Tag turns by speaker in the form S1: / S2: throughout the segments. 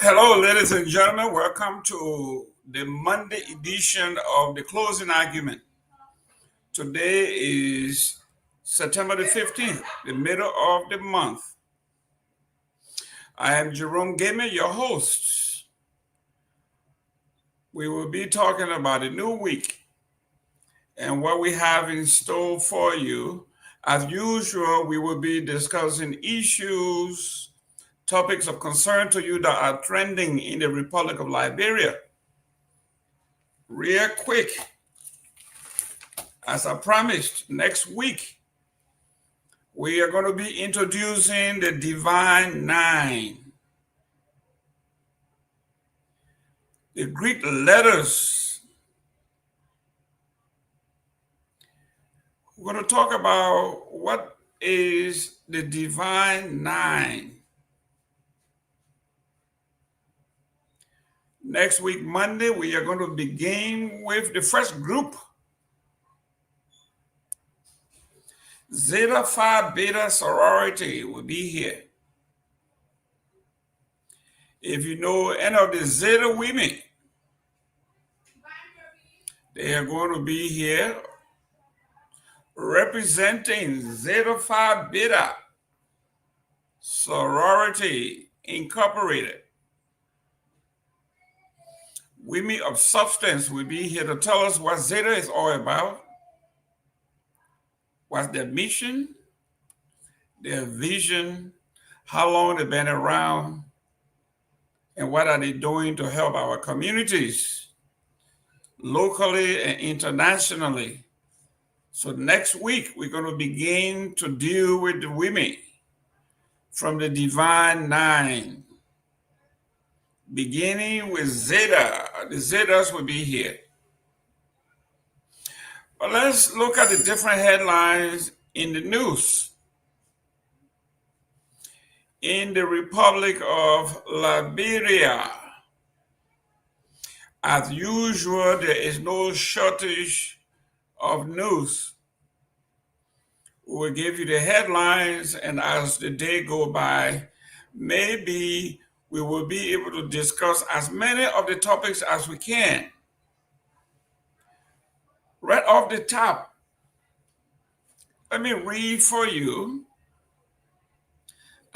S1: Hello, ladies and gentlemen. Welcome to the Monday edition of the closing argument. Today is September the 15th, the middle of the month. I am Jerome Gayman, your host. We will be talking about a new week and what we have in store for you. As usual, we will be discussing issues, topics of concern to you that are trending in the Republic of Liberia. Real quick, as I promised, next week, we are going to be introducing the Divine Nine. The Greek letters. We're going to talk about what is the Divine Nine. Next week, Monday, we are going to begin with the first group. Zeta Phi Beta sorority will be here. If you know any of the Zeta women, they are going to be here representing Zeta Phi Beta Sorority Incorporated. Women of substance will be here to tell us what Zeta is all about, what's their mission, their vision, how long they've been around, and what are they doing to help our communities, locally and internationally. So next week, we're going to begin to deal with the women from the Divine Nine, beginning with Zeta. The Zetas will be here. But let's look at the different headlines in the news. In the Republic of Liberia, as usual, there is no shortage of news. We will give you the headlines, and as the day go by, maybe we will be able to discuss as many of the topics as we can. Right off the top, let me read for you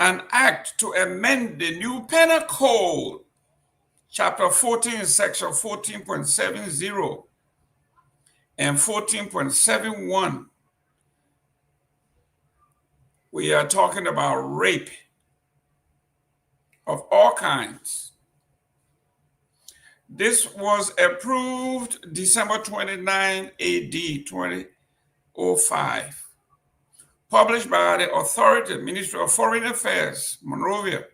S1: an act to amend the new penal code, chapter 14, section 14.70 and 14.71. We are talking about rape of all kinds. This was approved December 29, AD 2005. Published by the authority, Ministry of Foreign Affairs, Monrovia,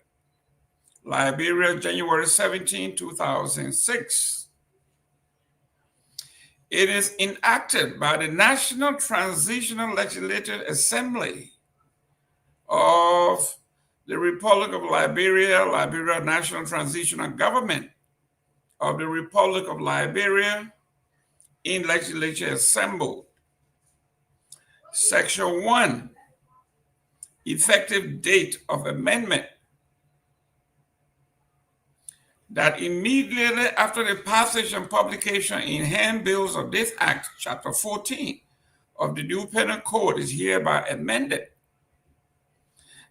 S1: Liberia, January 17, 2006. It is enacted by the National Transitional Legislative Assembly of the Republic of Liberia, Liberia National Transitional Government of the Republic of Liberia in Legislature Assembled. Section 1, effective date of amendment. That immediately after the passage and publication in handbills of this act, chapter 14 of the new penal code is hereby amended.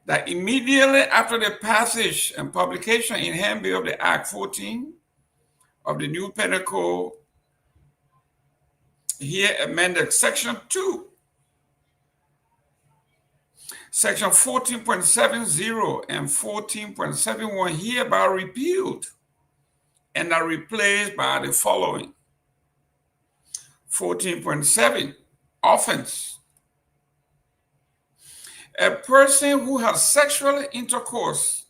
S1: That immediately after the passage and publication in handbill of the Act 14 of the new penal code, here amended section 2. Section 14.70 and 14.71 hereby repealed and are replaced by the following. 14.7, offense. A person who has sexual intercourse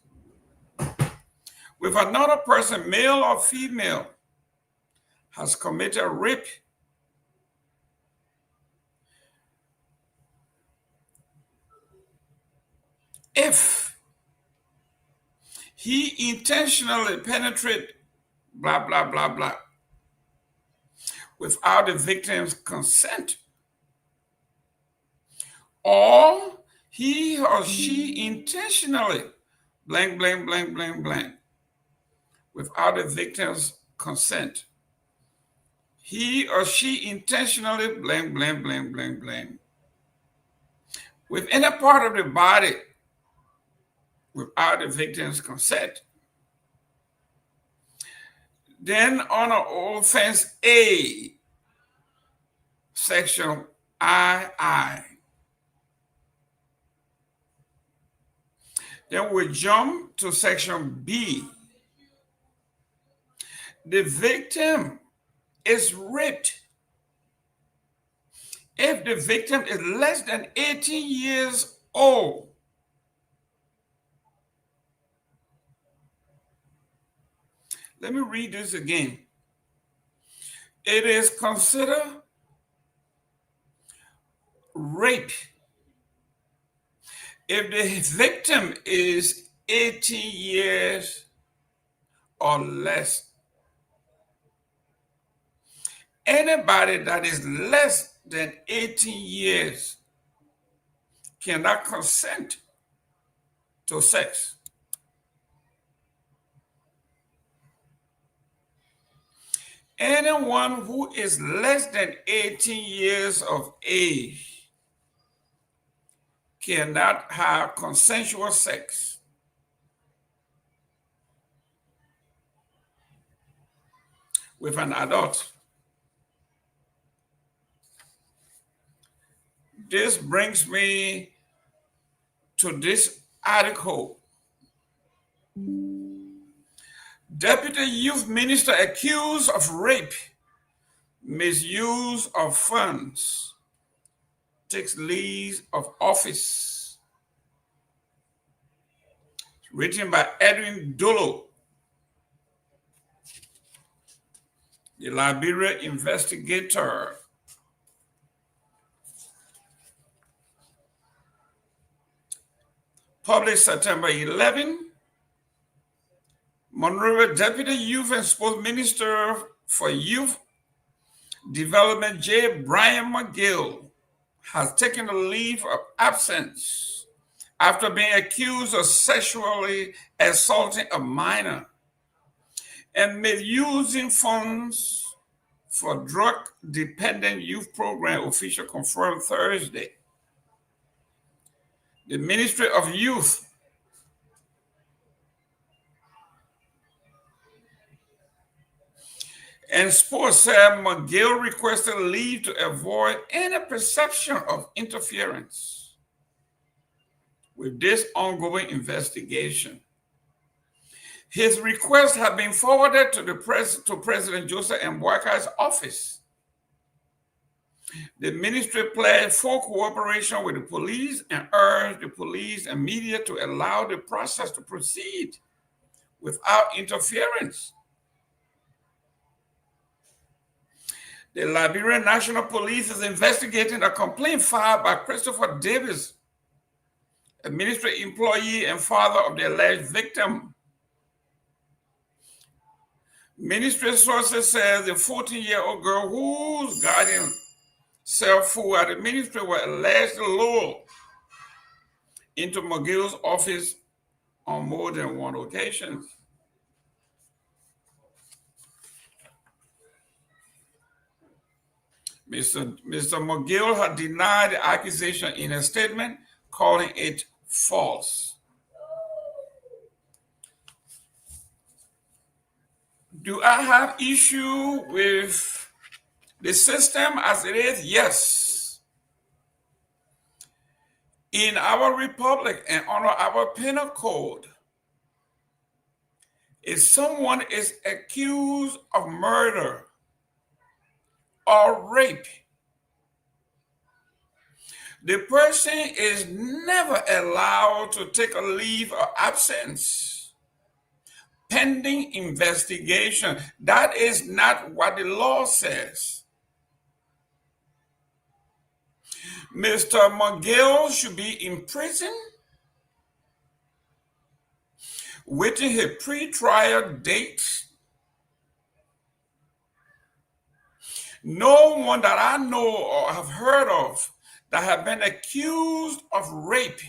S1: with another person, male or female, has committed rape. If he intentionally penetrates blah, blah, blah, blah, without the victim's consent, or he or she intentionally blank, blank, blank, blank, blank, without the victim's consent. He or she intentionally blank, blank, blank, blank, blank. With any part of the body without the victim's consent. Then on offense A, section II. Then we jump to section B. The victim is raped if the victim is less than 18 years old. Let me read this again. It is considered rape if the victim is 18 years or less. Anybody that is less than 18 years cannot consent to sex. Anyone who is less than 18 years of age cannot have consensual sex with an adult. This brings me to this article. Deputy Youth Minister accused of rape, misuse of funds, takes leave of office. Written by Edwin Dolo, the Liberia investigator. Published September 11. Monrovia Deputy Youth and Sports Minister for Youth Development J. Brian McGill has taken a leave of absence after being accused of sexually assaulting a minor and misusing funds for drug-dependent youth program, official confirmed Thursday. The Ministry of Youth and Sports said McGill requested leave to avoid any perception of interference with this ongoing investigation. His request had been forwarded to President Joseph Mbaka's office. The ministry pledged full cooperation with the police and urged the police and media to allow the process to proceed without interference. The Liberian National Police is investigating a complaint filed by Christopher Davis, a ministry employee and father of the alleged victim. Ministry sources say the 14-year-old girl whose guardian self food at the ministry were allegedly lured into McGill's office on more than one occasion. Mr. McGill had denied the accusation in a statement, calling it false. Do I have issue with the system as it is? Yes. In our republic and under our penal code, if someone is accused of murder or rape, the person is never allowed to take a leave of absence pending investigation. That is not what the law says. Mr. McGill should be in prison waiting his pre-trial date. No one that I know or have heard of that have been accused of rape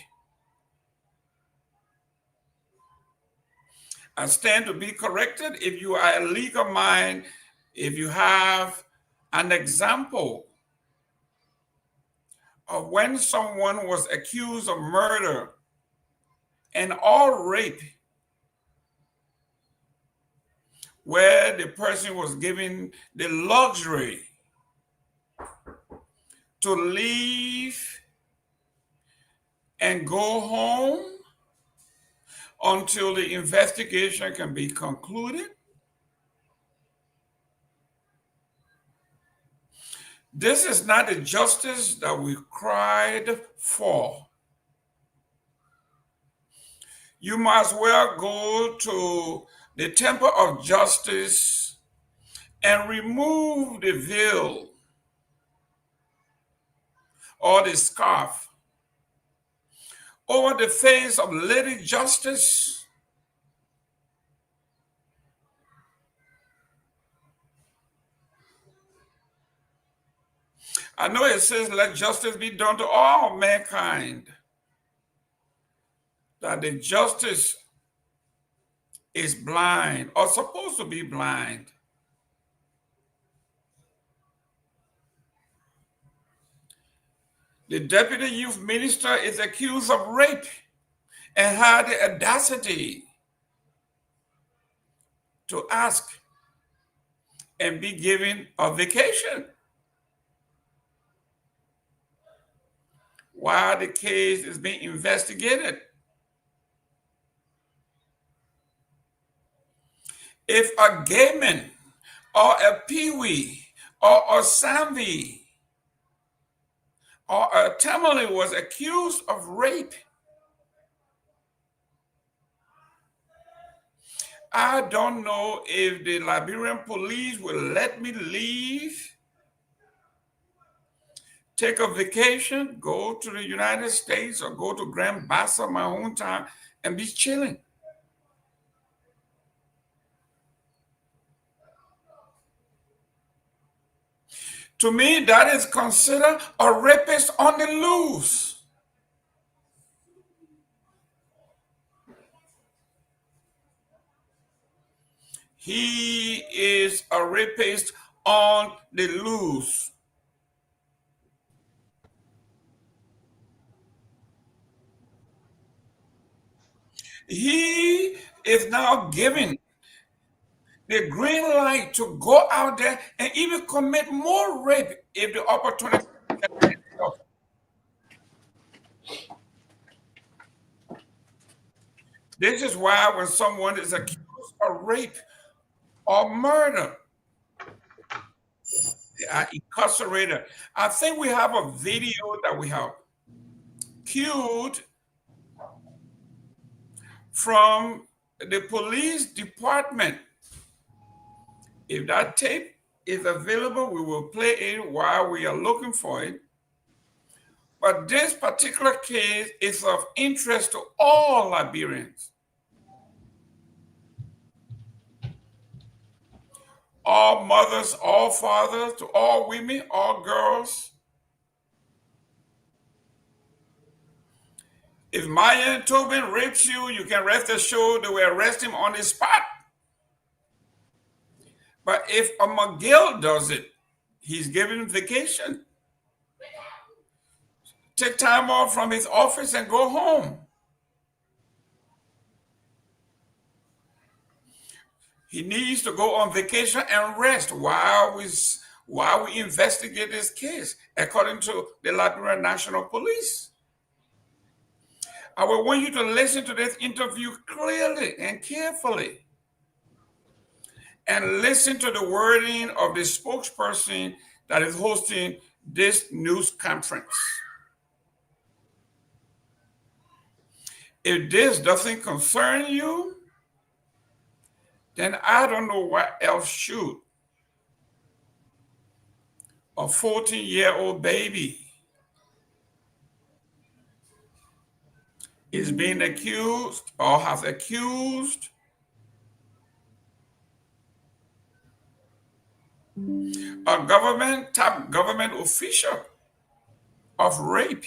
S1: I stand to be corrected. If you are a legal mind, if you have an example of when someone was accused of murder and or rape, where the person was given the luxury to leave and go home until the investigation can be concluded. This is not the justice that we cried for. You must well go to the temple of justice and remove the veil or the scarf over the face of Lady Justice. I know it says, let justice be done to all mankind. That the justice is blind or supposed to be blind. The deputy youth minister is accused of rape and had the audacity to ask and be given a vacation while the case is being investigated. If a Gayman or a Pewee or a Sanvee or a Tomalin was accused of rape, I don't know if the Liberian police will let me leave, take a vacation, go to the United States or go to Grand Bassa, my hometown, and be chilling. To me, that is considered a rapist on the loose. He is a rapist on the loose. He is now given the green light to go out there and even commit more rape if the opportunity presents itself. This is why when someone is accused of rape or murder, they are incarcerated. I think we have a video that we have cued from the police department. If that tape is available, we will play it while we are looking for it. But this particular case is of interest to all Liberians, all mothers, all fathers, to all women, all girls. If Myean Torgbean rapes you, you can rest assured they will arrest him on the spot. But if a McGill does it, he's given vacation. Take time off from his office and go home. He needs to go on vacation and rest while we investigate this case, according to the Liberia National Police. I will want you to listen to this interview clearly and carefully, and listen to the wording of the spokesperson that is hosting this news conference. If this doesn't concern you, then I don't know what else should. A 14-year-old baby is being accused or has accused a top government official of rape.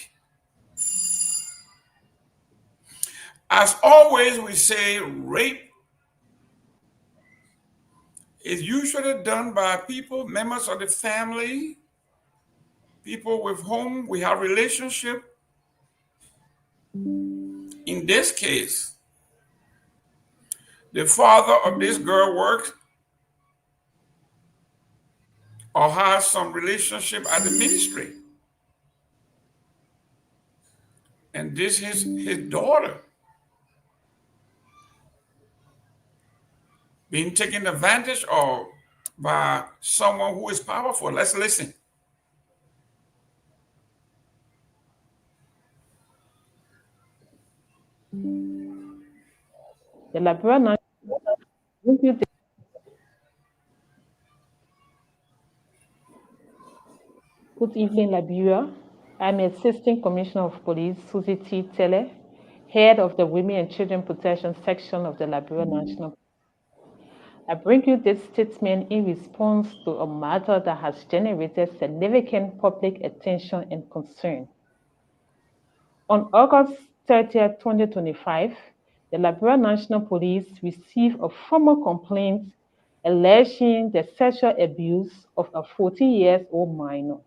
S1: As always, we say rape is usually done by people, members of the family, people with whom we have relationship. In this case, the father of this girl works or has some relationship at the ministry. And this is his daughter being taken advantage of by someone who is powerful. Let's listen.
S2: The Liberia National. Good evening, Liberia. I'm Assistant Commissioner of Police, Susie T. Tele, Head of the Women and Children Protection Section of the Liberia National. I bring you this statement in response to a matter that has generated significant public attention and concern. On August 30, 2025, the Liberia National Police received a formal complaint alleging the sexual abuse of a 14-year-old minor.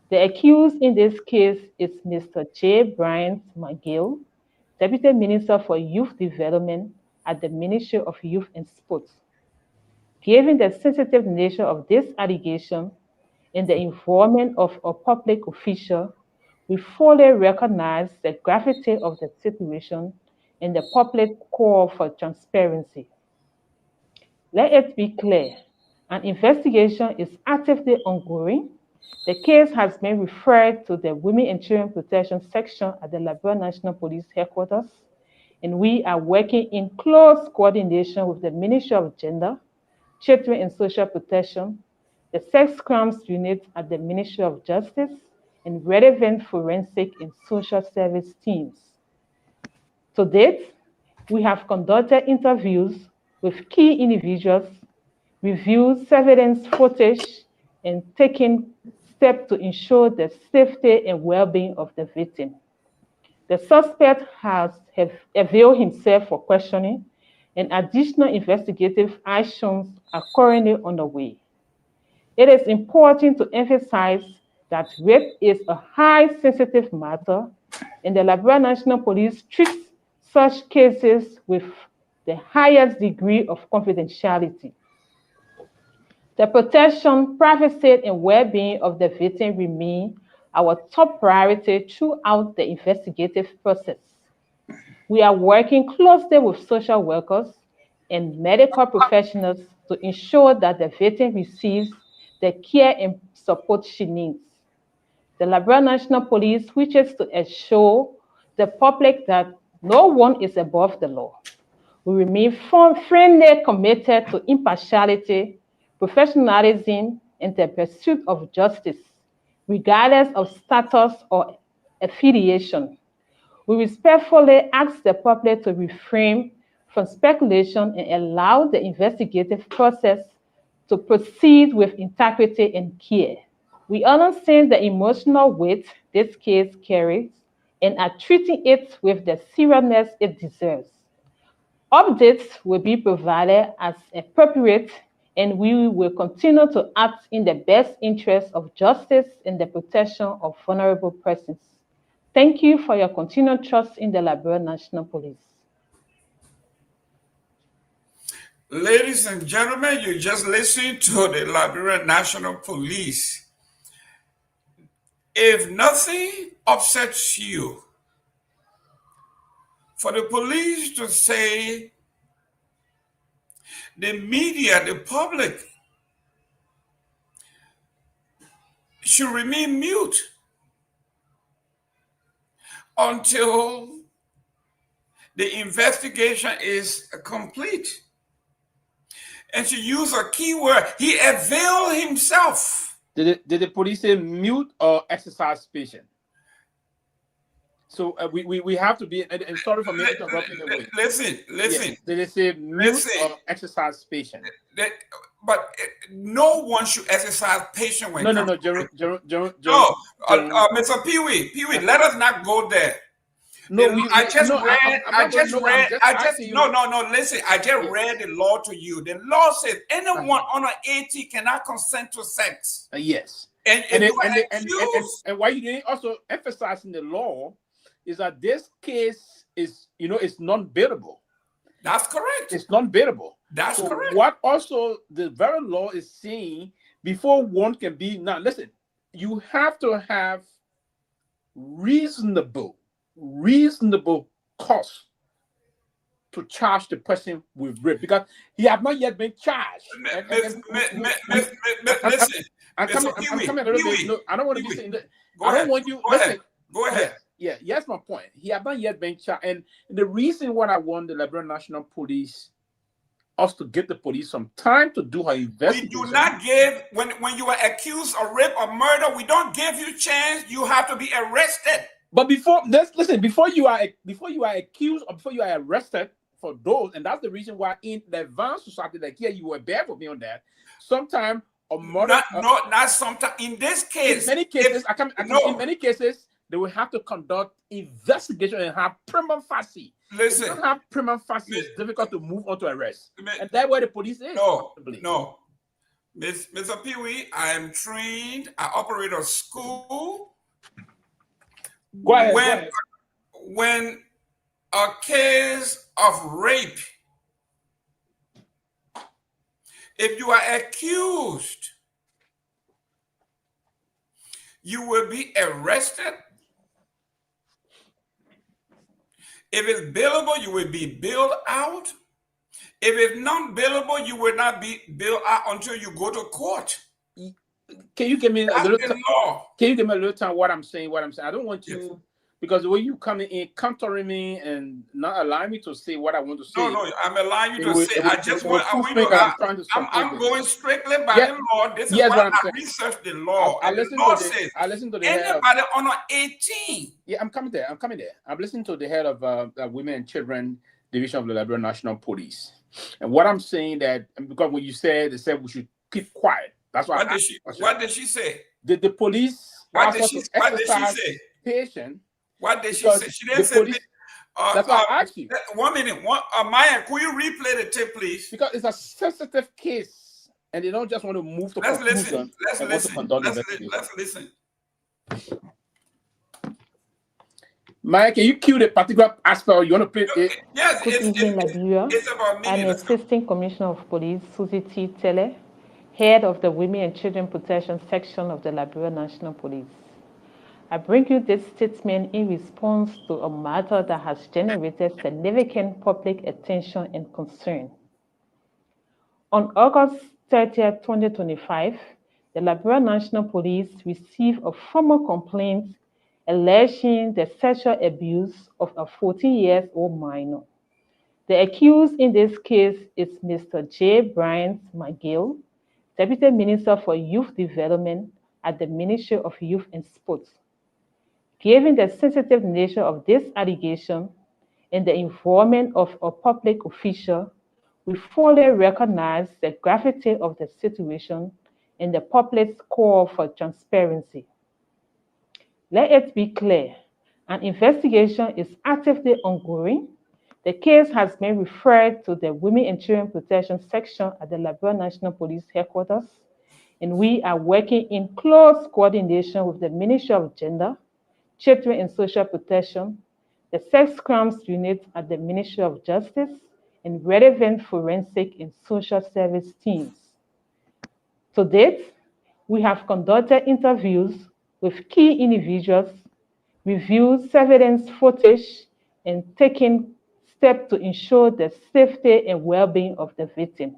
S2: The accused in this case is Mr. J. Bryant McGill, Deputy Minister for Youth Development at the Ministry of Youth and Sports. Given the sensitive nature of this allegation and the involvement of a public official, we fully recognize the gravity of the situation and the public call for transparency. Let it be clear, an investigation is actively ongoing. The case has been referred to the Women and Children Protection Section at the Liberia National Police Headquarters, and we are working in close coordination with the Ministry of Gender, Children and Social Protection, the Sex Crimes Unit at the Ministry of Justice, and relevant forensic and social service teams. To date, we have conducted interviews with key individuals, reviewed surveillance footage, and taken steps to ensure the safety and well-being of the victim. The suspect has availed himself for questioning, and additional investigative actions are currently underway. It is important to emphasize that rape is a high sensitive matter, and the Liberia National Police treats such cases with the highest degree of confidentiality. The protection, privacy, and well-being of the victim remain our top priority throughout the investigative process. We are working closely with social workers and medical professionals to ensure that the victim receives the care and support she needs. The Liberia National Police wishes to assure the public that no one is above the law. We remain firmly committed to impartiality, professionalism, and the pursuit of justice, regardless of status or affiliation. We respectfully ask the public to refrain from speculation and allow the investigative process to proceed with integrity and care. We understand the emotional weight this case carries and are treating it with the seriousness it deserves. Updates will be provided as appropriate, and we will continue to act in the best interest of justice and the protection of vulnerable persons. Thank you for your continued trust in the Liberia National Police.
S1: Ladies and gentlemen, you just listened to the Liberia National Police. If nothing upsets you, for the police to say the media, the public, should remain mute until the investigation is complete. And to use a keyword, he availed himself.
S3: Did the police say mute or exercise patience? So we have to be, and sorry for me interrupting the way.
S1: Listen.
S3: Yes. Did they say mute or exercise patience?
S1: But no one should exercise patience when
S3: No, Jerome.
S1: Mr. Pewee, let us not go there.
S3: No,
S1: I just
S3: no,
S1: read. Listen, I just
S3: Yes.
S1: read the law to you. The law says anyone under 18 cannot consent to sex.
S3: Yes.
S1: And if you are accused,
S3: and why you didn't also emphasize in the law is that this case is, it's non-bailable.
S1: That's correct.
S3: It's non-bailable.
S1: That's correct.
S3: What also the very law is saying, before one can be, now listen, you have to have reasonable cause to charge the person with rape, because he has not yet been charged.
S1: Listen,
S3: I'm coming a little bit. No, I don't want to be saying that. I don't want you.
S1: Listen. Go ahead.
S3: Yeah, that's my point. He has not yet been charged, and the reason why I want the Liberia National Police us to give the police some time to do her investigation.
S1: We do not give, when you are accused of rape or murder, we don't give you a chance. You have to be arrested.
S3: But before you are accused or before you are arrested for those, and that's the reason why in the advanced society, like here, you were bad with me on that. Sometime a murder,
S1: not sometimes. In this case,
S3: in many cases, in many cases, they will have to conduct investigation and have prima facie.
S1: Listen,
S3: if you don't have prima facie, it's difficult to move on to arrest, and that's where the police is.
S1: No, Mr. Pewee, I am trained. I operate a school.
S3: Go ahead.
S1: When a case of rape, if you are accused, you will be arrested. If it's bailable, you will be bailed out. If it's non-bailable, you will not be bailed out until you go to court.
S3: Can you give me a little
S1: time?
S3: Can you give me a little time what I'm saying? I don't want you, because the way you coming in, countering me and not allowing me to say what I want to say.
S1: No, I'm allowing you to say. I'm going strictly by the law. This is why I researched the law.
S3: I listen to the
S1: anybody under 18.
S3: Yeah, I'm coming there. I'm listening to the head of Women and Children Division of the Liberia National Police, and what I'm saying that, because when you said, they said we should keep quiet. That's why.
S1: What did she say?
S3: Did the police?
S1: What did she say?
S3: Patient.
S1: What did she say? She didn't say.
S3: That's why I asked you.
S1: 1 minute. Myean, could you replay the tape, please?
S3: Because it's a sensitive case, and they don't just want to move to conclusion.
S1: Let's listen.
S3: Myean, can you cue the particular aspect you want to play?
S1: Yes,
S2: it's
S1: about me.
S2: I'm Assistant Commissioner of Police, Sylvester Pewee, Head of the Women and Children Protection Section of the Liberia National Police. I bring you this statement in response to a matter that has generated significant public attention and concern. On August 30, 2025, the Liberia National Police received a formal complaint alleging the sexual abuse of a 14-year-old minor. The accused in this case is Mr. J. Bryant McGill, Deputy Minister for Youth Development at the Ministry of Youth and Sports. Given the sensitive nature of this allegation and the involvement of a public official, we fully recognize the gravity of the situation and the public's call for transparency. Let it be clear, an investigation is actively ongoing. The case has been referred to the Women and Children Protection Section at the Liberia National Police Headquarters, and we are working in close coordination with the Ministry of Gender, Children and Social Protection, the Sex Crimes Unit at the Ministry of Justice, and relevant forensic and social service teams. To date, we have conducted interviews with key individuals, reviewed surveillance footage, and taken steps to ensure the safety and well-being of the victim.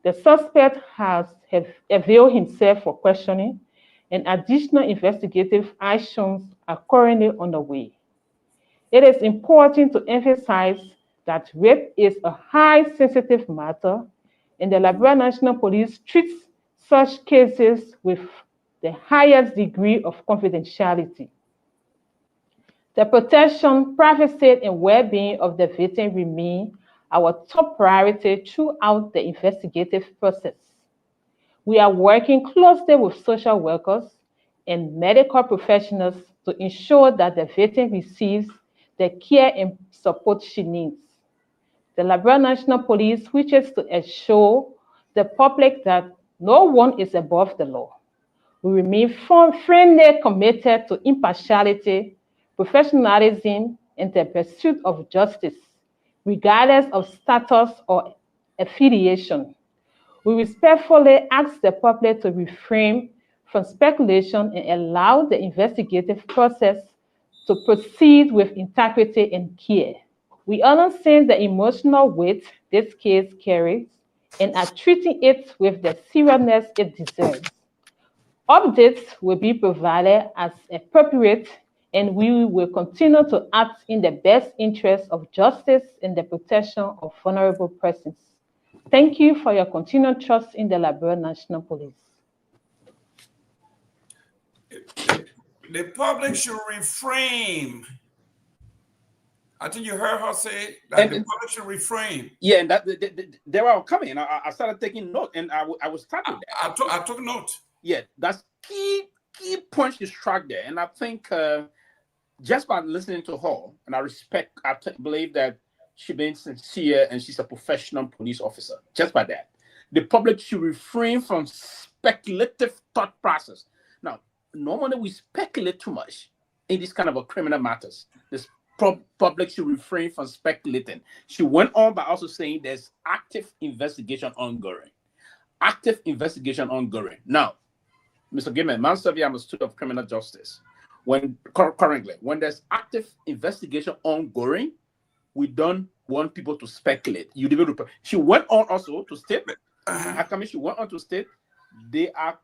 S2: The suspect has availed himself for questioning, and additional investigative actions are currently underway. It is important to emphasize that rape is a highly sensitive matter, and the Liberia National Police treats such cases with the highest degree of confidentiality. The protection, privacy, and well-being of the victim remain our top priority throughout the investigative process. We are working closely with social workers and medical professionals to ensure that the victim receives the care and support she needs. The Liberia National Police wishes to assure the public that no one is above the law. We remain firmly committed to impartiality, professionalism, and the pursuit of justice, regardless of status or affiliation. We respectfully ask the public to refrain from speculation and allow the investigative process to proceed with integrity and care. We understand the emotional weight this case carries and are treating it with the seriousness it deserves. Updates will be provided as appropriate, and we will continue to act in the best interest of justice and the protection of vulnerable persons. Thank you for your continued trust in the Liberia National Police.
S1: The public should refrain. I think you heard her say that the public should refrain.
S3: Yeah, and that they were coming. I started taking note, and I was starting there.
S1: I took note.
S3: Yeah, that's key point you struck there, and I think just by listening to her, and I believe that she's been sincere and she's a professional police officer. Just by that, the public should refrain from speculative thought process. Now, normally we speculate too much in this kind of criminal matters. The public should refrain from speculating. She went on by also saying there's active investigation ongoing. Active investigation ongoing. Now, Mr. Gayman, Ben Sanvee, I'm a student of criminal justice. Currently, when there's active investigation ongoing, we don't want people to speculate. She went on also to state, she went on to state they are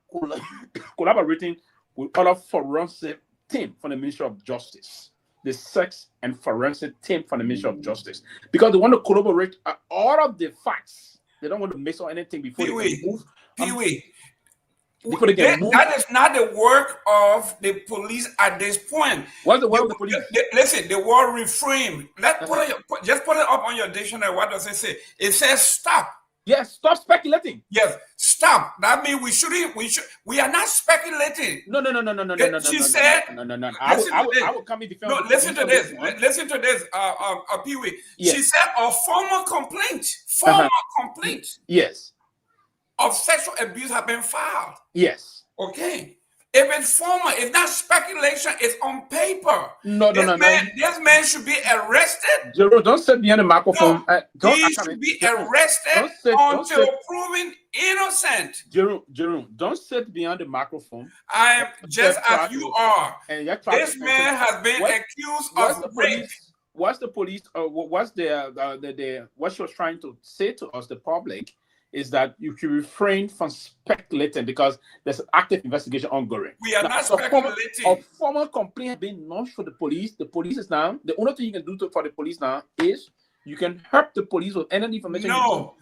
S3: collaborating with other forensic team from the Ministry of Justice, the sex and forensic team from the Ministry of Justice, because they want to collaborate all of the facts. They don't want to mix on anything before they move.
S1: Pewee. That is not the work of the police at this point.
S3: What's the work of the police?
S1: Listen, the word refrain. Just put it up on your dictionary. What does it say? It says stop.
S3: Yes, stop speculating.
S1: Yes, stop. That means we are not speculating.
S3: No.
S1: She said,
S3: no. I will come in defense.
S1: No, listen to this. Listen to this, Pewee.
S3: Yes.
S1: She said a formal complaint.
S3: Yes.
S1: Of sexual abuse have been filed.
S3: Yes.
S1: Okay. If it's formal, it's not speculation, it's on paper.
S3: No.
S1: This man should be arrested.
S3: Jerome, don't sit behind the microphone.
S1: He should be arrested until proven innocent.
S3: Jerome, don't sit behind the microphone.
S1: I am just as you are. This man has been accused of rape.
S3: What's the police? What she was trying to say to us, the public, is that you should refrain from speculating because there's an active investigation ongoing.
S1: We are not speculating.
S3: A formal complaint has been lodged for the police. The police is now, the only thing you can do for the police now is you can help the police with any information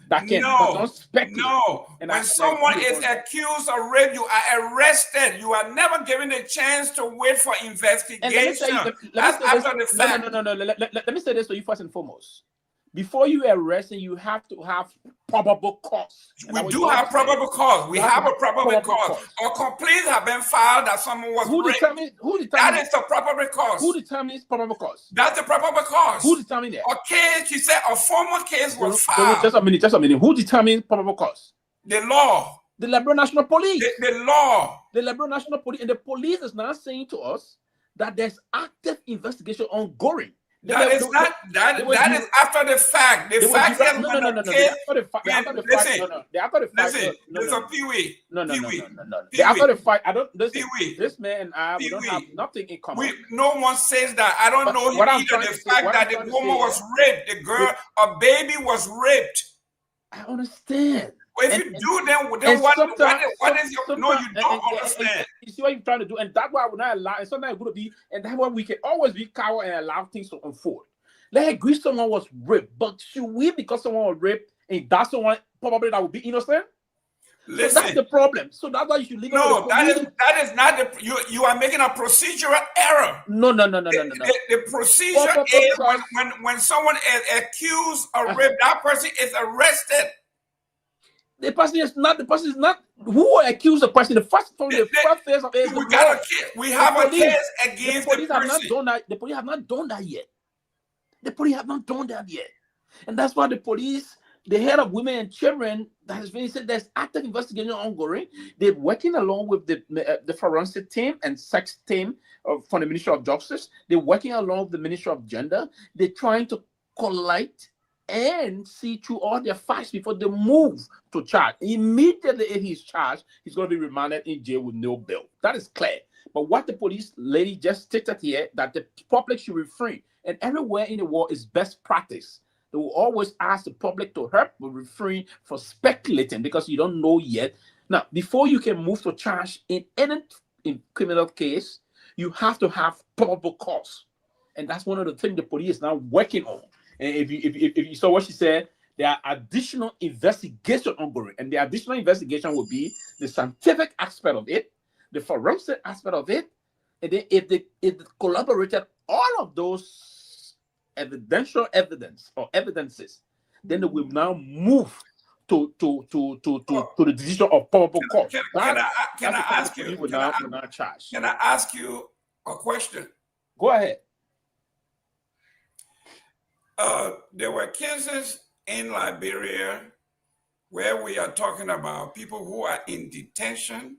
S3: but don't speculate.
S1: No. When someone is accused of rape, you are arrested. You are never given a chance to wait for investigation. That's after the fact.
S3: No. Let me say this to you first and foremost. Before you arrest, you have to have probable cause.
S1: We do have probable cause. We have a probable cause. Or complaints have been filed that someone was raped. That is the probable cause.
S3: Who determines probable cause?
S1: That's the probable cause.
S3: Who determines that?
S1: A case, she said, a formal case was filed.
S3: Just a minute. Who determines probable cause?
S1: The law.
S3: The Liberia National Police.
S1: The law.
S3: The Liberia National Police. And the police is now saying to us that there's active investigation ongoing.
S1: That is after the fact. The fact is when the case. Listen, Mr. Pewee.
S3: No. After the fact, I don't. Listen, this man and I, we don't have nothing in common.
S1: No one says that. I don't know either the fact that the woman was raped, the girl, a baby was raped.
S3: I understand.
S1: If you do, then what is your... No, you don't understand.
S3: You see what you're trying to do, and that's why we're not allowed, and sometimes it's going to be, and that's why we can always be coward and allow things to unfold. Let's agree someone was raped, but should we, because someone was raped, and that's someone probably that would be innocent?
S1: Listen,
S3: so that's the problem. So that's why you should leave.
S1: No, that is not the... You are making a procedural error.
S3: No.
S1: The procedure is when someone is accused of rape, that person is arrested.
S3: The person is not who accused the person. The first phase of it.
S1: We have a case against the person.
S3: The police have not done that yet. The police have not done that yet. And that's why the police, the head of women and children, that has been said there's active investigation ongoing. They're working along with the forensic team and sex team from the Ministry of Justice. They're working along with the Ministry of Gender. They're trying to collect and see through all their facts before they move to charge. Immediately if he's charged, he's going to be remanded in jail with no bail. That is clear. But what the police lady just stated here, that the public should refrain. And everywhere in the world is best practice. They will always ask the public to help with refrain for speculating because you don't know yet. Now, before you can move to charge in any criminal case, you have to have probable cause. And that's one of the things the police is now working on. And if you saw what she said, there are additional investigation ongoing. And the additional investigation will be the scientific aspect of it, the forensic aspect of it, and then if they collaborated all of those evidential evidence or evidences, then they will now move to the decision of probable cause.
S1: Can I ask you a question?
S3: Go ahead.
S1: There were cases in Liberia where we are talking about people who are in detention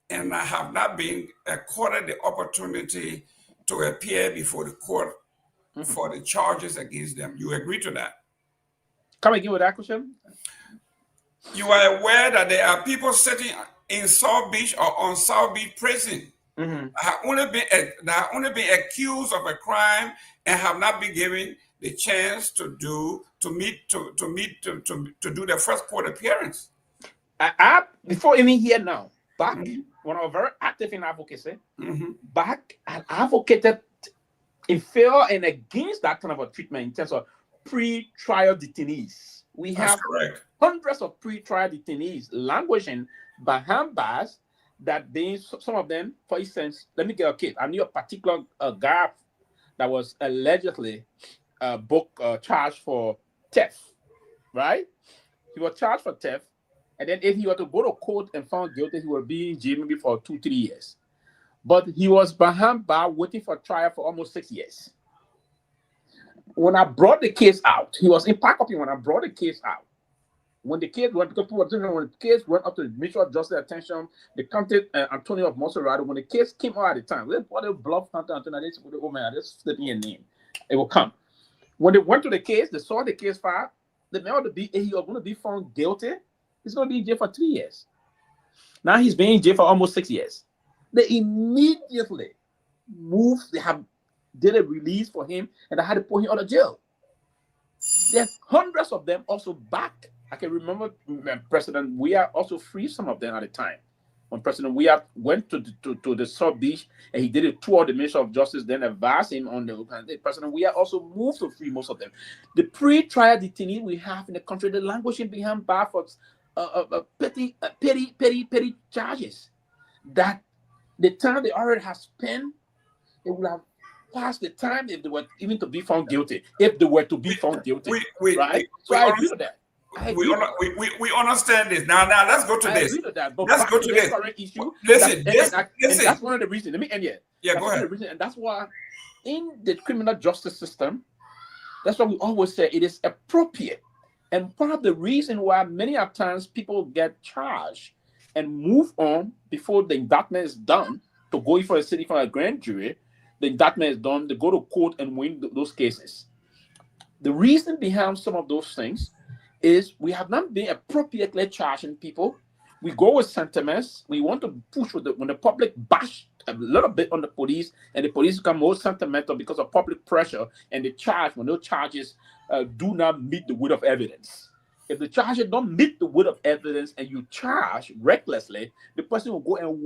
S1: and have not been accorded the opportunity to appear before the court for the charges against them. You agree to that?
S3: Come again with that question?
S1: You are aware that there are people sitting in South Beach or on South Beach prison that have only been accused of a crime and have not been given the chance to do their first court appearance.
S3: Before even here now, back when I was very active in advocacy, back I advocated in favor and against that kind of a treatment in terms of pre-trial detainees. We have hundreds of pre-trial detainees languishing behind bars that some of them, for instance, let me get a case. I knew a particular guy that was allegedly charged for theft, right? He was charged for theft, and then if he were to go to court and found guilty, he would be in jail maybe for 2-3 years. But he was behind bar waiting for trial for almost 6 years. When I brought the case out, he was in Pakopin when I brought the case out. When the case went, because when the case went up to the Ministry of Justice attention, they counted Antonio of Monserrato. When the case came out at the time, they bluff Antonio. They said, "Oh man, just slip me a name. It will come." When they went to the case, they saw the case file. The man he was going to be found guilty. He's going to be in jail for 3 years. Now he's been in jail for almost 6 years. They immediately moved. Did a release for him, and I had to put him out of jail. There's hundreds of them also back. I can remember President Weah also freed some of them at the time. When President Weah went to the South Beach and he did a tour of the Ministry of Justice, then advised him on the President Weah also moved to free most of them. The pre-trial detainees we have in the country, the languishing behind bar for petty charges that the time they already have spent, it would have passed the time if they were even to be found guilty. If they were to be found guilty, right? I agree with that.
S1: We understand this. Now let's go to this.
S3: Let's go to this current issue.
S1: Listen,
S3: that's one of the reasons. Let me end here.
S1: Yeah, go ahead.
S3: And that's why in the criminal justice system, that's why we always say it is appropriate. And part of the reason why many of times people get charged and move on before the indictment is done to go for a city for a grand jury, the indictment is done, they go to court and win those cases. The reason behind some of those things is we have not been appropriately charging people. We go with sentiments. We want to push when the public bash a little bit on the police, and the police become more sentimental because of public pressure, and they charge when those charges do not meet the weight of evidence. If the charges don't meet the weight of evidence and you charge recklessly, the person will go and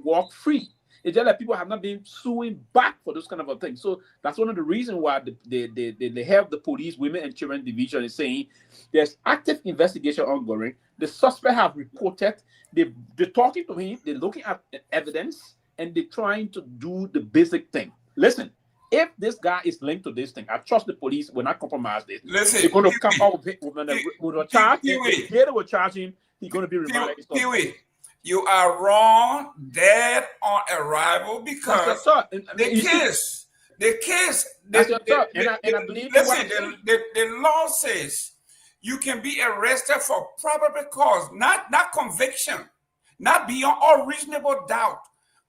S3: walk free. It's just that people have not been suing back for those kind of things. So that's one of the reasons why they have the police, women and children division is saying there's active investigation ongoing. The suspect have reported. They're talking to him. They're looking at evidence and they're trying to do the basic thing. Listen, if this guy is linked to this thing, I trust the police will not compromise this.
S1: Listen,
S3: they're going to come out with a charge. If they will charge him, he's going to be remanded.
S1: Pewee, you are wrong, dead on arrival, because the The case,
S3: That's your thought. And I believe in what I'm saying.
S1: the law says you can be arrested for probable cause, not conviction, not beyond all reasonable doubt.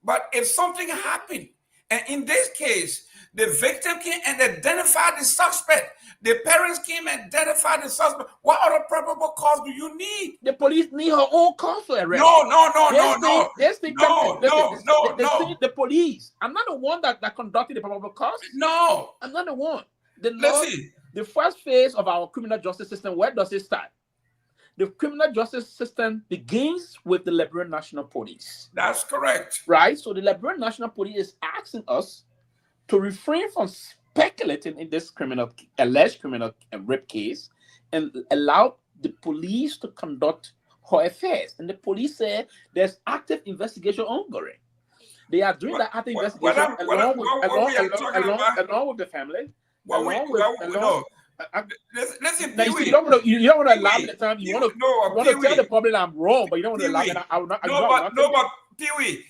S1: But if something happened, and in this case, the victim came and identified the suspect, the parents came and identified the suspect, what other probable cause do you need?
S3: The police need her own cause for arrest.
S1: No.
S3: The police. I'm not the one that conducted the probable cause.
S1: No.
S3: I'm not the one. The first phase of our criminal justice system, where does it start? The criminal justice system begins with the Liberian National Police.
S1: That's correct.
S3: Right? So the Liberian National Police is asking us to refrain from speculating in this alleged criminal rape case and allow the police to conduct her affairs. And the police say there's active investigation ongoing. They are doing that active investigation along with the family.
S1: Listen,
S3: you don't want to allow me the time. You want to tell the public I'm wrong, but you don't want to allow me.
S1: But Pewee,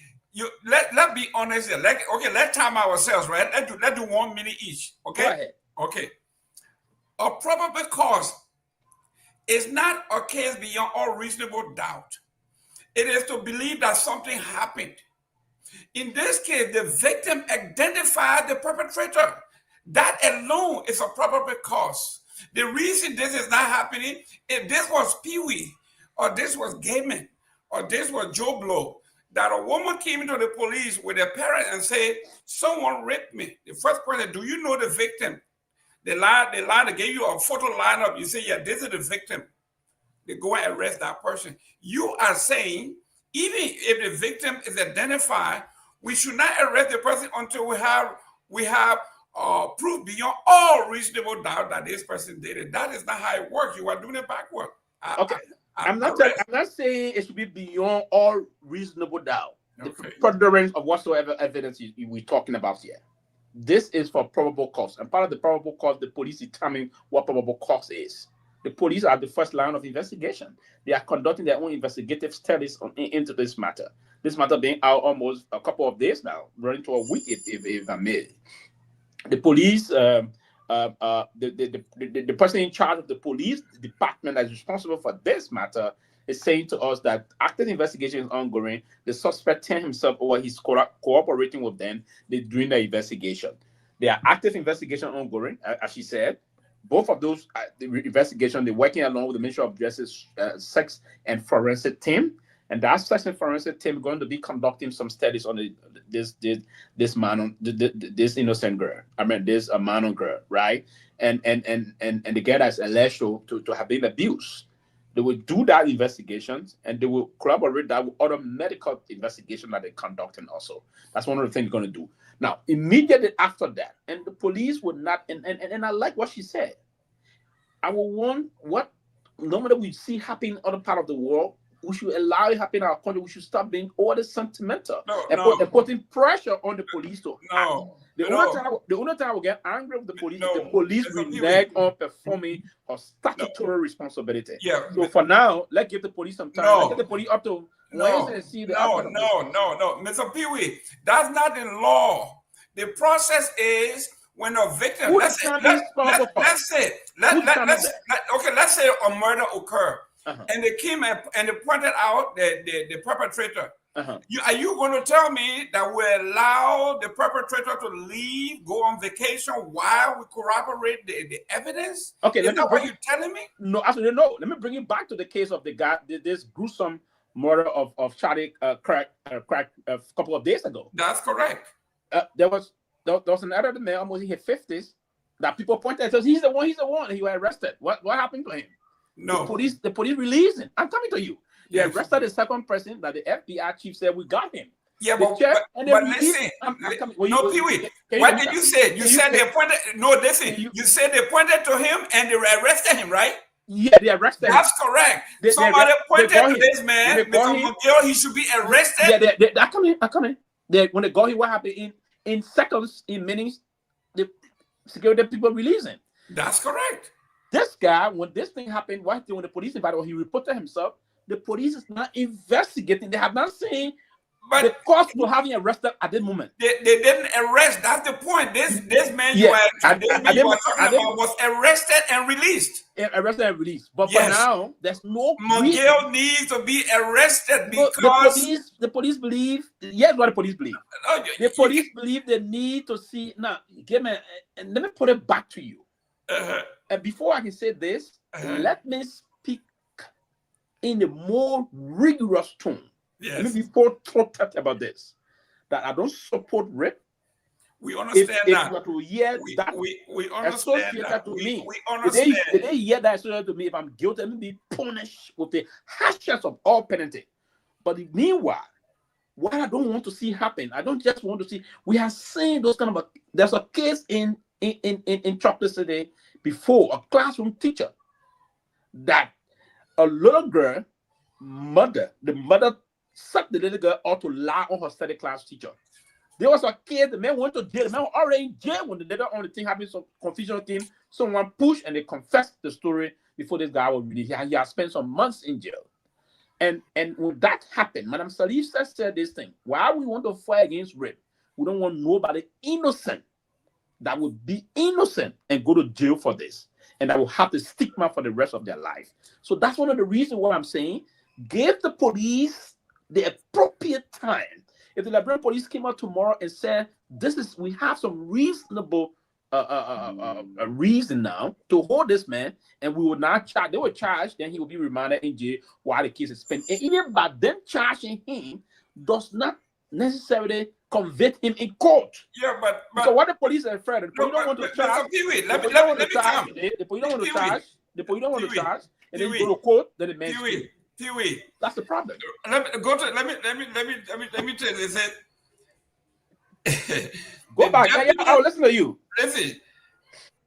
S1: let's be honest here. Let's time ourselves, right? Let's do 1 minute each. Okay.
S3: Go ahead.
S1: Okay. A probable cause is not a case beyond all reasonable doubt. It is to believe that something happened. In this case, the victim identified the perpetrator. That alone is a probable cause. The reason this is not happening, if this was Pewee, or this was Gayman, or this was Joe Blow, that a woman came into the police with a parent and said, someone raped me. The first person, do you know the victim? They gave you a photo lineup. You say, yeah, this is the victim. They go and arrest that person. You are saying, even if the victim is identified, we should not arrest the person until we have proof beyond all reasonable doubt that this person did it. That is not how it works. You are doing it backward.
S3: Okay. I'm not saying it should be beyond all reasonable doubt. Okay. The preponderance of whatsoever evidence we're talking about here. This is for probable cause. And part of the probable cause, the police determine what probable cause is. The police are the first line of investigation. They are conducting their own investigative studies into this matter. This matter being out almost a couple of days now, running to a week, if I may. The police, the person in charge of the police department that is responsible for this matter is saying to us that active investigation is ongoing. The suspect himself, or he's cooperating with them, they're doing the investigation. There are active investigation ongoing, as she said. Both of those investigations, they're working along with the Ministry of Justice Sex and Forensic Team. And that sex and forensic team is going to be conducting some studies on this innocent girl. I mean, this Manon girl, right? And the girl that's alleged to have been abused. They will do that investigations, and they will collaborate that with other medical investigation that they're conducting also. That's one of the things they're going to do. Now, immediately after that, and the police would not, and I like what she said. I will want what normally we see happen in other part of the world. We should allow it happen in our country. We should stop being all the sentimental and putting pressure on the police to act. The only time I will get angry with the police is the police renege on performing a statutory responsibility.
S1: Yeah.
S3: So for now, let's give the police some time. Let's get the police up to Wednesday and see the outcome.
S1: No. Mr. Pewee, that's not the law. The process is when a victim, let's say a murder occurred. And they came and they pointed out the perpetrator. Are you going to tell me that we allow the perpetrator to leave, go on vacation while we corroborate the evidence?
S3: Okay,
S1: is that what you're telling me?
S3: No, absolutely no. Let me bring it back to the case of the guy, this gruesome murder of Charlie Crack a couple of days ago.
S1: That's correct.
S3: There was another man almost in his 50s that people pointed at. He's the one. And he was arrested. What happened to him?
S1: No.
S3: The police released him. I'm coming to you. They arrested the second person that the FBI chief said we got him.
S1: Yeah, but listen. No, Pewee. What did you say? You said they pointed. No, listen. You said they pointed to him and they arrested him, right?
S3: Yeah, they arrested him.
S1: That's correct. Somebody pointed to this man, Mr. Miguel, he should be arrested.
S3: Yeah, I come in. When they got him, what happened in seconds, in minutes, the security people released him.
S1: That's correct.
S3: This guy, when this thing happened, when the police invited him, he reported himself. The police is not investigating. They have not seen
S1: But
S3: the cost to having arrested at this moment.
S1: They didn't arrest. That's the point. This man
S3: Yeah,
S1: you are talking about was arrested and released.
S3: Arrested and released. But
S1: Yes.
S3: for now, there's no
S1: Miguel needs to be arrested because
S3: the police believe. Here's what the police believe. The police believe they need to see. Now, and let me put it back to you. And before I can say this, let me speak in a more rigorous tone.
S1: Yes.
S3: Let me be protective about this. That I don't support rape.
S1: We understand that.
S3: If you are to hear that
S1: we understand that.
S3: We
S1: understand.
S3: If they hear that associated to me, if I'm guilty, let me be punished with the harshest of all penalty. But meanwhile, what I don't want to see happen, I don't just want to see. We have seen those kind of. There's a case in Chocolate City before, a classroom teacher that a little girl, the mother sucked the little girl out to lie on her study class teacher. There was a kid, the man went to jail. The man was already in jail when the later on the thing happened. Some confusion came, someone pushed and they confessed the story before this guy was released. He had spent some months in jail. And when that happened, Madam Sylvester said this thing: while we want to fight against rape, we don't want nobody innocent that would be innocent and go to jail for this, and that will have the stigma for the rest of their life. So that's one of the reasons why I'm saying give the police the appropriate time. If the Liberian police came out tomorrow and said, we have some reasonable reason now to hold this man, and we will not charge, they will charge, then he will be remanded in jail while the case is spent. And even by them charging him does not necessarily convict him in court.
S1: Yeah, but
S3: so what the police are afraid of, the police don't want to charge. The police don't want to charge. The police don't want to charge. The police don't want to charge. And then you go to court, then the man.
S1: Pewee.
S3: That's the problem.
S1: Let me tell you this.
S3: Go back. I'll listen to you.
S1: Listen.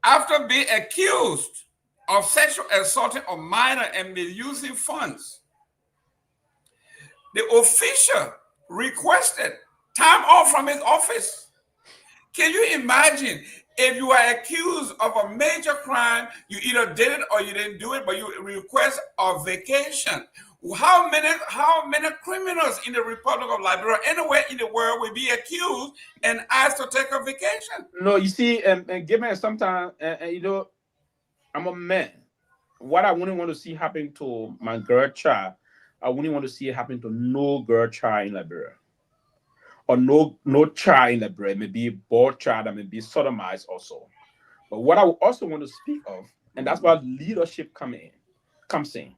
S1: After being accused of sexual assaulting a minor and misusing funds, the official requested time off from his office. Can you imagine if you are accused of a major crime, you either did it or you didn't do it, but you request a vacation? How many criminals in the Republic of Liberia, anywhere in the world, will be accused and asked to take a vacation?
S3: No, you see, and given sometimes, I'm a man. What I wouldn't want to see happen to my girl child, I wouldn't want to see it happen to no girl child in Liberia. Or no child in Liberia, maybe a boy child that may be sodomized also. But what I would also want to speak of, and that's where leadership comes in.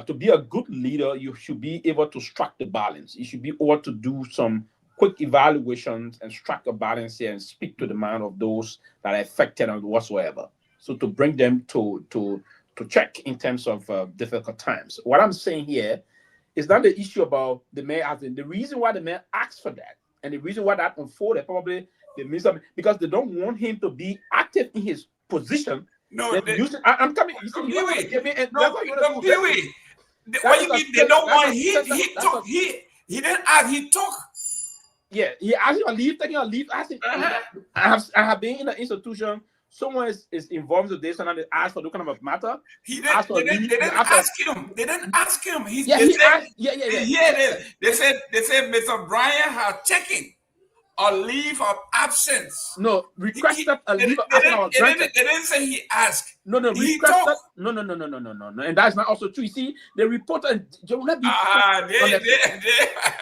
S3: To be a good leader, you should be able to strike the balance. You should be able to do some quick evaluations and strike a balance here and speak to the mind of those that are affected and whatsoever. So to bring them to check in terms of difficult times. What I'm saying here is not the issue about the mayor asking. The reason why the mayor asked for that, and the reason why that unfolded, probably they missed something because they don't want him to be active in his position.
S1: No,
S3: I'm coming. You see,
S1: Pewee.
S3: you want to give me, and
S1: No, Pewee. What you mean? They don't want he took. He didn't ask. He took.
S3: Yeah, he asked you to leave, taking a leave. I have been in an institution. Someone is involved with this, and they ask for looking at a matter.
S1: They didn't ask him. They didn't ask him. They said Mr. Brian had taken a leave of absence.
S3: No, requested a leave of absence.
S1: They didn't say he asked.
S3: No, requested. No. And that's not also true. You see, the reporter,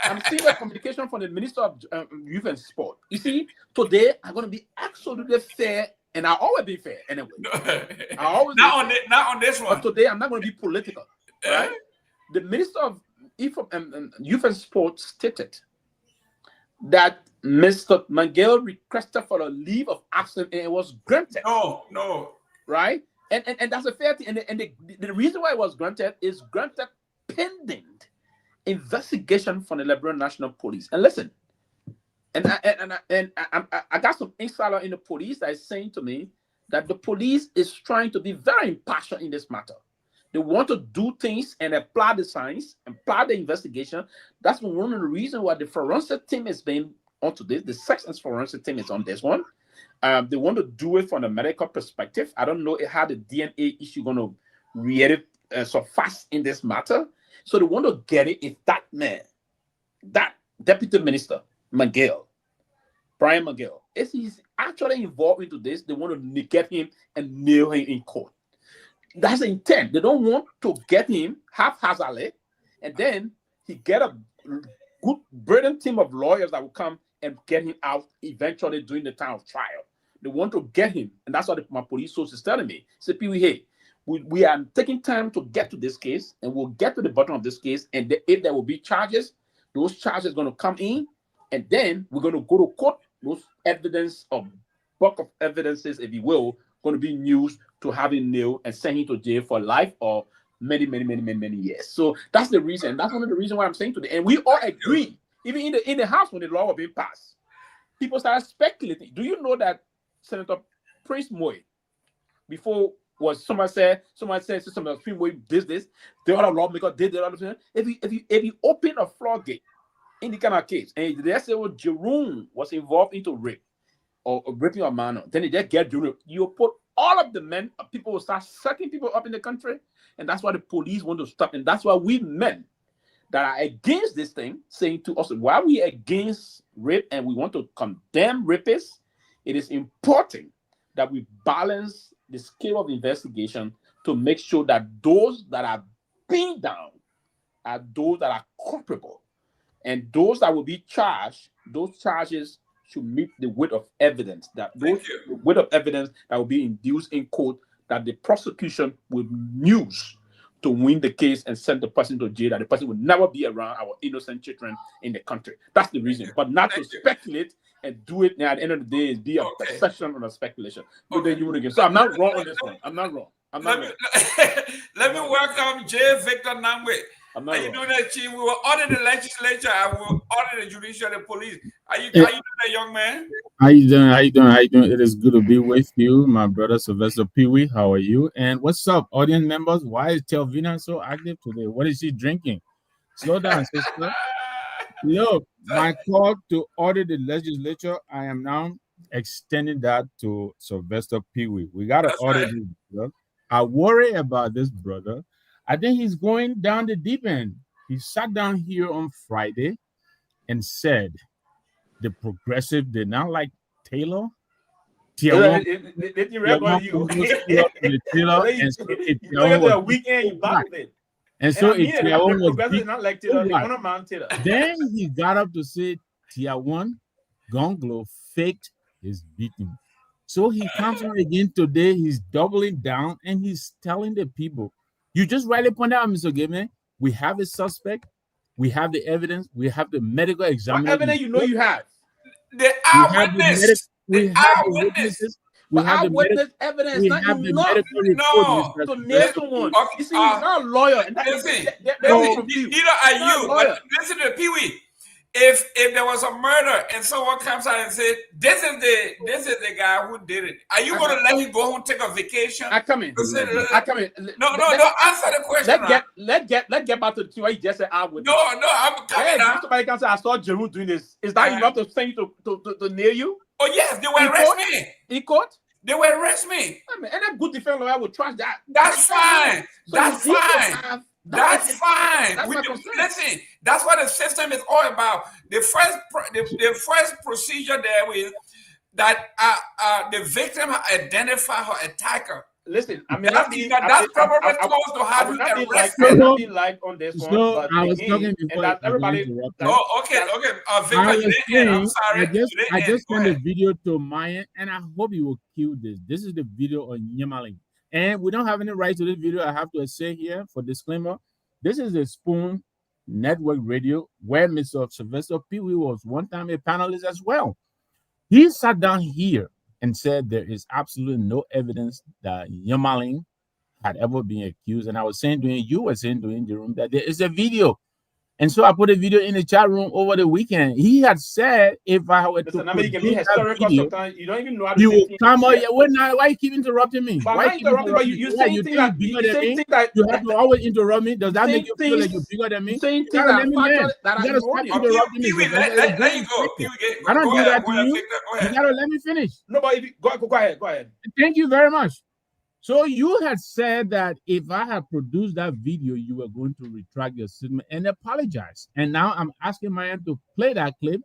S3: I'm seeing a communication from the Minister of Youth and Sport. You see, today I'm going to be absolutely fair. And I always be fair anyway. I always
S1: not on this one.
S3: But today I'm not going to be political. Right? The Minister of Youth and Sport stated that Mr. Miguel requested for a leave of absence and it was granted.
S1: No.
S3: Right? And that's a fair thing. And the reason why it was granted is granted pending investigation from the Liberian National Police. And listen. And I got some insider in the police that is saying to me that the police is trying to be very impartial in this matter. They want to do things and apply the science, apply the investigation. That's one of the reasons why the forensic team has been onto this. The sex and forensic team is on this one. They want to do it from a medical perspective. I don't know how the DNA issue going to react so fast in this matter. So they want to get it if that man, that Deputy Minister McGill, Brian McGill, is he's actually involved into this. They want to get him and nail him in court. That's the intent. They don't want to get him haphazardly, and then he get a good, brilliant team of lawyers that will come and get him out eventually during the time of trial. They want to get him, and that's what my police source is telling me. Say, Pewee, hey, we are taking time to get to this case, and we'll get to the bottom of this case, and if there will be charges, those charges are going to come in, and then we're going to go to court. Those evidence of bulk of evidences, if you will, going to be used to have him nailed and send him to jail for life or many years. So that's the reason. That's one of the reasons why I'm saying today. And we all agree, even in the House when the law was being passed, people started speculating. Do you know that Senator Prince Moy, before was someone said Senator Prince Moy did this, the other lawmaker did the other thing. If you open a floodgate in the kind of case, and they say well, Jerome was involved into rape or raping a man, then they just get Jerome. You put all of the men, people will start sucking people up in the country, and that's why the police want to stop. And that's why we men that are against this thing, saying to us, while we against rape and we want to condemn rapists, it is important that we balance the scale of investigation to make sure that those that are pinned down are those that are culpable. And those that will be charged, those charges should meet the weight of evidence. That those weight of evidence that will be induced in court that the prosecution will use to win the case and send the person to jail. That the person will never be around our innocent children in the country. That's the reason. But not to speculate and do it. And at the end of the day, is be a perception on a speculation. But then you would again. So I'm not wrong on this one. I'm not wrong.
S1: Let me welcome J. Victor Nagbe. Are you doing that, Chief? We will order the legislature. I will order the judiciary, the police. Are you doing that, young man?
S4: How you doing? It is good to be with you, my brother Sylvester Pewee. How are you? And what's up, audience members? Why is Telvina so active today? What is she drinking? Slow down, sister. Look, my call to order the legislature, I am now extending that to Sylvester Pewee. We got to order this, brother. I worry about this brother. I think he's going down the deep end. He sat down here on Friday and said the progressive did not like Taylor.
S3: Weekend, you back with it.
S4: And so if Tiawan
S3: was not like Taylor,
S4: then he got up to say Kehleboe Gongloe faked his beating. So he comes on again today. He's doubling down and he's telling the people. You just rightly pointed out, Mr. Gayman, we have a suspect, we have the evidence, we have the medical examiner.
S3: What evidence you know you have?
S1: The eyewitness.
S4: We have the witnesses. We have the
S3: witness evidence.
S4: We have the medical report.
S3: To nail someone. You see, he's not a lawyer.
S1: Listen, neither are you. But listen to Pewee. If there was a murder and someone comes out and says, this is the guy who did it, are you going to let him go home and take a vacation?
S3: I come in. No, answer
S1: the question.
S3: Let's get back to what you just said.
S1: I'm coming out.
S3: Somebody can say, I saw Jerome doing this. Is that enough to send you to nail you?
S1: Oh, yes, they will arrest me.
S3: In court?
S1: They will arrest me.
S3: And a good defense lawyer will trust that.
S1: That's fine. That's fine. That's fine. Listen, that's what the system is all about. The first procedure there is that the victim identify her attacker.
S3: Listen, I mean
S1: that's probably supposed to have you arrested.
S3: On this one,
S4: so
S3: but
S4: I was talking before.
S3: Everybody.
S1: Okay. Victor, I'm sorry.
S4: I just sent a video to Myean, and I hope you will cue this. This is the video on Nyenwolo. And we don't have any right to this video. I have to say here for disclaimer, this is a Spoon Network radio where Mr. Sylvester Pewee was one time a panelist as well. He sat down here and said there is absolutely no evidence that Nyenwolo had ever been accused. And I was saying you were saying during the room that there is a video. And so I put a video in the chat room over the weekend. He had said if I were to
S3: you can be historical
S4: video,
S3: sometimes. You don't even know how to
S4: you will come out. Why you keep interrupting me?
S3: But why interrupting you?
S4: You think bigger than me? You have to always interrupt me. Does that make you feel like you're bigger than me?
S3: Saying things that
S4: you gotta stop interrupting me.
S1: Let you go.
S4: I don't do that to you. You gotta let me finish.
S3: No, but go ahead.
S4: Thank you very much. So you had said that if I had produced that video, you were going to retract your statement and apologize. And now I'm asking Myean to play that clip,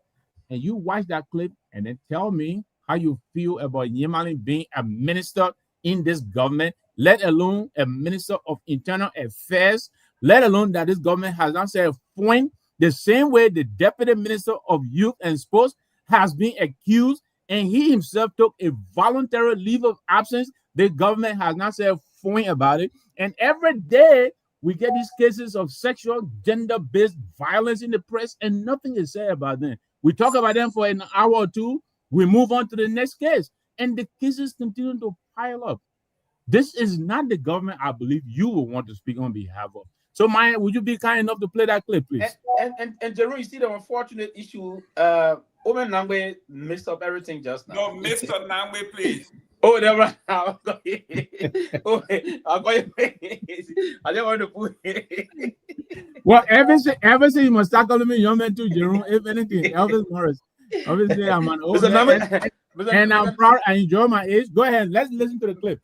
S4: and you watch that clip and then tell me how you feel about Nyenwolo being a minister in this government, let alone a minister of internal affairs, let alone that this government has not said point the same way the deputy minister of youth and sports has been accused, and he himself took a voluntary leave of absence. The government has not said point about it. And every day we get these cases of sexual, gender-based violence in the press, and nothing is said about them. We talk about them for an hour or two, we move on to the next case, and the cases continue to pile up. This is not the government I believe you will want to speak on behalf of. So, Myean, would you be kind enough to play that clip, please?
S3: And Jerome, you see the unfortunate issue. Omen Nagbe messed up everything just now.
S1: No, Mr. Nagbe, please.
S3: Oh, never. I'll go I don't want to put it.
S4: Well, everything you must start calling me young man too, Jerome. If anything, Elvis Morris. Obviously, I'm an old man, and I'm proud. I enjoy my age. Go ahead. Let's listen to the clip.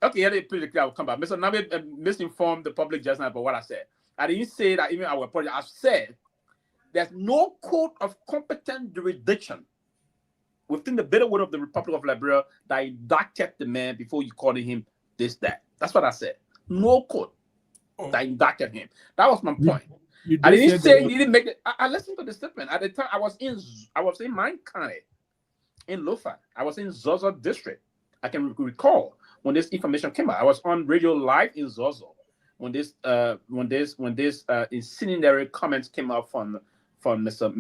S3: Okay, yeah, play the clip. I'll come back. Mr. Nagbe misinformed the public just now about what I said. I didn't say that even our project. I've said there's no code of competent jurisdiction within the bitter word of the Republic of Liberia that indicted the man before you called him this, that. That's what I said. No code that indicted him. That was my point. I didn't say he didn't make it. I listened to the statement. At the time, I was in Myean County, in Lofa. I was in Zozo District. I can recall when this information came out. I was on radio live in Zozo when this incendiary comments came out from Mr.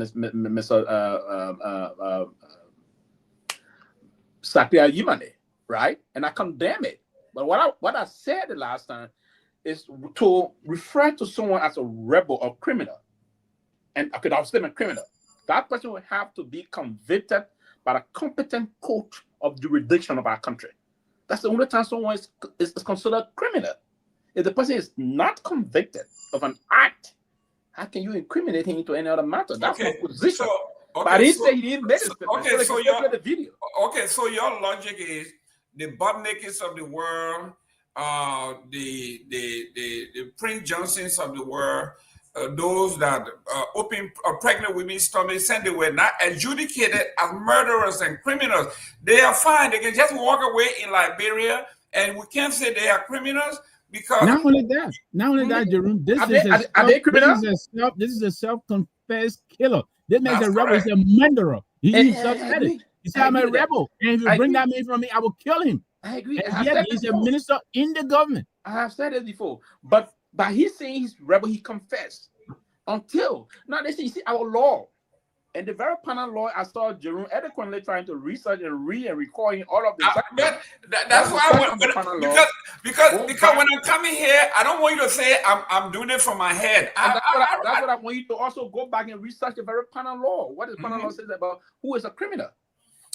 S3: Sakria Yimane, right? And I condemn it. But what I said the last time is to refer to someone as a rebel or criminal. And okay, I was saying criminal. That person will have to be convicted by the competent court of jurisdiction of our country. That's the only time someone is considered criminal. If the person is not convicted of an act, how can you incriminate him into any other matter? That's my position. But I didn't say he didn't make it.
S1: Okay, so
S3: the video.
S1: Okay, so your logic is the Bob Nakeds of the world, the Prince Johnsons of the world, those that open pregnant women's stomachs, and they were not adjudicated as murderers and criminals. They are fine. They can just walk away in Liberia, and we can't say they are criminals because
S4: not only that, Jerome. This is a self-confessed killer. This man's a rebel. He's a murderer. He himself said it. He said, "I'm a rebel, and if you bring that man from me, I will kill him."
S3: I agree.
S4: And yet he's a minister in the government.
S3: I have said it before, but he's saying he's rebel. He confessed until now. They say, you see, our law and the very panel law. I saw Jerome eloquently trying to research and read and recording all of this.
S1: That's why I want because when I'm coming here, I don't want you to say I'm doing it from my head.
S3: That's what I want you to also go back and research the very panel law. What the panel law says about who is a criminal.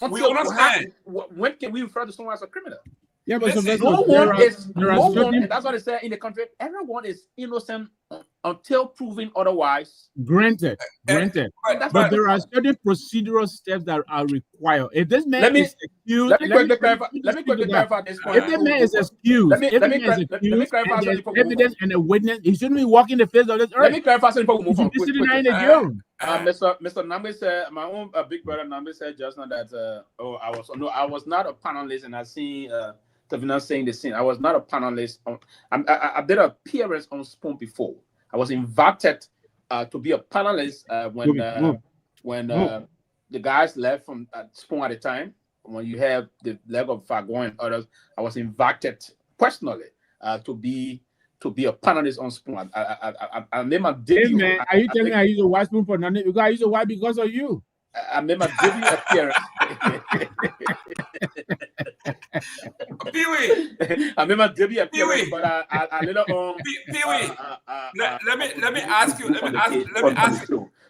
S1: We understand.
S3: When can we refer to someone as a criminal?
S4: Yeah, but
S3: no one is. That's what it said in the country. Everyone is innocent until proven otherwise.
S4: Granted. But there are certain procedural steps that are required. If this man is accused,
S3: let me quickly clarify this point.
S4: If the man is accused, and there's evidence and a witness, he shouldn't be walking the face of this earth.
S3: Let me clarify something before we move on. Mr. Nagbe said, my own big brother Nagbe said just now that I was not a panelist, and I seen Tavina saying the same. I was not a panelist. I did an appearance on Spoon before. I was invited to be a panelist when the guys left from Spoon at the time. When you have the leg of Garguah and others, I was invited personally to be a panelist on Spoon. I made my debut.
S4: Hey man, are you telling me I use a white spoon for nothing? Because I use a white because of you.
S3: I made my debut appearance.
S1: Pewee.
S3: I made my debut appearance, but I later on.
S1: Pewee. Let me ask you.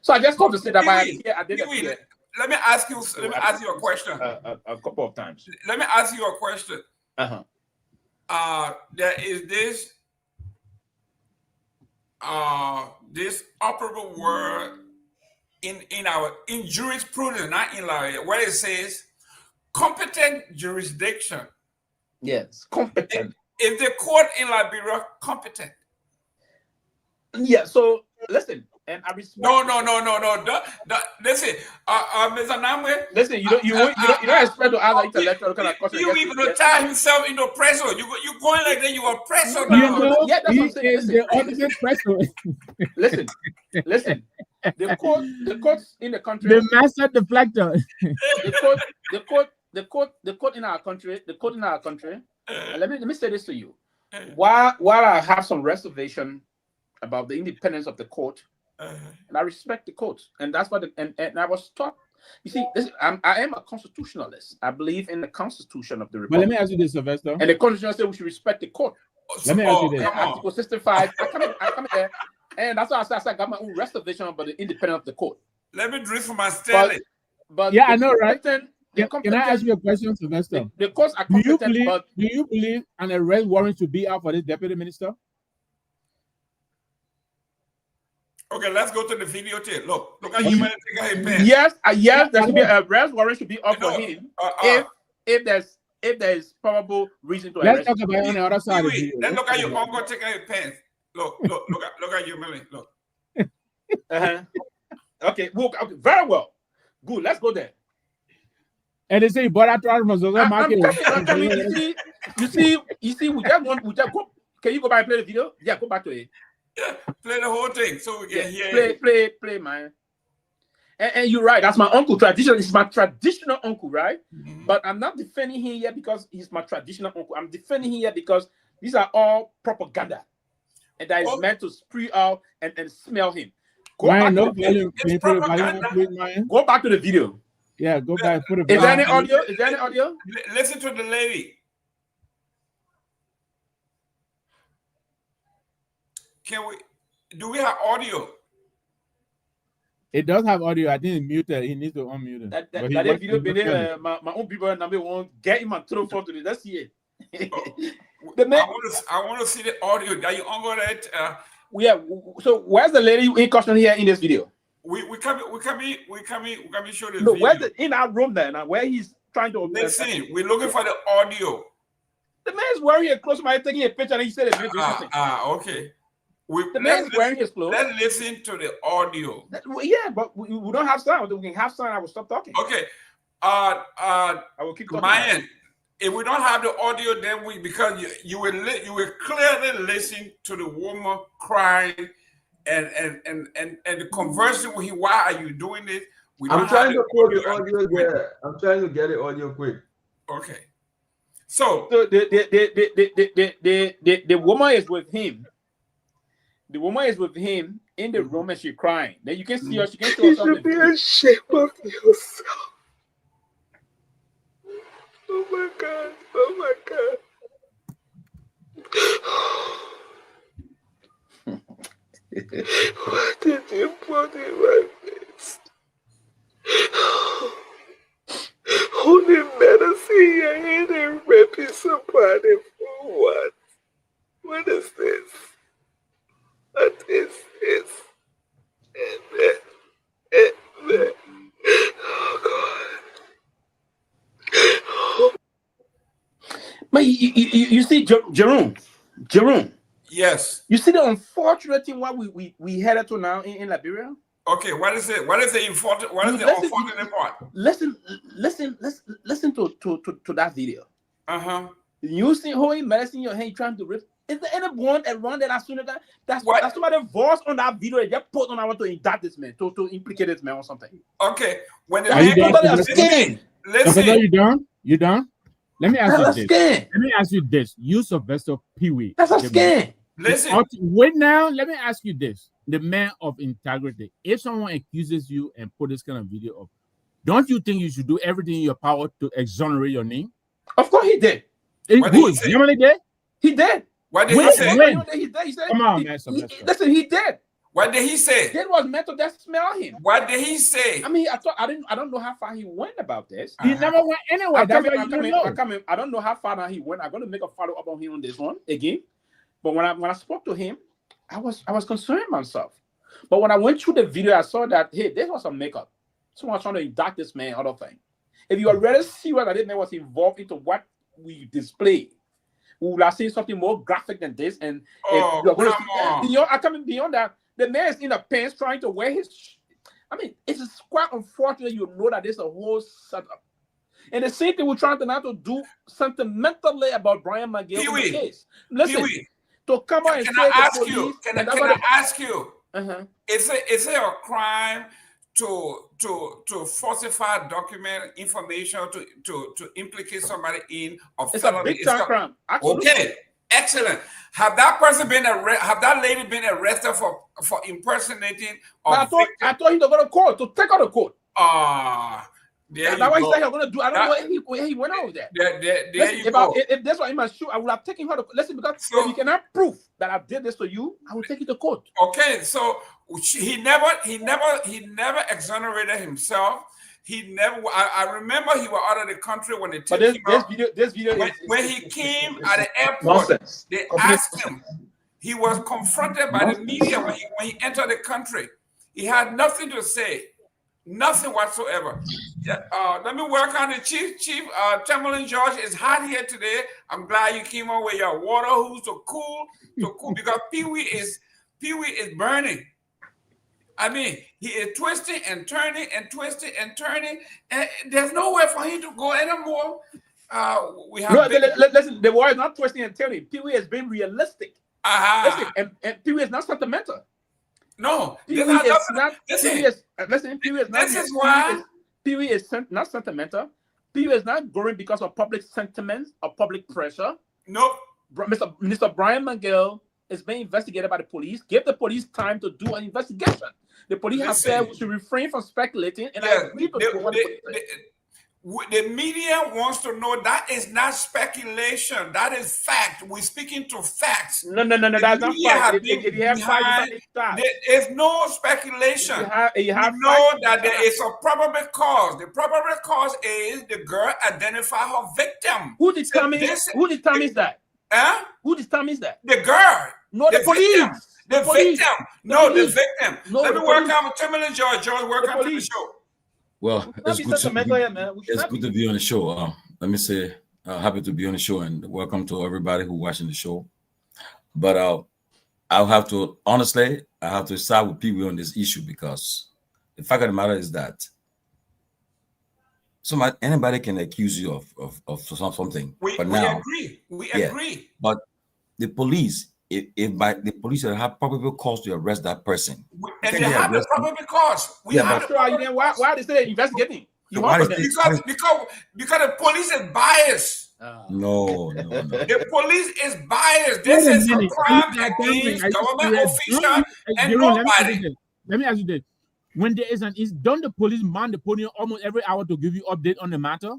S3: So I just want to say that I did appear.
S1: Let me ask you a question.
S3: A couple of times.
S1: Let me ask you a question. There is this operable word in jurisprudence, not in law, where it says competent jurisdiction.
S3: Yes, competent.
S1: Is the court in Liberia competent?
S3: Yeah. So listen, and I respect.
S1: No. Listen, Mr. Nagbe.
S3: Listen, you don't expect to ask intellectual kind of question.
S1: He will tie himself into pressure. You going like that? You are pressure
S4: You
S1: now.
S4: know,
S3: Yeah, that's
S4: he
S3: what I'm saying.
S4: is the ultimate pressure.
S3: Listen. The courts in the country.
S4: The master deflector.
S3: The court in our country. Let me say this to you. While I have some reservation about the independence of the court, and I respect the court, and that's what and I was taught. You see, I am a constitutionalist. I believe in the Constitution of the Republic.
S4: But let me ask you this, Sylvester.
S3: And the Constitution says we should respect the court.
S4: Let me ask you this.
S3: Article 65. I come in there, and that's why I said I got my own reservation about the independence of the court.
S1: Let me drift from my sterling.
S3: But
S4: yeah, I know, right?
S3: Can
S4: I ask you a question, Sylvester?
S3: The courts are competent,
S4: do you believe an arrest warrant should be out for this deputy minister?
S1: Okay, let's go to the video tape. Look how you managed to get his pen.
S3: Yes, there should be a arrest warrant should be up for him if there's probable reason to arrest.
S4: Let's talk about it on the other side of the video.
S1: Let's look at your uncle taking his pens. Look at you, Millie. Look.
S3: Okay, very well. Good, let's go there.
S4: And they say, but I tried from the market.
S3: You see, we just go. Can you go back and play the video? Yeah, go back to it.
S1: Yeah, play the whole thing so we can hear.
S3: Play, man. And you're right. That's my uncle. Traditional. It's my traditional uncle, right? Mm-hmm. But I'm not defending him here because he's my traditional uncle. I'm defending him here because these are all propaganda, and that is meant to spree out and smell him. Go back to the video.
S4: Yeah, go back. Put it.
S3: Is there any audio?
S1: Listen to the lady. Do we have audio?
S4: It does have audio. I didn't mute it. He needs to unmute it.
S3: That video been there. My own people number one get him and throw for today. Let's see it.
S1: I want to see the audio. Are you on that?
S3: Yeah. So where's the lady in question here in this video?
S1: We come show the
S3: no,
S1: video.
S3: Where's in our room there now? Where he's trying to
S1: listen. We're looking for the audio.
S3: The man's wearing a clothes. My taking a picture and he said it.
S1: Okay.
S3: The man's wearing his clothes.
S1: Let's listen to the audio.
S3: Yeah, but we don't have sound. We can have sound. I will stop talking.
S1: Okay.
S3: I will keep talking.
S1: Myean, if we don't have the audio, then because you will clearly listen to the woman crying and the conversing with him. Why are you doing this?
S5: I'm trying to put the audio there. I'm trying to get the audio quick.
S1: Okay. So
S3: the woman is with him. The woman is with him in the room and she's crying. Then you can see her. She can show herself.
S5: You should be ashamed of yourself. Oh my God. Oh my God. Why did you put it like this? Holding medicine in your hand and ripping somebody for what? What is this? What is this? Oh God.
S3: But you see, Jerome.
S1: yes.
S3: You see the unfortunate thing why we headed to now in Liberia?
S1: Okay, what is it? What is the important? What is the unfortunate part?
S3: Listen to that video. You see holding medicine in your hand, trying to rip. Is there anyone around that as soon as that's somebody's voice on that video they just put on I want to indict this man, to implicate this man or something.
S1: Okay. When the
S4: listen, you done? You done? Let me ask you this.
S3: Scam.
S4: Let me ask you this. You Sylvester Pewee.
S3: That's a scam.
S1: Listen.
S4: Wait now. Let me ask you this. The man of integrity. If someone accuses you and put this kind of video up, don't you think you should do everything in your power to exonerate your name?
S3: Of course he did.
S1: What did he say?
S4: You really did?
S3: He did.
S1: What did he say?
S3: He said,
S4: come on, man.
S3: Listen, he did.
S1: What did he say?
S3: It was meant to just smell him.
S1: What did he say?
S3: I mean, I don't know how far he went about this.
S4: He never went anywhere.
S3: I don't know how far now he went. I'm going to make a follow up on him on this one again. But when I spoke to him, I was concerned myself. But when I went through the video, I saw that hey, this was some makeup. Someone was trying to indict this man, other thing. If you already see what that man was involved into what we display, we will have seen something more graphic than this. And
S1: Oh,
S3: you're going to
S1: come
S3: see,
S1: on.
S3: beyond that, the man is in the pants trying to wear his. I mean, it's quite unfortunate. You know that there's a whole setup. And the same thing we're trying to now to do sentimentally about Brian McGill in the case. Listen, to come out and say
S1: I
S3: the police.
S1: Can I ask you?
S3: Uh-huh.
S1: Is it a crime to falsify document information to implicate somebody in a felony?
S3: It's a big time crime. Absolutely.
S1: Okay, excellent. Have that person been arrested? Have that lady been arrested for impersonating?
S3: I thought he was going to court to take out the court.
S1: That's
S3: what he said he was going to do. I don't know where he went out with that. If that's what in my shoe, I would have taken her to listen, because if you cannot prove that I did this to you, I will take you to court.
S1: Okay, so he never exonerated himself. He never. I remember he was out of the country when they took him out.
S3: This video
S1: when he came at the airport,
S3: nonsense.
S1: They asked him. He was confronted by the media when he entered the country. He had nothing to say. Nothing whatsoever. Let me welcome the chief. Tomalin George is hot here today. I'm glad you came on with your water hose to cool because Pewee is burning. I mean, he is twisting and turning and twisting and turning, and there's nowhere for him to go anymore. We have
S3: listen. The war is not twisting and turning. Pewee has been realistic. Listen, and Pewee is not sentimental.
S1: No,
S3: Pewee is not sentimental. Pewee is not going because of public sentiment or public pressure.
S1: No,
S3: Mr. Brian McGill is being investigated by the police. Give the police time to do an investigation. The police have said we should refrain from speculating, and I agree with what
S1: the media wants to know that is not speculation. That is fact. We're speaking to facts.
S3: No. That's not fact.
S1: There's no speculation.
S3: You
S1: know that there is a probable cause. The probable cause is the girl identify her victim.
S3: Who determines that?
S1: Huh?
S3: Who determines that?
S1: The girl.
S3: No, the police.
S1: The victim. No, the victim. Let me welcome Tomalin George. Welcome to the show.
S6: Well, it's good to be on the show. Let me say, happy to be on the show, and welcome to everybody who watching the show. But I have to side with Pewee on this issue, because the fact of the matter is that anybody can accuse you of something.
S1: We agree.
S6: But the police, if by the police have probable cause to arrest that person,
S1: and they have the probable cause.
S3: Why they say investigating?
S1: Because the police is biased.
S6: No.
S1: The police is biased. This is a crime against government officials and nobody.
S4: Let me ask you this. When there is don't the police man the podium almost every hour to give you update on the matter?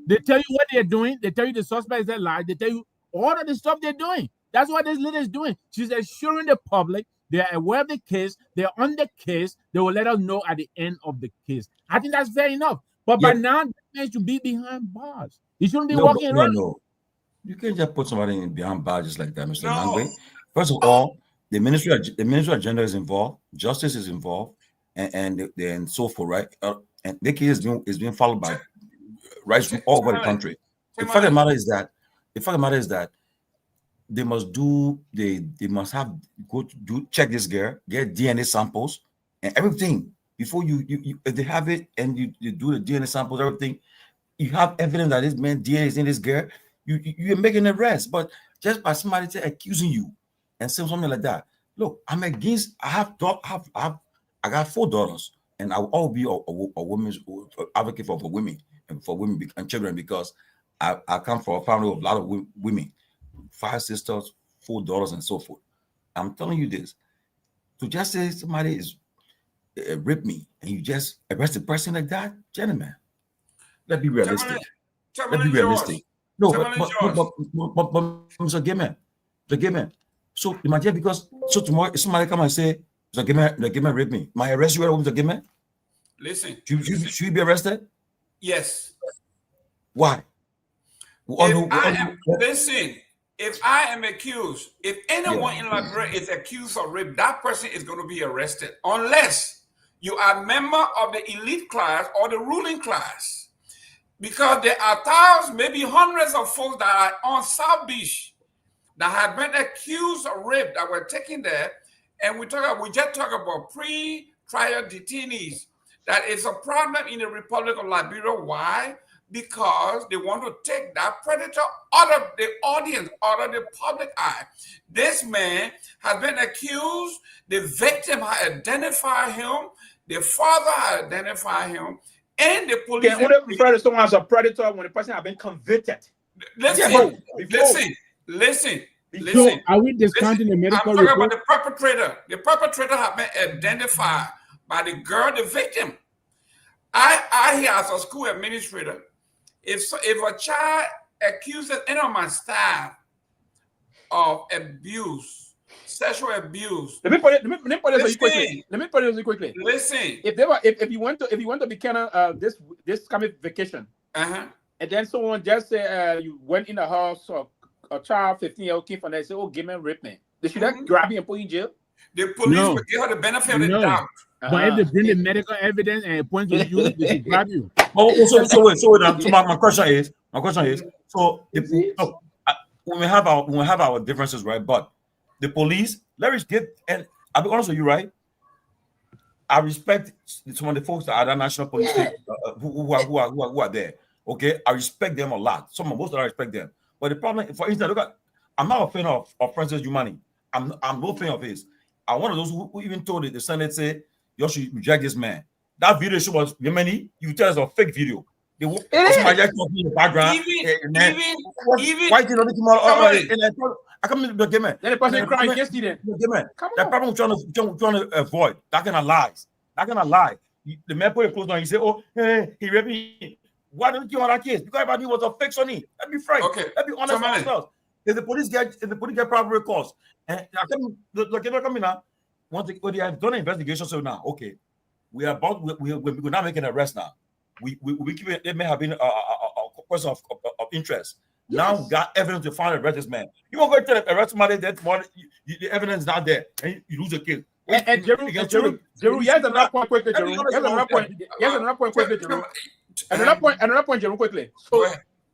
S4: They tell you what they're doing. They tell you the suspects that lie. They tell you all of the stuff they're doing. That's what this lady is doing. She's assuring the public they are aware of the case. They're on the case. They will let us know at the end of the case. I think that's fair enough. But by now, the man should be behind bars. He shouldn't be walking around.
S6: No. You can't just put somebody behind bars just like that, Mr. Nagbe. First of all, the Ministry of Gender is involved. Justice is involved. And so forth, right? And the case is being followed by rights from all over the country. The fact of the matter is that they must check this girl, get DNA samples and everything before you if they have it and you do the DNA samples, everything, you have evidence that this man DNA is in this girl, you're making an arrest. But just by somebody accusing you and saying something like that, look, I'm against. I got 4 daughters, and I will always be a woman's advocate for women and children, because I come from a family of a lot of women. 5 sisters, 4 daughters, and so forth. I'm telling you this. To just say somebody is ripped me and you just arrest a person like that, gentlemen, let's be realistic. Let's be realistic. No, but Mr. Gayman. So imagine, because tomorrow if somebody come and say Mr. Gayman raped me, my arrest you, Mr. Gayman?
S1: Listen.
S6: Should you be arrested?
S1: Yes.
S6: Why?
S1: Listen. If I am accused, if anyone in Liberia is accused of rape, that person is going to be arrested unless you are a member of the elite class or the ruling class. Because there are thousands, maybe hundreds of folks that are on South Beach that have been accused of rape that were taken there. And we just talk about pre-trial detainees. That is a problem in the Republic of Liberia. Why? Because they want to take that predator out of the audience, out of the public eye. This man has been accused. The victim has identified him. The father has identified him. And the police
S3: can only refer to someone as a predator when the person has been convicted.
S1: Listen.
S4: So are we discounting the medical
S1: I'm talking
S4: report?
S1: about the perpetrator. The perpetrator has been identified by the girl, the victim. I hear as a school administrator, if a child accuses any of my staff of abuse, sexual abuse.
S3: Let me put it quickly.
S1: Listen.
S3: If you went to Buchanan this coming vacation, and then someone just say you went in the house or a child 15-year-old came from there and say, "Oh, Gayman raped me." They should that grab you and put you in jail?
S1: The police will give her the benefit of the doubt.
S4: But if they bring the medical evidence and it points to you, they should grab you.
S6: So my question is, so when we have our differences, right? But the police, let us get, and I'll be honest with you, right? I respect some of the folks that are the national police who are there. Okay, I respect them a lot. Most of them I respect them. But the problem, for instance, look at, I'm not a fan of Francis Jumani. I'm no fan of his. I'm one of those who even told the Senate, say, you should reject this man. That video show was Yemeni. You tell us a fake video. They in the background. Why did I come in the game?
S3: Then the person crying against you.
S6: The problem we're trying to avoid that kind of lies. The man put it close on. He said, "Oh, hey, he raped me." Why don't you on that case? Because everybody was a fake Sonny. Let's be frank. Okay. Let's be honest with ourselves. If the police get proper recourse, and I come in now. Once they have done an investigation, so now, okay, we're not making an arrest now. We keep it. It may have been a question of interest. Yes. Now we got evidence to find arrest this man. You won't go to the arrest somebody that the evidence is not there, and you lose the case.
S3: And Jerome, here's another point quickly, Jerome. Another point, Jerome, quickly. So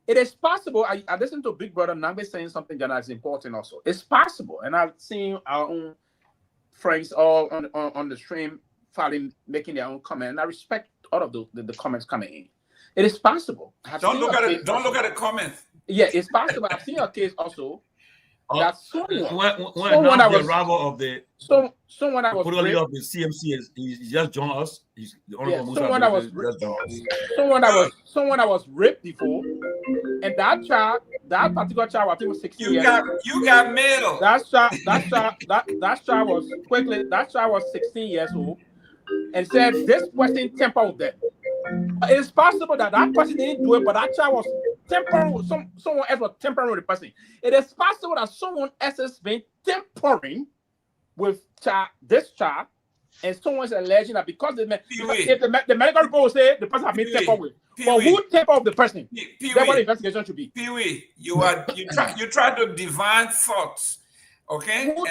S3: it is possible. I listened to Big Brother Nagbe saying something that is important also. It's possible, and I've seen our own friends all on the stream making their own comment, and I respect all of the comments coming in. It is possible.
S1: Don't look at the comments.
S3: Yeah, it's possible. I've seen a case also that
S6: someone that was the arrival of the
S3: someone that was
S6: leader of the CMC is just joined us. He's the only one
S3: someone that was raped before, and that particular child, I think was 16 years.
S1: You got mail.
S3: That child was 16 years old, and said this person tempered with them. It is possible that person didn't do it, but that child was tempering with someone else was tempering with the person. It is possible that someone else has been tempering with this child, and someone's alleging that because the medical report will say the person has been tempered with. But who tempered with the person? That's what the investigation should be.
S1: Pewee, you try to divine thoughts. Okay,
S3: you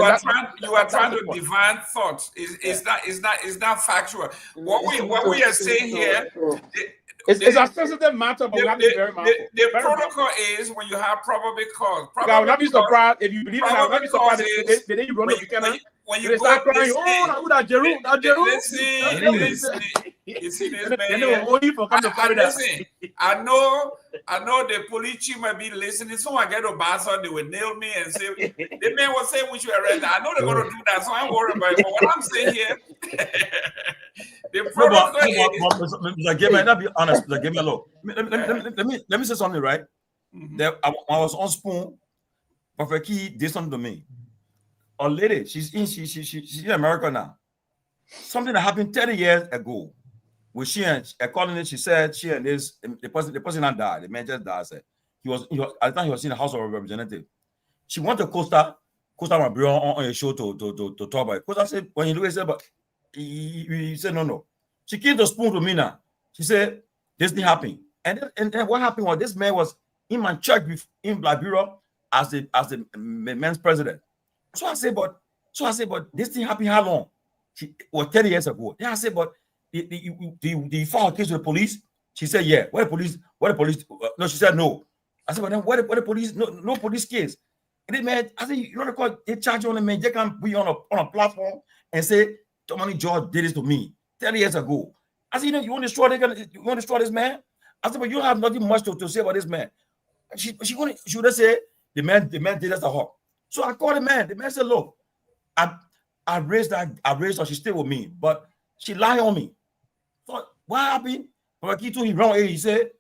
S3: are
S1: trying to divine thoughts. Is that factual? What we are saying here,
S3: it's a sensitive matter, but we have to be very mindful.
S1: The protocol is when you have probable cause.
S3: I would not be surprised if you believe it. I would not be surprised if then you run to Buchanan.
S1: When you
S3: start crying, that Jerome.
S1: Listen. You see this man. Listen, I know the police chief might be listening. Someone get a bastard, they will nail me and say the man will say we should arrest. I know they're gonna do that, so I'm worried about it. But what I'm saying here, the protocol is
S6: Gayman, be honest, Gayman, look. Let me say something, right? I was on Spoon, Prophet Key did something to me. A lady, she's in America now. Something that happened 30 years ago. With she and according to she said she and the person not died. The man just died. Said he was at the time he was in the House of Representatives. She went to Costa my bro on a show to talk about it. Costa said when he looked, he said, but he said no. She came to Spoon to me now. She said this thing happened, and then what happened was this man was in my church in Liberia as the men's president. So I said, but this thing happened how long? 30 years ago. Then I said, but did you file a case with the police? She said, yeah. Where the police? Where the police? No, she said no. I said, but then where the police? No police case. And then, man, I said, you know the court, they charge you on the man. They can't be on a platform and say, Tomalin George did this to me 10 years ago. I said, you want to destroy this man? I said, but you have nothing much to say about this man. She would have said the man did us a hawk. So I called the man. The man said, look, I raised her, she stayed with me, but she lied on me. So what happened? But he wrong. He said,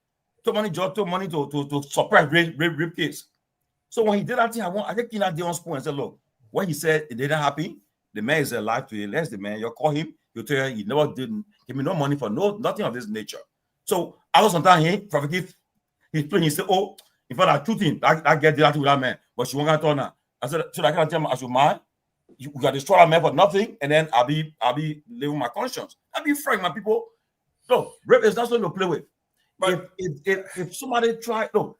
S6: Tomalin George took money to suppress rape case. So when he did that thing, I just came out there on spoon and said, look, when he said it didn't happen, the man is alive to you. Let's the man, you call him, you tell him he never didn't give me no money for nothing of this nature. So I was sometimes he's playing, he said, oh, in fact, I two things, I get that with that man, but she won't get on now. I said, so I can't tell him I should mind. You got to destroy that man for nothing, and then I'll be living my conscience. I'll be frank, my people. No, rape is not something to play with. But if somebody try, no,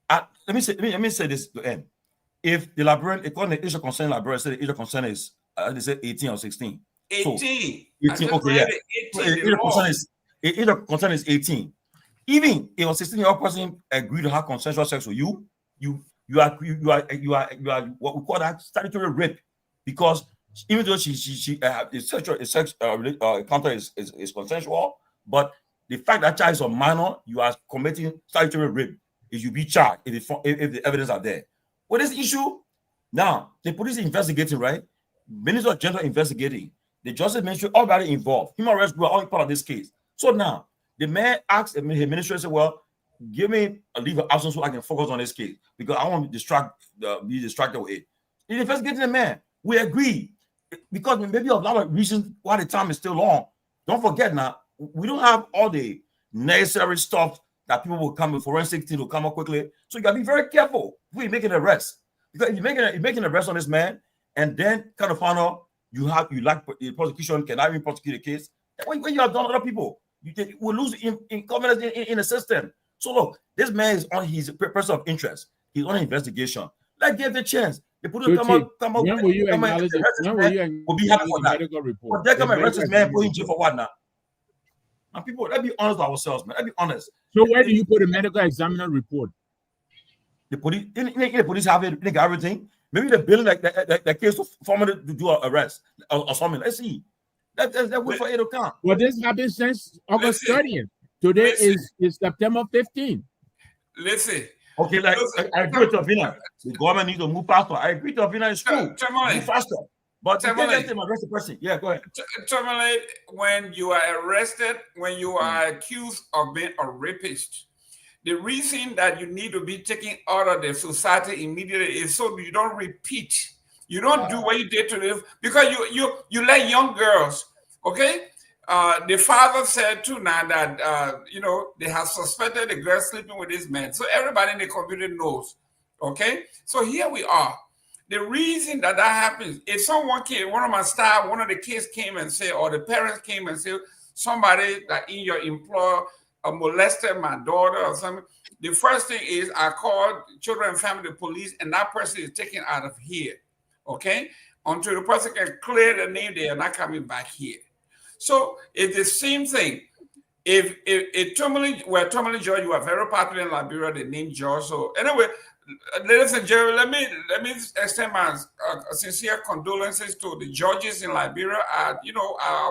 S6: let me say this to end. If the librarian, according to the age of consent librarian, said the age of consent is they say 18 or 16.
S1: 18.
S6: So, 18, okay, yeah. 18. Age of consent is 18. Even if a 16-year-old person agreed to have consensual sex with you, you are what we call that statutory rape, because even though she sex encounter is consensual, but the fact that child is a minor, you are committing statutory rape. If you be charged, if the evidence are there. What is the issue? Now, the police is investigating, right? Minister of Gender investigating. The Justice Ministry already involved. Human rights group are all part of this case. So now, the man asked the minister, said, well, give me a leave of absence so I can focus on this case, because I want to be distracted with it. He's investigating the man. We agree. Because maybe a lot of reasons why the time is still long. Don't forget now, we don't have all the necessary stuff that people will come with, forensic team will come up quickly. So you gotta be very careful when you're making an arrest. Because if you're making an arrest on this man, and then kind of find out you lack the prosecution cannot even prosecute a case. When you have done other people, you will lose in confidence in the system. So look, this man is on his person of interest. He's on an investigation. Let's give the chance. The police come out.
S4: When will you acknowledge it? When will you acknowledge the medical report?
S6: But they come and arrest this man, put him in jail for what now? And people, let's be honest with ourselves, man. Let's be honest.
S4: So where do you put a medical examiner report?
S6: The police, the police have it, they got everything. Maybe they're building that case for me to do an arrest or something. Let's see. Let's wait for it to come.
S4: Well, this happened since August 30th. Today is September 15th.
S1: Listen.
S6: Okay, I agree with Fofana. The government needs to move faster. I agree with Fofana. It's true. Move faster. But you can't just arrest the person. Yeah, go ahead.
S1: Tomalin, when you are arrested, when you are accused of being a rapist, the reason that you need to be taken out of the society immediately is so you don't repeat. You don't do what you did to them, because you let young girls, okay? The father said too now that they have suspected the girl sleeping with this man. So everybody in the community knows. Okay? So here we are. The reason that happens, if someone came, one of the kids came and said, or the parents came and said, somebody that in your employer molested my daughter or something, the first thing is I called Children and Family Police, and that person is taken out of here. Okay? Until the person can clear the name, they are not coming back here. So it's the same thing. If Tomalin George, you are very popular in Liberia, the name George. So anyway, ladies and gentlemen, let me extend my sincere condolences to the judges in Liberia. I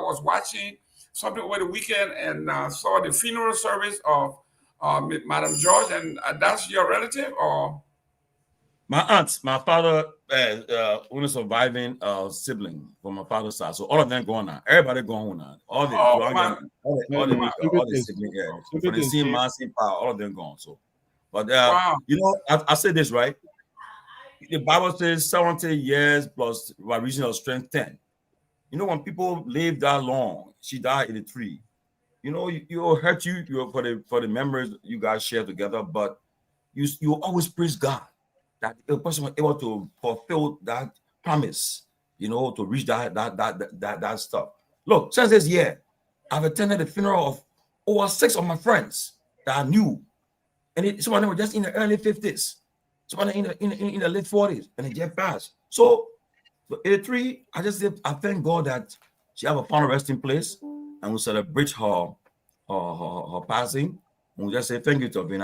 S1: was watching something over the weekend and saw the funeral service of Madam George, and that's your relative, or?
S6: My aunt, my father, only surviving sibling from my father's side. So all of them going now. Everybody going now. All the siblings, yeah. For the same man, same power, all of them gone. So, but wow. I say this right. The Bible says 70 years plus reason of strength 10. When people live that long, she died 83. It'll hurt you for the memories you guys share together, but you always praise God that the person was able to fulfill that promise, to reach that stuff. Look, since this year, I've attended the funeral of over 6 of my friends that I knew, and some of them were just in the early 50s, some of them in the late 40s, and they just passed. So 83, I thank God that she have a final resting place, and we celebrate her passing. We just say thank you, Torgbean.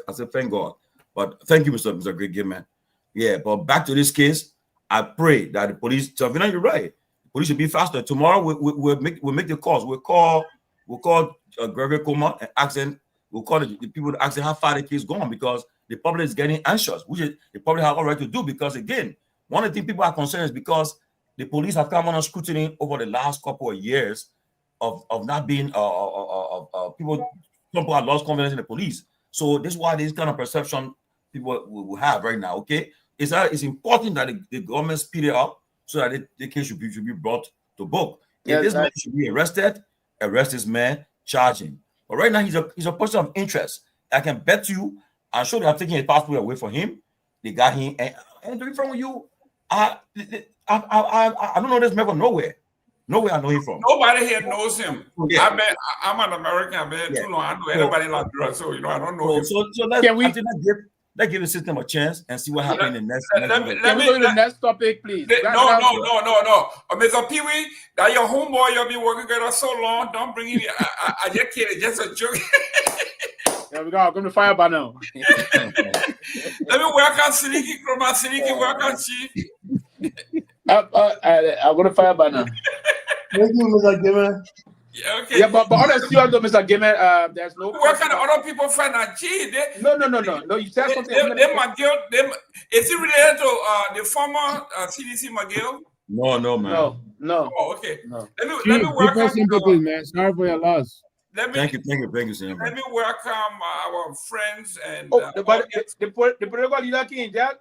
S6: I say thank God. But thank you, Mr. Gayman. Yeah, but back to this case, I pray that the police, Torgbean, you're right. The police should be faster. Tomorrow we'll make the calls. We'll call Seleke Kromah and ask them. We'll call the people to ask them how far the case gone, because the public is getting anxious, which they probably have all right to do, because again, one of the things people are concerned is because the police have come under scrutiny over the last couple of years of not being people. Some people have lost confidence in the police. So this is why this kind of perception people will have right now. Okay, it's important that the government speed it up so that the case should be brought to book. If this man should be arrested, arrest this man, charge him. But right now he's a person of interest. I can bet you, I'm sure they have taken his passport away from him. They got him, and to be frank with you, I don't know this man from nowhere. Nowhere I know him from.
S1: Nobody here knows him.
S6: Yeah.
S1: I'm an American. I've been too long. I know everybody in Liberia, so I don't know him.
S6: So let's give the system a chance and see what happens in the next.
S3: Let me go to the next topic, please.
S1: No. Mr. Pewee, that your homeboy you've been working together so long. Don't bring him. I just kidding. Just a joke.
S3: There we go. I'm going to fire by now.
S1: Let me welcome Seleke Kromah. Seleke, welcome, Chief.
S3: I'm going to fire by now.
S5: Thank you, Mr. Gayman.
S1: Yeah, okay.
S3: Yeah, but honestly, Mr. Gayman, there's no.
S1: Where can the other people find that? Gee,
S3: No. You said something.
S1: Is it related to the former CDC McGill?
S6: No, man.
S3: No.
S1: Oh, okay.
S3: No.
S1: Let me welcome.
S4: sympathy, man. Sorry for your loss.
S6: Thank you, sir.
S1: Let me welcome our friends and.
S3: The political leader in that.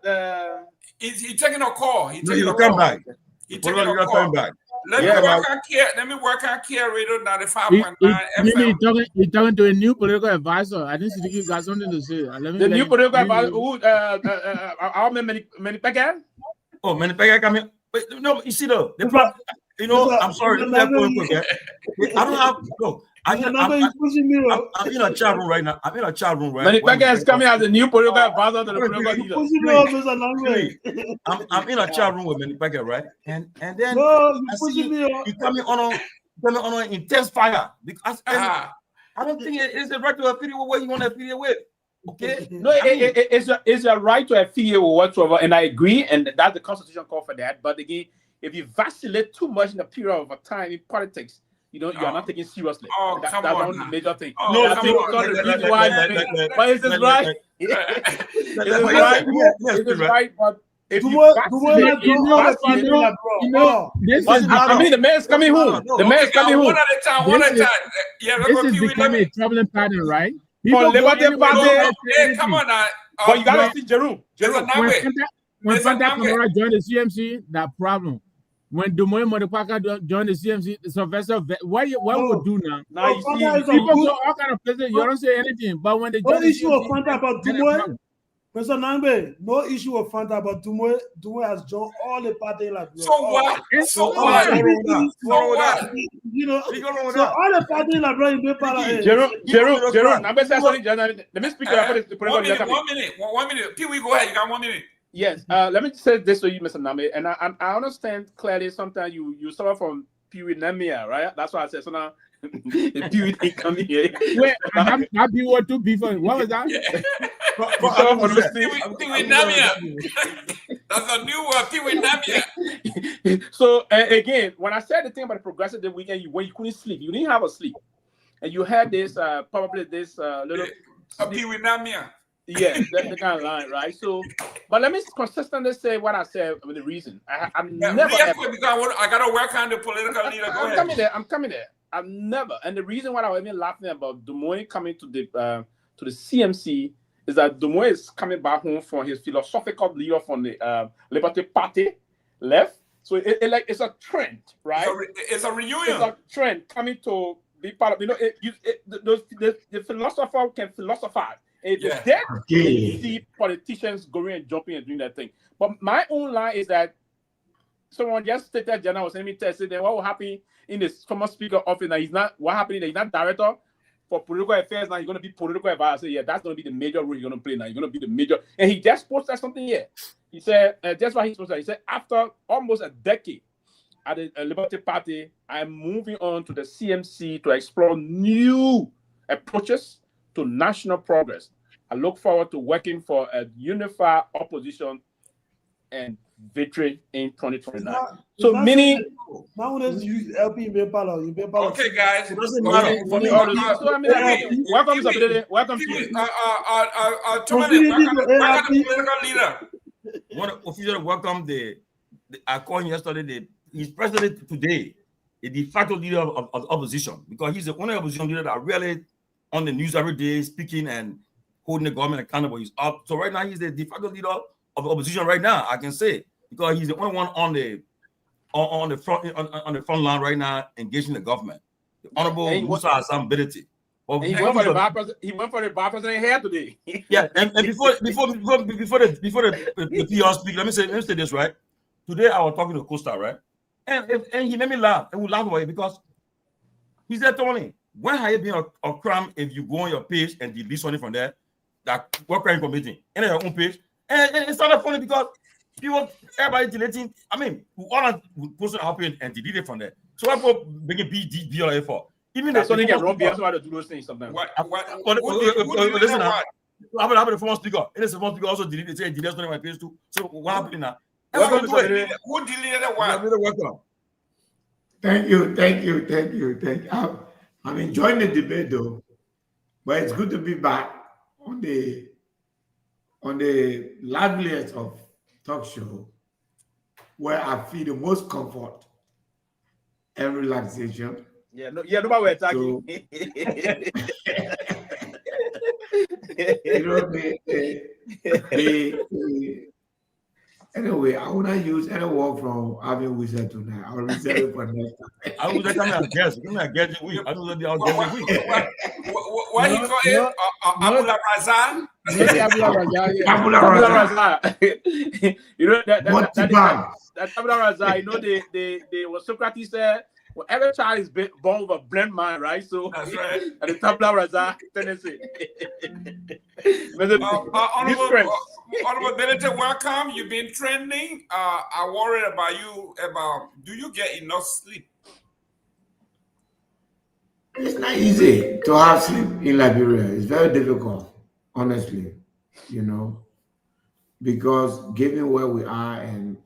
S1: He's taking a call. He's
S6: He'll come back.
S1: He's taking a call. Let me work on Care Radio 95.9 FM.
S4: He's talking to a new political advisor. I think Seleke got something to say.
S3: The new political advisor, how many again?
S6: Oh, many coming. No, you see though, I'm sorry. I don't have look. I'm in a chat room right now.
S3: Many is coming as the new political advisor to the political leader.
S6: I'm in a chat room with Many right? And then you coming on an intense fire because I don't think it's the right to affiliate with what you want to affiliate with. Okay.
S3: No, it's a right to affiliate with whatsoever, and I agree, and that's the constitution call for that. But again, if you vacillate too much in a period of time in politics, you are not taken seriously. That's the major thing.
S1: But
S3: is it right? It is right, but if the man is coming home. The man is coming home.
S1: One at a time. Yeah,
S4: this is becoming a troubling pattern, right?
S3: For Liberty Party.
S1: Hey, come on now.
S3: But you gotta see Jerome.
S4: When Kamara joined the CMC, that problem. When Dopoh Motherfucker joined the CMC, Sylvester, what would do now?
S3: Now you see
S4: people go all kind of places. You don't say anything, but when they join the
S5: issue of Fanta about Dopoh, Mr. Nagbe, no issue of Fanta about Dopoh. Dopoh has joined all the parties like that.
S1: So what? So what?
S5: So all the parties like that.
S3: Jerome. Let me speak to
S1: 1 minute. Pewee, go ahead. You got 1 minute.
S3: Yes. Let me say this to you, Mr. Nagbe, and I understand clearly. Sometimes you suffer from Pewee anemia, right? That's why I said so now. Pewee ain't coming here.
S4: Wait, I'm happy what to be for. What was that?
S1: Pewee anemia. That's a new word, Pewee anemia.
S3: So again, when I said the thing about the progressive the weekend, when you couldn't sleep, you didn't have a sleep, and you had this probably this little
S1: Pewee anemia.
S3: Yeah, that's the kind of line, right? So, but let me consistently say what I said with the reason. I'm never.
S1: I gotta work on the political leader.
S3: I'm coming there. I'm never. And the reason why I'm even laughing about Dopoh coming to the CMC is that Dopoh is coming back home from his philosophical leader from the Liberty Party left. So it's a trend, right?
S1: It's a reunion.
S3: It's a trend coming to be part of. The philosopher can philosophize. It's dead. You see politicians going and jumping and doing that thing. But my own line is that someone just stated, Jenna was sending me text, then what will happen in the former speaker office? Now he's not. What happened? He's not director for political affairs. Now he's going to be political advisor. Yeah, that's going to be the major role you're going to play. Now you're going to be the major. And he just posted something here. He said, that's what he posted. He said, after almost a decade at the Liberty Party, I'm moving on to the CMC to explore new approaches to national progress. I look forward to working for a unified opposition and victory in 2029. So many.
S1: Okay, guys.
S3: Welcome, Sabine. Welcome to you.
S1: Tomalin, welcome the political leader.
S6: Want to officially welcome I called him yesterday. He's president today, the de facto leader of the opposition, because he's the only opposition leader that really on the news every day, speaking and holding the government accountable. He's up. So right now, he's the de facto leader of the opposition right now, I can say, because he's the only one on the front line right now engaging the government. The Honorable Musa Hassan Ability.
S3: Well, he went for the vice president here today.
S6: Yeah, and before the PR speak, let me say this, right? Today I was talking to Costa, right? And he made me laugh. And we laugh about it because he said, Tony, when have you been a crime if you go on your page and delete something from there that what crime committing and on your own page? And it's not funny because everybody deleting. I mean, we all posted our page and delete it from there. So I go making BLA for. Even
S3: that's something get wrong. Be able to do those things sometimes.
S6: Listen, I have a phone speaker. And the phone speaker also deleted. Say delete something on my page too. So what happened now?
S1: Who deleted what?
S6: Welcome.
S5: Thank you. I'm enjoying the debate though, but it's good to be back on the liveliest of talk show where I feel the most comfort and relaxation.
S3: Nobody we're talking.
S5: Anyway, I will not use any word from having wizard tonight. I'll reserve it for next time.
S6: I was coming as guest. Give me a guest week. I don't know the guest week.
S1: What you call it? Abula Razan?
S5: Abula Razan.
S3: You know that Abula Razan. You know they what Socrates said. Well, every child is born with a blend mind, right? So
S1: that's right.
S3: And the Tabla Raza tendency.
S1: Honorable Benedict, welcome. You've been trending. I worried about you. Do you get enough sleep?
S5: It's not easy to have sleep in Liberia. It's very difficult, honestly. You know, because given where we are and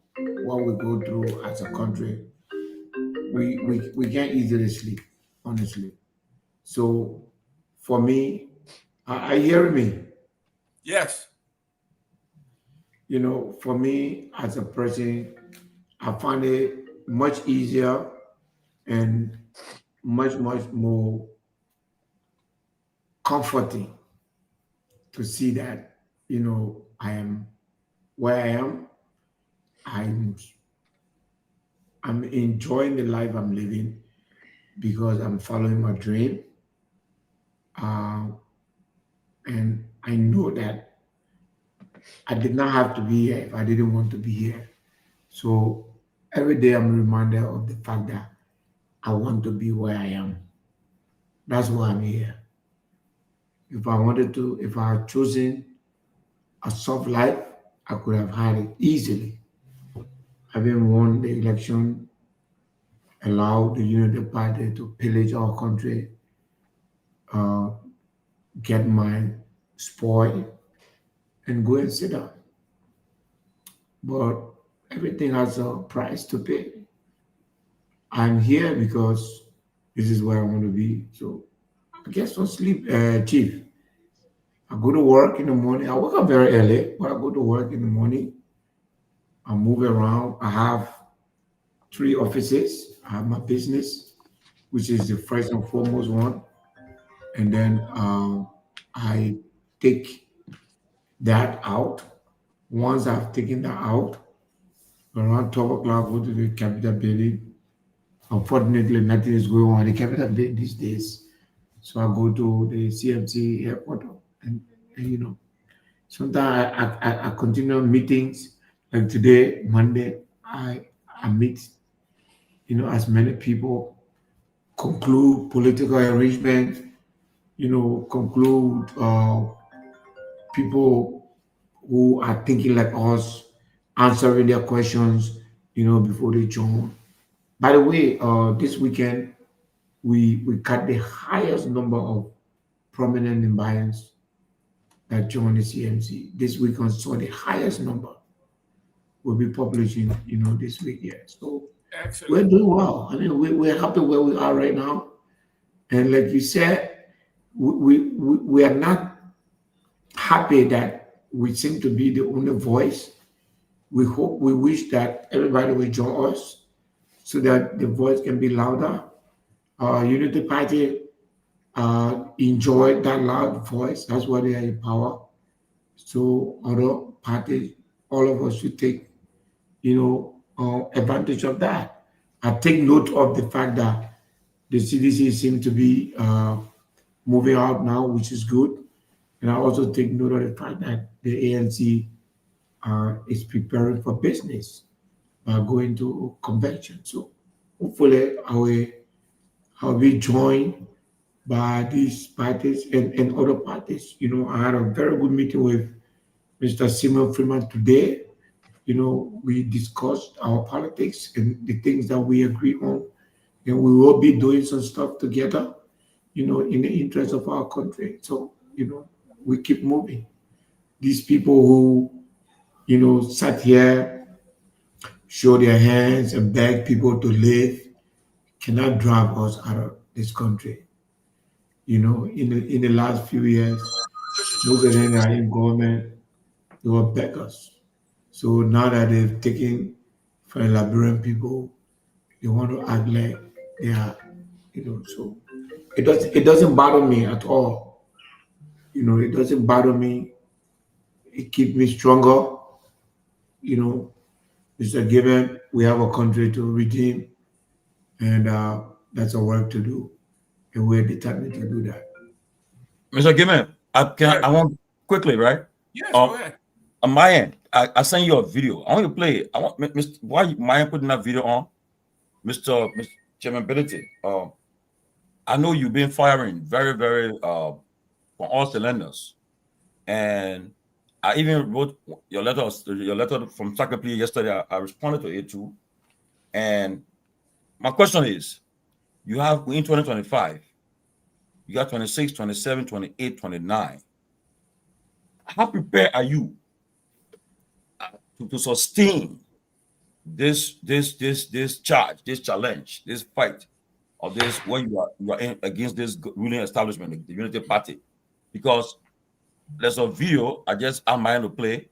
S5: what we go through as a country. We can't easily sleep, honestly. So for me, are you hearing me?
S1: Yes.
S5: You know, for me as a person, I find it much easier and much more comforting to see that, you know, I am where I am. I'm enjoying the life I'm living because I'm following my dream. And I know that I did not have to be here if I didn't want to be here. So every day I'm reminded of the fact that I want to be where I am. That's why I'm here. If I had chosen a soft life, I could have had it easily. Having won the election, allowed the Unity Party to pillage our country, get my spoil, and go and sit down. But everything has a price to pay. I'm here because this is where I want to be. So I guess for sleep, Chief. I go to work in the morning. I wake up very early, but I go to work in the morning. I move around. I have 3 offices. I have my business, which is the first and foremost one. And then I take that out. Once I've taken that out, around 12 o'clock, go to the Capitol building. Unfortunately, nothing is going on in the Capitol building these days. So I go to the CMC airport and you know, sometimes I continue meetings. Like today, Monday, I meet, you know, as many people, conclude political arrangement, you know, conclude people who are thinking like us, answering their questions, you know, before they join. By the way, this weekend we cut the highest number of prominent Myeans that joined the CMC. This week on saw the highest number will be publishing, this week. Yeah. So
S1: Excellent.
S5: we're doing well. I mean, we're happy where we are right now. And like you said, we are not happy that we seem to be the only voice. We wish that everybody will join us so that the voice can be louder. Unity Party enjoy that loud voice. That's why they are in power. So other parties, all of us should take, advantage of that. I take note of the fact that the CDC seems to be moving out now, which is good. And I also take note of the fact that the ANC is preparing for business by going to convention. So hopefully I'll be joined by these parties and other parties. I had a very good meeting with Mr. Simon Freeman today. We discussed our politics and the things that we agree on, and we will be doing some stuff together, in the interest of our country. So, we keep moving. These people who, sat here, show their hands and beg people to leave cannot drive us out of this country. In the last few years, most of them are in government, they were beggars. So now that they've taken from the Liberian people, they want to act like they are, so it doesn't bother me at all. It doesn't bother me. It keeps me stronger. Mr. Given, we have a country to redeem, and that's a work to do, and we're determined to do that.
S6: Mr. Gayman,
S1: Right.
S6: I want quickly, right?
S1: Yes, go ahead.
S6: On my end, I sent you a video. I want you to play it. I want Mr. Why Myean putting that video on, Mr. Chairman Ability. I know you've been firing very, very from all cylinders, and I even wrote your letter from Sakapli yesterday. I responded to it too. And my question is, you have in 2025, you got 26, 27, 28, 29. How prepared are you to sustain this charge, this challenge, this fight of this when you are in against this ruling establishment, the Unity Party? Because there's a video I just am mind to play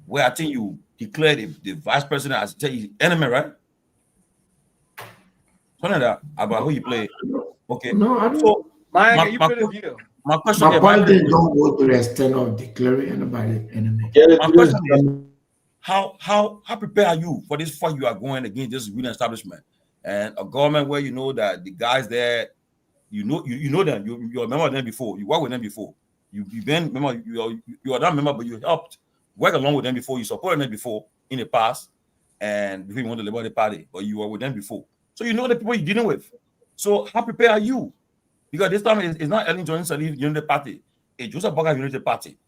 S6: where I think you declared the vice president as enemy, right? Something like that about who you play. Okay.
S5: No, I don't.
S6: So
S3: Myean, can you play the video?
S6: my question
S5: My
S6: is,
S5: politics don't go to the extent of declaring anybody enemy.
S6: my question is, how prepared are you for this fight you are going against this ruling establishment and a government where you know that the guys there, you know them, you're a member of them before, you work with them before, you've been member, you are not a member, but you helped work along with them before, you supported them before in the past, and before you went to the Liberia Party, but you were with them before, so you know the people you're dealing with. So how prepared are you? Because this time it's not Ellen Johnson Unity Party, it's Joseph Boga Unity Party.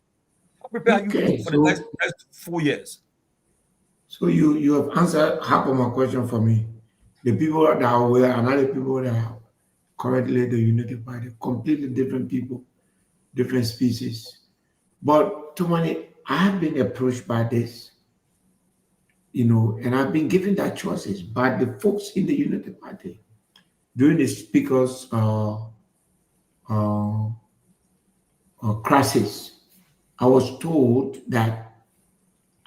S6: How prepared are you for the next 4 years?
S5: So you have answered half of my question for me. The people that are aware are not the people that are currently the Unity Party, completely different people, different species. But Tomalin, I have been approached by this, and I've been given that choices by the folks in the Unity Party during the speaker's crisis. I was told that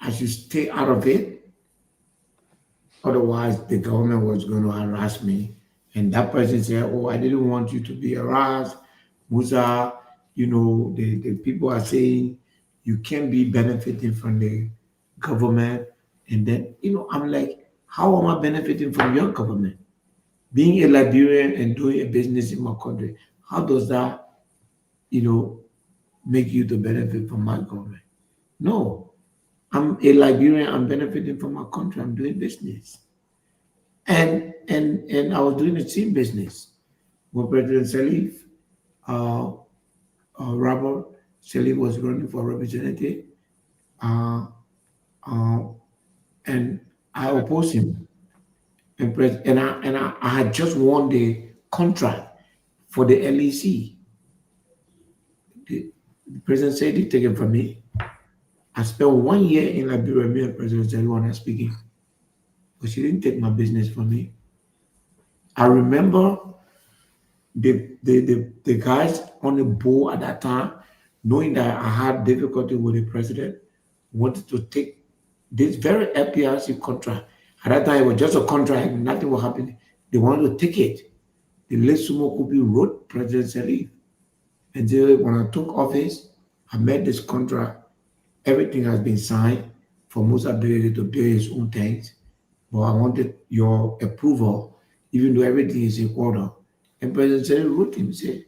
S5: I should stay out of it. Otherwise, the government was going to harass me. And that person said, "Oh, I didn't want you to be harassed. Musa, the people are saying you can't be benefiting from the government." And then, I'm like, how am I benefiting from your government? Being a Liberian and doing a business in my country, how does that, make you to benefit from my government? No. I'm a Liberian, I'm benefiting from my country, I'm doing business. And I was doing the same business when President Salif, Robert Salif was running for representative, and I opposed him. And I had just won the contract for the LEC. The president said he take it from me. I spent 1 year in Liberia, me and President Jerome speaking. But she didn't take my business from me. I remember the guys on the board at that time, knowing that I had difficulty with the president, wanted to take this very FPRC contract. At that time, it was just a contract, nothing was happening. They wanted to take it. The late Sumo Kubi wrote President Salif. And then when I took office, I made this contract. Everything has been signed for Musa Berede to build his own tanks. But I wanted your approval, even though everything is in order. And President Salif wrote him, said,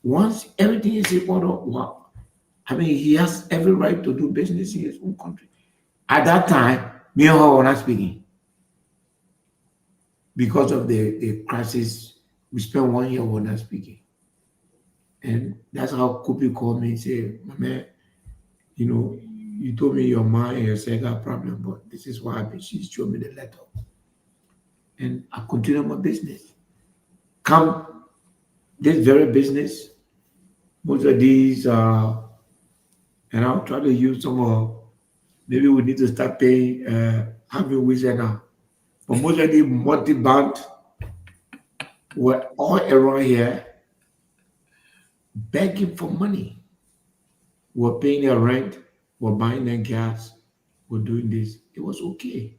S5: once everything is in order, wow. I mean, he has every right to do business in his own country. At that time, me and her were not speaking. Because of the crisis, we spent 1 year we were not speaking. And that's how Kupi called me and said, my man, you know, you told me your mind and your son got a problem, but this is what happened. She showed me the letter. And I continued my business. Come this very business, most of these, and I'll try to use some of, maybe we need to start paying, having wizard now. But most of the multi-bank were all around here begging for money. We're paying their rent, we're buying their gas, we're doing this. It was okay.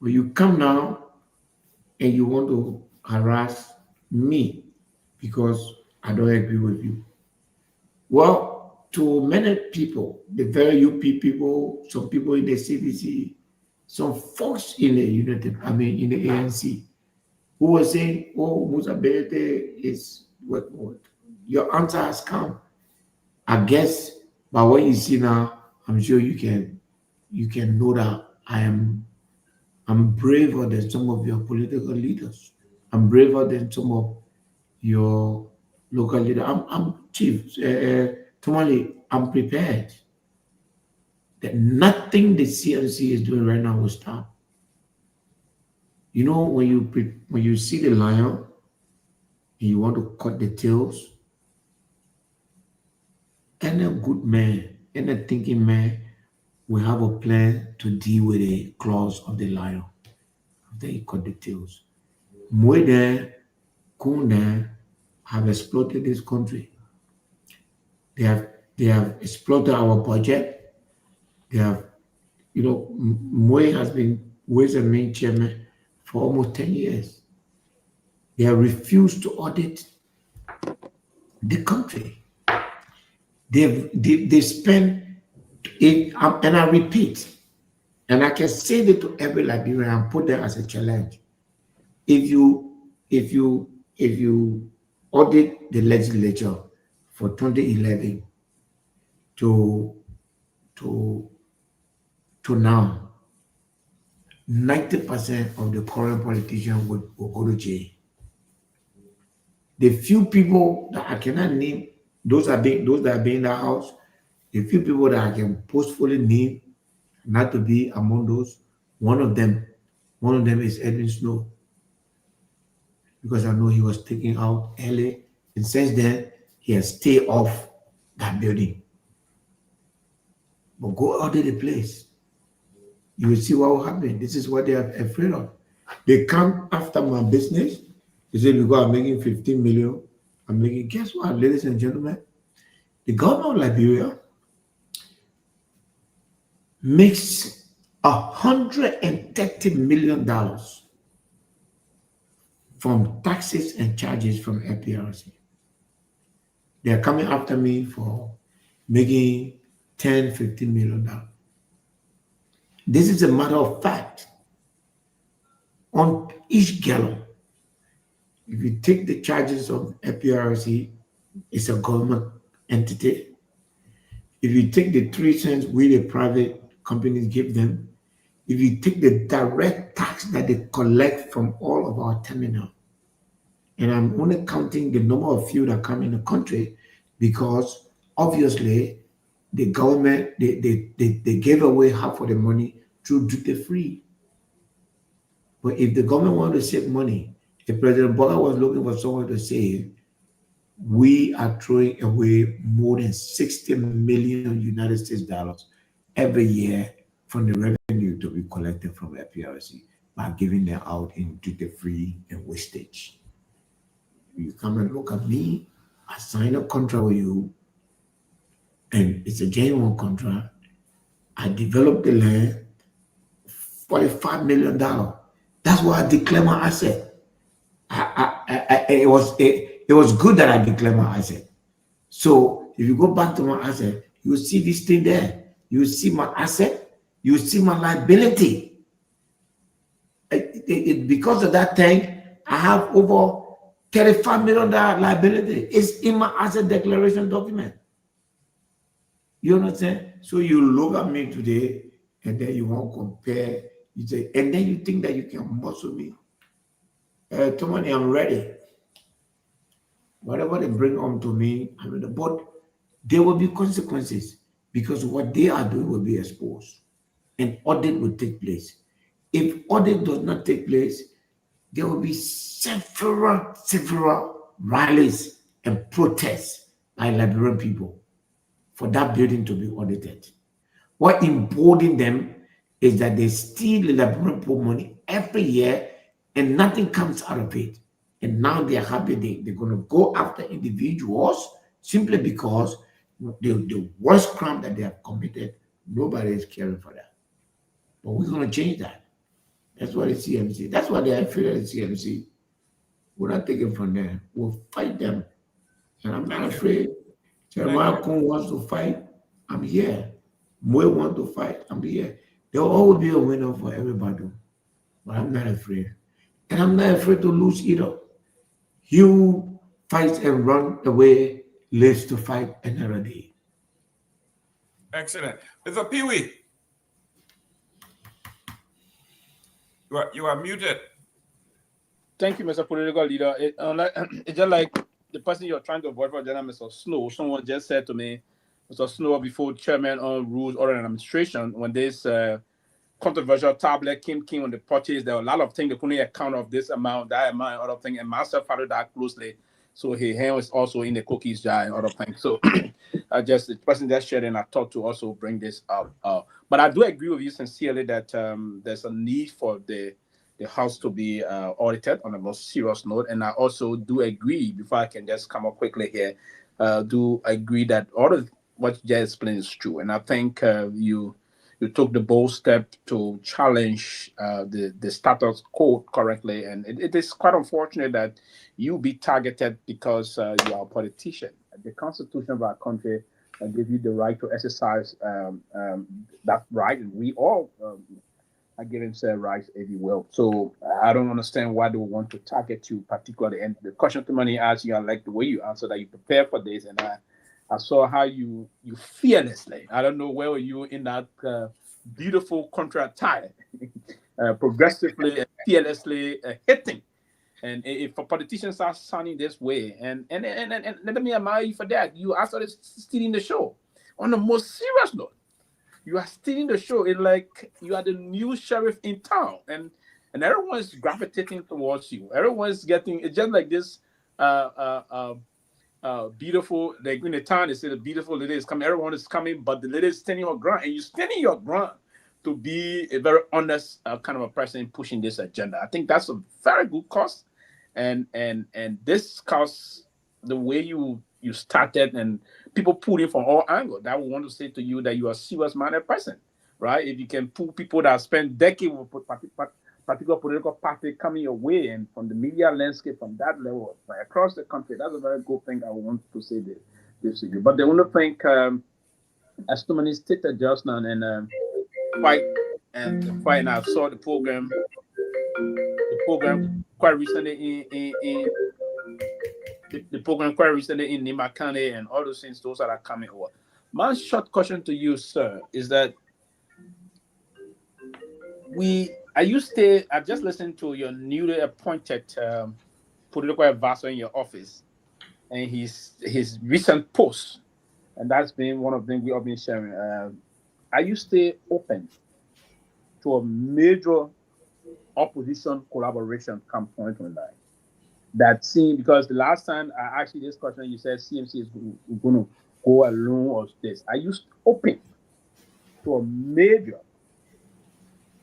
S5: When you come now and you want to harass me because I don't agree with you. Well, to many people, the very UP people, some people in the CDC, some folks in the United, in the ANC, who were saying, oh, Musa Berede is what? Your answer has come. I guess by what you see now, I'm sure you can know that I'm braver than some of your political leaders. I'm braver than some of your local leaders. I'm Chief Tomalin. I'm prepared that nothing the CNC is doing right now will stop. You know, when you see the lion and you want to cut the tails, any good man, any thinking man will have a plan to deal with the claws of the lion after he cut the tails. Myean, Kunda have exploited this country. They have exploited our budget. They have, Myean has been Ways and Means chairman for almost 10 years. They have refused to audit the country. They spend it, and I repeat, and I can say that to every Liberian and put that as a challenge. If you audit the legislature for 2011 to now, 90% of the current politicians will go to jail. The few people that I cannot name, those that are in the house, the few people that I can forcefully name, not to be among those, one of them is Edwin Snow, because I know he was taken out early, and since then he has stayed off that building. But go out of the place, you will see what will happen. This is what they are afraid of. They come after my business. They say, because I'm making 15 million, I'm making, guess what, ladies and gentlemen? The government of Liberia makes $130 million from taxes and charges from FPRC. They are coming after me for making $10, $15 million. This is a matter of fact. On each gallon, if you take the charges of FPRC, it's a government entity. If you take the 3 cents we the private companies give them, if you take the direct tax that they collect from all of our terminal, and I'm only counting the number of fuel that come in the country, because obviously the government, they gave away half of the money through duty free. But if the government wanted to save money, if President Bola was looking for someone to save, we are throwing away more than 60 million United States dollars every year from the revenue to be collected from FPRC by giving them out in duty-free and wastage. You come and look at me, I sign a contract with you, and it's a genuine contract. I developed the land, $45 million. That's why I declare my asset. It was good that I declare my asset. So if you go back to my asset, you will see this thing there. You will see my asset. You will see my liability. Because of that thing, I have over $35 million liability. It's in my asset declaration document. You understand? So you look at me today, and then you want to compare. You say, and then you think that you can muscle me. Tomalin, I'm ready. Whatever they bring on to me, I'm in the boat. There will be consequences because what they are doing will be exposed, and audit will take place. If audit does not take place, there will be several rallies and protests by Liberian people for that building to be audited. What emboldened them is that they steal the Liberian people money every year and nothing comes out of it. And now they're happy they're going to go after individuals simply because the worst crime that they have committed, nobody is caring for that. But we're going to change that. That's what the CMC. That's what they are afraid of the CMC. We're not taking from them. We'll fight them. And I'm not afraid. Jerome Gayman wants to fight. I'm here. Myean want to fight. I'm here. There will always be a winner for everybody. But I'm not afraid. And I'm not afraid to lose either. You fight and run away, lives to fight another day.
S1: Excellent. Mr. Pewee, you are muted.
S3: Thank you, Mr. Political Leader. It's just like the person you're trying to avoid for general, Mr. Snow. Someone just said to me, Mr. Snow, before Chairman on Rules or Administration, when this controversial tablet came on the purchase, there were a lot of things they couldn't account of this amount, that amount, other things, and myself followed that closely. So his hand was also in the cookies jar and other things. So the person that shared and I thought to also bring this up. But I do agree with you sincerely that there's a need for the house to be audited on a more serious note. And I also do agree, before I can just come up quickly here, do agree that all of what you just explained is true. And I think you took the bold step to challenge the status quo correctly. And it is quite unfortunate that you be targeted because you are a politician. The Constitution of our country gives you the right to exercise that right. And we all are given said rights, if you will. So I don't understand why they would want to target you particularly. And the question to money asks you, I like the way you answer that you prepare for this. And I saw how you fearlessly, I don't know where were you in that beautiful contract tie, progressively and fearlessly hitting. And if a politicians are sounding this way, and let me admire you for that. You are sort of stealing the show. On the most serious note, you are stealing the show. It's like you are the new sheriff in town, and everyone's gravitating towards you. Everyone's getting, it's just like this beautiful, like in the town they say the beautiful lady is coming, everyone is coming, but the lady is standing her ground, and you're standing your ground to be a very honest kind of a person pushing this agenda. I think that's a very good cause, and this cause, the way you started, and people pull in from all angles, that would want to say to you that you are a serious minded person, right? If you can pull people that spend decades with particular political party coming your way, and from the media landscape from that level, right, across the country, that's a very good thing. I want to say this to you. But the only thing, as too many stated just now, and fight, and I saw the program quite recently in the program quite recently in Nima County, and all those things, those that are coming over. My short question to you, sir, is that I just listened to your newly appointed political advisor in your office, and his recent post, and that's been one of them we have been sharing. Are you stay open to a major opposition collaboration come 2029? that seem, because the last time I asked you this question, you said CMC is going to go alone or this. Are you open to a major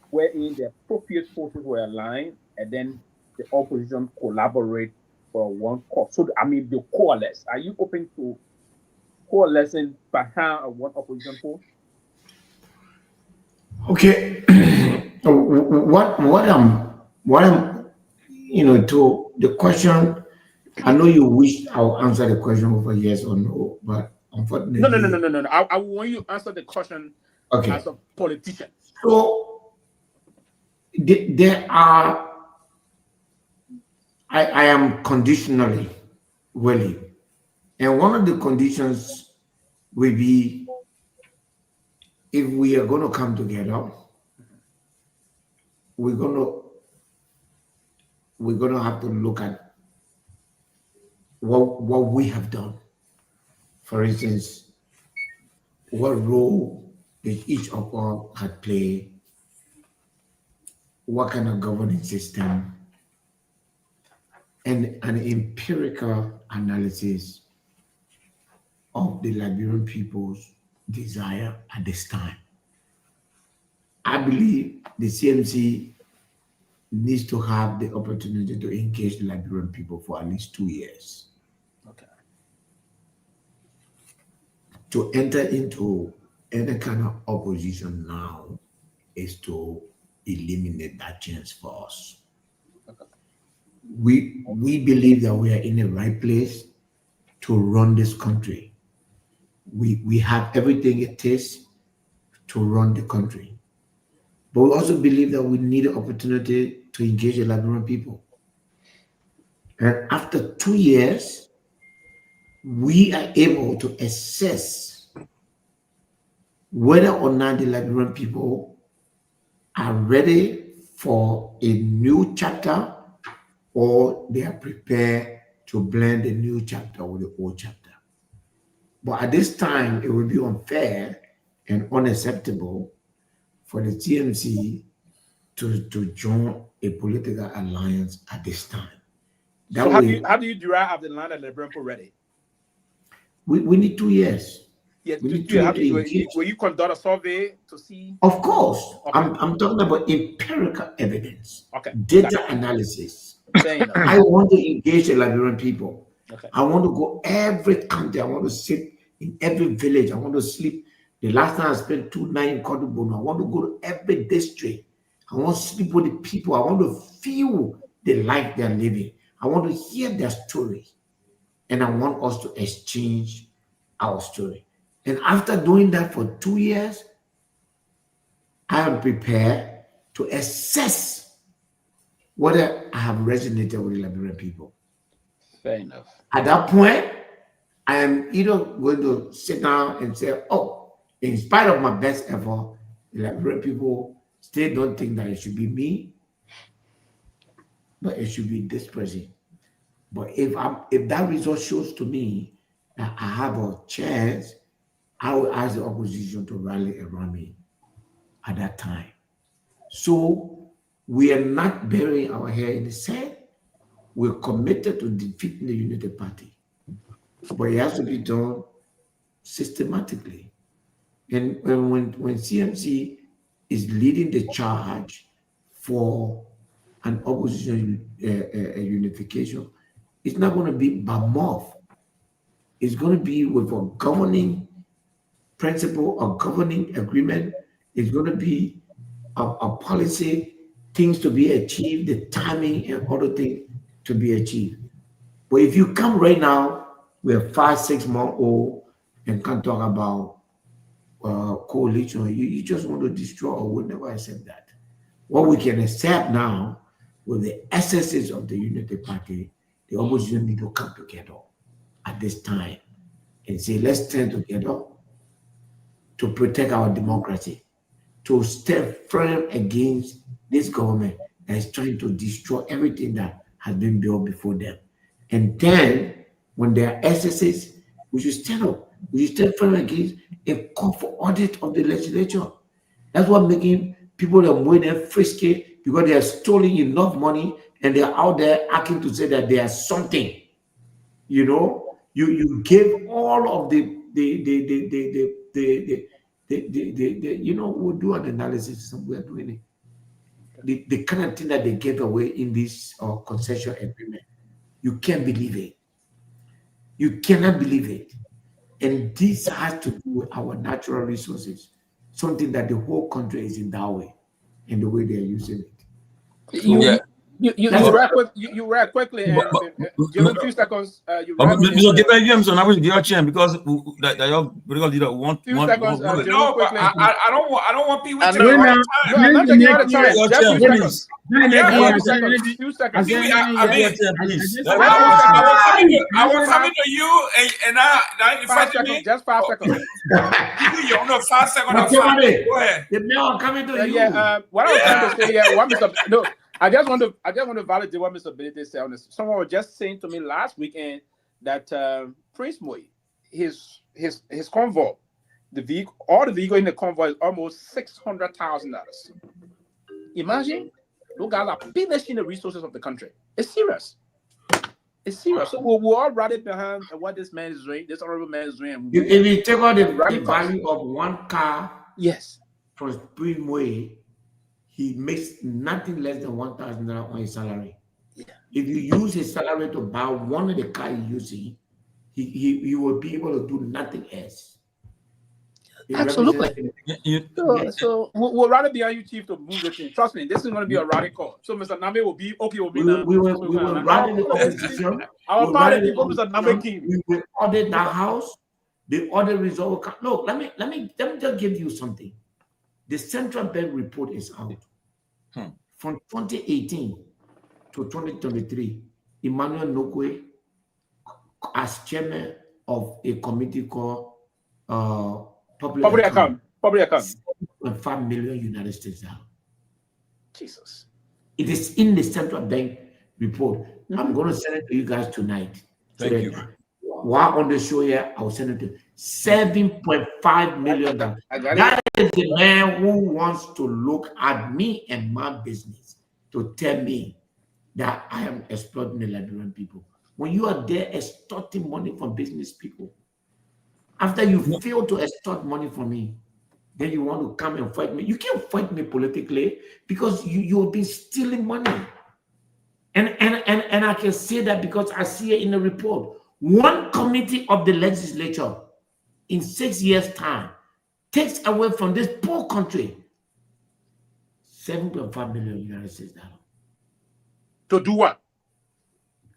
S3: wherein the appropriate forces were aligned and then the opposition collaborate for one cause? So, I mean, the coalesce. Are you open to coalescing behind one opposition force?
S5: Okay. what I'm to the question, I know you wish I'll answer the question over yes or no, but unfortunately,
S3: No. I want you to answer the question as a politician.
S5: So there are. I am conditionally willing, and one of the conditions will be if we are going to come together, we're going to have to look at what we have done. For instance, what role did each of us had played? What kind of governance system? And an empirical analysis of the Liberian people's desire at this time. I believe the CMC needs to have the opportunity to engage the Liberian people for at least 2 years.
S3: Okay.
S5: To enter into any kind of opposition now is to eliminate that chance for us.
S3: Okay.
S5: We believe that we are in the right place to run this country. We have everything it takes to run the country. But we also believe that we need an opportunity to engage the Liberian people. And after 2 years, we are able to assess whether or not the Liberian people are ready for a new chapter or they are prepared to blend the new chapter with the old chapter. But at this time, it would be unfair and unacceptable for the TMC to join a political alliance at this time.
S3: So how do you derive of the line that the Liberian people ready?
S5: We need 2 years.
S3: Yes,
S5: we need 2 years to engage.
S3: Will you conduct a survey to see?
S5: Of course.
S3: Okay.
S5: I'm talking about empirical evidence,
S3: Okay.
S5: data analysis. I want to engage the Liberian people.
S3: Okay.
S5: I want to go every county. I want to sit in every village. I want to sleep. The last time I spent 2 nights in Kehleboe, I want to go to every district. I want to sleep with the people. I want to feel the life they're living. I want to hear their story. And I want us to exchange our story. And after doing that for 2 years, I am prepared to assess whether I have resonated with the Liberian people.
S3: Fair enough.
S5: At that point, I am either going to sit down and say, oh, in spite of my best effort, the Liberian people still don't think that it should be me, but it should be this person. But if that result shows to me that I have a chance, I will ask the opposition to rally around me at that time. So we are not burying our head in the sand. We're committed to defeating the Unity Party. But it has to be done systematically. And when CMC is leading the charge for an opposition unification, it's not going to be by mouth. It's going to be with a governing principle, a governing agreement. It's going to be a policy, things to be achieved, the timing and other things to be achieved. But if you come right now, we're 5-6 months old and can't talk about coalition, you just want to destroy, or we'll never accept that. What we can accept now with the excesses of the Unity Party, the opposition need to come together at this time and say, let's stand together to protect our democracy, to stand firm against this government that is trying to destroy everything that has been built before them. And then, when there are excesses, we should stand up. We should stand firm against a call for audit of the legislature. That's what making people that are more than frisky because they have stolen enough money and they're out there acting to say that they are something. You know, you gave all of the you know, we'll do an analysis. We're doing it. The kind of thing that they gave away in this concession agreement, you can't believe it. You cannot believe it. And this has to do with our natural resources, something that the whole country is endowed with, and the way they are using it.
S3: You react quickly, and Jerome, 2 seconds. You react
S6: So give them some average give chance because that your political leader want
S3: 2 seconds.
S1: No, but I don't want people to
S3: No,
S1: take my time.
S3: no, I'm not taking all the time. Just 2 seconds.
S1: Yeah,
S3: 2 seconds. 2 seconds.
S1: I was coming to you, and now you
S3: 5 seconds. Just 5 seconds.
S1: You're on the 5 second. Go ahead.
S5: The men are coming to you.
S3: Yeah. What I was trying to say here, I just want to validate what Mr. Benedict said on this. Someone was just saying to me last weekend that Prince Myean, his convoy, all the vehicle in the convoy is almost $600,000. Imagine, those guys are finishing the resources of the country. It's serious. It's serious. So we'll all rally behind what this man is doing, this honorable man is doing.
S5: If you take out the value of one car,
S3: yes,
S5: from Prince Myean, he makes nothing less than $1,000 on his salary.
S3: Yeah.
S5: If you use his salary to buy one of the cars he's using, he will be able to do nothing else.
S3: Absolutely. So we'll rather be on you, Chief, to move the thing. Trust me, this is going to be a rally call. So Mr. Nagbe will be okay with me now.
S5: We will rally the opposition.
S3: Our party people, Mr. Nagbe King.
S5: We will audit that house. The audit result will come. Look, let me just give you something. The central bank report is out. From 2018 to 2023, Emmanuel Nagbe, as chairman of a committee called Public Account, $7.5 million United States dollars.
S3: Jesus.
S5: It is in the central bank report. I'm going to send it to you guys tonight.
S6: Thank you.
S5: While on the show here, I will send it to you. $7.5 million. That is the man who wants to look at me and my business to tell me that I am exploiting the Liberian people. When you are there extorting money from business people, after you fail to extort money from me, then you want to come and fight me. You can't fight me politically because you've been stealing money. And I can say that because I see it in the report. One committee of the legislature in 6 years' time takes away from this poor country $7.5 million United States dollars.
S3: To do what?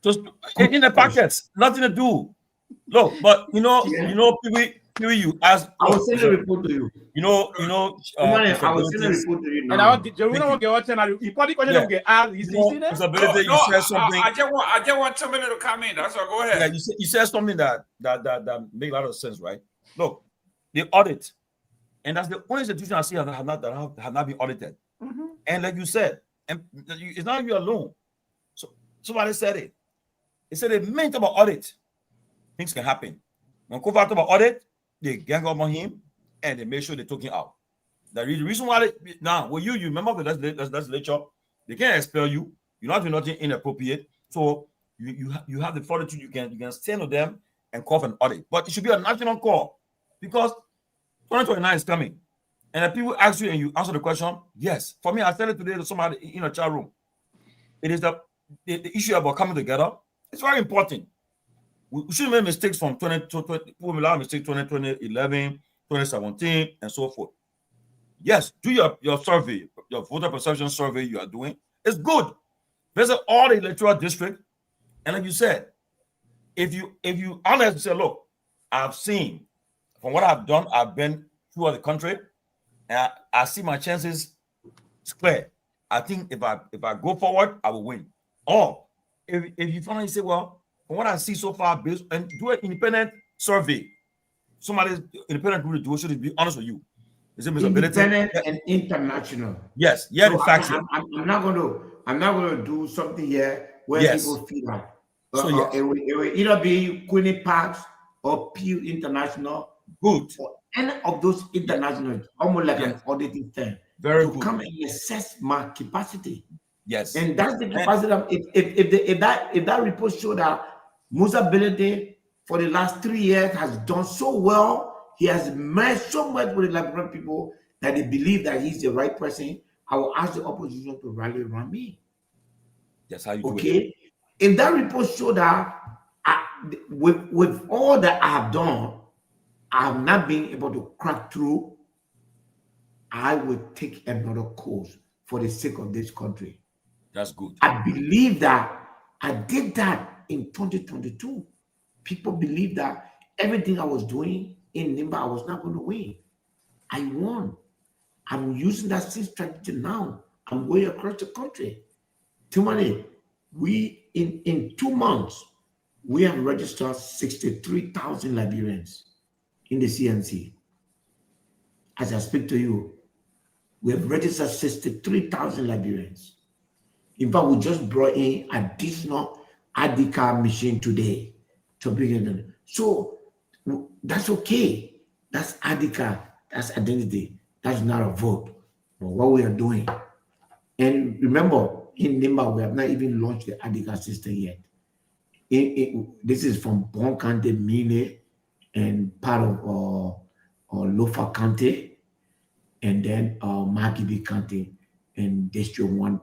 S6: Just in the packets, nothing to do. Look, but Pewee, you ask.
S5: I will send a report to you.
S6: I will
S5: send a report to you now.
S3: And I want to you probably get asked. You see that?
S6: You said something.
S1: I just want somebody to come in. That's all. Go ahead.
S6: Yeah, you said something that make a lot of sense, right? Look, the audit, and that's the only institution I see that have not been audited. And like you said, and it's not you alone. So somebody said it. They said the main thing about audit, things can happen. When Kofa talk about audit, they gang up on him and they make sure they took him out. The reason why you remember the legislature, they can't expel you. You're not doing nothing inappropriate. So you have the fortitude, you can stand with them and call for an audit. But it should be a national call because 2029 is coming. And if people ask you and you answer the question, yes. For me, I said it today to somebody in a chat room. It is the issue about coming together. It's very important. We shouldn't make mistakes from 2020, 2011, 2017, and so forth. Yes, do your survey, your voter perception survey you are doing. It's good. Visit all the electoral district. And like you said, if you honestly say, look, I've seen from what I've done, I've been throughout the country, and I see my chances clear. I think if I go forward, I will win. Or if you finally say, well, from what I see so far, based and do an independent survey, somebody's independent group to do it, should be honest with you. Is it
S5: independent and international?
S6: Yes, yeah,
S5: so
S6: the facts.
S5: I'm not going to do something here where people feel that. It will either be Queenie Parks or Pew International.
S6: Good.
S5: Or any of those international, almost like an auditing firm.
S6: Very
S5: to
S6: good.
S5: Come and assess my capacity.
S6: Yes.
S5: And that's the capacity of if that report showed that Musa Belede for the last 3 years has done so well, he has merged so much with the Liberian people that they believe that he's the right person. I will ask the opposition to rally around me.
S6: That's how you do it.
S5: Okay. If that report showed that with all that I have done, I have not been able to crack through, I will take another course for the sake of this country.
S6: That's good.
S5: I believe that I did that in 2022. People believe that everything I was doing in Nimba, I was not going to win. I won. I'm using that same strategy now. I'm going across the country. Tomalin, we in 2 months, we have registered 63,000 Liberians in the CNC. As I speak to you, we have registered 63,000 Liberians. In fact, we just brought in additional ID card machine today to bring it in. So that's okay. That's ID card. That's identity. That's not a vote. But what we are doing. And remember, in Nimba, we have not even launched the ID card system yet. This is from Bon County, Myean, and part of Lofa County, and then Magibi County in District 1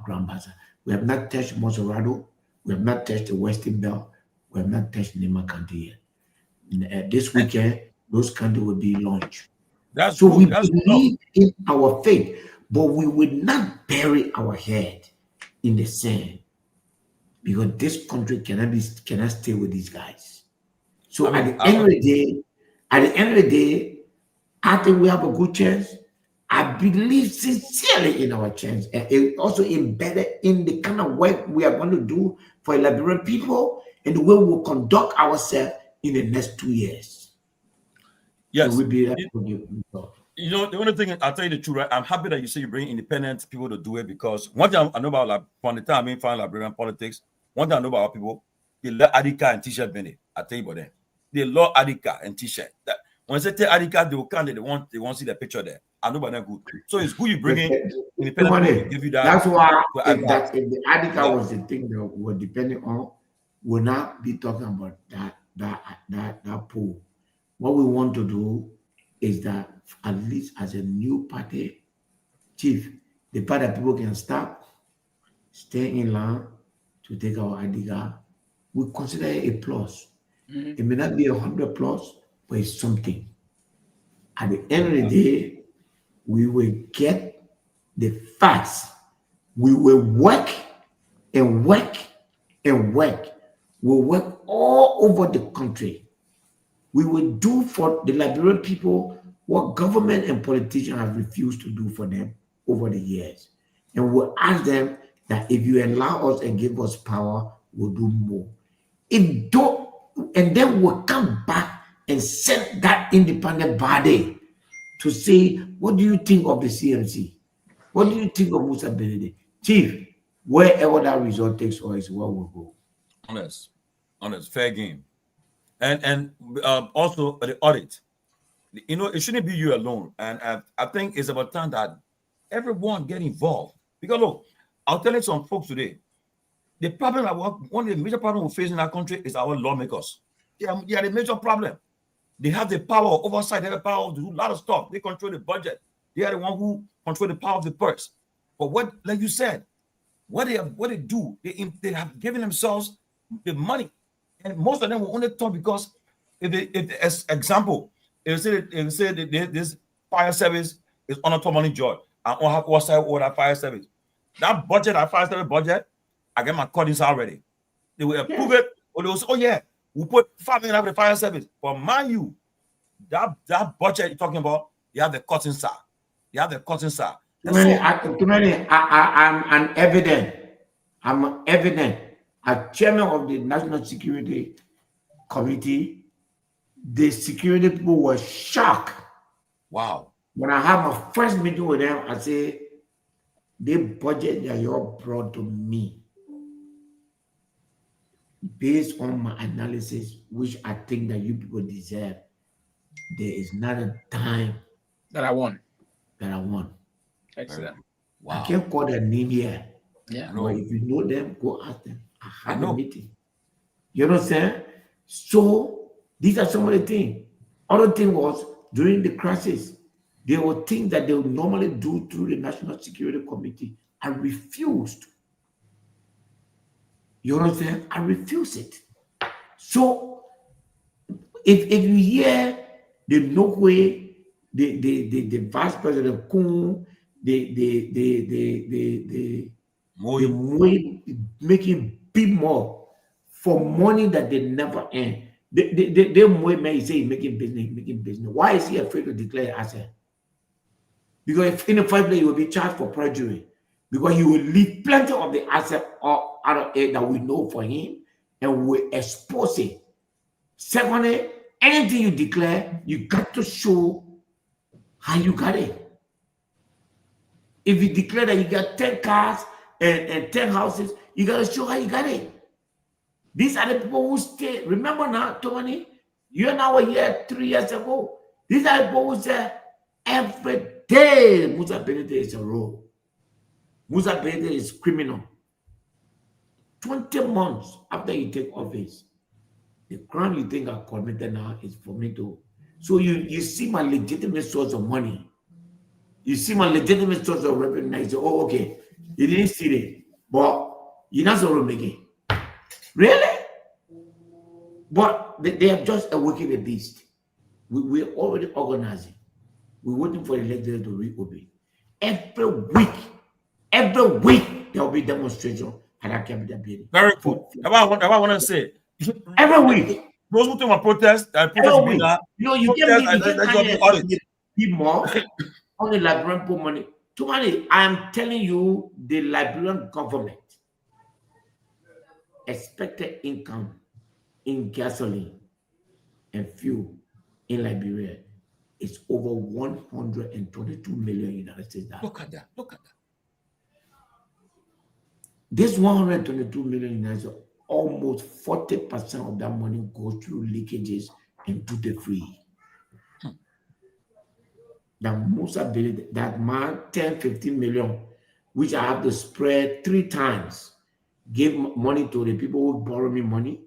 S5: Grand Bazaar. We have not touched Monserrado. We have not touched the Western Belt. We have not touched Nimba County yet. This weekend, those counties will be launched.
S6: That's
S5: so
S6: good.
S5: we
S6: That's
S5: believe in our faith, but we will not bury our head in the sand because this country cannot stay with these guys. So at the end of the day, I think we have a good chance. I believe sincerely in our chance, and it also embedded in the kind of work we are going to do for Liberian people and the way we will conduct ourselves in the next 2 years.
S6: yes.
S5: So we'll be
S6: You know, the only thing I'll tell you the truth, right? I'm happy that you say you bring independent people to do it because one thing I know about, like, from the time I've been following Liberian politics, one thing I know about our people, they love Adika and T-shirt Benny. I tell you about them. They love Adika and T-shirt. That when they say take Adika, they will come. They want to see the picture there. I know about them good. So it's good you bring in independent people to give you that.
S5: That's why if
S6: advice.
S5: the Adika was the thing that we're depending on, we'll not be talking about that pool. What we want to do is that at least as a new party, chief, the part that people can stop, stay in line to take our Adika, we consider it a plus.
S3: Mhm.
S5: It may not be 100 plus, but it's something. At the end of the day, we will get the facts. We will work and work and work. We'll work all over the country. We will do for the Liberian people what government and politicians have refused to do for them over the years. And we'll ask them that if you allow us and give us power, we'll do more. And then we'll come back and set that independent body to say, what do you think of the CMC? What do you think of Musa Belede? Chief, wherever that result takes us is where we'll go.
S6: Honest, fair game. And also the audit. You know, it shouldn't be you alone. And I think it's about time that everyone get involved. Because look, I'll tell you some folks today. The problem one of the major problems we face in our country is our lawmakers. They are the major problem. They have the power of oversight, they have the power to do a lot of stuff. They control the budget. They are the one who control the power of the purse. But what, like you said, what they do, they have given themselves the money. And most of them will only talk because as example, if they say this fire service is on a Tomalin job, I don't have oversight over that fire service. That budget, that fire service budget, I get my cuttings already. They will approve it, or they will say, oh yeah, we put 5 million for the fire service. But mind you, that budget you're talking about, you have the cutting side. You have the cutting side.
S5: I'm an evident. I'm evident. As chairman of the National Security Committee, the security people were shocked.
S6: Wow.
S5: When I had my first meeting with them, I said, the budget that you all brought to me, based on my analysis, which I think that you people deserve, there is not a dime
S3: That I won.
S5: that I want.
S3: Excellent.
S6: Wow.
S5: I can't call their name here,
S3: Yeah.
S5: But if you know them, go ask them. I have a
S6: know.
S5: meeting. You understand? So these are some of the things. Other thing was during the crisis, there were things that they would normally do through the National Security Committee. I refused. You understand? I refused it. So if you hear the Nagbe, the Vice President Kun, the making big more for money that they never earn. The Moy man say he's making business. Why is he afraid to declare asset? Because if in the first place he will be charged for perjury, because he will leave plenty of the asset out of it that we know for him, and we expose it. Secondly, anything you declare, you got to show how you got it. If you declare that you got 10 cars and 10 houses, you got to show how you got it. These are the people who stay. Remember now, Tomalin, you and I were here 3 years ago. These are the people who say every day Musa Benete is a role. Musa Benete is criminal. 20 months after you take office, the crime you think I committed now is for me to. So you see my legitimate source of money. You see my legitimate source of revenue. You say, oh, okay, you didn't see it, but you're not so making. Really? But they are just awakening the beast. We're already organizing. We're waiting for the legislature to reopen. Every week there will be demonstration at our capital building.
S6: Very cool. I want to say.
S5: Every week.
S6: Those who think protest,
S5: every week. You get more on the Liberian poor money. Tomalin, I am telling you, the Liberian government expected income in gasoline and fuel in Liberia is over 122 million United States dollars.
S6: Look at that.
S5: This 122 million United States, almost 40% of that money goes through leakages and duty-free. That man, 10, 15 million, which I have to spread 3 times, give money to the people who borrow me money,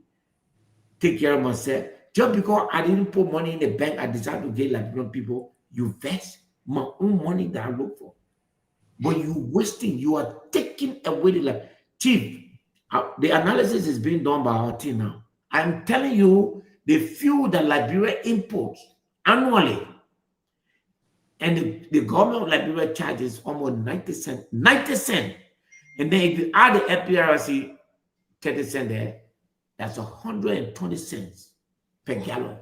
S5: take care of myself. Just because I didn't put money in the bank, I decided to get Liberian people, you vest my own money that I look for. But you wasting, you are taking away the life. Chief, the analysis is being done by our team now. I'm telling you, the fuel that Liberia imports annually, and the government of Liberia charges almost 90 cents. 90 cents. And then if you add the FPRC 30 cents there, that's 120 cents per gallon.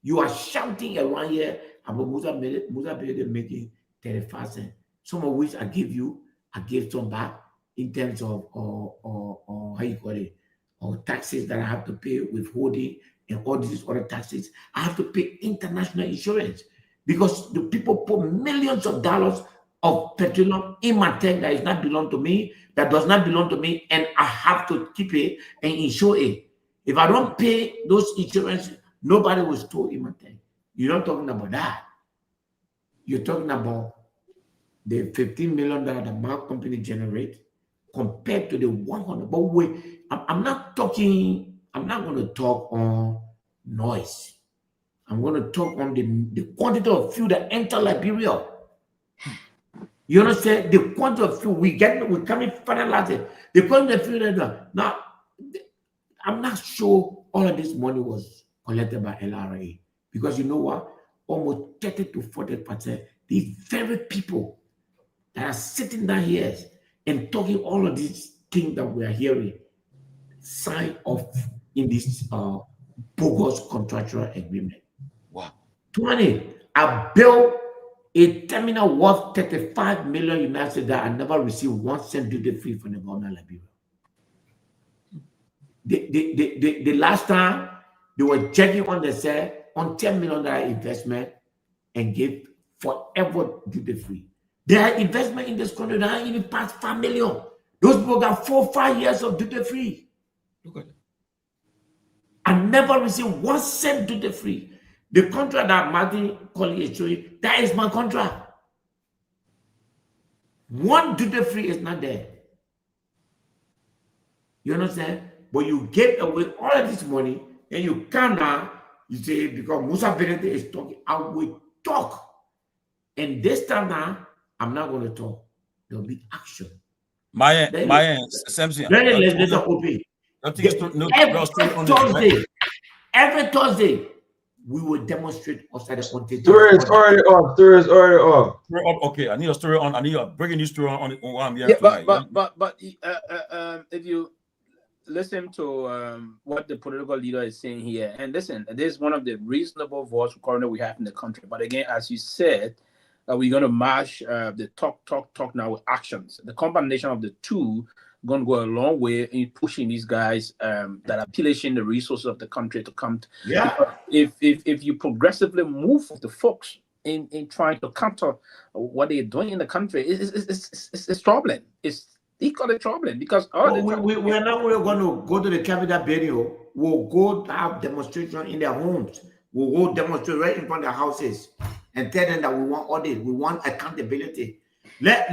S5: You are shouting around here about Musa making 35 cents. Some of which I give some back in terms of how you call it, or taxes that I have to pay, withholding and all these other taxes. I have to pay international insurance because the people put millions of dollars of petroleum in my tank that does not belong to me, and I have to keep it and insure it. If I don't pay those insurance, nobody will store in my tank. You're not talking about that. You're talking about the $15 million that my company generates compared to the 100. But wait, I'm not going to talk on noise. I'm going to talk on the quantity of fuel that enter Liberia. You understand? The quantity of fuel we're coming finalizing. The quantity of fuel that now, I'm not sure all of this money was collected by LRA because you know what? Almost 30 to 40%, these very people that are sitting down here and talking all of these things that we are hearing sign off in this bogus contractual agreement.
S6: Wow.
S5: 20, I built a terminal worth 35 million United States that I never received 1 cent duty free from the government of Liberia. The last time they were checking on the set on $10 million investment and gave forever duty free. Their investment in this country that even past 5 million. Those people got 4 or 5 years of duty free.
S6: Look at it.
S5: I never received 1 cent duty free. The contract that Martin Colley is showing, that is my contract. 1 duty free is not there. You understand? But you get away all of this money, and you come now, you say, because Musa Benete is talking, I will talk. And this time now, I'm not going to talk. There'll be action.
S6: Myean, Samson.
S5: Every Thursday, we will demonstrate outside the content.
S7: Story is already off. Story is already off.
S6: Okay, I need a story on. I need a breaking news story on what I'm
S3: hearing
S6: tonight.
S3: But if you listen to what the political leader is saying here, and listen, this is one of the reasonable voices currently we have in the country. But again, as you said, we're going to match the talk now with actions. The combination of the two going to go a long way in pushing these guys that are pillaging the resources of the country to come. If you progressively move the folks in trying to counter what they're doing in the country, it's troubling. It's equally troubling because
S5: we're not going to go to the Capitol building. We'll go have demonstration in their homes. We'll go demonstrate right in front of their houses and tell them that we want audit, we want accountability. They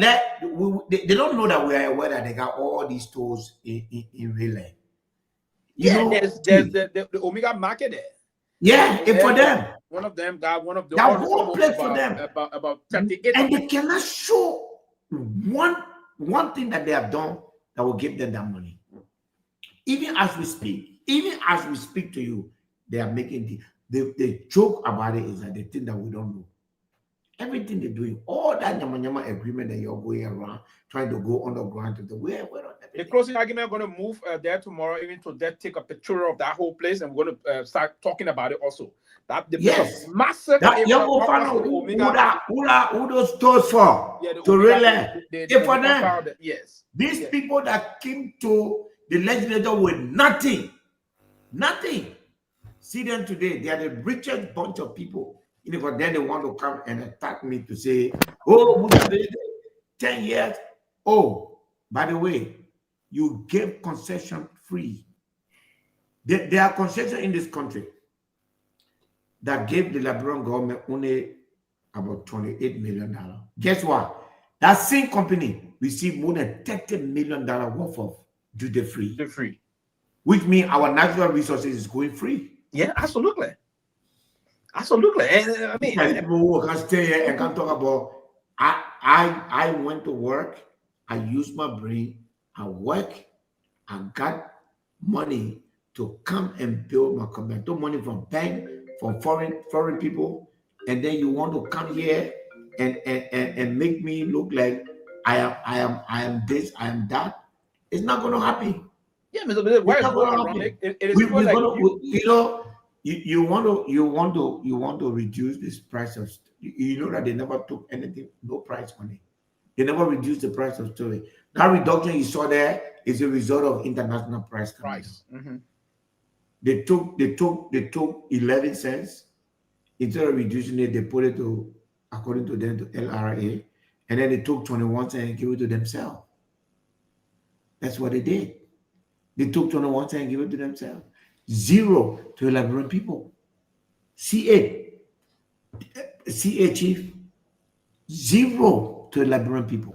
S5: don't know that we are aware that they got all these stores in real life.
S3: There's the Omega market there.
S5: Yeah, and for them.
S3: One of them got one of the
S5: that whole place for them.
S3: About 38.
S5: And they cannot show one thing that they have done that will give them that money. Even as we speak to you, they are making the joke about it is that they think that we don't know. Everything they're doing, all that nyama agreement that you're going around, trying to go underground to we're on
S3: the closing argument, we're going to move there tomorrow, even to take a picture of that whole place, and we're going to start talking about it also. That the massive.
S5: Who those stores for? To really, for them.
S3: Yes.
S5: These people that came to the legislature with nothing. See them today. They are the richest bunch of people. But then they want to come and attack me to say, oh, 10 years. Oh, by the way, you gave concession free. There are concessions in this country that gave the Liberian government only about $28 million. Guess what? That same company received more than $30 million worth of duty free. Which means our natural resources is going free.
S3: Yeah, absolutely. Absolutely. And I mean,
S5: people who can stay here and can talk about I went to work, I used my brain, I work, I got money to come and build my company. I took money from bank, from foreign people, and then you want to come here and make me look like I am this, I am that. It's not gonna happen.
S3: Yeah, Mr. Bishop, why
S5: You want to reduce this price of, you know that they never took anything, no price on it. They never reduced the price of storage. That reduction you saw there is a result of international price.
S3: Mm-hmm.
S5: They took 11 cents. Instead of reducing it, they put it to, according to them, to LRA, and then they took 21 cents and gave it to themselves. That's what they did. They took 21 cents and gave it to themselves. 0 to the Liberian people. CA chief, 0 to the Liberian people.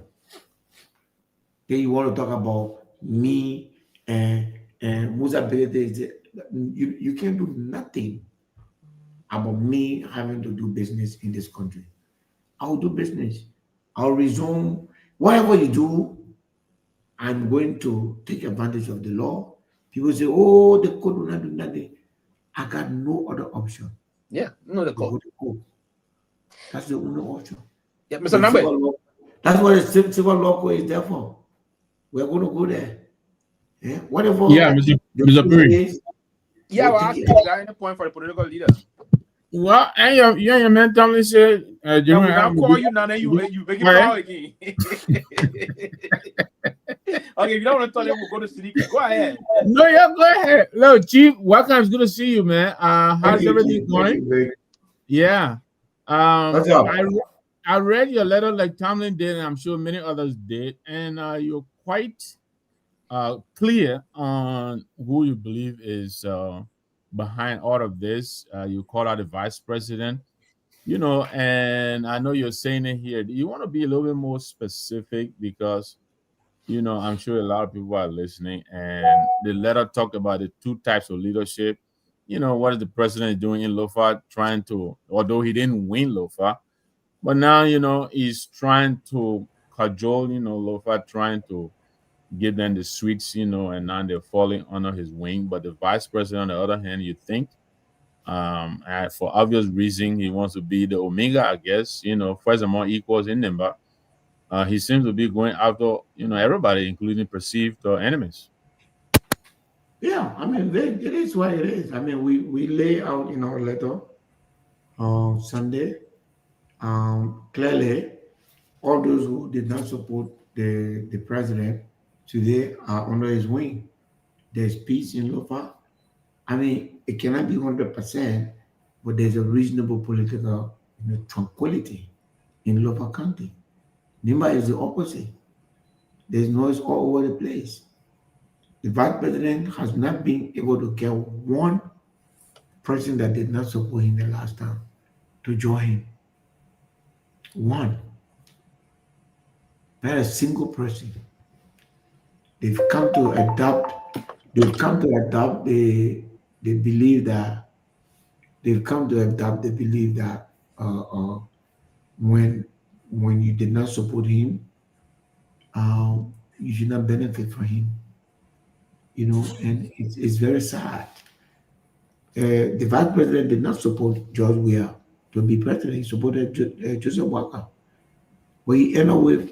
S5: Then you want to talk about me and Musa Benete. You can't do nothing about me having to do business in this country. I will do business. I'll resume whatever you do. I'm going to take advantage of the law. People say, oh, the code will not do nothing. I got no other option.
S3: Yeah, no, the code.
S5: That's the only option.
S3: Yeah, Mr. Nagbe.
S5: That's what the civil law code is there for. We're going to go there. Yeah, whatever.
S4: Yeah, Mr. Pewee.
S3: Yeah, well, I think that any point for the political leader.
S4: Well, and your man Tomalin said,
S3: Jerome, I'll call you now, then you make it call again. Okay, if you don't want to tell them, we'll go to Seleke. Go ahead.
S4: No, yeah, go ahead. Look, Chief, welcome. It's good to see you, man. How's everything going? Yeah. I read your letter like Tomalin did, and I'm sure many others did, and you're quite clear on who you believe is behind all of this. You call out the vice president, and I know you're saying it here. You want to be a little bit more specific because I'm sure a lot of people are listening, and the letter talked about the two types of leadership. What is the president doing in Lofa, trying to, although he didn't win Lofa, but now, he's trying to cajole, Lofa, trying to give them the sweets, and now they're falling under his wing. But the vice president, on the other hand, you think, and for obvious reason, he wants to be the Omega, I guess, first among equals in number. He seems to be going after, everybody, including perceived enemies.
S5: Yeah, I mean, it is what it is. I mean, we lay out in our letter Sunday, clearly, all those who did not support the president today are under his wing. There's peace in Lofa. I mean, it cannot be 100%, but there's a reasonable political tranquility in Lofa County. Nimba is the opposite. There's noise all over the place. The vice president has not been able to get one person that did not support him the last time to join him. One. Not a single person. They've come to adopt. They've come to adopt the belief that they've come to adopt the belief that when you did not support him, you should not benefit from him. And it's very sad. The vice president did not support George Weah to be president. He supported Joseph Walker. But he ended up with,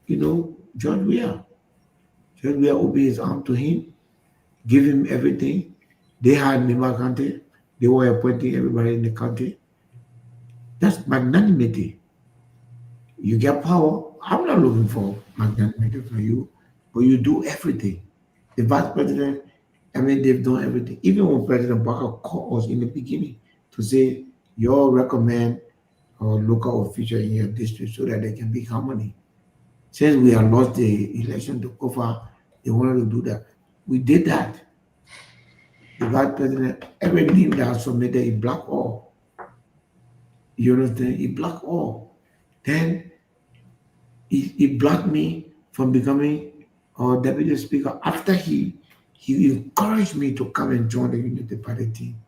S5: George Weah. George Weah opened his arm to him, give him everything. They had Nimba County. They were appointing everybody in the country. That's magnanimity. You get power. I'm not looking for magnanimity from you, but you do everything. The vice president, I mean, they've done everything. Even when President Barker called us in the beginning to say, you all recommend a local official in your district so that they can make harmony. Since we have lost the election to Kofa, they wanted to do that. We did that. The vice president, every name that submitted, he blocked all. You understand? He blocked all. Then he blocked me from becoming our deputy speaker after he encouraged me to come and join the Unity Party team.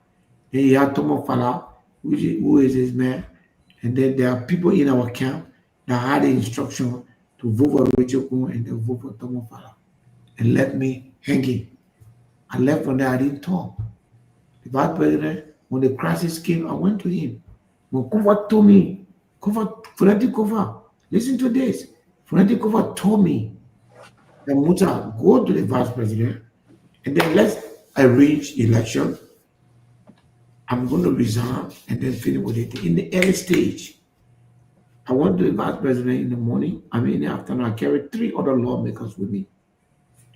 S5: Then he had Tomo Fala, who is his man. And then there are people in our camp that had the instruction to vote for Rachel Kun and then vote for Tomo Fala and left me hanging. I left from there, I didn't talk. The vice president, when the crisis came, I went to him. When Kofa told me, Funati Kofa, listen to this. Funati Kofa told me that Muta, go to the vice president and then let's arrange election. I'm going to resign and then finish with it. In the early stage, I went to the vice president in the morning. In the afternoon, I carried 3 other lawmakers with me.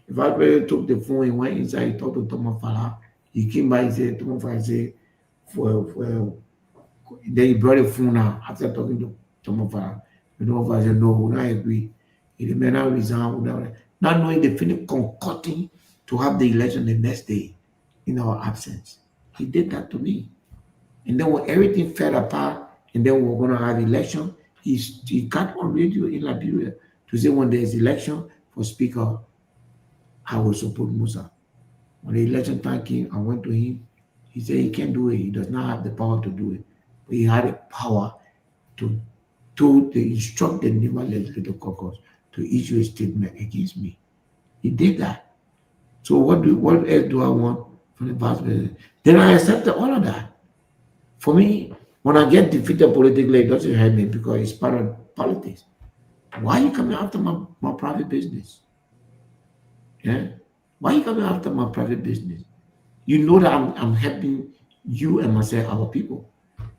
S5: The vice president took the phone, he went inside, he talked to Tomo Fala. He came by, he said, Tomo Fala said, then he brought the phone out after talking to Tomo Fala. Tomo Fala said, no, we don't agree. He may not resign, not knowing they finished concocting to have the election the next day in our absence. He did that to me. And then when everything fell apart, and then we were going to have election, he got on radio in Liberia to say when there's election for speaker, I will support Musa. When the election time came, I went to him. He said he can't do it. He does not have the power to do it. But he had the power to instruct the Nima Legislative Caucus to issue a statement against me. He did that. So what else do I want from the vice president? Then I accepted all of that. For me, when I get defeated politically, it doesn't hurt me because it's part of politics. Why are you coming after my private business? Yeah? Why are you coming after my private business? You know that I'm helping you and myself, our people.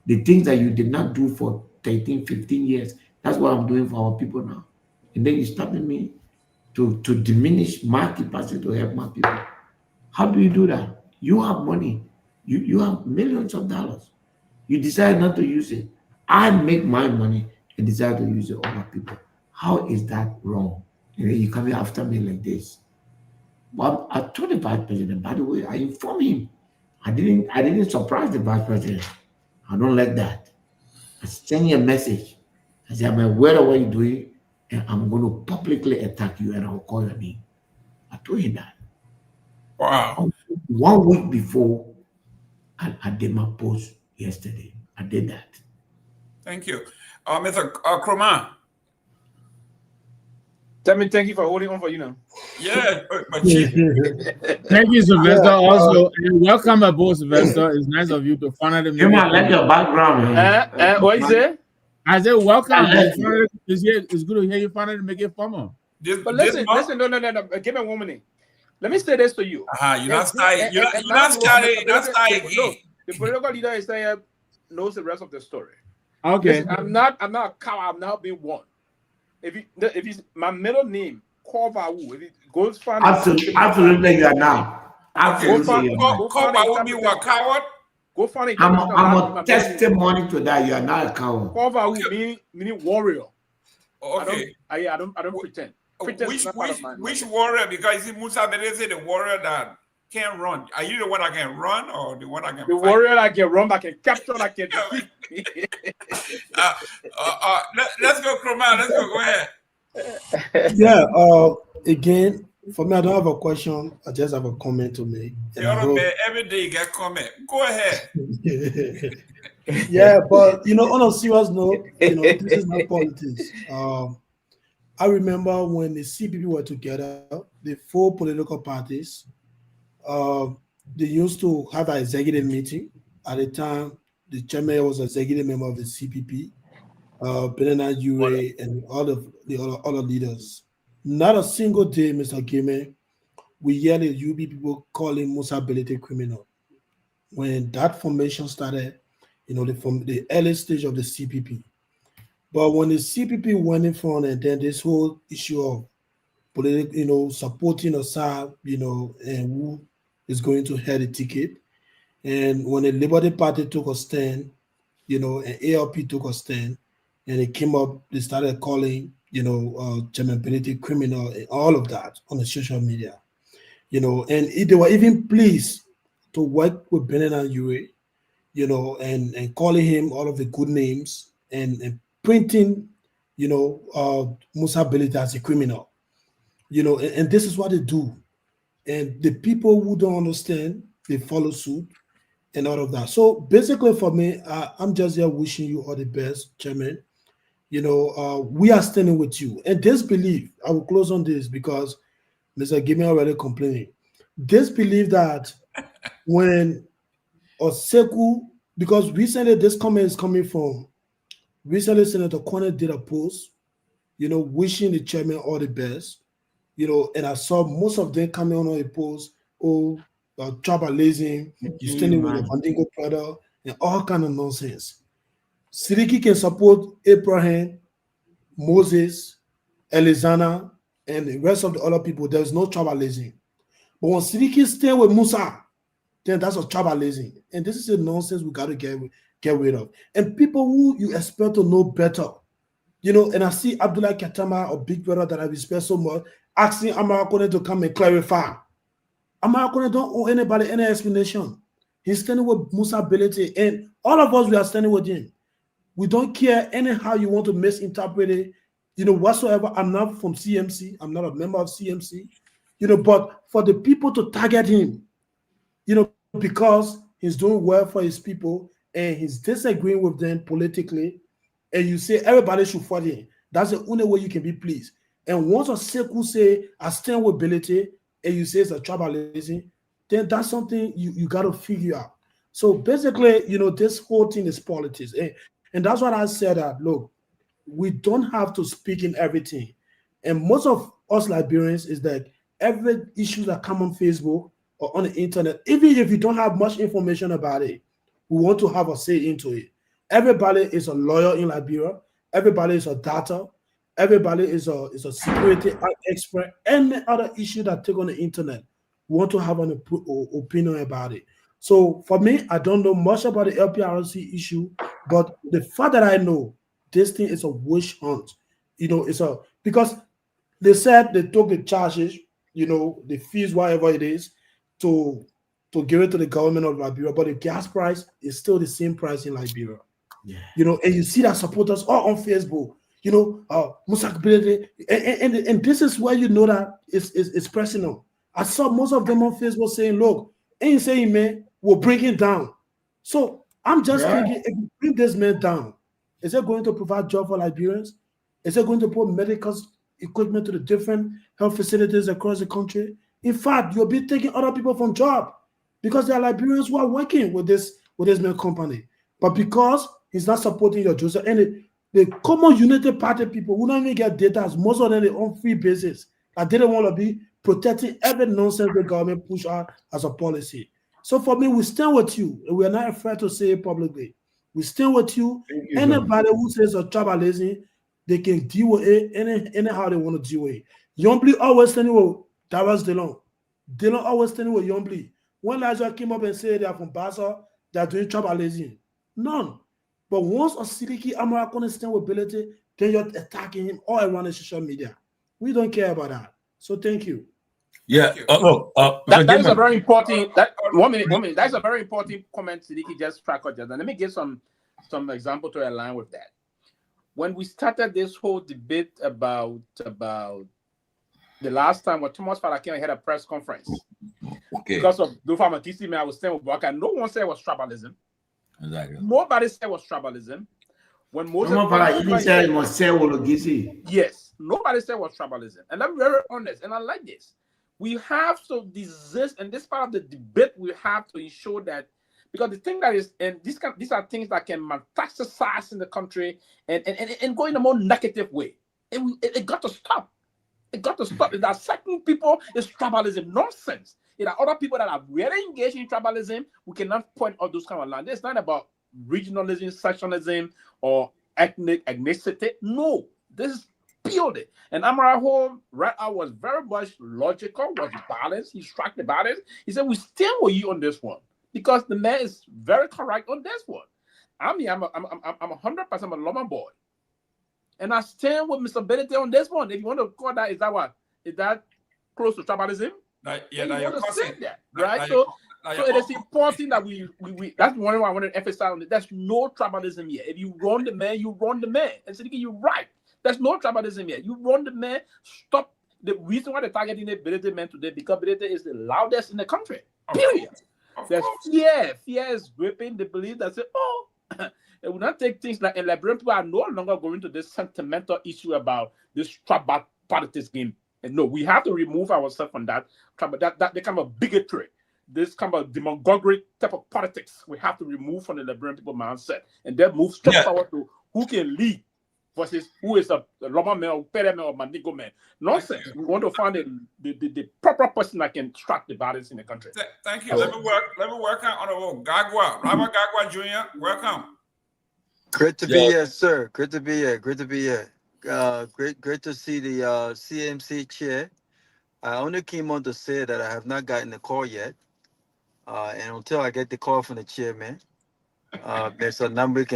S5: The things that you did not do for 13, 15 years, that's what I'm doing for our people now. And then you're stopping me to diminish my capacity to help my people. How do you do that? You have money. You have millions of dollars. You decide not to use it. I make my money and decide to use it on my people. How is that wrong? And then you come after me like this. Well, I told the vice president, by the way, I informed him. I didn't surprise the vice president. I don't like that. I sent you a message. I said, I'm aware of what you're doing. and I'm going to publicly attack you and I'll call your name. I told him that.
S1: Wow.
S5: 1 week before I did my post yesterday. I did that.
S1: Thank you. Mr. Kromah.
S3: Thank you for holding on for you now.
S1: Yeah, but Chief.
S4: Thank you, Sylvester. Also, and welcome aboard, Sylvester. It's nice of you to finally make
S5: I like your background, man.
S3: What is it?
S4: I said, welcome. It's good to hear you finally make it formal.
S3: But listen, no. Give me 1 minute. Let me say this to you.
S1: You're not starting. You're not starting again.
S3: The political leader is saying knows the rest of the story.
S4: Okay.
S3: Listen, I'm not a coward. I'm not being one. If it's my middle name, Kovawu, if it goes far,
S5: absolutely you are now. Absolutely.
S1: Kovawu will be what, coward?
S3: Go find it.
S5: I'm a testimony to that. You are not a coward.
S3: Kovawu meaning warrior.
S1: Okay.
S3: I don't pretend.
S1: Which warrior? Because Musa Bede said the warrior that can't run. Are you the one that can run or the one that can
S3: the
S1: fight?
S3: warrior that can run, that can capture, that can defeat?
S1: Let's go, Kromah. Let's go. Go ahead.
S8: Yeah. Again, for me, I don't have a question. I just have a comment to make.
S1: Every day you get comment. Go ahead.
S8: Yeah, but on a serious note, this is not politics. I remember when the CPP were together, the 4 political parties, they used to have an executive meeting. At the time, the chairman was an executive member of the CPP, Benana Ure, and all the other leaders. Not a single day, Mr. Gayman, we hear the UB people calling Musa Belete criminal. When that formation started, from the early stage of the CPP. But when the CPP went in front, and then this whole issue of political, supporting Assad, and who is going to head the ticket, and when the Liberty Party took a stand, and ALP took a stand, and it came up, they started calling, Chairman Belete criminal and all of that on the social media, and they were even pleased to work with Benin Ure, and calling him all of the good names and printing, Musa Belete as a criminal, and this is what they do. And the people who don't understand, they follow suit and all of that. So basically for me, I'm just here wishing you all the best, Chairman. We are standing with you. And this belief, I will close on this because Mr. Gayman already complaining. This belief that when Oseku, because recently this comment is coming from, recently Senator Corner did a post, wishing the chairman all the best, and I saw most of them coming on a post, tribalism, you standing with your Mandingo brother, and all kind of nonsense. Seleke can support Abraham, Moses, Elizana, and the rest of the other people. There's no tribalism. But when Seleke stand with Musa, then that's a tribalism. And this is a nonsense we got to get rid of. And people who you expect to know better, and I see Abdullah Katama, or Big Brother that I respect so much, asking Amara Kone to come and clarify. Amara Kone don't owe anybody any explanation. He's standing with Musa Belete, and all of us, we are standing with him. We don't care anyhow you want to misinterpret it, whatsoever. I'm not from CMC. I'm not a member of CMC, but for the people to target him, because he's doing well for his people and he's disagreeing with them politically, and you say everybody should fight him, that's the only way you can be pleased. And once a Seku say, I stand with Belete, and you say it's a tribalism, then that's something you got to figure out. So basically, this whole thing is politics. And that's what I said that, look, we don't have to speak in everything. And most of us Liberians is that every issue that come on Facebook or on the internet, even if you don't have much information about it, we want to have a say into it. Everybody is a lawyer in Liberia. Everybody is a doctor. Everybody is a security expert. Any other issue that take on the internet, we want to have an opinion about it. So for me, I don't know much about the LPRC issue, but the fact that I know this thing is a witch hunt, because they said they took the charges, the fees, whatever it is, to give it to the government of Liberia, but the gas price is still the same price in Liberia. Yeah. And you see that supporters all on Facebook, Musak Brede, and this is where you know that it's personal. I saw most of them on Facebook saying, look, ain't saying man, we'll bring it down. So I'm just thinking, if you bring this man down, is it going to provide job for Liberians? Is it going to put medical equipment to the different health facilities across the country? In fact, you'll be taking other people from job because there are Liberians who are working with this man company. But because he's not supporting your Joseph, and the common United Party people who don't even get data, as most of them they on free basis. That they don't want to be protecting every nonsense the government push out as a policy. So for me, we stand with you, and we are not afraid to say it publicly. We stand with you. Anybody who says a tribalism, they can deal with it anyhow they want to deal with it. Yombly always standing with Dawes Delon. Delon always standing with Yombly. When Nigeria came up and said they are from Basa, they are doing tribalism. None. But once a Seleke American stand with ability, then you're attacking him all around the social media. We don't care about that. So thank you.
S6: Yeah.
S3: That is a very important. One minute. That's a very important comment Seleke just struck out. Let me give some example to align with that. When we started this whole debate about the last time when Thomas Falakina had a press conference, because of Dopoh Matisi, I was saying no one said it was tribalism.
S6: Exactly.
S3: Nobody said it was tribalism. When Moses yes, nobody said it was tribalism. And I'm very honest, and I like this. We have to desist, and this part of the debate we have to ensure that, because the thing that is, and these are things that can metastasize in the country and go in a more negative way. It got to stop. It got to stop. There are certain people, it's tribalism nonsense. There are other people that are really engaged in tribalism. We cannot point out those kind of lines. It's not about regionalism, sectionalism, or ethnicity. No, this is purely. And Amara Home was very much logical, was balanced. He struck the balance. He said, we stand with you on this one, because the man is very correct on this one. I'm 100% a Loma boy. And I stand with Mr. Bennett on this one. If you want to call that, is that close to tribalism? Right? So it is important that we that's one I want to emphasize on it. There's no tribalism here. If you run the man, you run the man. And Seleke, you're right. There's no tribalism here. You run the man. Stop. The reason why they're targeting the Bilete man today, because Bilete is the loudest in the country. Period. There's fear. Fear is gripping the belief that say, it will not take things like, and Liberian people are no longer going to this sentimental issue about this tribal politics game. And no, we have to remove ourselves from that kind of bigotry, this kind of demagoguery type of politics. We have to remove from the Liberian people mindset, and then move straight forward to who can lead versus who is a Roma man or Pere man or Mandigo man. Nonsense. We want to find the proper person that can strike the balance in the country.
S1: Thank you. Let me work on Honorable Garguah. Robert Garguah Jr., welcome.
S9: Great to be here, sir. Great to be here. Great to be here. Great to see the CMC chair. I only came on to say that I have not gotten the call yet. And until I get the call from the chairman, Mr. Nagbe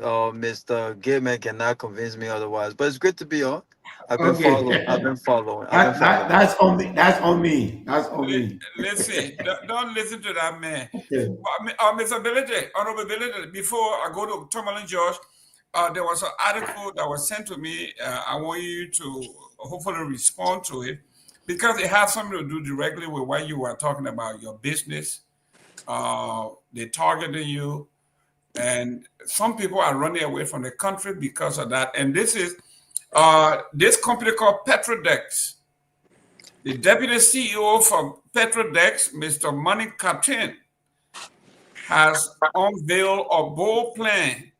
S9: or Mr. Gayman cannot convince me otherwise. But it's great to be on. I've been following.
S5: That's on me. That's on me.
S1: Listen, don't listen to that man.
S5: Okay.
S1: Mr. Bilete, Honorable Bilete, before I go to Tomalin George, there was an article that was sent to me. I want you to hopefully respond to it, because it has something to do directly with what you were talking about, your business. They're targeting you, and some people are running away from the country because of that. And this is this company called Petrodex. The deputy CEO for Petrodex, Mr. Money Captain, has unveiled a bold plan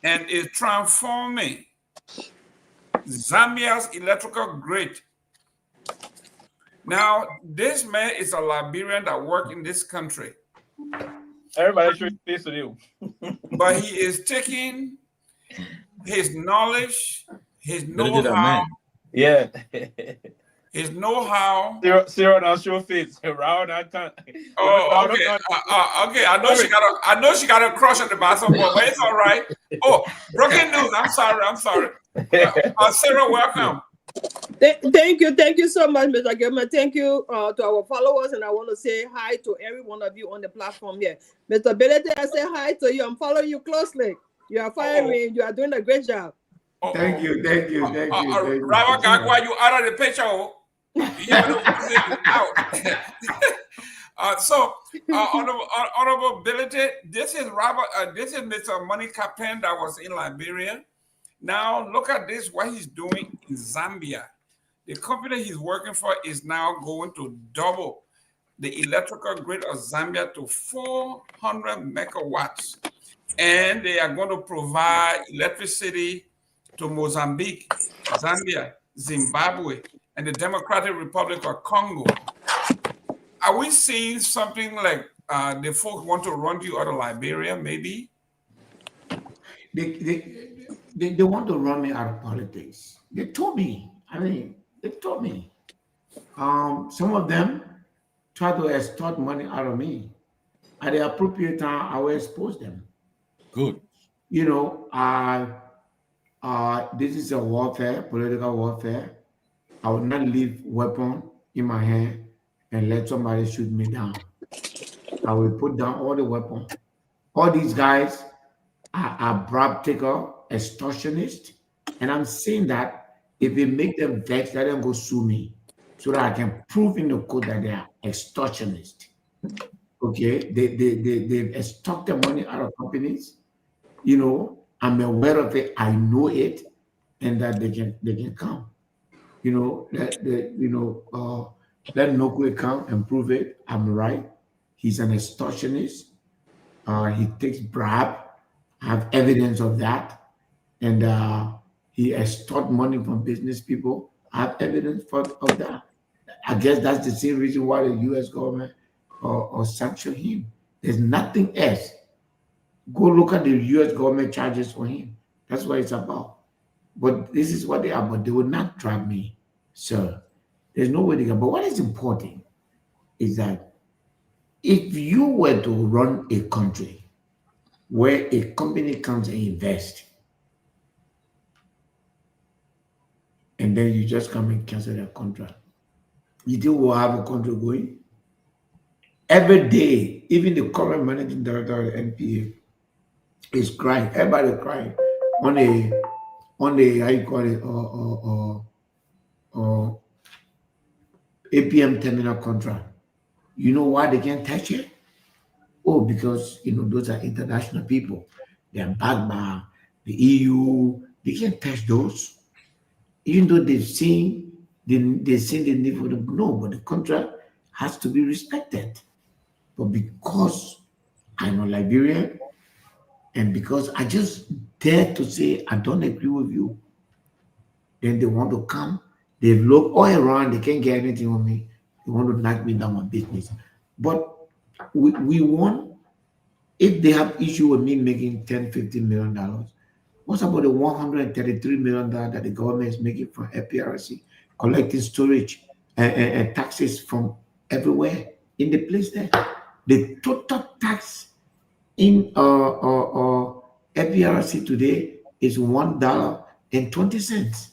S1: and is transforming Zambia's electrical grid. Now, this man is a Liberian that works in this country.
S3: Everybody should face to you.
S1: But he is taking his knowledge, his know-how.
S3: Yeah.
S1: His know-how.
S3: Zero down show face. Around that time.
S1: Oh, okay. Okay. I know she got a crush on the basketball, but it's all right. Oh, broken news. I'm sorry. Sarah, welcome.
S10: Thank you so much, Mr. Gayman. Thank you to our followers, and I want to say hi to every one of you on the platform here. Mr. Bilete, I say hi to you. I'm following you closely. You are firing. You are doing a great job.
S5: Thank you.
S1: Robert Garguah, you out of the picture. Your music is out. Honorable Ability, this is Robert. This is Mr. Money Captain that was in Liberia. Now look at this. What he's doing in Zambia. The company he's working for is now going to double the electrical grid of Zambia to 400 megawatts, and they are going to provide electricity to Mozambique, Zambia, Zimbabwe, and the Democratic Republic of Congo. Are we seeing something like the folks want to run you out of Liberia, maybe?
S5: They want to run me out of politics. They told me. They told me. Some of them try to extort money out of me. At the appropriate time, I will expose them.
S6: Good.
S5: You know, this is a warfare, political warfare. I will not leave weapon in my hand and let somebody shoot me down. I will put down all the weapons. All these guys are bribe taker, extortionists, and I'm saying that if they make them vex, let them go sue me so that I can prove in the court that they are extortionists. Okay, they've extorted money out of companies. You know, I'm aware of it. I know it, and that they can come. You know, let Nagbe come and prove it. I'm right. He's an extortionist. He takes bribe. I have evidence of that, and he extort money from business people. I have evidence of that. I guess that's the same reason why the U.S. government or sanction him. There's nothing else. Go look at the U.S. government charges for him. That's what it's about. But this is what they are. But they will not trap me, sir. There's no way they can. But what is important is that if you were to run a country where a company comes and invests, and then you just come and cancel that contract, you think we'll have a country going? Every day, even the current managing director of the NPA is crying. Everybody crying on the how you call it APM terminal contract. You know why they can't touch it? Oh, because those are international people. They are backed by the EU. They can't touch those, even though they've seen the need for them. No, but the contract has to be respected. But because I'm a Liberian, and because I just dare to say I don't agree with you, then they want to come. They've looked all around. They can't get anything on me. They want to knock me down my business. But we want, if they have issue with me making $10, $15 million, what's about the $133 million that the government is making from FPRC, collecting storage and taxes from everywhere in the place there? The total tax in FPRC today is $1.20.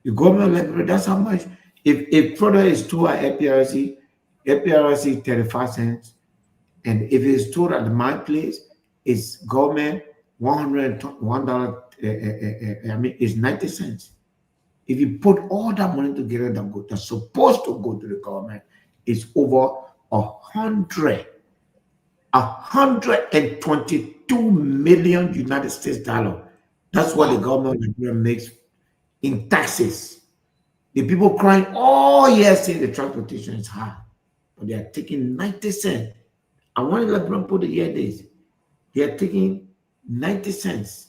S5: The government, that's how much. If product is stored at FPRC 35 cents, and if it's stored at my place, it's government $101. It's 90 cents. If you put all that money together that's supposed to go to the government, it's over 122 million United States dollars. That's what the government of Nigeria makes in taxes. The people crying, oh yes, say the transportation is high, but they are taking 90 cents. I want to let them put it here this. They are taking 90 cents.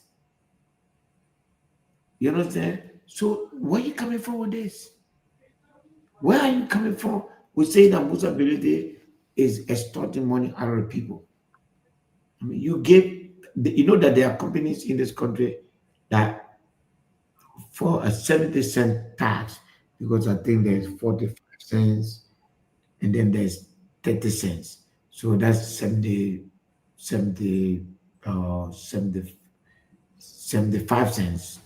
S5: You understand? So where are you coming from with this? Where are you coming from? We say that Musa Ability is extorting money out of the people. I mean, you know that there are companies in this country that for a 70-cent tax, because I think there's 45 cents and then there's 30 cents. So that's 75 cents.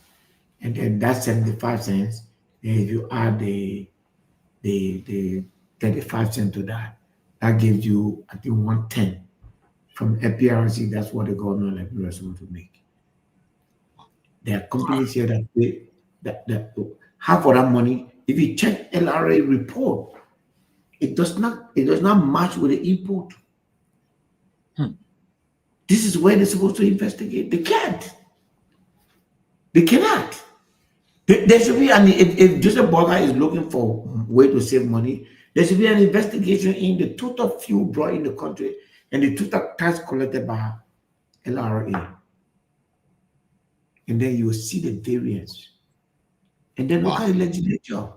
S5: And then that's 75 cents. And if you add the 35 cents to that, that gives you, I think, 110 from FPRC. That's what the government of Liberia is going to make. There are companies here that pay that half of that money. If you check LRA report, it does not match with the import. This is where they're supposed to investigate. They can't. They cannot. There should be if Joseph Boga is looking for a way to save money, there should be an investigation in the total fuel brought in the country and the total tax collected by LRA. And then you will see the variance. And then look at the legislature.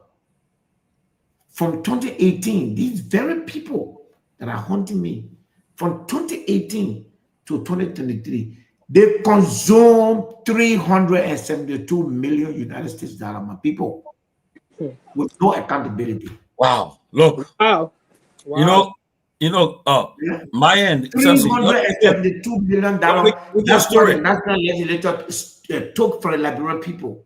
S5: From 2018, these very people that are haunting me, from 2018 to 2023, they consumed 372 million United States dollars, my people, with no accountability.
S6: Wow. Look.
S10: Wow.
S6: Myean,
S5: $372 million. That's what the national legislature took for the Liberian people.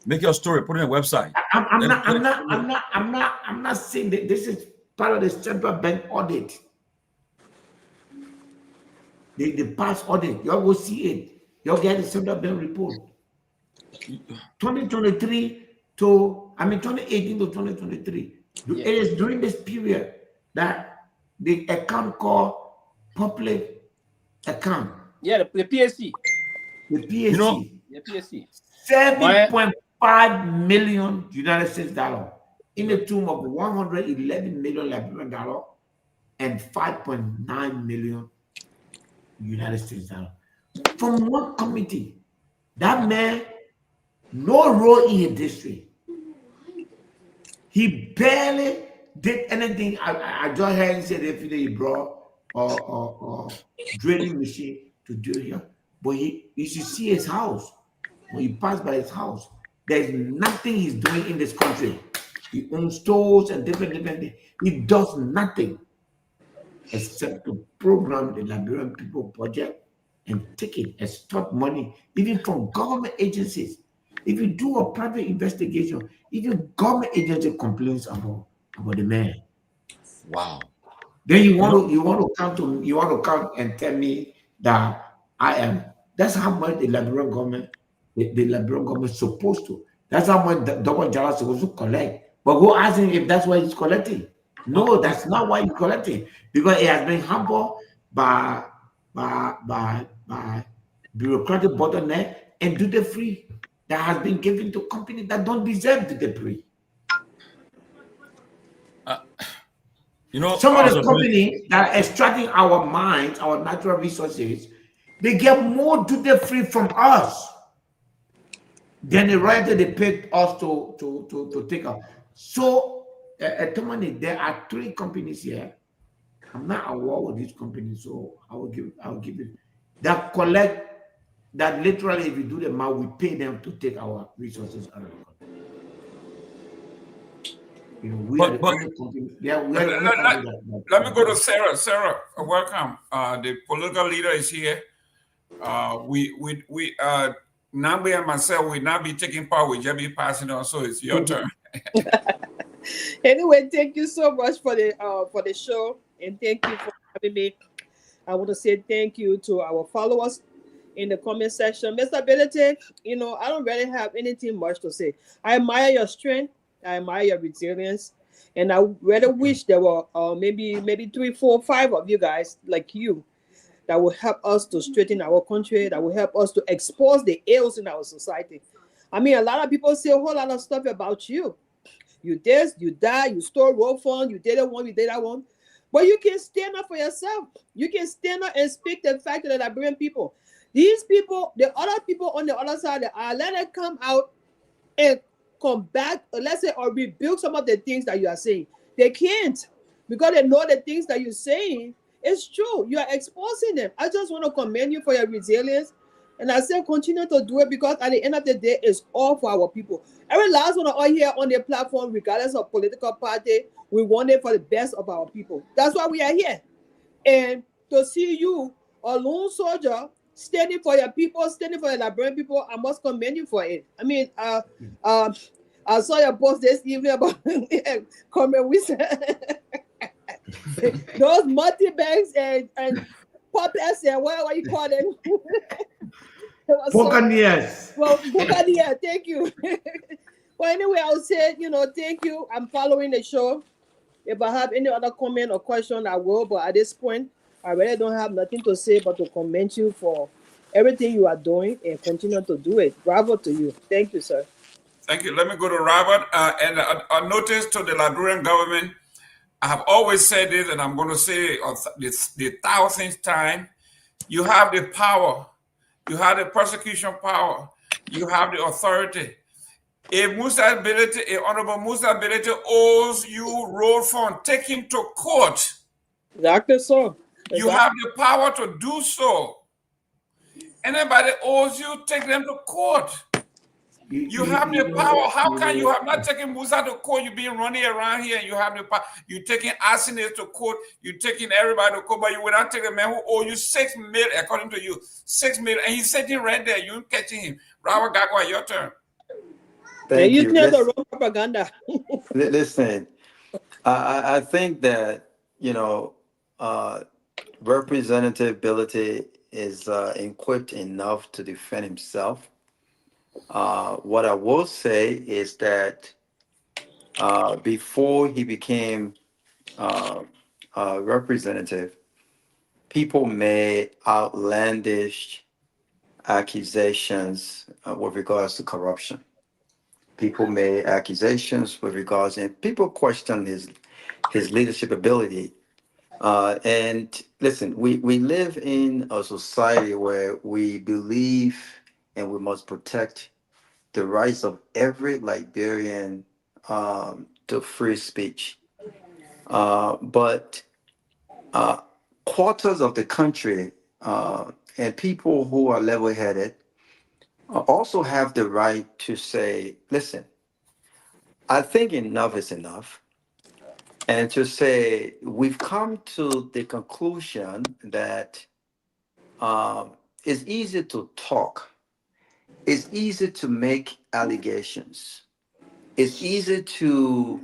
S6: Make your story. Put it on the website.
S5: I'm not saying that this is part of the central bank audit. The past audit. Y'all go see it. Y'all get the central bank report. 2018 to 2023. It is during this period that the account called public account.
S3: Yeah, the PSC.
S5: The PSC.
S3: The PSC.
S5: 7.5 million United States dollar in the tune of 111 million Liberian dollar and 5.9 million United States dollar. From one committee, that man, no role in the district. He barely did anything. I just heard him say that he brought a drilling machine to do here. But you should see his house. When you pass by his house, there's nothing he's doing in this country. He owns stores and different things. He does nothing except to program the Liberian people project and take it and stop money, even from government agencies. If you do a private investigation, even government agency complains about the man.
S6: Wow.
S5: Then you want to come and tell me that I am. That's how much the Liberian government is supposed to. That's how much the Dopoh is supposed to collect. But go ask him if that's why he's collecting. No, that's not why he's collecting, because it has been hampered by bureaucratic bottleneck and duty free that has been given to companies that don't deserve duty free. Some of the companies that are extracting our mines, our natural resources, they get more duty free from us than the royalty they paid us to take up. So, Tomalin, there are 3 companies here. I'm not aware with these companies, so I will give it that collect that literally. If you do the math, we pay them to take our resources out of the country.
S1: Let me go to Sarah. Sarah, welcome. The political leader is here. Nagbe and myself will not be taking part. We'll just be passing on. So it's your turn.
S10: Anyway, thank you so much for the show, and thank you for having me. I want to say thank you to our followers in the comment section. Mr. Ability, I don't really have anything much to say. I admire your strength. I admire your resilience, and I really wish there were maybe 3, 4, 5 of you guys like you that will help us to straighten our country, that will help us to expose the ills in our society. I mean, a lot of people say a whole lot of stuff about you. You this, you that, you stole road fund, you did that one, you did that one. But you can stand up for yourself. You can stand up and speak the fact to the Liberian people. These people, the other people on the other side, let them come out and come back, let's say, or rebuke some of the things that you are saying. They can't, because they know the things that you're saying. It's true. You are exposing them. I just want to commend you for your resilience. And I say continue to do it, because at the end of the day, it's all for our people. Every last one of us here on the platform, regardless of political party, we want it for the best of our people. That's why we are here. And to see you, a lone soldier, standing for your people, standing for the Liberian people, I must commend you for it. I mean, I saw your post this evening about comment with those multi-banks and puppets and what you call them.
S5: Buccaneers.
S10: Well, Buccaneers, thank you. Well, anyway, I'll say, thank you. I'm following the show. If I have any other comment or question, I will. But at this point, I really don't have nothing to say but to commend you for everything you are doing and continue to do it. Bravo to you. Thank you, sir.
S1: Thank you. Let me go to Robert. And a notice to the Liberian government. I have always said this, and I'm going to say it the thousandth time. You have the power. You have the prosecution power. You have the authority. If Musa Ability, if Honorable Musa Ability owes you road fund, take him to court.
S10: Exactly so.
S1: You have the power to do so. Anybody owes you, take them to court. You have the power. How can you have not taken Musa to court? You've been running around here and you have the power. You're taking arsonists to court. You're taking everybody to court, but you will not take a man who owes you $6 million, according to you. $6 million. And he's sitting right there. You're catching him. Robert Garguah, your turn.
S9: Thank you.
S10: The wrong propaganda.
S9: Listen, I think that, representability is equipped enough to defend himself. What I will say is that before he became representative, people made outlandish accusations with regards to corruption. People made accusations with regards, and people questioned his leadership ability. And listen, we live in a society where we believe and we must protect the rights of every Liberian to free speech. But quarters of the country and people who are level-headed also have the right to say, listen, I think enough is enough. And to say, we've come to the conclusion that it's easy to talk. It's easy to make allegations. It's easy to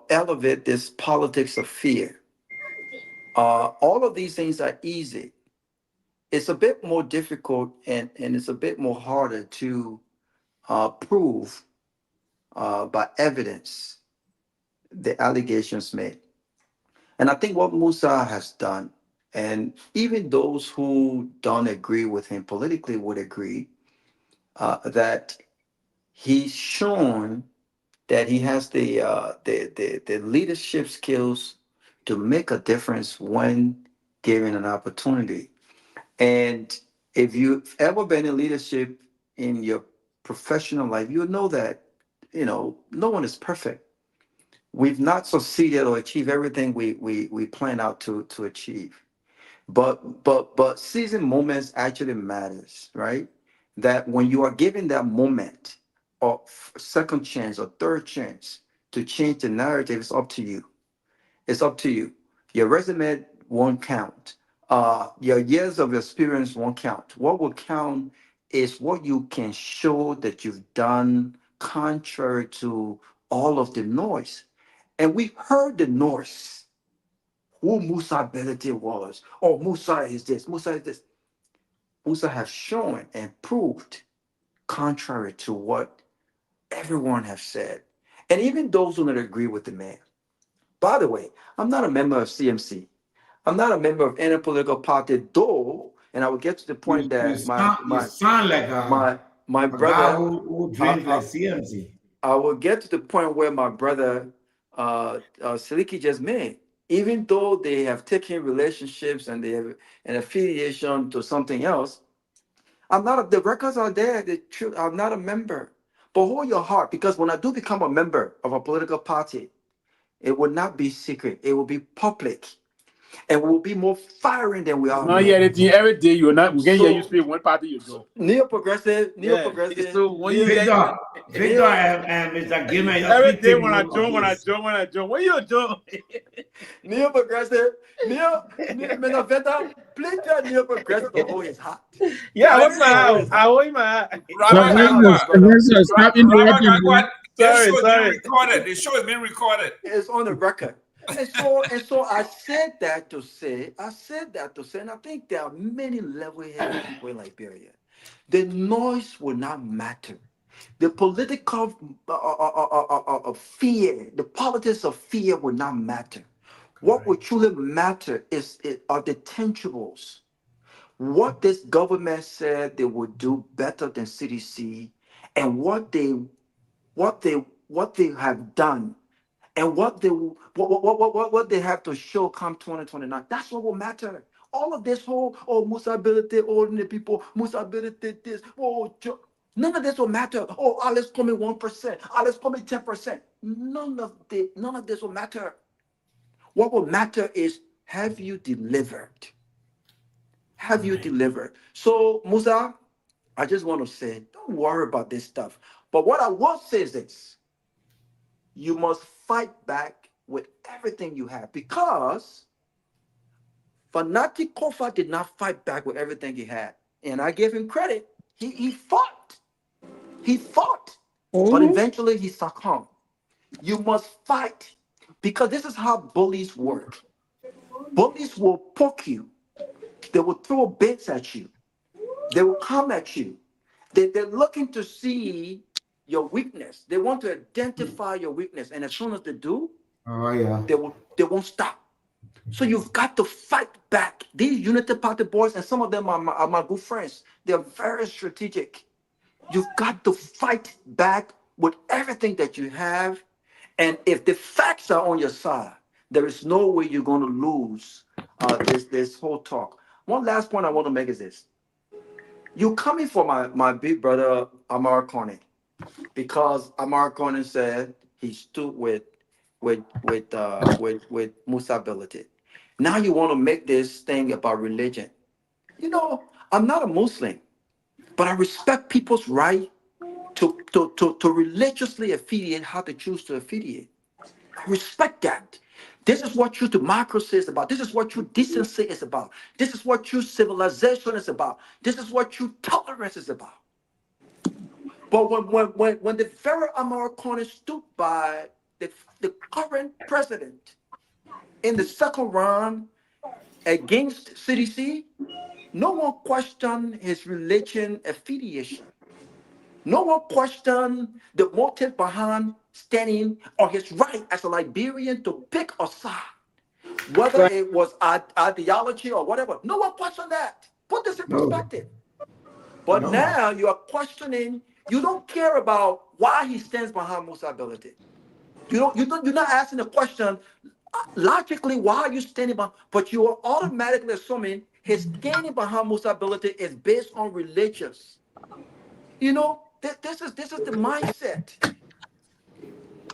S9: elevate this politics of fear. All of these things are easy. It's a bit more difficult and it's a bit more harder to prove by evidence the allegations made. And I think what Musa has done, and even those who don't agree with him politically would agree, that he's shown that he has the leadership skills to make a difference when given an opportunity. And if you've ever been in leadership in your professional life, you know that, no one is perfect. We've not succeeded or achieved everything we plan out to achieve. But seizing moments actually matters, right? That when you are given that moment or second chance or third chance to change the narrative, it's up to you. It's up to you. Your resume won't count. Your years of experience won't count. What will count is what you can show that you've done contrary to all of the noise. And we heard the noise. Who Musa Ability was. Oh, Musa is this. Musa is this. Musa has shown and proved contrary to what everyone has said. And even those who don't agree with the man. By the way, I'm not a member of CMC. I'm not a member of any political party, though, and I will get to the point that my brother
S5: who dreams like CMC.
S9: I will get to the point where my brother Seleke just made. Even though they have taken relationships and they have an affiliation to something else, the records are there. I'm not a member. But hold your heart, because when I do become a member of a political party, it will not be secret. It will be public. And we'll be more firing than we are.
S3: No, yeah, every day you're not. We can hear you speak one party you go.
S9: Neo-progressive.
S3: So when you
S5: Victor and Mr. Gayman,
S3: every day when I join. When you join?
S9: Neo-progressive. Neo-progressive. Please tell Neo-progressive to hold his hat.
S3: Yeah, I hold my hat.
S1: Robert Garguah.
S4: Stop interrupting.
S1: Sorry. The show is being recorded.
S9: It's on the record. And so I said that to say, and I think there are many level-headed people in Liberia. The noise will not matter. The political fear, the politics of fear will not matter. What will truly matter are the tangibles. What this government said they would do better than CDC, and what they have done, and what they have to show come 2029. That's what will matter. All of this whole Musa ability, ordinary people, Musa ability, this, none of this will matter. Oh, let's come in 1%, let's come in 10%. None of this will matter. What will matter is, have you delivered? Have you delivered? So, Musa, I just want to say, don't worry about this stuff. But what I will say is this: you must fight back with everything you have, because Fanatic Kofa did not fight back with everything he had. And I give him credit. He fought. He fought. But eventually he succumbed. You must fight, because this is how bullies work. Bullies will poke you. They will throw bits at you. They will come at you. They're looking to see your weakness. They want to identify your weakness. And as soon as they do, they won't stop. So you've got to fight back. These Unity Party boys, and some of them are my good friends, they're very strategic. You've got to fight back with everything that you have. And if the facts are on your side, there is no way you're going to lose this whole talk. One last point I want to make is this. You're coming for my big brother, Amar Corning, because Amar Corning said he stood with Musa ability. Now you want to make this thing about religion. You know, I'm not a Muslim, but I respect people's right to religiously affiliate how they choose to affiliate. I respect that. This is what true democracy is about. This is what true decency is about. This is what true civilization is about. This is what true tolerance is about. But when the very American stood by the current president in the second round against CDC, no one questioned his religion affiliation. No one questioned the motive behind standing or his right as a Liberian to pick a side, whether it was ideology or whatever. No one questioned that. Put this in perspective. But now you are questioning. You don't care about why he stands behind Musa ability. You're not asking the question logically, why are you standing behind? But you are automatically assuming his standing behind Musa ability is based on religious. You know, this is the mindset.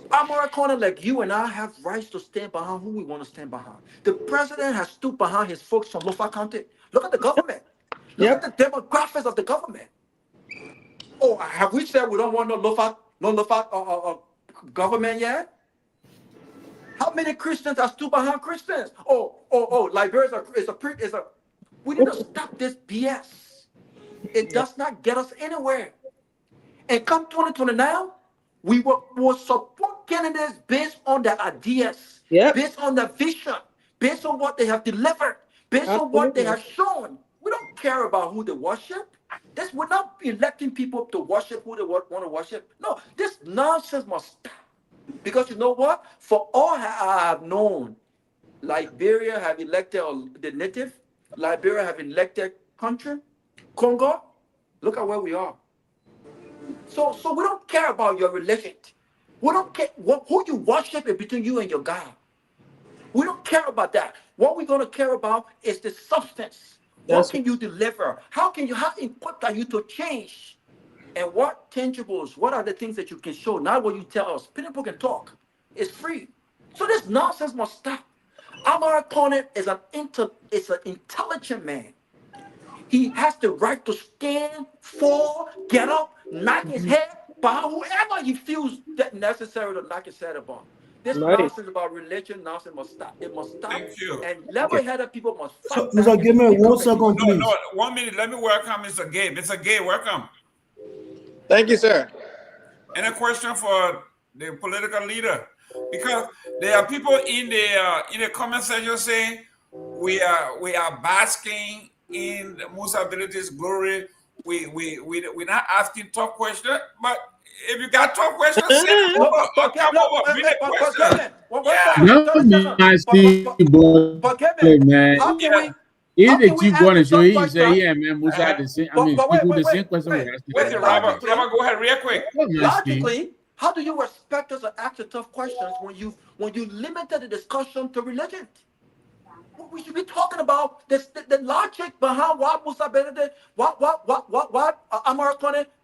S9: Americana like you and I have rights to stand behind who we want to stand behind. The president has stood behind his folks from Lofa County. Look at the government. Look at the demographics of the government. Oh, have we said we don't want no Lofa government yet? How many Christians are stood behind Christians? Liberia is a. We need to stop this BS. It does not get us anywhere. And come 2029, we will support candidates based on their ideas, based on their vision, based on what they have delivered, based on what they have shown. We don't care about who they worship. We're not electing people to worship who they want to worship. No, this nonsense must stop. Because you know what? For all I have known, Liberia have elected the native, Liberia have elected country, Congo. Look at where we are. So we don't care about your religion. We don't care who you worship is between you and your God. We don't care about that. What we're going to care about is the substance. What can you deliver? How equipped are you to change? And what tangibles, what are the things that you can show? Not what you tell us. People can talk. It's free. So this nonsense must stop. Amar Conant is an intelligent man. He has the right to stand, fall, get up, knock his head, bow, whoever he feels that necessary to knock his head upon. This nonsense about religion, nonsense must stop. It must stop.
S1: Thank you.
S9: And level-headed people must fight
S8: Mr.
S9: back.
S8: Gayman, 1 second, please.
S1: No, 1 minute. Let me welcome Mr. Gay. Mr. Gay, welcome.
S11: Thank you, sir.
S1: Any question for the political leader? because there are people in the comment section saying we are basking in Musa Ability's glory. We're not asking tough questions, but if you got tough questions, send them over. Or come over, bring the question.
S4: Man.
S9: How can we?
S4: If
S9: How
S4: the
S9: can we
S4: chief
S9: ask
S4: wanna
S9: the
S4: show
S9: tough
S4: you, say,
S9: question?
S4: yeah, man, Musa the same. I mean,
S9: But
S4: people the same question we ask.
S1: Listen, Robert, go ahead real quick.
S9: Logically, how do you expect us to ask the tough questions when you limited the discussion to religion? We should be talking about this, the logic behind why Musa Benedict, why Amara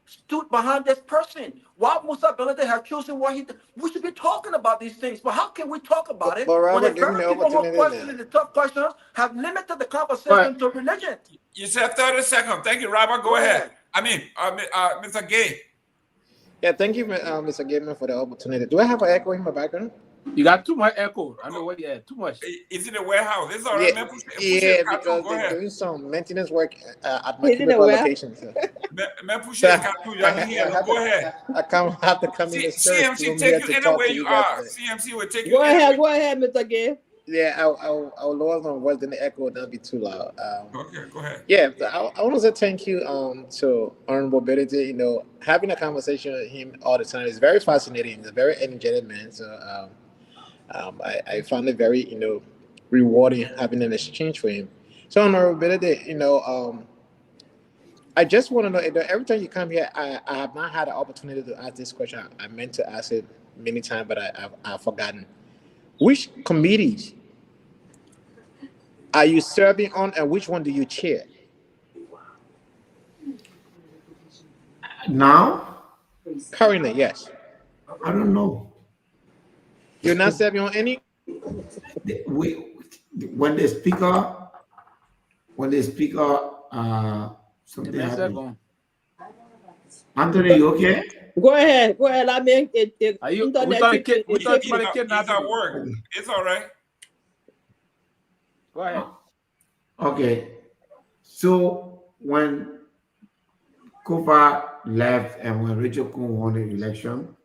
S9: stood behind this person. Why Musa Benedict has chosen what he did. We should be talking about these things. But how can we talk about it
S11: But
S9: when
S11: Robert,
S9: the
S11: give me
S9: very
S11: the
S9: people who are
S11: opportunity
S9: questioning
S11: now.
S9: the tough questions have limited the conversation to religion?
S1: You said 30 seconds. Thank you, Robert. Go ahead. I mean, Mr. Gay.
S11: Yeah, thank you, Mr. Gayman, for the opportunity. Do I have an echo in my background?
S3: You got too much echo. I know what you had. Too much.
S1: Is it a warehouse? It's all right, man. Push
S11: Because
S1: go
S11: they're
S1: ahead.
S11: doing some maintenance work at my
S10: Is it a
S11: cubicle
S10: warehouse?
S11: location. So.
S1: Man, push your cartoon. You have here. Go ahead.
S11: I have to come in the storage
S1: CMC
S11: room
S1: take
S11: here
S1: you
S11: to talk
S1: anywhere
S11: to
S1: you
S11: you guys
S1: are.
S11: today.
S1: CMC will take you
S10: Go ahead, Mr. Gay.
S11: Yeah, I'll lower my voice, then the echo will not be too loud.
S1: Okay, go ahead.
S11: Yeah, I want to say thank you to Honorable Benedict. You know, having a conversation with him all the time is very fascinating. He's a very energetic man. So I found it very, rewarding having an exchange with him. So Honorable Benedict, I just want to know, every time you come here, I have not had the opportunity to ask this question. I meant to ask it many times, but I've forgotten. Which committees are you serving on, and which one do you chair?
S5: Now?
S11: Currently, yes.
S5: I don't know.
S11: You're not serving on any?
S5: When the speaker, something happened. Anthony, you okay?
S10: Go ahead. I mean,
S1: Are you? He's at work. It's all right.
S3: Go ahead.
S5: Okay. So when Kofa left and when Rachel Kuhn won the election,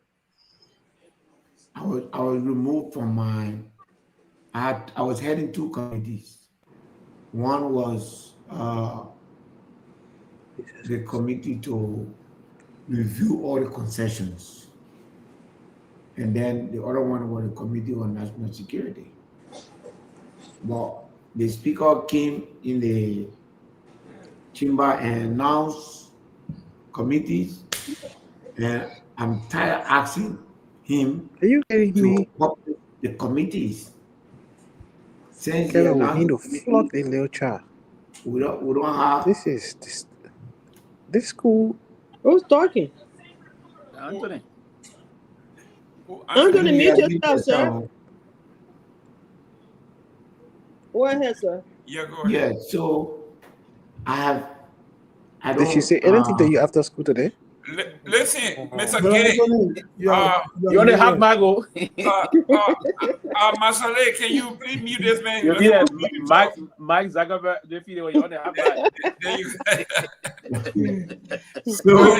S5: I was removed from I was heading two committees. One was the committee to review all the concessions. And then the other one was the Committee on National Security. But the speaker came in the chamber and announced committees, and I'm tired of asking him
S11: to
S5: publish the committees. Since
S11: we need to flog the little child.
S5: We don't have
S11: this school.
S10: Who's talking?
S3: Anthony.
S10: Anthony, mute yourself, sir. Go ahead, sir.
S1: Yeah, go ahead.
S5: Yeah, so I don't.
S11: Did she say anything to you after school today?
S1: Listen, Mr. Gay.
S3: You only have Mago.
S1: Masale, can you please mute this man?
S3: Yeah, Mike Zuckerberg, they feel you only have Mago.
S5: So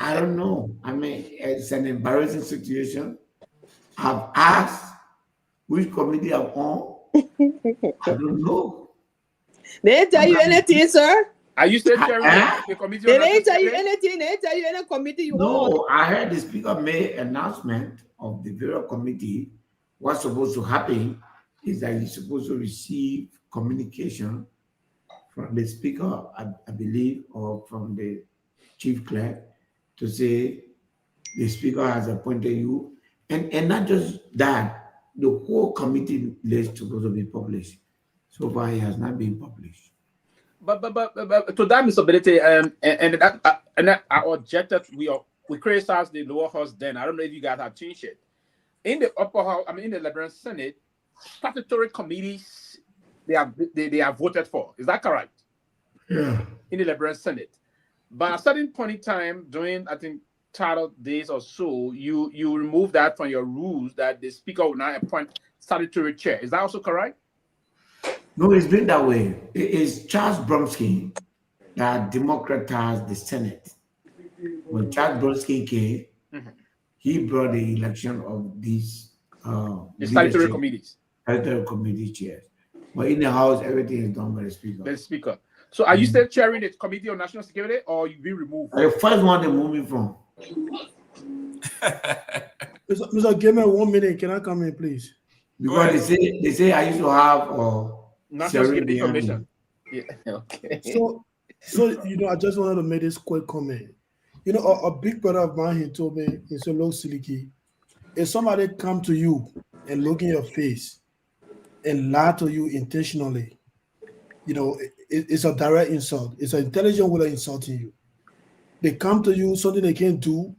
S5: I don't know. I mean, it's an embarrassing situation. I've asked which committee I'm on. I don't know.
S10: They didn't tell you anything, sir.
S3: Are you still chairing the committee?
S10: They didn't tell you anything. They didn't tell you any committee you on.
S5: No, I heard the speaker made an announcement of the various committee. What's supposed to happen is that you're supposed to receive communication from the speaker, I believe, or from the chief clerk to say the speaker has appointed you. And not just that, the whole committee list is supposed to be published. So far, it has not been published.
S3: But to that, Mr. Ability, and I objected. We criticized the lower house then. I don't know if you guys have changed it. In the upper house, in the Liberian Senate, statutory committees they are voted for. Is that correct?
S5: Yeah.
S3: In the Liberian Senate, but at a certain point in time, during I think 30 days or so, you remove that from your rules that the speaker will now appoint statutory chair. Is that also correct?
S5: No, it's been that way. It's Charles Bromsky that democratized the Senate. When Charles Bromsky came, he brought the election of these
S3: The statutory
S5: leadership,
S3: committees.
S5: statutory committee chairs. But in the House, everything is done by the Speaker.
S3: The Speaker. So are you still chairing the Committee on National Security, or you've been removed?
S5: The first one they moved me from.
S8: Mr. Gayman, 1 minute. Can I come in, please?
S5: Because they say I used to have
S3: National Security Information. Yeah. Okay.
S8: So I just wanted to make this quick comment. A big brother of mine, he told me, he said, look, Seleke, if somebody come to you and look in your face and lie to you intentionally, it's a direct insult. It's an intelligent way of insulting you. They come to you, something they can't do.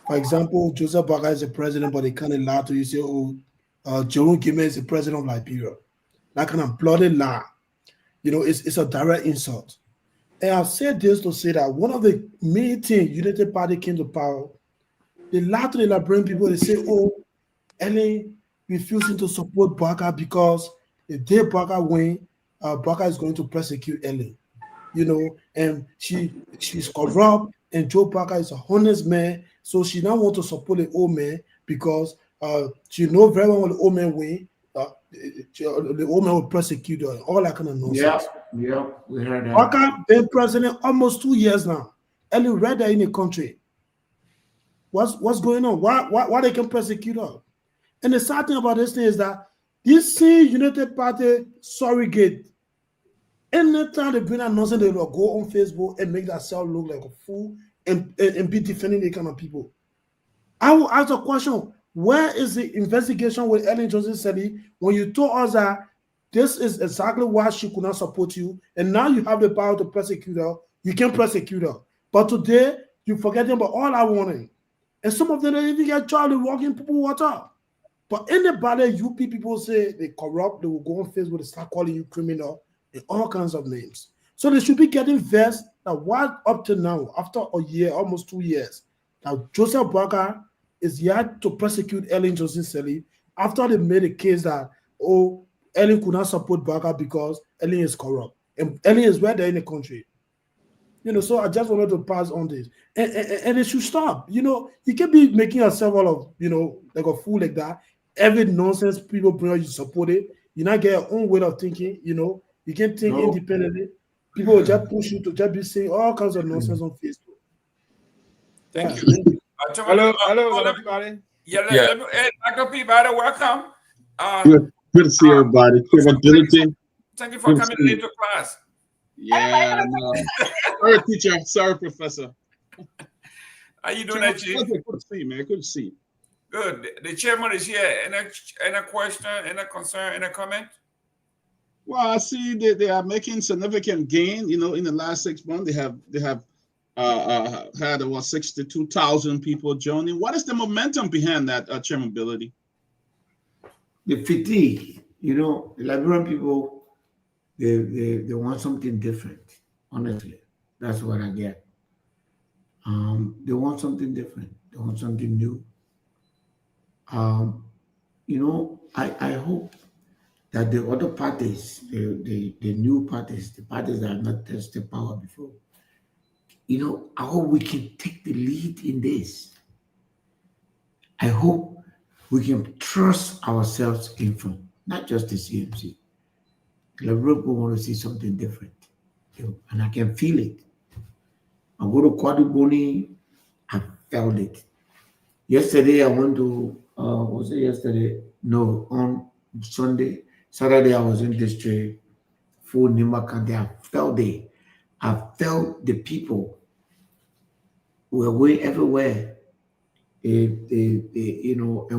S8: For example, Joseph Boakai is the president, but they kind of lie to you, say, Jerome Gayman is the president of Liberia. That kind of bloody lie. It's a direct insult. And I've said this to say that one of the main things United Party came to power, they lie to the Liberian people. They say, Ellen refusing to support Boakai because if they Boakai win, Boakai is going to persecute Ellen. And she's corrupt, and Joe Boakai is a honest man, so she now want to support the old man because she knows very well when the old man win, the old man will persecute her, all that kind of nonsense.
S5: Yeah, we heard that.
S8: Boakai been president almost 2 years now. Ellen read that in the country. What's going on? Why they can persecute her? And the sad thing about this thing is that this same United Party surrogate, anytime they bring that nonsense, they will go on Facebook and make themselves look like a fool and be defending the kind of people. I will ask a question: where is the investigation with Ellen Johnson-Sirleaf when you told us that this is exactly why she could not support you, and now you have the power to persecute her? You can persecute her, but today you're forgetting about all our warning, and some of them don't even get charged with walking people water. But anybody UP people say they corrupt, they will go on Facebook and start calling you criminal and all kinds of names. So they should be getting vexed that what up to now, after a year, almost 2 years, now Joseph Boakai is yet to prosecute Ellen Johnson-Sirleaf after they made a case that, Ellen could not support Boakai because Ellen is corrupt. And Ellen is right there in the country. So I just wanted to pass on this. And it should stop. You can't be making yourself all of, like a fool like that. Every nonsense people bring you support it. You not get your own way of thinking, you can't think independently. People will just push you to just be saying all kinds of nonsense on Facebook.
S1: Thank you.
S11: Hello, everybody.
S1: Let me, Dr. Peabody, welcome.
S4: Good to see everybody.
S1: Thank you for coming into class.
S4: Yeah, no. Sorry, teacher. Sorry, professor.
S1: How you doing, Chief?
S4: Good to see you, man. Good to see you.
S1: Good. The chairman is here. Any question, any concern, any comment?
S4: Well, I see that they are making significant gain. In the last 6 months, they have had about 62,000 people joining. What is the momentum behind that, Chairman Ability?
S5: The fatigue. The Liberian people, they want something different. Honestly, that's what I get. They want something different. They want something new. I hope that the other parties, the new parties, the parties that have not tested power before, I hope we can take the lead in this. I hope we can trust ourselves in front, not just the CMC. The people want to see something different, and I can feel it. I go to Kwaduboni, I felt it. Yesterday, I went to, was it yesterday? No, on Sunday. Saturday, I was in district, full Nimakande. I felt it. I felt the people were way everywhere. And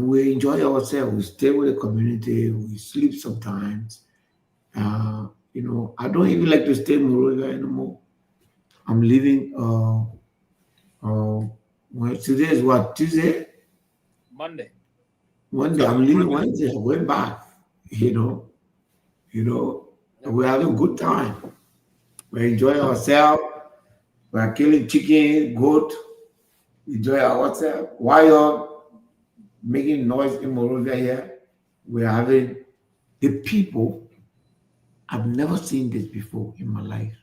S5: we enjoy ourselves. We stay with the community. We sleep sometimes. I don't even like to stay in Monrovia anymore. I'm leaving. Today is what, Tuesday?
S3: Monday.
S5: I'm leaving Wednesday. I went back. We're having a good time. We enjoy ourselves. We're killing chicken, goat. Enjoy ourselves. While you're making noise in Monrovia here, we're having the people. I've never seen this before in my life.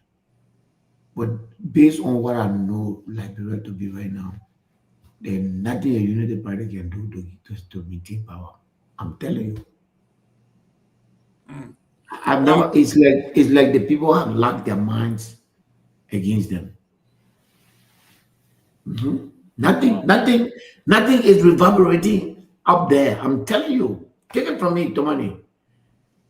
S5: But based on what I know Liberia to be right now, there's nothing a United Party can do to maintain power. I'm telling you. I've never. It's like the people have locked their minds against them. Nothing is reverberating up there. I'm telling you. Take it from me, Tomani.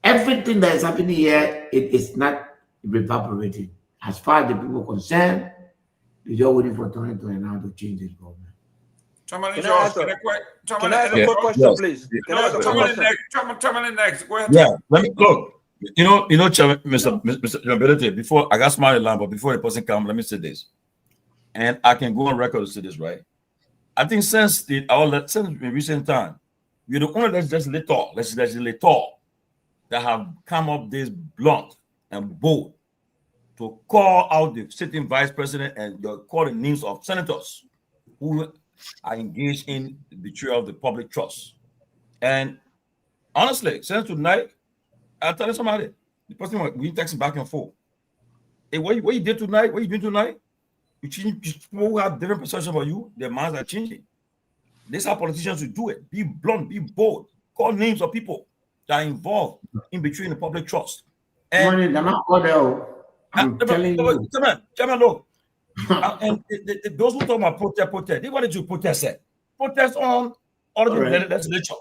S5: Everything that is happening here, it is not reverberating. As far as the people are concerned, they're just waiting for 2029 to change this government.
S1: Tomalin,
S9: Can I ask a quick question, please? Can I ask a quick question?
S1: Tomalin next. Go ahead.
S6: Yeah, let me look. Mr. Ability, before I got smart line, but before the person comes, let me say this. And I can go on record to say this, right? I think since recent time, we're the only legislator that have come up this blunt and bold to call out the sitting vice president and call the names of senators who are engaged in the betrayal of the public trust. And honestly, since tonight, I'll tell you somebody, the person we texting back and forth. Hey, what you did tonight? What you doing tonight? You change people who have different perceptions about you, their minds are changing. This is how politicians should do it. Be blunt, be bold, call names of people that are involved in betraying the public trust. And
S5: I'm telling you.
S6: Chairman, look. And those who talk about protest, they wanted to protest it. Protest on legislature.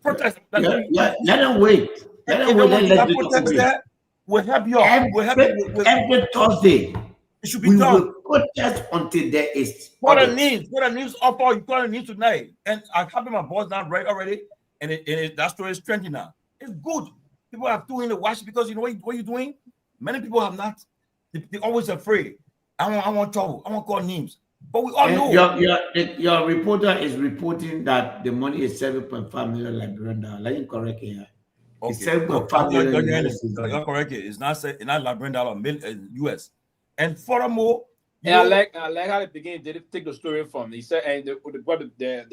S6: Protest.
S5: Let them wait. Let them wait.
S6: We'll help you.
S5: Every Thursday.
S6: It should be done.
S5: We will protest until there is.
S6: What a news up or you call a news tonight. And I have my boss down right already. And that story is trending now. It's good. People are doing the watch because you know what you're doing? Many people have not. They're always afraid. I want trouble. I want to call names. But we all know.
S5: Your reporter is reporting that the money is 7.5 million Liberian dollars. Let me correct here.
S6: Okay.
S5: It's 7.5 million.
S6: You're correct. It's not Liberian dollar, US. And furthermore,
S3: I like how they begin to take the story from. He said, and the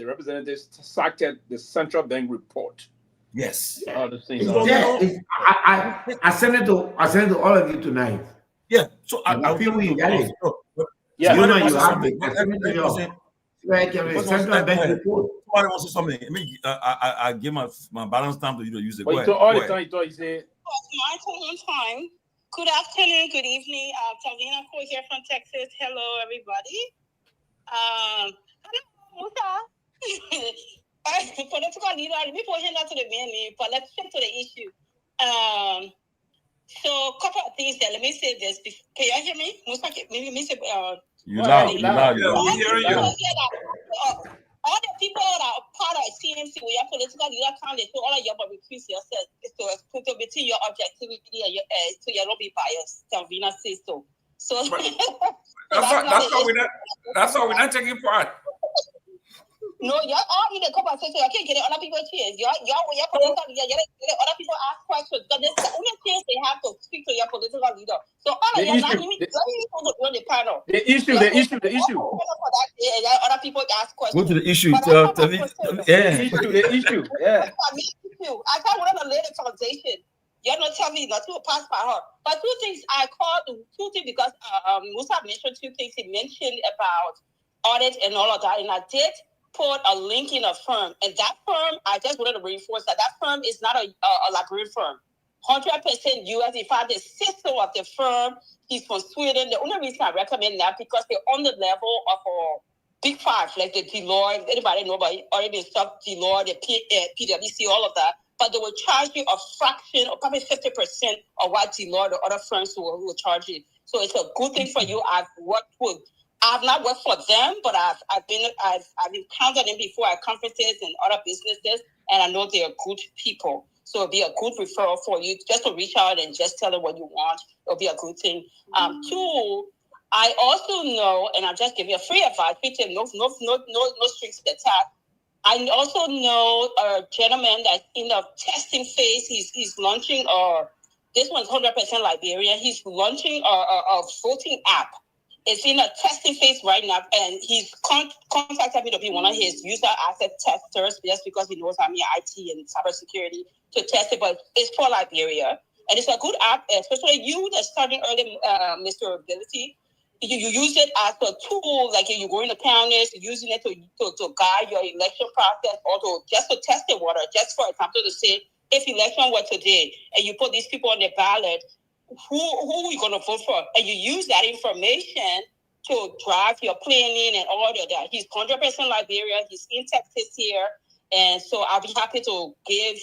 S3: representatives cited the central bank report.
S6: Yes.
S3: All the things.
S5: I sent it to all of you tonight.
S6: Yeah. So I feel we got it.
S5: Yeah. You know you have it. Central bank report.
S6: Somebody wants to say something. I give my balance time to you to use it.
S3: But all the time, he said.
S12: My time. Good afternoon, good evening. Talvina here from Texas. Hello, everybody. Hello, political leader. Before we hand out to the main, but let's get to the issue. So, a couple of things there. Let me say this. Can you hear me?
S6: You loud.
S12: All the people that are part of CMC, we are political leader candidates, so all of you but increase yourself to between your objectivity and your so you don't be biased. Talvina says so. So
S1: that's why we're not taking part.
S12: No, you're all in the conversation. I can't get other people cheers. You're political leader. You're other people ask questions. But there's the only chance they have to speak to your political leader. So all of you are not even on the panel.
S3: The issue.
S12: Other people ask questions.
S6: Go to the issue.
S3: The issue. Yeah.
S12: I can't want to lay the foundation. You're not telling me not to pass by her. But two things because Musa mentioned two things. He mentioned about audit and all of that, and I did put a link in a firm, and that firm, I just wanted to reinforce that firm is not a Liberian firm. 100% US. In fact, the sister of the firm, he's from Sweden. The only reason I recommend that because they're on the level of a big five, like the Deloitte. Anybody know about already stuff, Deloitte, the PwC, all of that. But they will charge you a fraction, or probably 50% of what Deloitte or other firms will charge you. So it's a good thing for you. I've not worked for them, but I've encountered them before at conferences and other businesses, and I know they're good people. So it'll be a good referral for you just to reach out and just tell them what you want. It'll be a good thing. Two, I also know, and I'll just give you a free advice, which is no strings attached. I also know a gentleman that's in the testing phase. He's launching this one's 100% Liberian. He's launching a voting app. It's in a testing phase right now, and he's contacted me to be one of his user asset testers just because he knows I'm in IT and cybersecurity to test it. But it's for Liberia, and it's a good app, especially you that's starting early, Mr. Ability. you use it as a tool, like you go in the counties, using it to guide your election process, or just to test the water. Just for example, to say, if election were today and you put these people on the ballot, who are you going to vote for? And you use that information to drive your planning and all of that. He's 100% Liberia. He's in Texas here. And so I'll be happy to give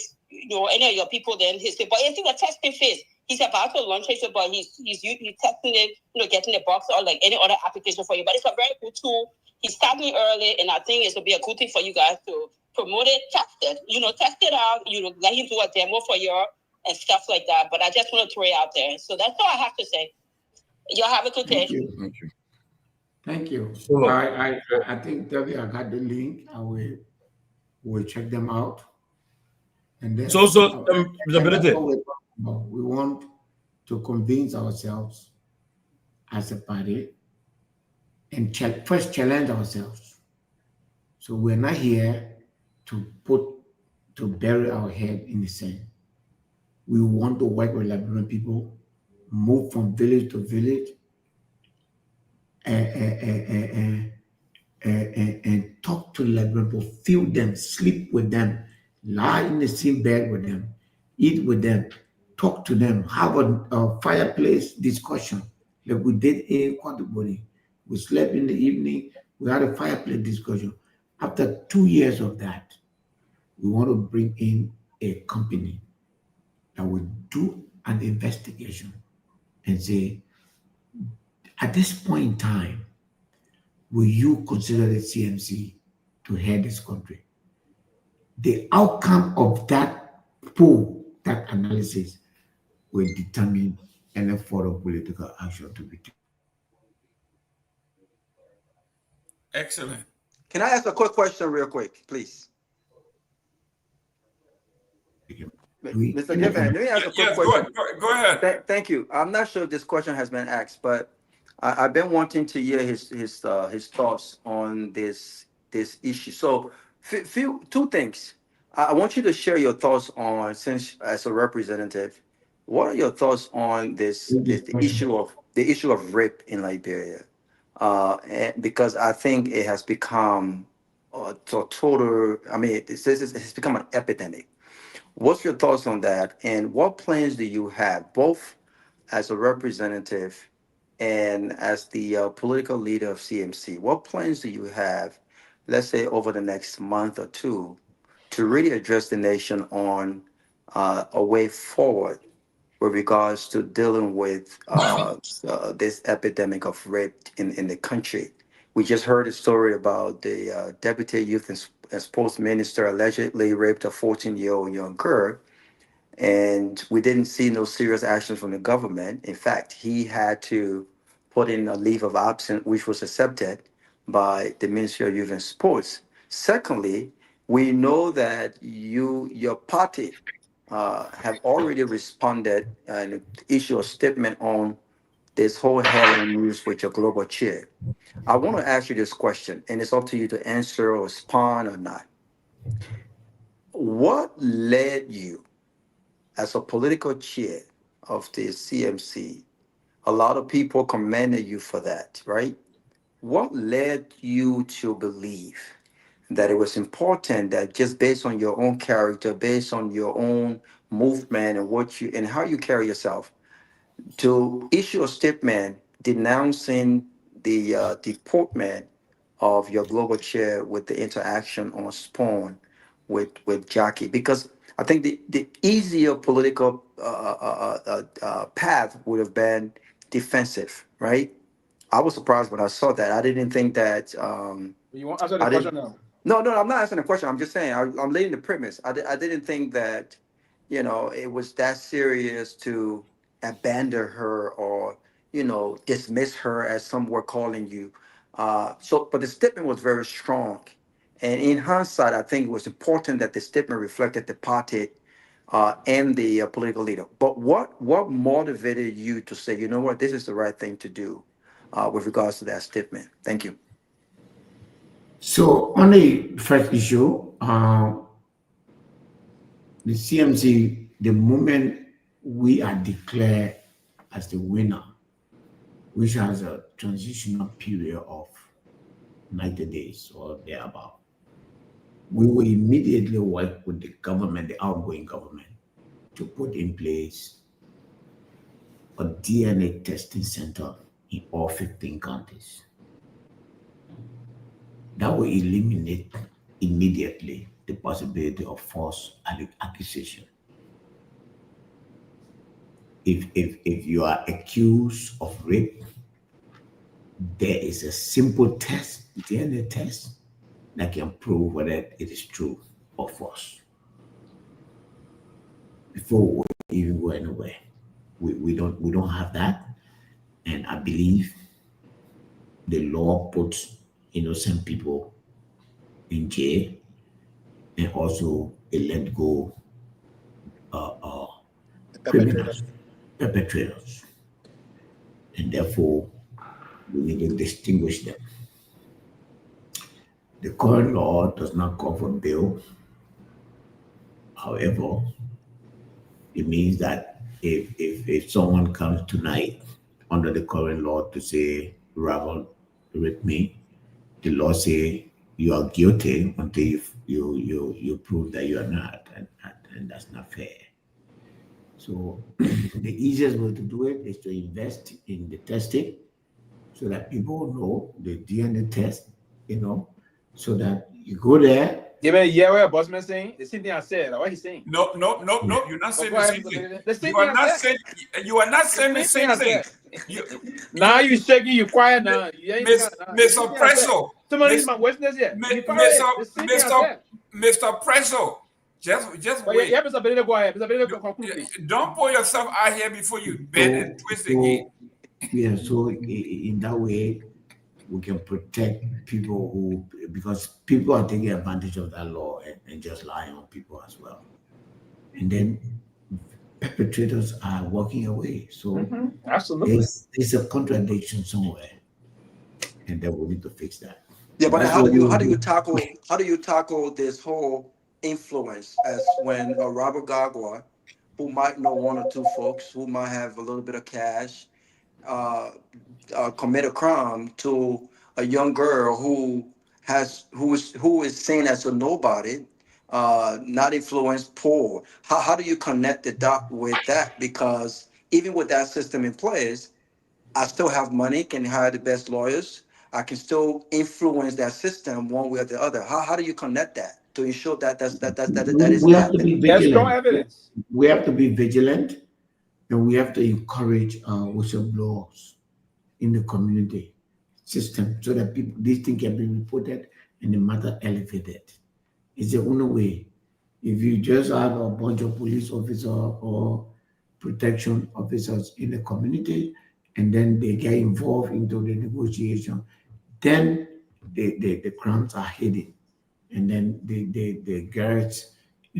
S12: any of your people then his, but it's in a testing phase. He's about to launch it, but he's testing it, getting the box or like any other application for you. But it's a very good tool. He's starting early, and I think it will be a good thing for you guys to promote it, test it, test it out. Let him do a demo for you and stuff like that. But I just want to throw it out there. So that's all I have to say. Y'all have a good day.
S5: Thank you.
S6: Thank you.
S5: Thank you.
S7: So,
S5: I think Debbie, I got the link. I will check them out. And then
S7: visibility.
S5: We want to convince ourselves as a party and first challenge ourselves. So we're not here to bury our head in the sand. We want to work with Liberian people, move from village to village, and talk to Liberian people, feel them, sleep with them, lie in the same bed with them, eat with them, talk to them, have a fireplace discussion like we did in Peabody. We slept in the evening, we had a fireplace discussion. After 2 years of that, we want to bring in a company that will do an investigation and say, at this point in time, will you consider the CMC to head this country? The outcome of that poll, that analysis, will determine any further political action to be taken.
S1: Excellent.
S9: Can I ask a quick question real quick, please? Mr. Gayman, let me ask a quick question.
S1: Go ahead.
S9: Thank you. I'm not sure if this question has been asked, but I've been wanting to hear his thoughts on this issue. So, two things. I want you to share your thoughts on, since as a representative, what are your thoughts on the issue of rape in Liberia? And because I think it has become total. I mean, it's become an epidemic. What's your thoughts on that? And what plans do you have, both as a representative and as the political leader of CMC? What plans do you have, let's say over the next month or two, to really address the nation on a way forward with regards to dealing with this epidemic of rape in the country? We just heard a story about the Deputy Youth and Sports Minister allegedly raped a 14-year-old young girl, and we didn't see no serious action from the government. In fact, he had to put in a leave of absence, which was accepted by the Ministry of Youth and Sports. Secondly, we know that your party have already responded and issued a statement on this whole headline news with your global chair. I want to ask you this question, and it's up to you to answer or respond or not. What led you, as a political chair of the CMC, a lot of people commended you for that, right? What led you to believe that it was important that just based on your own character, based on your own movement and how you carry yourself, to issue a statement denouncing the deportment of your global chair with the interaction on Spawn with Jackie? Because I think the easier political path would have been defensive, right? I was surprised when I saw that. I didn't think that.
S3: You want to answer the question now?
S9: No, I'm not asking a question. I'm just saying I'm laying the premise. I didn't think that, it was that serious to abandon her or, dismiss her, as some were calling you. But the statement was very strong. And in hindsight, I think it was important that the statement reflected the party and the political leader. But what motivated you to say, you know what, this is the right thing to do with regards to that statement? Thank you.
S5: So on the first issue, the CMC, the moment we are declared as the winner, which has a transitional period of 90 days or thereabout. We will immediately work with the government, the outgoing government, to put in place a DNA testing center in all 15 counties. That will eliminate immediately the possibility of false accusation. If you are accused of rape, there is a simple test, DNA test, that can prove whether it is true or false. Before we even go anywhere, we don't have that, and I believe the law puts innocent people in jail, and also it let go criminals, perpetrators, and therefore we need to distinguish them. The current law does not call for bail. However, it means that if someone comes tonight under the current law to say, "Robert with me," the law say you are guilty until you prove that you are not, and that's not fair. So the easiest way to do it is to invest in the testing, so that people know the DNA test, so that you go there.
S3: Give me a year where boss man saying the same thing I said. What he's saying?
S1: No. You're not saying the same thing.
S3: The same
S1: You are
S3: thing I
S1: not
S3: said.
S1: saying. You are not saying the same thing.
S3: Now you shaking. You quiet now.
S1: Mr. Presso. Mr. Presso. Just wait.
S3: Yeah, Mr. Benito, go ahead. Mr. Benito, conclude.
S1: Don't pull yourself out here before you bend and twist again.
S5: Yeah, so in that way, we can protect people because people are taking advantage of that law and just lying on people as well. And then perpetrators are walking away. So
S3: absolutely,
S5: there's a contradiction somewhere, and then we need to fix that.
S13: Yeah, but how do you tackle this whole influence as when Robert Garguah, who might know one or two folks who might have a little bit of cash, commit a crime to a young girl who is seen as a nobody, not influenced, poor. How do you connect the dot with that? Because even with that system in place, I still have money, can hire the best lawyers. I can still influence that system one way or the other. How do you connect that to ensure that
S5: we have to be vigilant.
S3: There's strong evidence.
S5: We have to be vigilant, and we have to encourage whistleblowers in the community system so that these things can be reported and the matter elevated. It's the only way. If you just have a bunch of police officers or protection officers in the community, and then they get involved into the negotiation, then the crimes are hidden, and then the girls,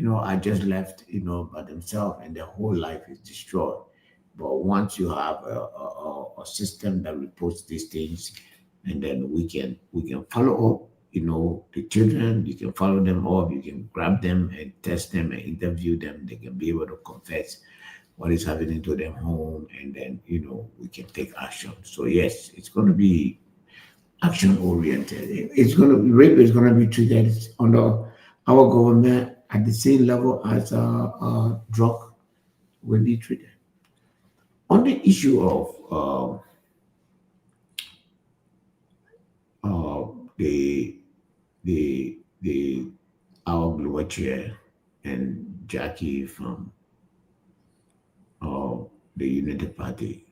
S5: are just left, by themselves, and their whole life is destroyed. But once you have a system that reports these things, and then we can follow up, the children, you can follow them up, you can grab them and test them and interview them. They can be able to confess what is happening to them home, and then, we can take action. So yes, it's going to be action oriented. Rape is going to be treated under our government at the same level as drug will be treated. On the issue of our global chair and Jackie from the United Party,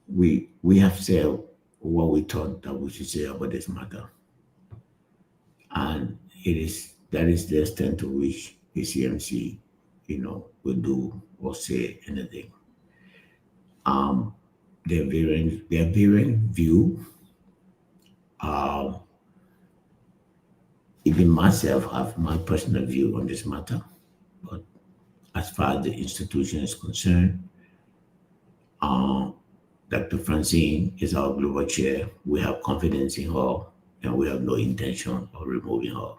S5: we have said what we thought that we should say about this matter, and that is the extent to which the CMC, will do or say anything. Their varying view. Even myself have my personal view on this matter, but as far as the institution is concerned, Dr. Francine is our global chair. We have confidence in her, and we have no intention of removing her.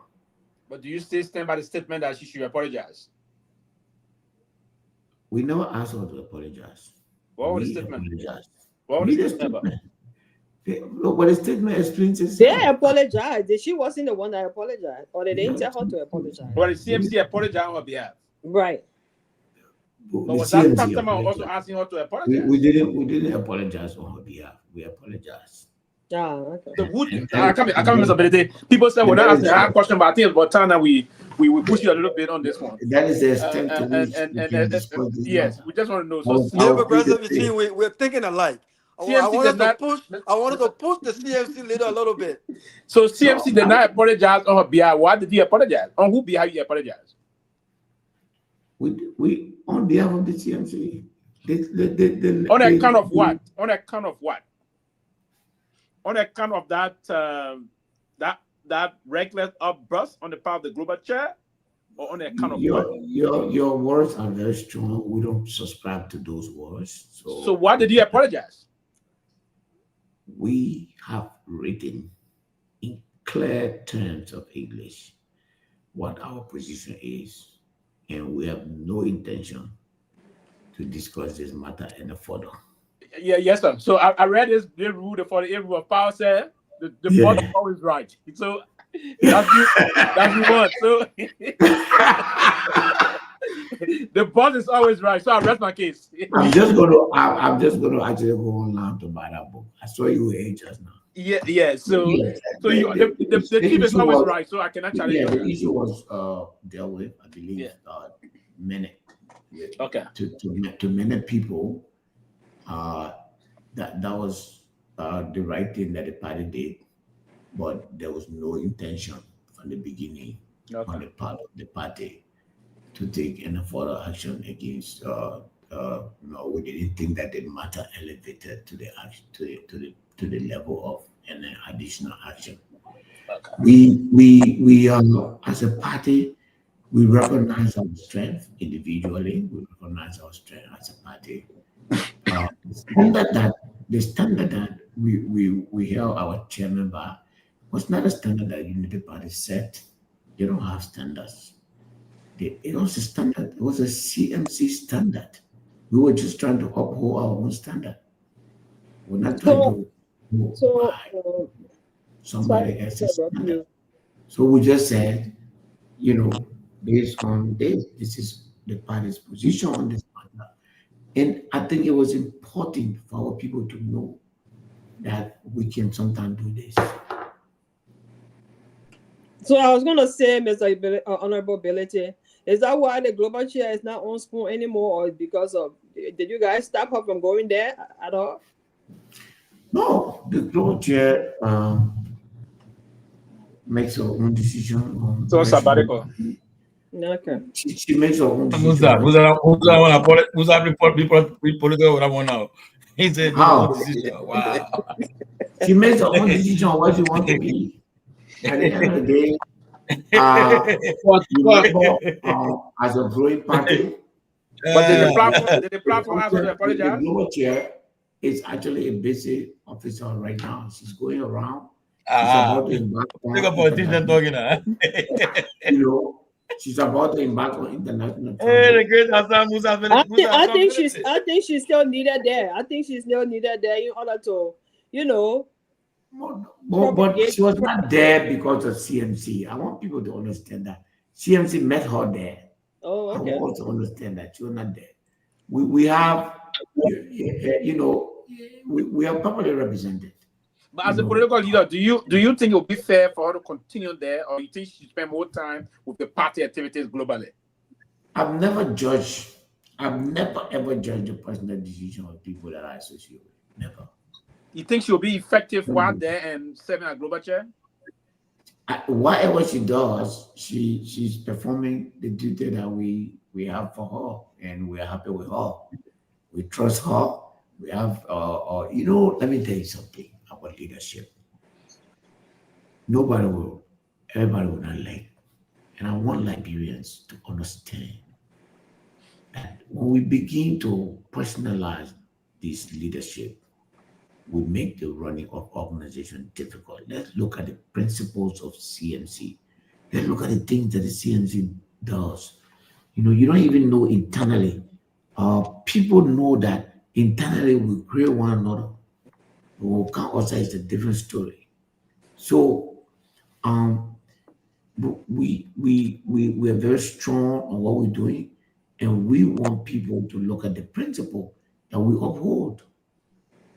S3: But do you still stand by the statement that she should apologize?
S5: We never asked her to apologize.
S3: What was the statement? What was the statement about?
S5: But the statement explains itself.
S10: They apologized. She wasn't the one that apologized, or they didn't tell her to apologize.
S3: Well, the CMC apologized on her behalf.
S10: Right.
S3: But was that customer also asking her to apologize?
S5: We didn't apologize on her behalf. We apologized.
S10: Okay.
S3: So I can't remember ability. People say we're not asking a hard question, but I think it's about time that we push you a little bit on this one.
S5: That is the extent to which
S3: yes, we just want to know. So
S9: Near Progressive Team, we're thinking alike. I wanted to push the CMC leader a little bit.
S3: So CMC did not apologize on her behalf. Why did he apologize? On whose behalf he apologized?
S5: We on behalf of the CMC.
S3: On account of what? On account of what? On account of that reckless outburst on the part of the global chair, or on account of what?
S5: Your words are very strong. We don't subscribe to those words.
S3: So why did he apologize?
S5: We have written in clear terms of English what our position is, and we have no intention to discuss this matter any further.
S3: Yes, sir. So I read this rule, the 48 rule of power said the boss is always right. So that's you want. So the boss is always right. So I rest my case.
S5: I'm just gonna actually go online to buy that book. I saw you were just now.
S3: Yeah. So the team is always right. So I cannot challenge you.
S5: The issue was dealt with, I believe, many.
S3: Okay.
S5: To many people, that was the right thing that the party did, but there was no intention from the beginning on the part of the party to take any further action against. No, we didn't think that the matter elevated to the action to the level of any additional action.
S3: Okay.
S5: We as a party, we recognize our strength individually. We recognize our strength as a party. The standard that we held our chairman by was not a standard that Unity Party set. They don't have standards. It was a standard. It was a CMC standard. We were just trying to uphold our own standard. We're not trying to somebody else's standard. So we just said, based on this is the party's position on this matter. And I think it was important for our people to know that we can sometimes do this.
S10: So I was going to say, Mr. Honorable Ability, is that why the global chair is not on Spoon anymore, or because of, did you guys stop her from going there at all?
S5: No, the global chair makes her own decision.
S3: So sabbatical.
S10: Okay.
S5: She makes her own decision.
S4: Who's that political what I want now? He said,
S5: how?
S4: Wow.
S5: She makes her own decision on what she wants to be. At the end of the day, as a growing party,
S3: but did the platform ask her to apologize?
S5: The global chair is actually a busy officer right now. She's going around. She's about to embark on she's about to embark on international travel.
S10: I think she's still needed there. I think she's still needed there in order to,
S5: But she was not there because of CMC. I want people to understand that CMC met her there.
S10: Oh, okay.
S5: I want to understand that she was not there. We have, we are properly represented.
S3: But as a political leader, do you think it would be fair for her to continue there, or you think she spend more time with the party activities globally?
S5: I've never ever judged the personal decision of people that I associate with. Never.
S3: You think she'll be effective while there and serving a global chair?
S5: Whatever she does, she's performing the duty that we have for her, and we're happy with her. We trust her. We have, let me tell you something about leadership. Everybody will not like, and I want Liberians to understand that when we begin to personalize this leadership, we make the running of organization difficult. Let's look at the principles of CMC. Let's look at the things that the CMC does. You don't even know internally. People know that internally we create one another. Who will come outside is a different story. So we are very strong on what we're doing, and we want people to look at the principle that we uphold.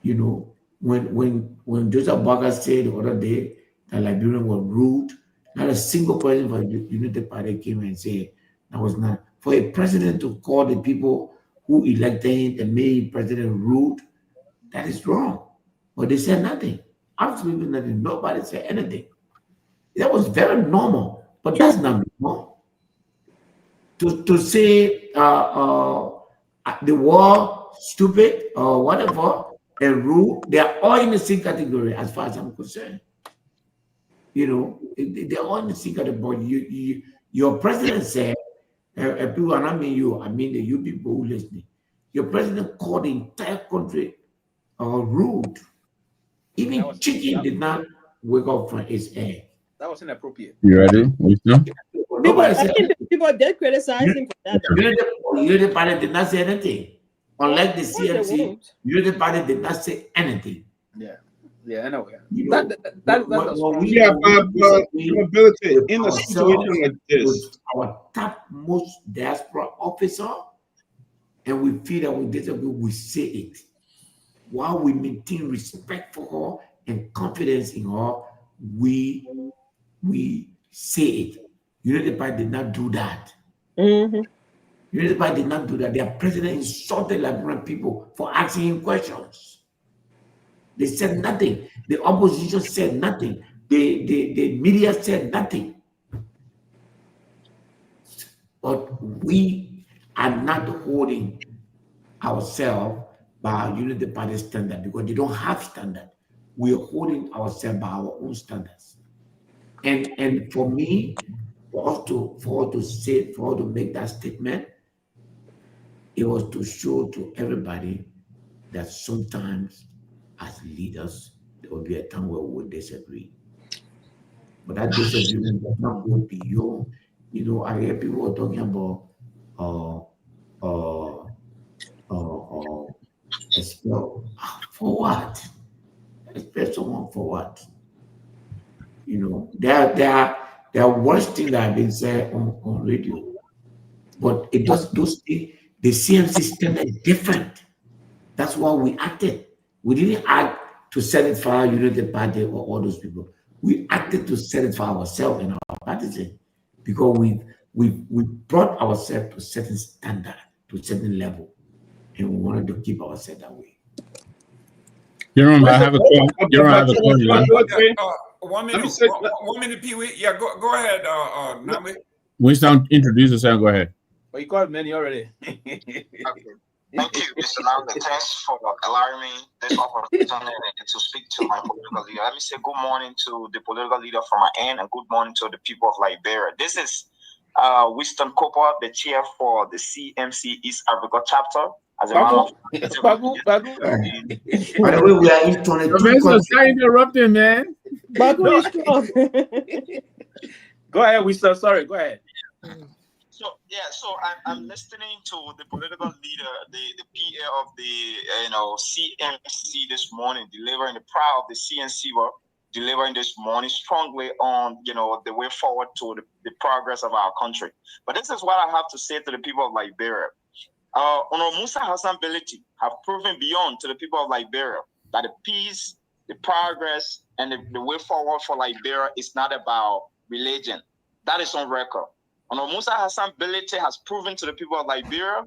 S5: You know, when Joseph Barker said the other day that Liberians were rude, not a single person from the United Party came and said that was not. For a president to call the people who elected him and made president rude, that is wrong. But they said nothing. Absolutely nothing. Nobody said anything. That was very normal, but that's not normal. To say the war stupid or whatever and rude, they are all in the same category as far as I'm concerned. You know, they're all in the same category. But your president said, people, and I mean you, I mean the you people who listening. Your president called the entire country rude. Even chicken did not wake up from its egg.
S3: That was inappropriate.
S4: You ready? Wisdom?
S5: Nobody said
S10: people did criticize him for that.
S5: Unity Party did not say anything. Unlike the
S10: Of course they
S5: CMC,
S10: won't.
S5: Unity Party did not say anything.
S3: Yeah, anyway.
S5: You know,
S3: That's
S5: when we
S7: ability in a
S5: ourselves
S7: situation like this.
S5: with our topmost diaspora officer, and we feel that we disagree, we say it. While we maintain respect for her and confidence in her, we say it. United Party did not do that. United Party did not do that. Their president insulted Liberian people for asking him questions. They said nothing. The opposition said nothing. The media said nothing. But we are not holding ourselves by our Unity Party standard because they don't have standard. We are holding ourselves by our own standards. And for me, for us to make that statement, it was to show to everybody that sometimes as leaders, there will be a time where we will disagree. But that disagreement does not go beyond, you know, I hear people talking about expel. For what? Expel someone for what? You know, there are worse things that have been said on radio. But it does those things, the CMC standard is different. That's why we acted. We didn't act to satisfy United Party or all those people. We acted to satisfy ourselves and our partisan because we brought ourselves to a certain standard, to a certain level, and we wanted to keep ourselves that way.
S4: Jerome, I have a question. Jerome, I have a question.
S1: 1 minute, 1 minute, Pewee. Yeah, go ahead, Nagbe.
S4: Winston, introduce yourself. Go ahead.
S3: Well, you called many already.
S14: Okay. Thank you, Mr. Nagbe. Thanks for allowing me this opportunity to speak to my political leader. Let me say good morning to the political leader from my end and good morning to the people of Liberia. This is Winston Cooper, the chair for the CMC East Africa chapter. As a matter of
S5: By the way, we are in 22 countries.
S4: Interrupting, man.
S10: Bagu is strong.
S3: Go ahead, Winston. Sorry, go ahead.
S14: So I'm listening to the political leader, the PA of the CMC this morning, delivering the proud of the CNC work, delivering this morning strongly on the way forward to the progress of our country. But this is what I have to say to the people of Liberia. Honorable Musa Hassan Beliti have proven beyond to the people of Liberia that the peace, the progress, and the way forward for Liberia is not about religion. That is on record. Honorable Musa Hassan Beliti has proven to the people of Liberia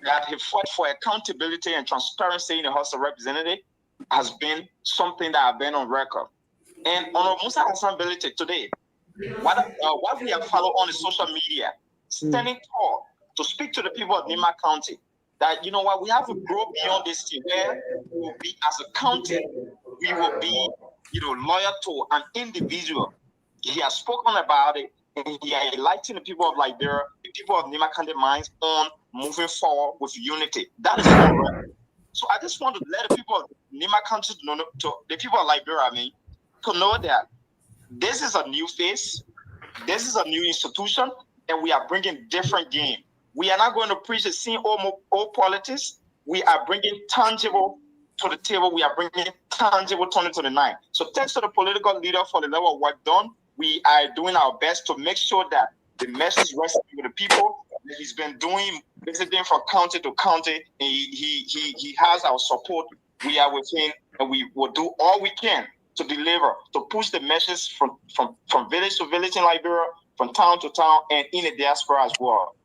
S14: that he fought for accountability and transparency in the House of Representatives has been something that has been on record. And Honorable Musa Hassan Beliti today, what we have followed on the social media, standing tall to speak to the people of Nima County, that we have to grow beyond this thing where we will be as a county, we will be loyal to an individual. He has spoken about it, and he has enlightened the people of Liberia, the people of Nima County minds on moving forward with unity. That is all right. So I just want to let the people of Nima County know, to the people of Liberia, to know that this is a new face, this is a new institution, and we are bringing different game. We are not going to preach the same old politics. We are bringing tangible to the table. We are bringing tangible 2029. So thanks to the political leader for the level of work done. We are doing our best to make sure that the message rests with the people. He's been doing visiting from county to county, and he has our support. We are with him, and we will do all we can to deliver, to push the message from village to village in Liberia, from town to town, and in the diaspora as well.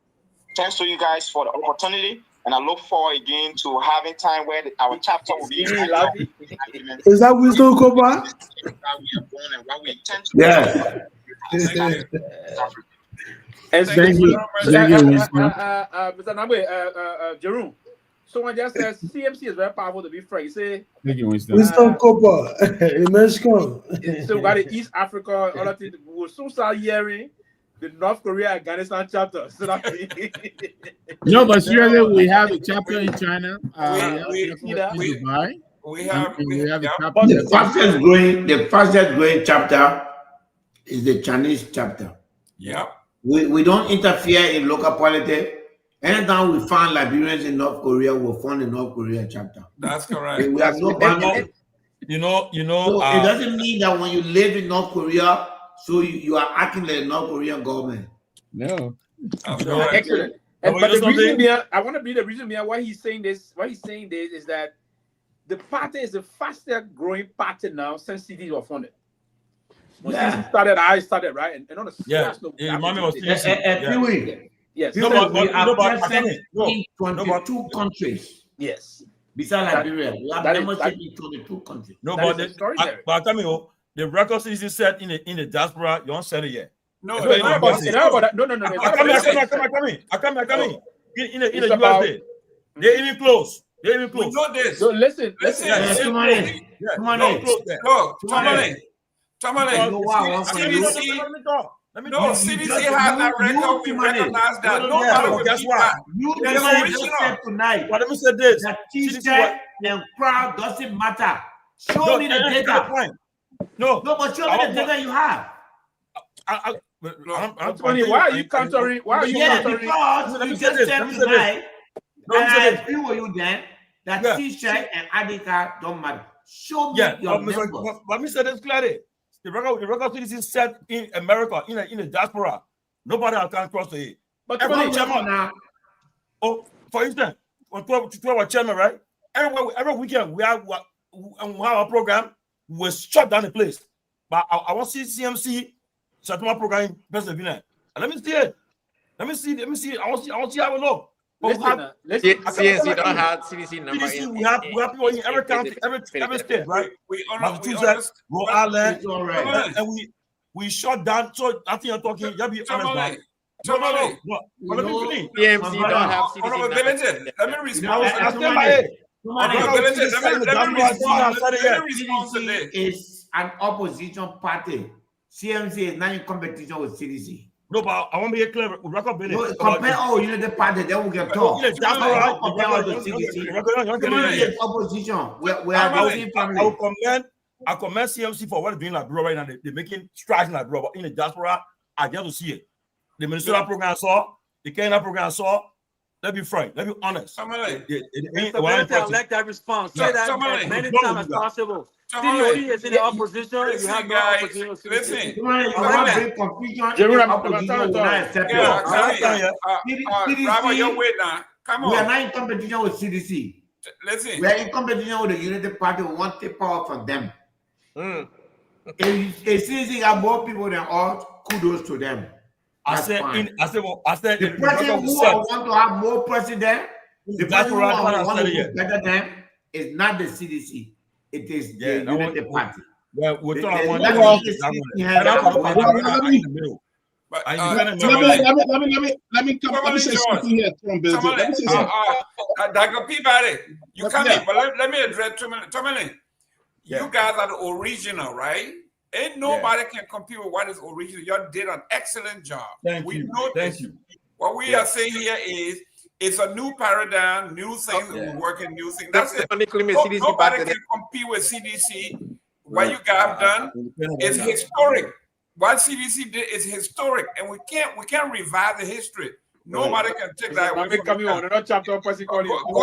S14: Thanks to you guys for the opportunity, and I look forward again to having time where our chapter will be.
S8: Is that Wisdom Koba?
S5: Yeah.
S3: Thank
S4: you.
S3: Mr. Nagbe, Jerome. Someone just says CMC is very powerful to be frank. You say
S4: Thank you, Winston.
S8: Wisdom Koba. Mexico.
S3: So we got the East Africa, other things. We will soon start hearing the North Korea Afghanistan chapter. So that
S4: No, but seriously, we have a chapter in China.
S1: We
S4: Dubai.
S1: We have
S4: a chapter.
S5: The fastest growing chapter is the Chinese chapter.
S1: Yeah.
S5: We don't interfere in local politics. Anytime we find Liberians in North Korea, we'll fund the North Korea chapter.
S1: That's correct.
S5: We have no boundary.
S6: You know.
S5: So it doesn't mean that when you live in North Korea, so you are acting like the North Korean government.
S4: No.
S3: Excellent. But the reason behind, I want to be the reason behind why he's saying this. Why he's saying this is that the party is the fastest growing party now since CDs were funded. When CDs started, I started, right? And on the
S6: it reminded me of CDC.
S3: Yes.
S5: We are present in 22 countries.
S3: Yes.
S5: Besides Liberia, we have membership in 22 countries.
S6: No, but tell me, the record CDC set in the diaspora, you don't set it yet.
S3: No,
S6: no.
S3: I
S6: come in the USA. They're even close.
S1: We know this.
S3: So listen.
S1: CDC has that record. We recognize that. Nobody will
S5: guess what? You just said tonight.
S6: But let me say this.
S5: That T-shirt and crowd doesn't matter. Show me the data. No, but show me the data you have.
S3: I'm funny. Why are you countering? Why are you countering?
S5: Because you just said tonight, and I agree with you then, that T-shirt and ID card don't matter. Show me your numbers.
S6: Let me say this clearly. The record CDC set in America, in the diaspora. Nobody can cross the it. But chairman, for instance, on 12 chairman, right? Every weekend we have a program. We shut down the place. But I want to see CMC settlement program in Pennsylvania. And let me see it. Let me see. I want to see how it look.
S11: CNC don't have CDC number.
S6: CDC, we have people in every county, every state, right? Massachusetts, Rhode Island, and we shut down. So I think you're talking. You be honest. No. Let me finish.
S11: CMC don't have CDC number.
S1: Let me respond.
S6: I stand by it.
S5: CDC is an opposition party. CMC is not in competition with CDC.
S6: No, but I want to be clear.
S5: Compare Unity Party, then we can talk. Compare the CDC. Opposition. We are the same family.
S6: I commend CMC for what they're doing in Liberia right now. They're making strides in Liberia, but in the diaspora, I get to see it. The Minnesota program saw, the Kenya program saw. Let's be frank. Let's be honest.
S9: I'd like that response. Say that as many times as possible. CDOE is in the opposition. You have no opposition.
S1: Listen. Robert, you're with now. Come on.
S5: We are not in competition with CDC.
S1: Listen.
S5: We are in competition with the Unity Party. We want to take power from them. If CDC got more people than us, kudos to them.
S6: I said
S5: the president who want to have more president, the president who want to be better than is not the CDC. It is the Unity Party.
S6: Well, we're talking about
S7: let me say something here,
S1: Dr. Peabody, you come in, but let me address Tomalin. You guys are the original, right? Ain't nobody can compete with what is original. You did an excellent job.
S6: Thank you.
S1: What we are saying here is it's a new paradigm, new things, we're working new things. That's it. Nobody can compete with CDC. What you guys have done is historic. What CDC did is historic, and we can't revive the history. Nobody can take that away from you. Go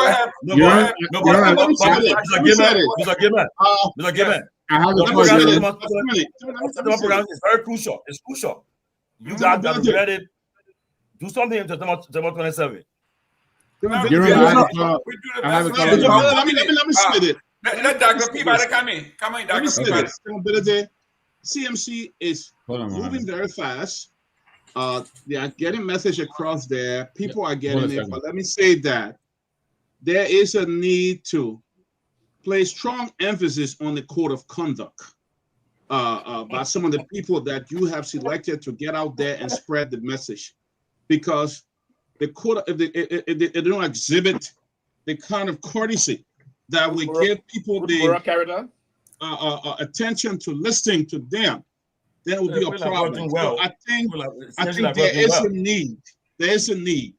S1: ahead.
S6: No, go ahead. No, go ahead. Mr. Gayman.
S4: I have a
S6: question. It's very crucial. It's crucial. You guys got to let it do something in September 27th.
S7: Let me say it.
S1: Let Dr. Peabody come in. Come in, Dr. Peabody.
S7: CMC is moving very fast. They are getting message across there. People are getting it. But let me say that there is a need to place strong emphasis on the code of conduct by some of the people that you have selected to get out there and spread the message. Because the code, if they don't exhibit the kind of courtesy that we give people the attention to listening to them, then it will be a problem. So I think there is a need. There is a need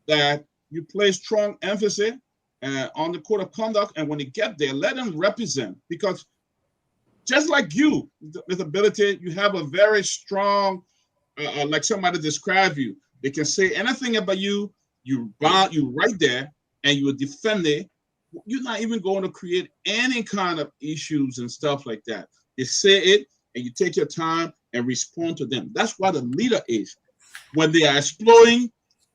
S7: that you place strong emphasis on the code of conduct, and when you get there, let them represent. Because just like you, with ability, you have a very strong, like somebody described you. They can say anything about you. You right there, and you will defend it. You're not even going to create any kind of issues and stuff like that. They say it, and you take your time and respond to them. That's what a leader is. When they are exploring,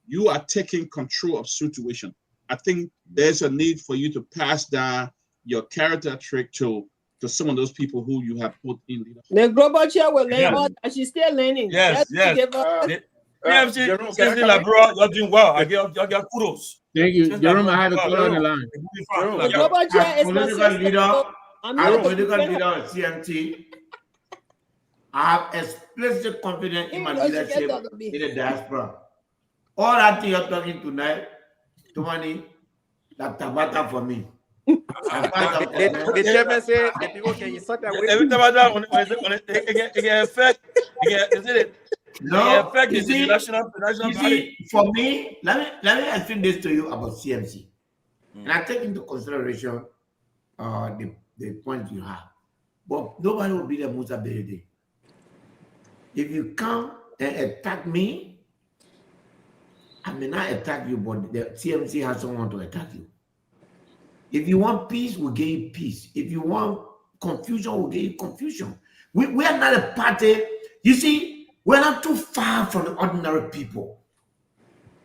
S7: you are taking control of situation. I think there's a need for you to pass down your character trait to some of those people who you have put in leadership.
S10: The global chair will learn all that. She's still learning.
S6: Yes. You're doing well. I give kudos.
S4: Thank you. Jerome, I have a caller on the line.
S10: The global chair is
S5: political leader. I'm a political leader of CMT. I have explicit confidence in my leadership in the diaspora. All that thing you're talking tonight, Tomani, that's tabata for me.
S11: The chairman said the people can insult that way.
S6: Every time it can affect.
S5: No, you see, for me, let me explain this to you about CMC. And I take into consideration the point you have. But nobody will be the most ability. If you come and attack me, I may not attack you, but the CMC has someone to attack you. If you want peace, we'll give you peace. If you want confusion, we'll give you confusion. We are not a party. You see, we're not too far from the ordinary people.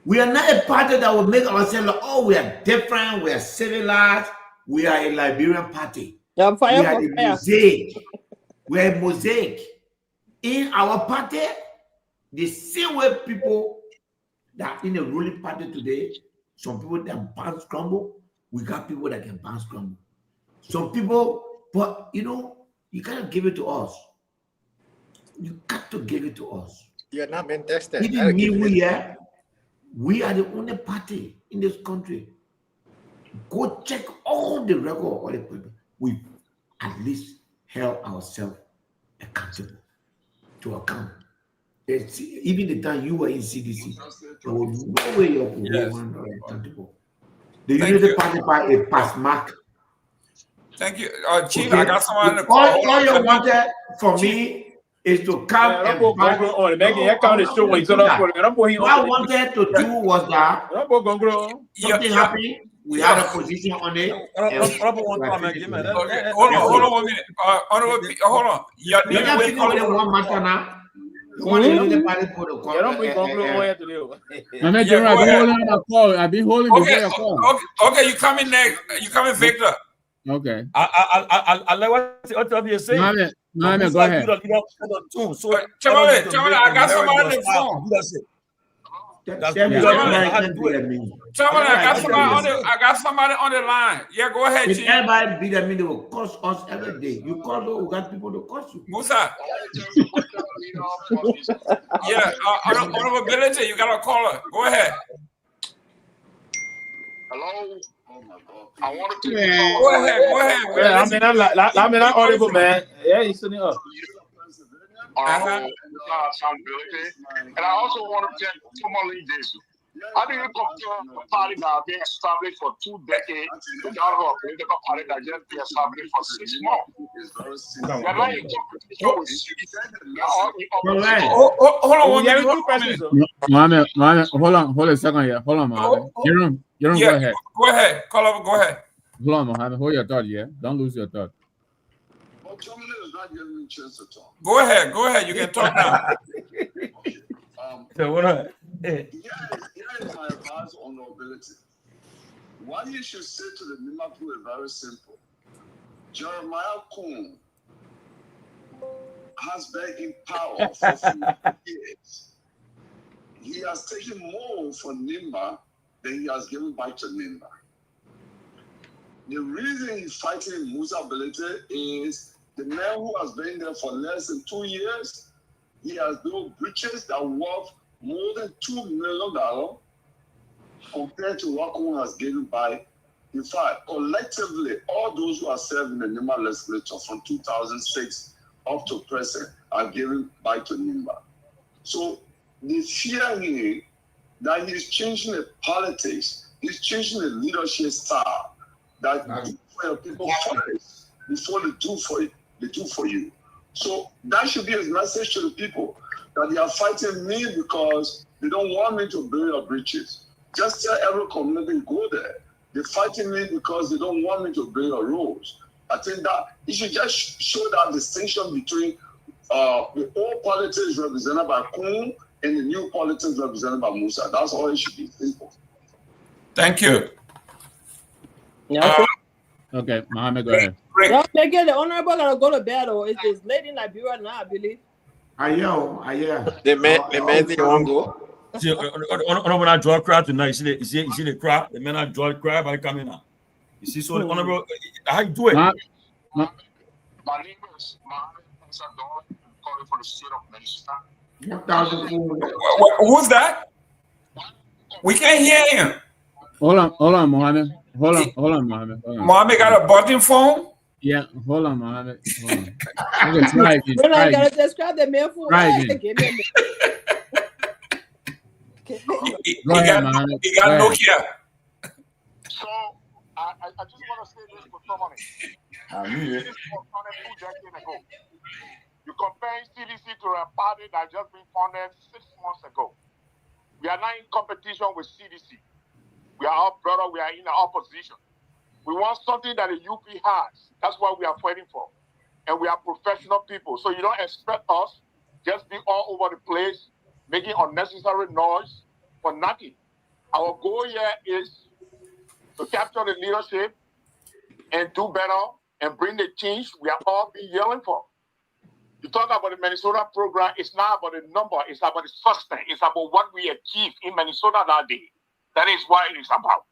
S5: We are not a party that will make ourselves like, oh, we are different, we are civilized, we are a Liberian party. We are a mosaic. We are a mosaic. In our party, the same way people that in a ruling party today, some people that bounce crumble, we got people that can bounce crumble. Some people, but you cannot give it to us. You got to give it to us.
S11: You're not being tested.
S5: Even me, we are the only party in this country. Go check all the record, all the people. We at least held ourselves accountable to account. Even the time you were in CDC, there was no way you were accountable. The Unity Party a pass mark.
S1: Thank you, Chief. I got someone to
S5: call. All you wanted for me is to come and what I wanted to do was that something happened. We had a position on it.
S1: Hold on 1 minute. Hold on.
S5: One matter now.
S4: I've been holding before your call.
S1: Okay, you coming next. You coming, Victor.
S4: Okay.
S6: I like what you're saying.
S4: Go ahead.
S1: I got somebody on the phone. I got somebody on the line. Yeah, go ahead, Chief.
S5: Everybody beat them, they will cost us every day. You call those who got people to cost you.
S1: Musa. Yeah, honorability, you got a caller. Go ahead.
S14: Hello. I want to
S1: go ahead.
S3: Yeah, I'm audible, man. Yeah, he's sitting up.
S14: And I also want to thank Tomalin this. How do you compare a party that has been established for 2 decades with our political party that just been established for 6 months? They're not in competition with
S1: Hold on one minute.
S4: Mohammed, hold a second here. Hold on, Mohammed. Jerome,
S1: Yeah,
S4: go ahead.
S1: Go ahead. Call over, go ahead.
S4: Hold on, Mohammed. Hold your thought, yeah? Don't lose your thought.
S14: But Tomalin is not giving me a chance to talk.
S1: Go ahead. You can talk now.
S6: So what?
S14: Here is my advice on nobility. What you should say to the Nima people is very simple. Jeremiah Kuhn has been in power for 50 years. He has taken more from Nimba than he has given back to Nimba. The reason he's fighting Musa Belete is the man who has been there for less than 2 years, he has built bridges that worth more than $2 million compared to what Kuhn has given by. In fact, collectively, all those who are serving the Nimba legislature from 2006 up to present are given back to Nimba. So the fear here that he's changing the politics, he's changing the leadership style that do for your people first before they do for you. So that should be his message to the people, that they are fighting me because they don't want me to build your bridges. Just tell every community go there. They're fighting me because they don't want me to build your roads. I think that you should just show that distinction between the old politics represented by Kuhn and the new politics represented by Musa. That's all it should be. Simple.
S1: Thank you.
S4: Okay, Mohammed, go ahead.
S10: Well, again, the honorable gonna go to bed, or is this lady in Liberia now, I believe?
S11: The man didn't want to go.
S6: See, when I draw a crowd tonight, you see the crowd, the men I draw a crowd by coming out. You see, so honorable, how you do it?
S14: My name is Mohammed calling for the state of Minnesota.
S1: Who's that? We can't hear him.
S4: Hold on, Mohammed. Hold on, Mohammed.
S1: Mohammed got a button phone?
S4: Yeah, hold on, Mohammed. Hold on. Okay, try again.
S10: When I gotta describe the man for
S4: Go ahead, Mohammed.
S1: He got Nokia.
S14: So I just want to say this for someone. This was founded 2 decades ago. You compare CDC to a party that just been founded 6 months ago. We are not in competition with CDC. We are our brother. We are in the opposition. We want something that the UP has. That's what we are fighting for. And we are professional people. So you don't expect us just be all over the place, making unnecessary noise for nothing. Our goal here is to capture the leadership and do better and bring the change we are all been yelling for. You talk about the Minnesota program, it's not about the number, it's about the substance. It's about what we achieved in Minnesota that day. That is what it is about.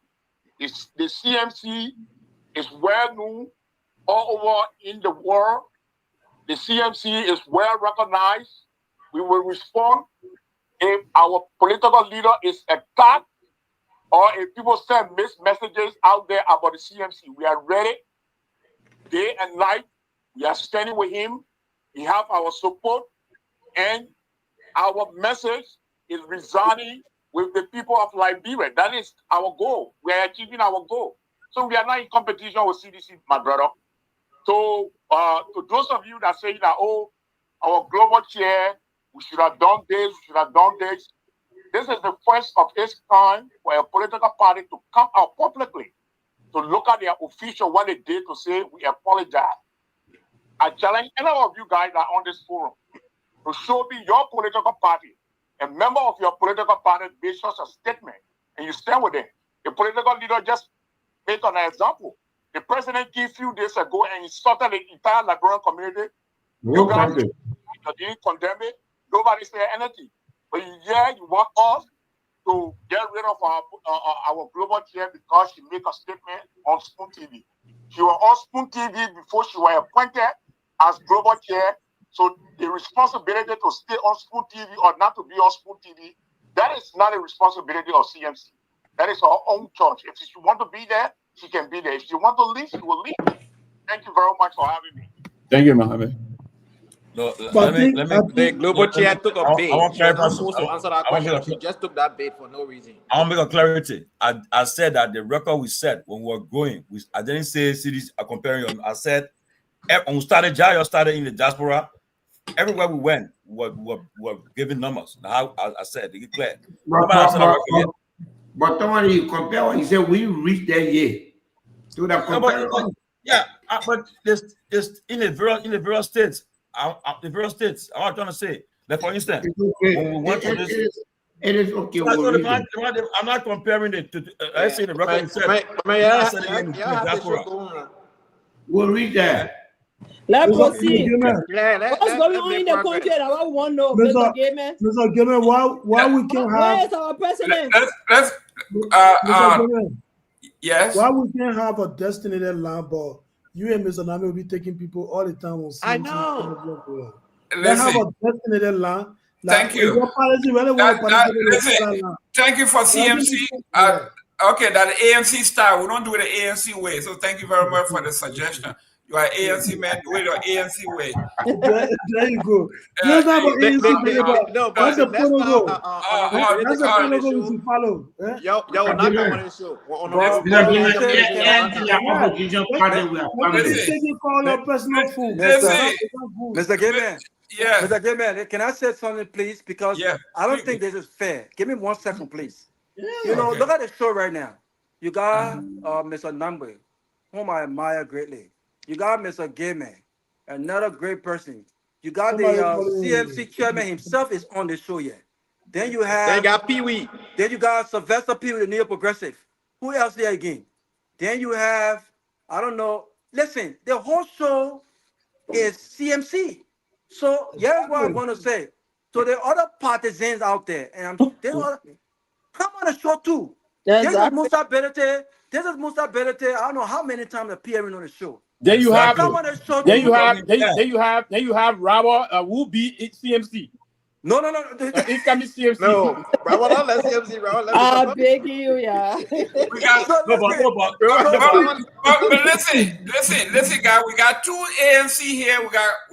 S14: The CMC is well known all over in the world. The CMC is well recognized. We will respond if our political leader is attacked or if people send mixed messages out there about the CMC. We are ready day and night. We are standing with him. He have our support, and our message is resounding with the people of Liberia. That is our goal. We are achieving our goal. So we are not in competition with CDC, my brother. So to those of you that say that, oh, our global chair, we should have done this, we should have done this. This is the first of its kind for a political party to come out publicly to look at their official, what they did, to say we apologize. I challenge any of you guys that are on this forum to show me your political party, a member of your political party makes such a statement, and you stand with them. The political leader just make an example. The president came a few days ago and insulted the entire Liberian community. You guys didn't condemn it. Nobody said anything. But yeah, you want us to get rid of our global chair because she made a statement on Spoon TV. She was on Spoon TV before she was appointed as global chair. So the responsibility to stay on Spoon TV or not to be on Spoon TV, that is not a responsibility of CMC. That is her own choice. If she want to be there, she can be there. If she want to leave, she will leave. Thank you very much for having me.
S4: Thank you, Mohammed.
S6: No,
S8: But
S6: let me.
S11: The global chair took a bait.
S6: I want
S11: She was not
S6: clarify.
S11: supposed to answer that
S6: I want
S11: question.
S6: to
S11: She just took that bait for no reason.
S6: I want to make a clarity. I said that the record we set when we were growing, I didn't say cities are comparing them. I said when we started, Jayo started in the diaspora. Everywhere we went, we were giving numbers. Now, I said, to get clear.
S5: But Tomalin, you compare what you said, we reached that year. So that comparison.
S6: But there's in the various states. The various states. I'm trying to say that, for instance, when we went to this.
S5: It is okay.
S6: I'm not comparing it to. I say the record is set.
S5: We'll read that.
S10: Let's proceed. What's going on in the country? I want to know, Mr. Gayman.
S8: Mr. Gayman, why we can't have?
S10: Where is our president?
S1: Let's yes.
S8: Why we can't have a designated land, but you and Mr. Nagbe will be taking people all the time on CMC.
S11: I know.
S8: Let's have a designated land.
S1: Thank you. Thank you for CMC. Okay, that ANC style. We don't do it the ANC way. So thank you very much for the suggestion. You are ANC man, do it your ANC way.
S8: There you go. That's not about ANC. No, but that's the protocol. That's the protocol we should follow.
S11: Yo, not that one show.
S9: Mr. Gayman.
S1: Yeah.
S9: Mr. Gayman, can I say something, please? Because I don't think this is fair. Give me 1 second, please. You know, look at the show right now. You got Mr. Nagbe, whom I admire greatly. You got Mr. Gayman, another great person. You got the CMC chairman himself is on the show yet. Then you have.
S11: They got Pewee.
S9: Then you got Sylvester Pewee, the neo progressive. Who else there again? Then you have, I don't know. Listen, the whole show is CMC. So here's what I'm going to say. So the other partisans out there, and come on the show too. This is Musa Belete. This is Musa Belete. I don't know how many times appearing on the show.
S3: Then you have,
S9: then
S3: you have Robert who be CMC.
S9: No.
S3: It can be CMC.
S11: No, Robert, don't let CMC.
S10: I beg you, yeah.
S1: We got but listen, guys. We got two ANC here.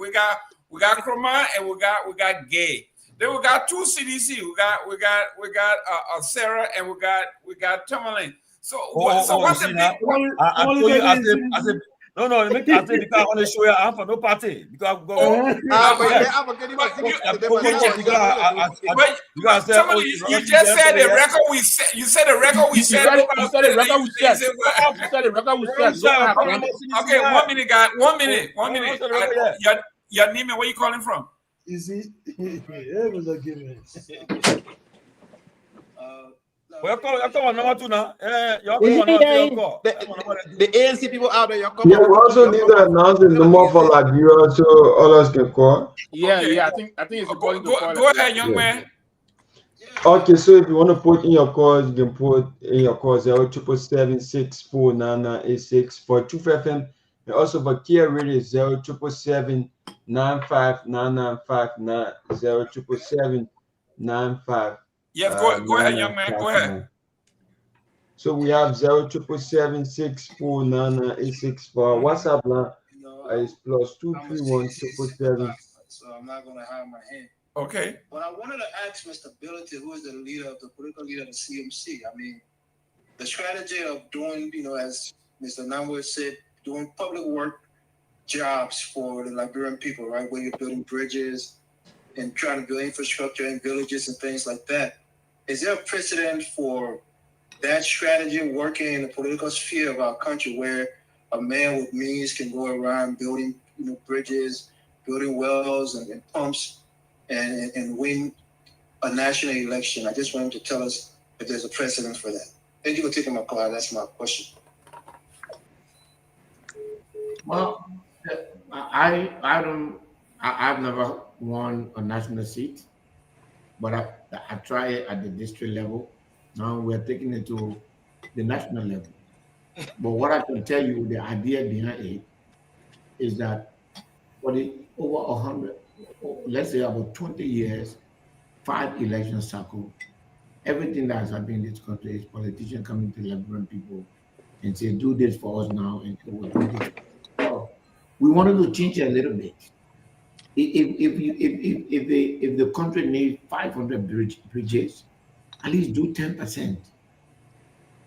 S1: We got Kromah and we got Gay. Then we got two CDC. We got Sarah and we got Tomalin. So what's the big?
S6: I told you. I said. No, I think because I want to show you I'm for no party. Because
S1: you just said the record we set. You said the record we set.
S3: You said the record we set. You said the record we set.
S1: Okay, 1 minute, guys. 1 minute. 1 minute. Your name and where you calling from?
S8: Is it? It was a given.
S6: Welcome on number 2 now.
S11: The ANC people out there,
S15: we also need to announce the number for Liberia so others can call.
S3: I think it's important to call.
S1: Go ahead, young man.
S15: Okay, so if you want to put in your calls, you can put in your calls 0777-649986 for Truth FM, and also for Kia Radio 0777-95995 0777-959.
S1: Yes, go ahead, young man. Go ahead.
S15: So we have 0777-649986 for WhatsApp line. It's +231-777.
S16: So I'm not going to hide my hand.
S1: Okay.
S16: But I wanted to ask Mr. Billity, who is the political leader of the CMC. I mean, the strategy of doing, as Mr. Nyenwolo said, doing public work jobs for the Liberian people, right? Where you're building bridges and trying to build infrastructure in villages and things like that. Is there a precedent for that strategy working in the political sphere of our country where a man with means can go around building bridges, building wells and pumps and win a national election? I just wanted to tell us if there's a precedent for that. Thank you for taking my call. That's my question.
S5: Well, I've never won a national seat, but I try it at the district level. Now we're taking it to the national level. But what I can tell you, the idea behind it is that for the over 100, let's say about 20 years, 5 election cycles, everything that has happened in this country is politicians coming to Liberian people and say, do this for us now, and we will do this. So we wanted to change it a little bit. if the country needs 500 bridges, at least do 10%.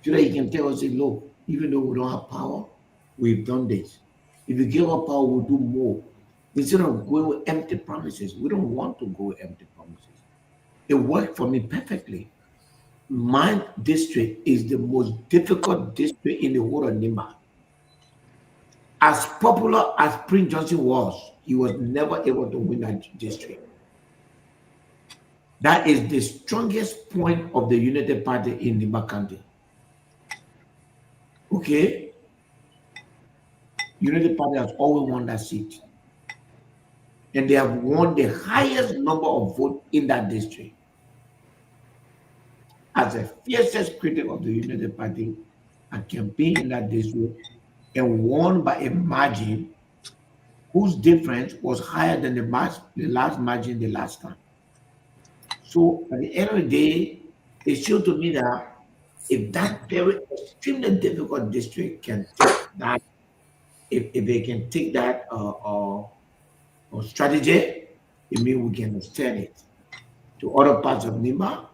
S5: So that you can tell us, look, even though we don't have power, we've done this. If you give us power, we'll do more. Instead of going with empty promises, we don't want to go with empty promises. It worked for me perfectly. My district is the most difficult district in the whole of Nimba. As popular as Prince Johnson was, he was never able to win that district. That is the strongest point of the United Party in Nimba County. Okay? United Party has always won that seat. And they have won the highest number of votes in that district. As the fiercest critic of the United Party, I campaigned in that district and won by a margin whose difference was higher than the last margin the last time. So at the end of the day, it showed to me that if that very extremely difficult district can take that, if they can take that strategy, it means we can extend it to other parts of Nimba,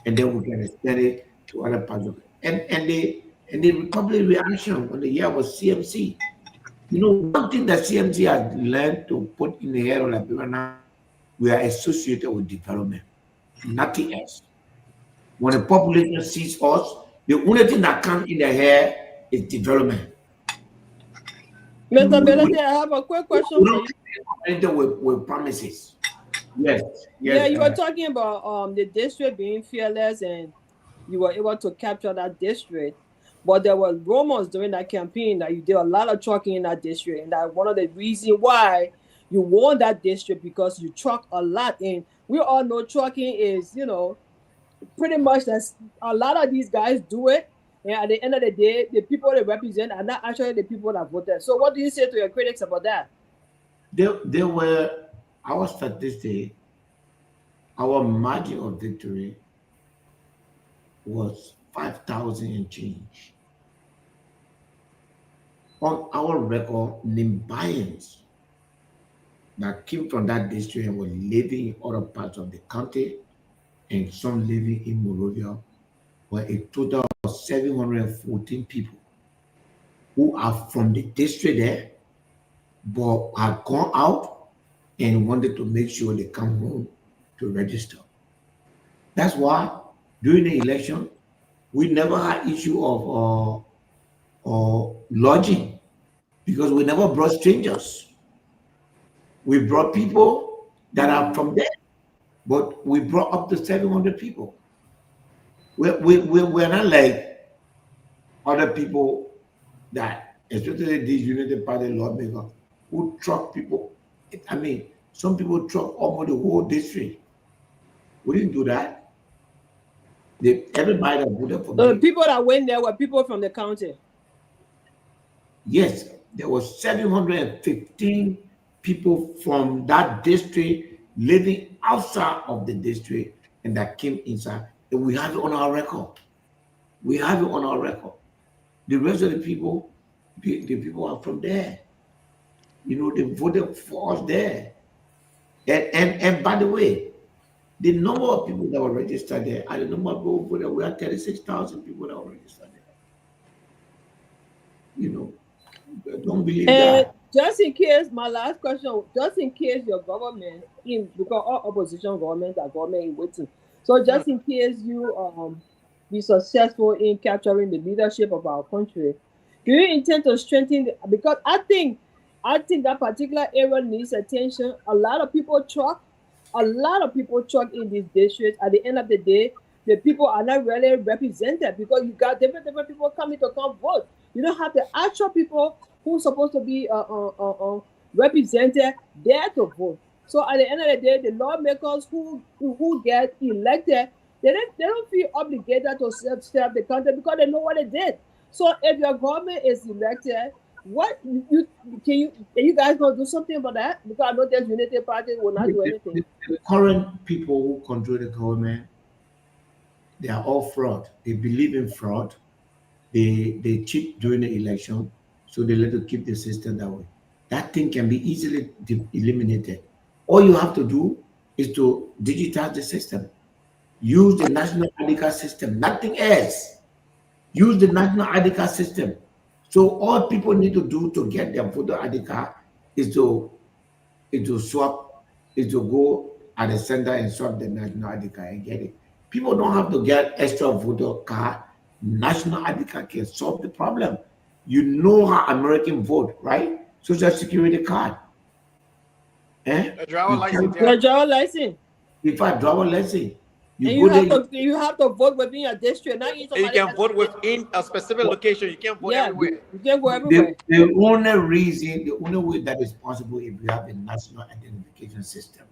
S5: and then we can extend it to other parts of it. And the Republic reaction when the year was CMC. You know, one thing that CMC has learned to put in the head of Liberia now, we are associated with development, nothing else. When the population sees us, the only thing that comes in their head is development.
S10: Mr. Belete, I have a quick question for
S5: you. With promises. Yes.
S10: Yeah, you were talking about the district being fearless and you were able to capture that district. But there were rumors during that campaign that you did a lot of trucking in that district. And that one of the reasons why you won that district because you truck a lot. And we all know trucking is, you know, pretty much that's a lot of these guys do it. And at the end of the day, the people they represent are not actually the people that voted. So what do you say to your critics about that?
S5: There were our statistics, our margin of victory was 5,000 and change. On our record, Nimbayans that came from that district and were living in other parts of the country and some living in Monrovia were a total of 714 people who are from the district there, but have gone out and wanted to make sure they come home to register. That's why during the election, we never had issue of lodging because we never brought strangers. We brought people that are from there, but we brought up to 700 people. We're not like other people that, especially these United Party lawmakers, who truck people. I mean, some people truck almost the whole district. We didn't do that. Everybody that voted for me.
S10: The people that went there were people from the county.
S5: Yes, there was 715 people from that district living outside of the district and that came inside. And we have it on our record. We have it on our record. The rest of the people are from there. You know, they voted for us there. And by the way, the number of people that were registered there, I the number of people who voted, we had 36,000 people that were registered there. You know, don't believe that.
S10: Just in case, my last question, just in case your government, because all opposition governments are government in waiting. So just in case you be successful in capturing the leadership of our country, do you intend to strengthen because I think that particular area needs attention. A lot of people truck in this district. At the end of the day, the people are not really represented because you got different people coming to come vote. You don't have the actual people who's supposed to be represented there to vote. So at the end of the day, the lawmakers who get elected, they don't feel obligated to serve the country because they know what they did. So if your government is elected, what can you guys not do something about that? Because I know there's Unity Party will not do anything.
S5: The current people who control the government, they are all fraud. They believe in fraud. They cheat during the election, so they let to keep the system that way. That thing can be easily eliminated. All you have to do is to digitize the system. Use the national ID card system, nothing else. Use the national ID card system. So all people need to do to get their voter ID card is to swap, is to go at the center and swap the national ID card and get it. People don't have to get extra voter card. National ID card can solve the problem. You know how Americans vote, right? Social Security card.
S11: A driver license.
S10: Your driver license.
S5: If I driver license,
S10: and you have to vote within your district. Not
S11: you can vote within a specific location. You can't vote everywhere.
S10: You can't go everywhere.
S5: The only way that is possible if you have a national identification system.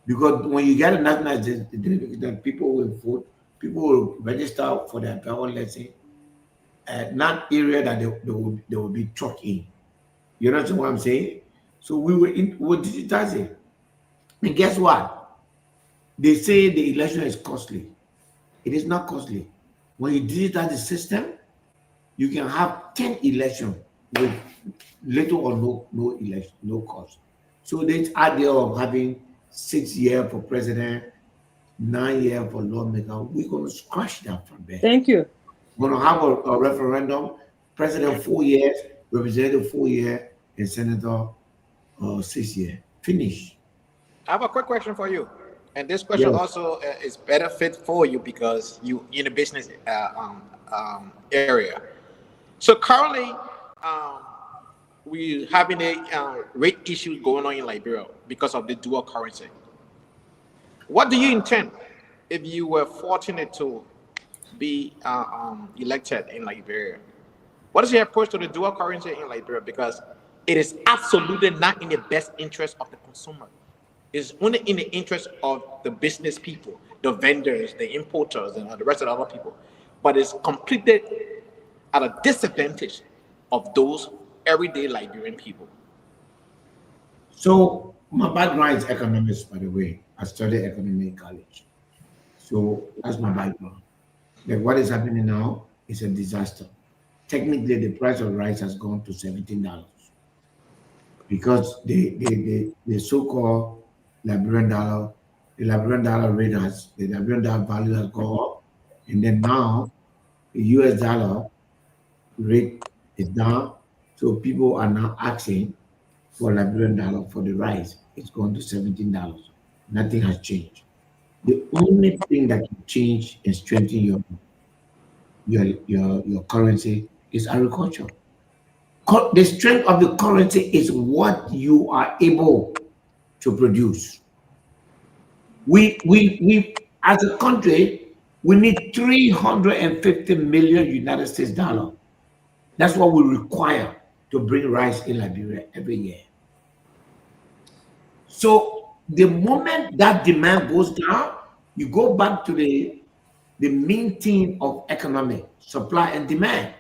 S5: Because when you get a national identification, people will vote, people will register for their driver license at not area that they will be trucked in. You understand what I'm saying? So we were digitizing. And guess what? They say the election is costly. It is not costly. When you digitize the system, you can have 10 elections with little or no election, no cost. So this idea of having 6 years for president, 9 years for lawmaker, we're going to scratch that from there.
S10: Thank you.
S5: We're going to have a referendum, president 4 years, representative 4 years, and senator 6 years. Finish.
S11: I have a quick question for you. And this question also is better fit for you because you in the business area. So currently, we having a rate issue going on in Liberia because of the dual currency. What do you intend if you were fortunate to be elected in Liberia? What is your approach to the dual currency in Liberia? Because it is absolutely not in the best interest of the consumer. It's only in the interest of the business people, the vendors, the importers, and the rest of the other people. But it's completely at a disadvantage of those everyday Liberian people.
S5: So my background is economics, by the way. I studied economy in college. So that's my background. Like what is happening now is a disaster. Technically, the price of rice has gone to $17 because the so-called Liberian dollar, the Liberian dollar rate has, the Liberian dollar value has gone up, and then now the US dollar rate is down, so people are now asking for Liberian dollar for the rice. It's gone to $17. Nothing has changed. The only thing that can change and strengthen your currency is agriculture. The strength of the currency is what you are able to produce. We as a country, we need 350 million United States dollars. That's what we require to bring rice in Liberia every year. So the moment that demand goes down, you go back to the main theme of economic supply and demand.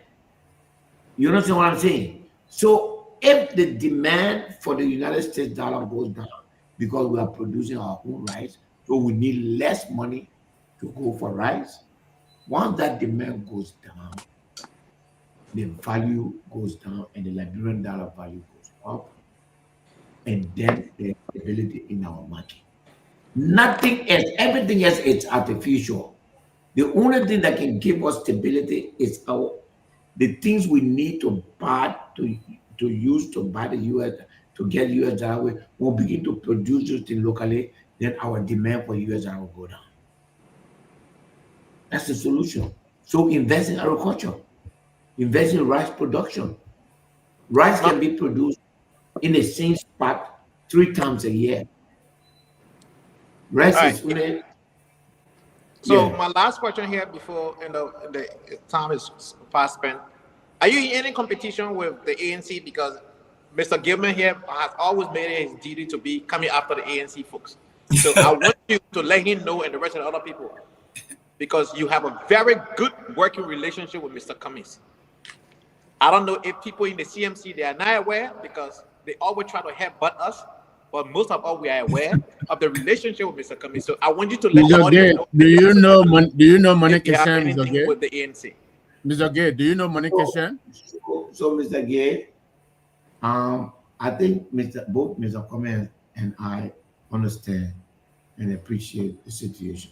S5: You understand what I'm saying? So if the demand for the United States dollar goes down because we are producing our own rice, so we need less money to go for rice. Once that demand goes down, the value goes down and the Liberian dollar value goes up. And then the stability in our market. Nothing else, everything else is artificial. The only thing that can give us stability is the things we need to buy to use to buy the US, to get US dollar. We'll begin to produce those things locally, then our demand for US dollar will go down. That's the solution. So invest in agriculture, invest in rice production. Rice can be produced in the same spot 3 times a year. Rice is only.
S11: So my last question here before the time is fast spent. Are you in any competition with the ANC? Because Mr. Gayman here has always made it his duty to be coming after the ANC folks. So I want you to let him know and the rest of the other people, because you have a very good working relationship with Mr. Cummings. I don't know if people in the CMC, they are not aware because they always try to headbutt us, but most of all, we are aware of the relationship with Mr. Cummings. So I want you to let the audience know.
S4: Do you know Monica Shan, Mr. Gay?
S11: With the ANC.
S4: Mr. Gay, do you know Monica Shan?
S5: So Mr. Gay, I think both Mr. Cummings and I understand and appreciate the situation.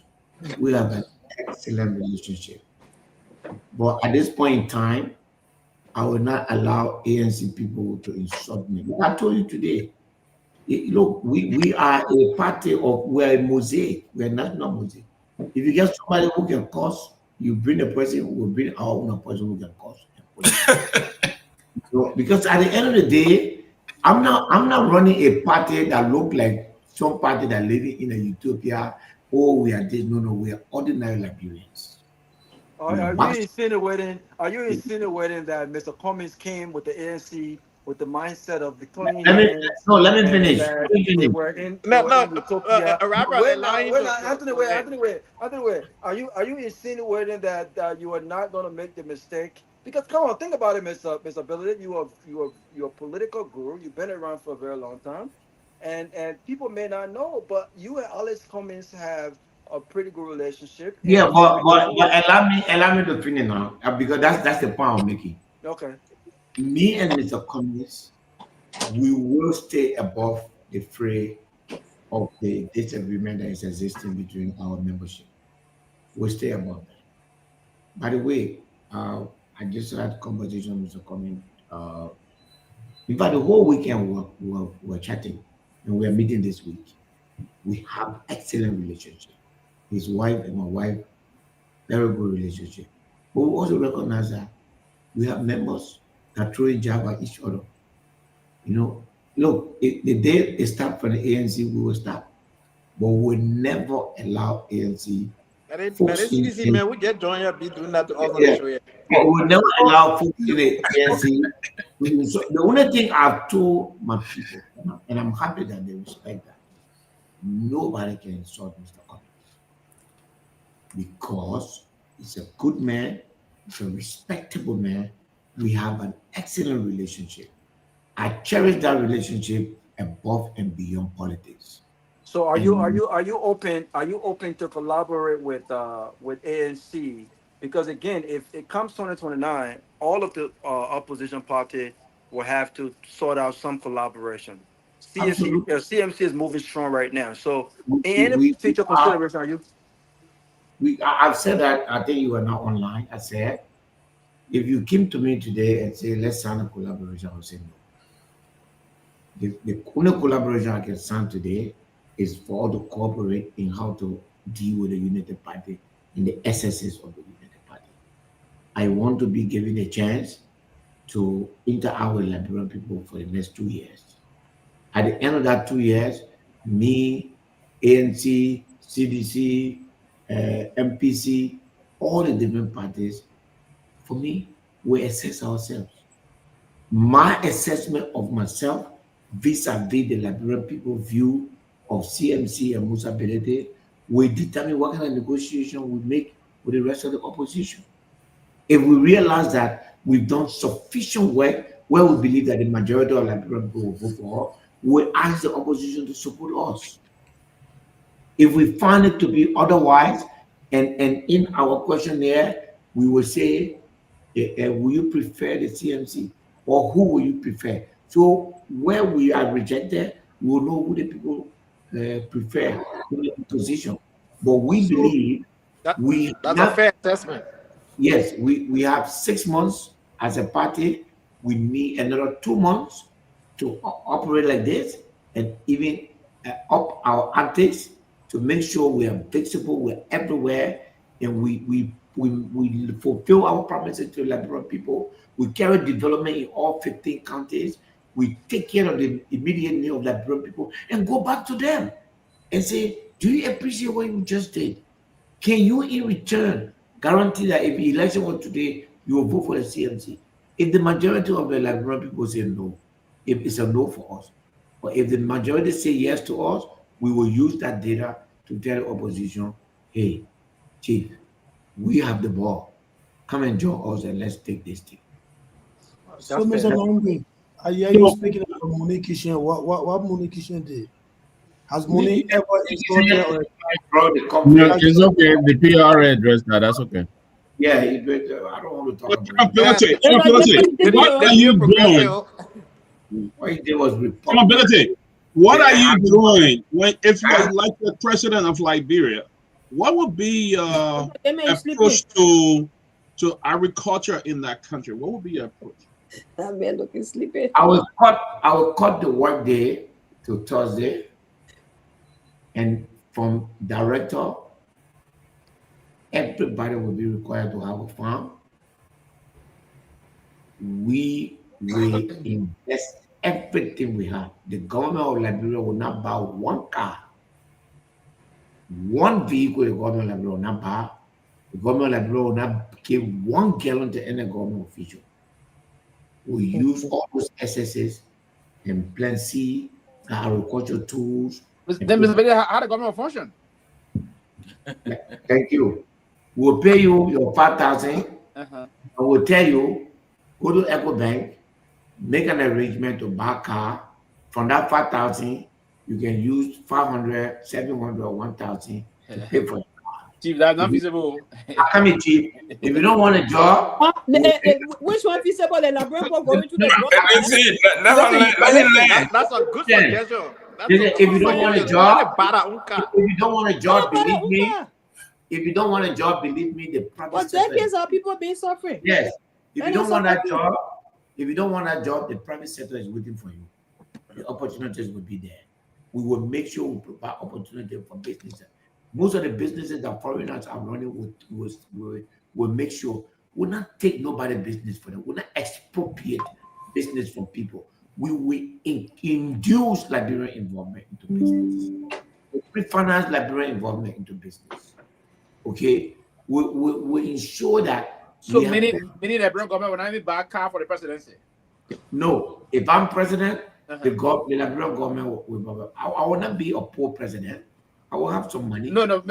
S5: We have an excellent relationship. But at this point in time, I will not allow ANC people to insult me. I told you today, look, we are a party of, we're a mosaic, we're not mosaic. If you get somebody who can cause, you bring a person who will bring our own person who can cause. So, because at the end of the day, I'm not running a party that look like some party that living in a utopia. Oh, we are this. No, we are ordinary Liberians.
S9: Are you insinuating? Are you insinuating that Mr. Cummings came with the ANC with the mindset of the clean hands?
S5: Let me finish.
S9: They were in utopia. Anthony, are you insinuating that you are not going to make the mistake? Because come on, think about it, Mr. Ability. You're a political guru. You've been around for a very long time, and people may not know, but you and Alex Cummings have a pretty good relationship.
S5: Yeah, but allow me to finish now, because that's the point I'm making.
S9: Okay.
S5: Me and Mr. Cummings, we will stay above the fray of the disagreement that is existing between our membership. We'll stay above that. By the way, I just had a conversation with Mr. Cummings. In fact, the whole weekend we're chatting, and we're meeting this week. We have excellent relationship. His wife and my wife, very good relationship. But we also recognize that we have members that throw a jab at each other. You know, look, the day it stopped for the ANC, we will stop. But we will never allow ANC.
S11: That is easy, man. We get joined up, be doing that to us on
S5: Yeah.
S11: the show. Yeah.
S5: But we will never allow folks in the ANC. So the only thing I've told my people, and I'm happy that they respect that, nobody can insult Mr. Cummings, because he's a good man, he's a respectable man. We have an excellent relationship. I cherish that relationship above and beyond politics.
S9: So are you open to collaborate with ANC? Because again, if it comes 2029, all of the opposition parties will have to sort out some collaboration. CMC is moving strong right now. So in any future consideration, are you?
S5: I've said that. I think you are not online. I said, if you came to me today and say, let's sign a collaboration, I would say no. The only collaboration I can sign today is for all to cooperate in how to deal with the United Party in the excesses of the United Party. I want to be given a chance to interact with Liberian people for the next 2 years. At the end of that 2 years, me, ANC, CDC, MPC, all the different parties, for me, we assess ourselves. My assessment of myself vis-a-vis the Liberian people view of CMC and Musa Belede will determine what kind of negotiation we make with the rest of the opposition. If we realize that we've done sufficient work where we believe that the majority of Liberian people will vote for us, we'll ask the opposition to support us. If we find it to be otherwise, and in our questionnaire, we will say, will you prefer the CMC, or who will you prefer? So where we are rejected, we will know who the people prefer in the position. But we believe
S11: that's a fair assessment.
S5: Yes, we have 6 months as a party. We need another 2 months to operate like this, and even up our antics to make sure we are visible, we're everywhere, and we fulfill our promises to Liberian people. We carry development in all 15 counties. We take care of the immediate need of Liberian people and go back to them and say, do you appreciate what you just did? Can you in return guarantee that if the election was today, you will vote for the CMC? If the majority of the Liberian people say no, if it's a no for us, but if the majority say yes to us, we will use that data to tell the opposition, hey, Chief, we have the ball. Come and join us and let's take this thing.
S8: So, Mr. Nagbe, I hear you speaking about Monique Kishen. What Monique Kishen did? Has Monique ever insulted or
S4: no, it's okay. The PR address that. That's okay.
S5: Yeah, I don't want to talk about
S7: it. What are you doing?
S5: What he did was
S7: Ability. What are you doing if you're like the president of Liberia? What would be your approach to agriculture in that country? What would be your approach?
S10: That man looking sleepy.
S5: I will cut the work day to Thursday, and from director, everybody will be required to have a farm. We will invest everything we have. The government of Liberia will not buy one car, one vehicle. The government of Liberia will not buy. The government of Liberia will not give 1 gallon to any government official. We use all those SSS and plant seed, agricultural tools.
S3: Then, Mr. Bailey, how the government function?
S5: Thank you. We'll pay you your 5,000.
S3: Uh-huh.
S5: I will tell you, go to EcoBank, make an arrangement to buy a car. From that 5,000, you can use 500, 700, or 1,000 to pay for it.
S3: Chief, that's not feasible.
S5: Come here, Chief. If you don't want a job,
S10: which one feasible? The Labrador going to the
S11: That's a good suggestion.
S5: If you don't want a job, believe me. If you don't want a job, believe me, the private
S10: but
S5: sector.
S10: decades are people being suffering.
S5: Yes. If you don't want that job, the private sector is waiting for you. The opportunities will be there. We will make sure we provide opportunity for businesses. Most of the businesses that foreigners are running will make sure we'll not take nobody's business for them. We'll not expropriate business from people. We will induce Liberian involvement into business. We finance Liberian involvement into business. Okay? We ensure that.
S3: So many Liberian government will not even buy a car for the presidency.
S5: No. If I'm president, the Liberian government will. I will not be a poor president. I will have some money.
S3: No,
S5: I'm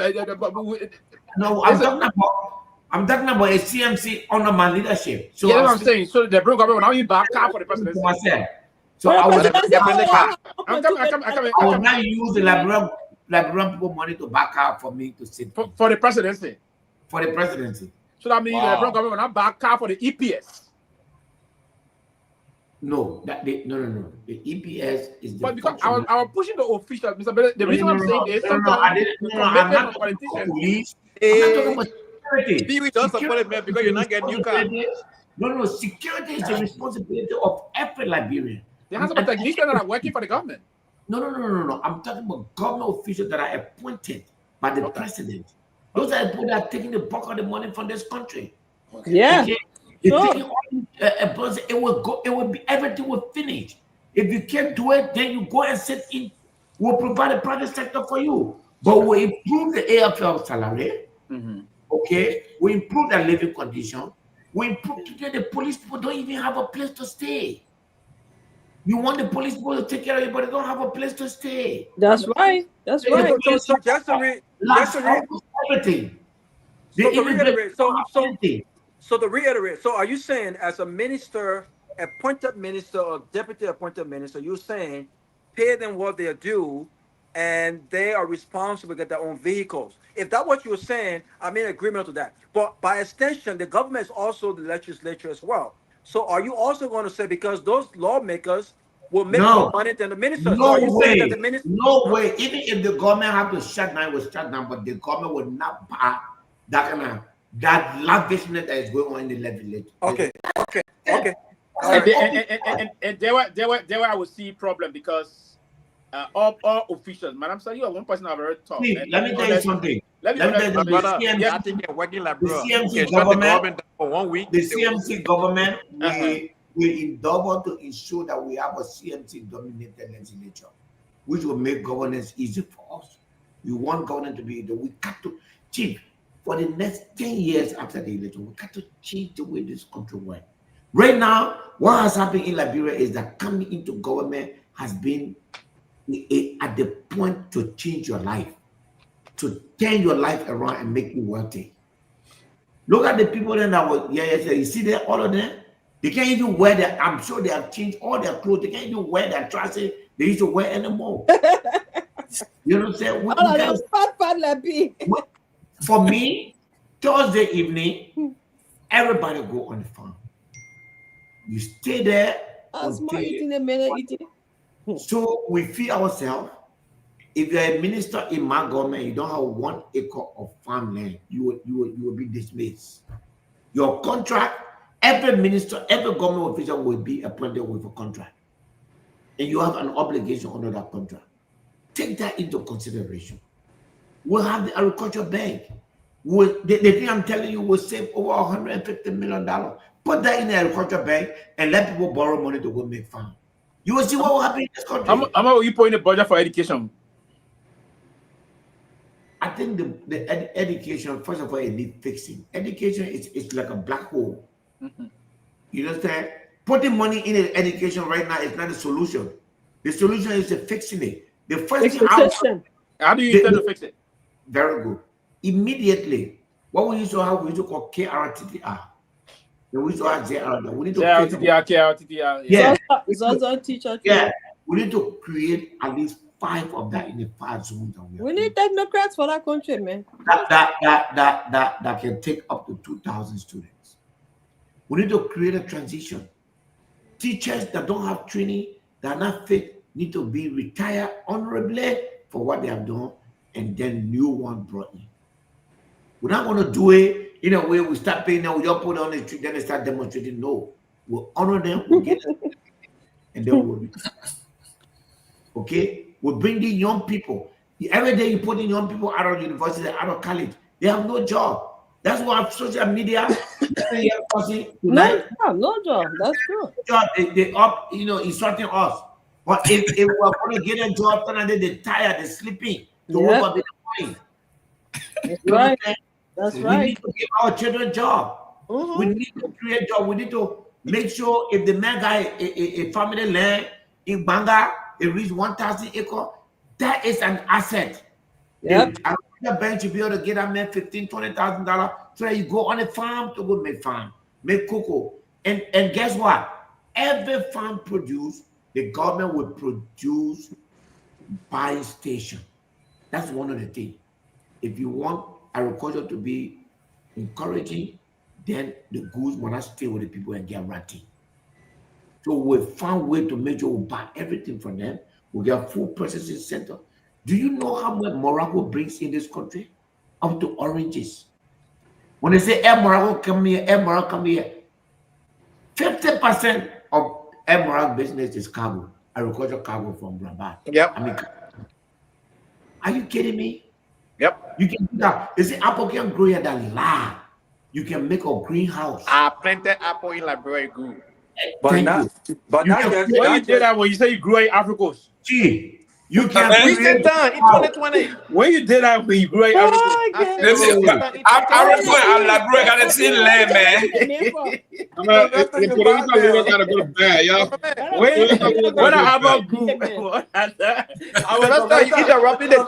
S5: talking about a CMC under my leadership. So
S3: yeah, I'm saying. So the Liberian government will not even buy a car for the presidency.
S5: So I will
S3: not
S5: use the Liberian people money to back out for me to sit
S3: for the presidency.
S5: For the presidency.
S3: So that means the Liberian government will not back out for the EPS.
S5: No, no. The EPS is the.
S3: But because I was pushing the officials, Mr. Bele, the reason I'm saying is sometimes
S5: I'm not police. I'm not talking about security.
S11: Pewee does support it, man, because you're not getting new car.
S5: No. Security is the responsibility of every Liberian.
S3: There has some technicians that are working for the government.
S5: No. I'm talking about government officials that are appointed by the president. Those are the people that are taking the bulk of the money from this country.
S10: Yeah.
S5: Okay? It will go. It will be. Everything will finish. If you can't do it, then you go and sit in. We'll provide a private sector for you, but we'll improve the AFL salary. Okay, we improve their living condition. We improve today. The police people don't even have a place to stay. You want the police people to take care of you, but they don't have a place to stay.
S10: That's right. That's right.
S11: So just to
S5: everything.
S11: So to reiterate, so are you saying as a minister, appointed minister or deputy appointed minister, you're saying pay them what they are due and they are responsible to get their own vehicles? If that's what you're saying, I'm in agreement to that. But by extension, the government is also the legislature as well. So are you also going to say because those lawmakers will make more money than the ministers?
S5: No
S11: so
S5: way.
S11: That the minister...
S5: No way. Even if the government have to shut down, it will shut down, but the government will not buy that kind of lavishness that is going on in the legislature.
S11: Okay.
S3: And there I would see problem because all officials, Madam Sir, you are one person I've ever talked.
S5: Let me tell you something.
S11: The
S5: CMC government
S11: for 1 week.
S5: The CMC government will endeavor to ensure that we have a CMC dominated legislature, which will make governance easy for us. We want governance to be we got to chief for the next 10 years after the election. We got to change the way this country works. Right now, what has happened in Liberia is that coming into government has been at the point to change your life, to turn your life around and make you wealthy. Look at the people that were you see there, all of them, they can't even wear their, I'm sure they have changed all their clothes, they can't even wear their trousers they used to wear anymore. You know what I'm saying? For me, Thursday evening, everybody go on the farm. You stay there. So we feed ourselves. If you're a minister in my government, you don't have 1 acre of farmland, you will be dismissed. Your contract, every minister, every government official will be appointed with a contract. And you have an obligation under that contract. Take that into consideration. We'll have the agriculture bank. The thing I'm telling you will save over $150 million. Put that in the agriculture bank and let people borrow money to go make farm. You will see what will happen in this country.
S3: How much you put in the budget for education?
S5: I think the education, first of all, it needs fixing. Education is like a black hole. You understand? Putting money in education right now is not the solution. The solution is fixing it. The first thing
S3: how do you intend to fix it?
S5: Very good. Immediately, what we used to have, we used to call KRTTR. Then we used to have JRTTR. We need to
S3: KRTTR.
S5: Yeah.
S10: Yeah.
S5: We need to create at least 5 of that in the 5 zones.
S10: We need technocrats for that country, man.
S5: That can take up to 2,000 students. We need to create a transition. Teachers that don't have training, that are not fit, need to be retired honorably for what they have done, and then new one brought in. We're not going to do it in a way we start paying them, we just put on the street, then they start demonstrating. No, we'll honor them, we'll get them, and then we'll retire. Okay? We'll bring in young people. Every day you put in young people out of university, out of college, they have no job. That's why social media,
S10: no job. That's true.
S5: They up, insulting us. But if we're going to get a job, they're tired, they're sleeping. So we're going to be the point.
S10: That's right. That's right.
S5: We need to give our children a job. We need to create job. We need to make sure if the man guy a family land in Banga, it reach 1,000 acres, that is an asset.
S10: Yep.
S5: The bank should be able to get that man $15,000, $20,000 so that you go on a farm to go make farm, make cocoa. And guess what? Every farm produce, the government will produce buying station. That's one of the things. If you want agriculture to be encouraging, then the goods will not stay with the people and get ratty. So we found a way to make sure we buy everything from them. We get food processing center. Do you know how much Morocco brings in this country? Up to oranges. When they say Air Morocco come here, Air Morocco come here, 50% of Air Morocco business is cargo, agricultural cargo from Rabat.
S11: Yep.
S5: I mean, are you kidding me?
S11: Yep.
S5: You can do that. You see, apple can grow here that large. You can make a greenhouse.
S11: I planted apple in Liberia good.
S5: But now,
S3: when you did that, when you say you grew in Africos,
S5: gee, you can
S11: recent time in 2020.
S3: When you did that, when you grew in Africos,
S1: Africa and Liberia got the same land, man.
S7: The political leader gotta go to bed, y'all.
S3: When I have a group,
S11: I was interrupting the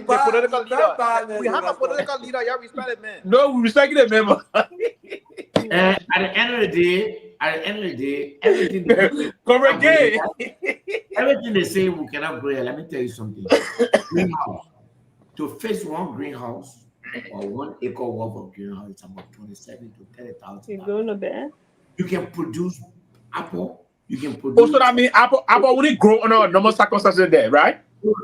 S11: political leader. We have a political leader. Yeah, respect it, man.
S3: No, we respect it, member.
S5: At the end of the day, everything everything they say we cannot grow. Let me tell you something. Greenhouse. To fix one greenhouse or 1 acre worth of greenhouse, it's about 27 to 30,000.
S10: You going to bed?
S5: You can produce apple. You can produce.
S3: Also, that means apple only grow on a normal circumstances there, right?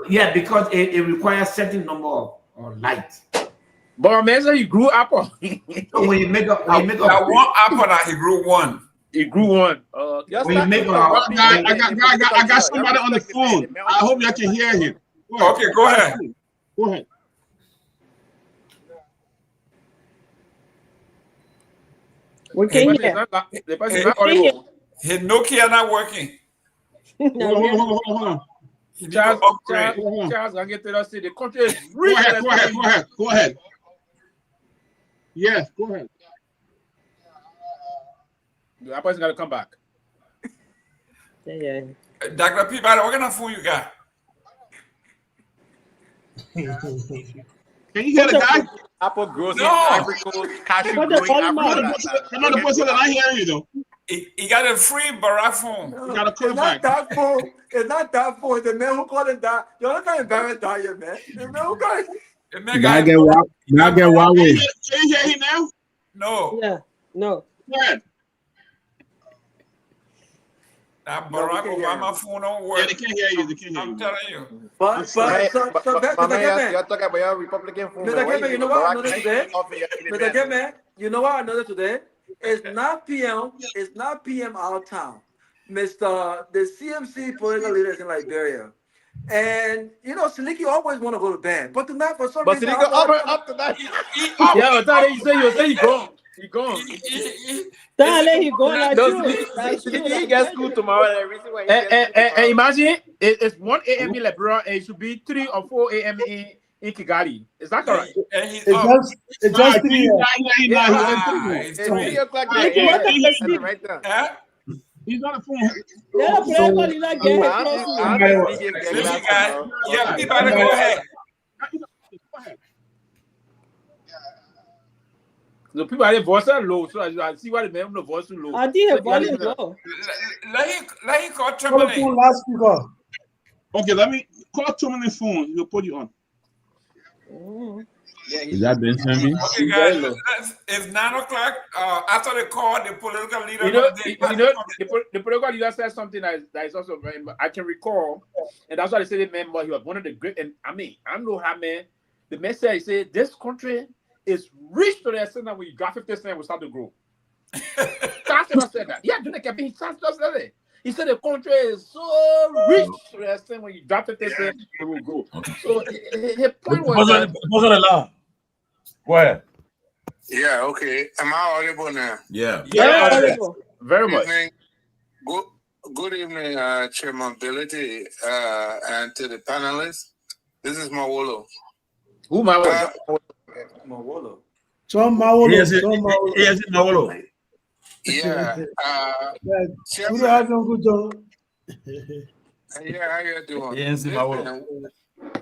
S5: Yeah, because it requires certain number of light.
S3: But man, so you grew apple.
S5: So when you make a
S1: one apple that he grew one.
S3: He grew one.
S5: When you make
S7: I got somebody on the phone. I hope y'all can hear him.
S1: Okay, go ahead.
S7: Go ahead.
S10: We can hear.
S1: His Nokia not working.
S7: Hold on.
S3: Charles, I get to see the country is rich.
S7: Go ahead. Yes, go ahead.
S3: The person's got to come back.
S10: Yeah.
S1: Dr. Peabody, what kind of phone you got?
S7: Can you hear the guy?
S11: Apple grows in
S1: No.
S11: Africa, cashew growing Africa.
S7: Another person that I hear you though.
S1: He got a free Barack phone.
S7: You got to put it back.
S13: It's not that phone. The man who called it that. You're not going to embarrass that, here, man. The man who called it.
S4: Now get Huawei.
S7: Can you hear him now?
S1: No.
S10: Yeah. No.
S7: Go ahead.
S1: That
S9: No, we
S1: Barack
S9: can't hear
S1: Obama
S9: him.
S1: phone don't work.
S7: Yeah, they can't hear you. They can't hear
S1: I'm
S7: you.
S1: telling you.
S9: But so Mr. Gayman,
S11: You're talking about your Republican phone.
S9: Mr. Gayman, you know what I noticed today? Mr.
S11: Gayman,
S9: Gayman, you know what I noticed today? It's not PM. It's not PM our town. The CMC political leaders in Liberia. And you know, Seleke always want to go to bed, but tonight for some reason,
S11: up tonight.
S4: Yeah, but that you say he gone. He gone.
S10: Darling, he going like
S11: No,
S10: true. That's true.
S11: he gets school tomorrow. And reason why he gets school
S4: And
S11: tomorrow.
S4: imagine it's 1 a.m. in Liberia and it should be 3 or 4 a.m. in Kigali. Is that correct?
S1: And he's
S8: It's
S1: up.
S8: just 3
S4: It's
S11: It's
S4: 3.
S11: 3 o'clock
S10: Seleke,
S11: there.
S10: what the
S11: At the
S10: place
S11: right time.
S1: Huh?
S7: He's on the phone.
S10: Let the political leader get his close to
S1: Listen, guys. Yeah, Peabody, go ahead.
S4: The people are voice are low, so I see why the men the voice is low.
S10: I think her volume low.
S1: Let him call
S8: Call the phone
S1: Tomalin.
S8: last speaker.
S7: Okay, let me call Tomalin phone. He'll put you on.
S4: Is that Ben Sanvee?
S1: Okay, guys. It's 9 o'clock. After the call, the political leader.
S4: The political leader said something that is also very. I can recall, and that's why they said the man, he was one of the great. And I mean, I don't know how man. The man said, he said, this country is rich to the extent that when you got 50 cents, we start to grow. Chancellor said that. Yeah, he said it. He said the country is so rich to the extent when you drop 50 cents, it will grow. So his point was that.
S6: Go ahead.
S16: Yeah, okay. Am I audible now?
S6: Yeah.
S4: Very much.
S16: Good evening, Chairman Ability, and to the panelists. This is Nyenwolo.
S4: Who Nyenwolo?
S9: Nyenwolo.
S8: John Mawolo.
S6: Yes, Nyenwolo.
S16: Yeah.
S8: Good to have you, good job.
S16: Yeah, how you doing?
S6: Yes,
S16: Listen,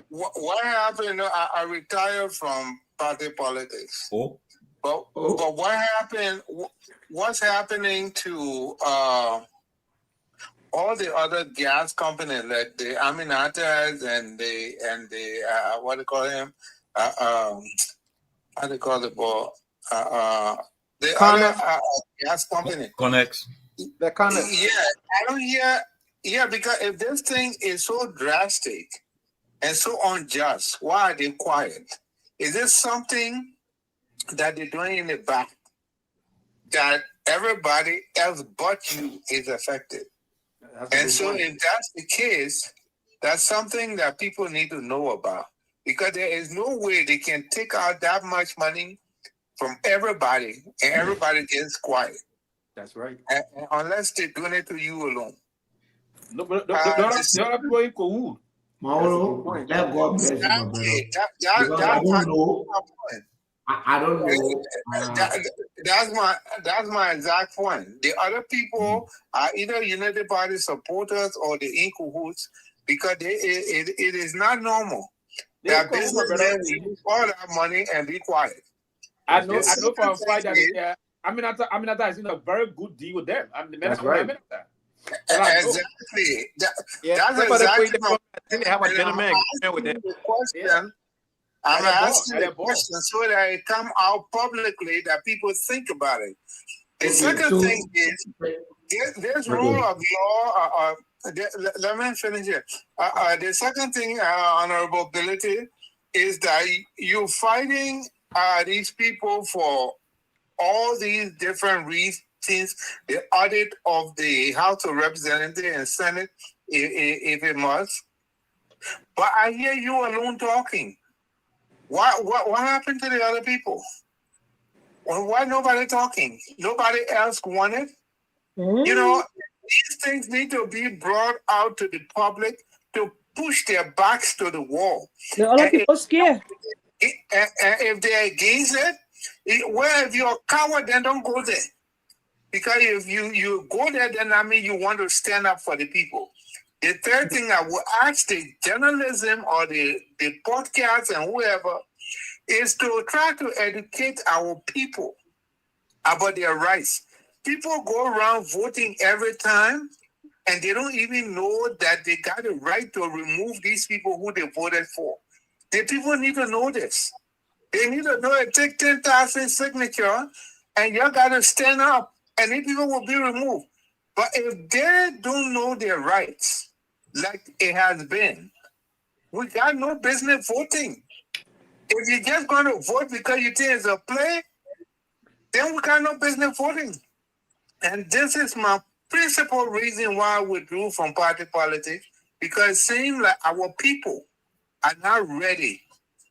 S16: what happened? I retired from party politics. But what happened? What's happening to all the other gas companies, like the Aminatas and the what do you call him? How do you call it? The other gas company.
S6: Connex.
S11: The Connex.
S16: Yeah, I don't hear. Yeah, because if this thing is so drastic and so unjust, why are they quiet? Is this something that they're doing in the back that everybody else but you is affected? And so if that's the case, that's something that people need to know about, because there is no way they can take out that much money from everybody and everybody gets quiet.
S9: That's right.
S16: And unless they're doing it to you alone.
S4: No, but the other people in Kohu.
S5: Mauro, let God bless you, my brother. I don't know. I don't know.
S16: That's my exact point. The other people are either United Party supporters or the in cahoots, because it is not normal that businessmen use all that money and be quiet.
S4: I know for a fact that Aminata is in a very good deal with them. I mean, that's right.
S16: Exactly. That's exactly. I'm asking the question so that it come out publicly that people think about it. The second thing is there's rule of law. Let me finish here. The second thing, Honorable Ability, is that you're fighting these people for all these different reasons. The audit of the House of Representatives and Senate, if it must. But I hear you alone talking. What happened to the other people? Why nobody talking? Nobody else wanted? You know, these things need to be brought out to the public to push their backs to the wall.
S10: The other people scared.
S16: And if they're against it, well, if you're a coward, then don't go there. Because if you go there, then I mean you want to stand up for the people. The third thing I would ask the journalism or the podcasts and whoever is to try to educate our people about their rights. People go around voting every time, and they don't even know that they got a right to remove these people who they voted for. The people need to know this. They need to know it take 10,000 signatures, and you got to stand up, and these people will be removed.
S17: But if they don't know their rights, like it has been, we got no business voting. If you're just going to vote because you think it's a play, then we got no business voting. And this is my principal reason why I withdrew from party politics, because it seems like our people are not ready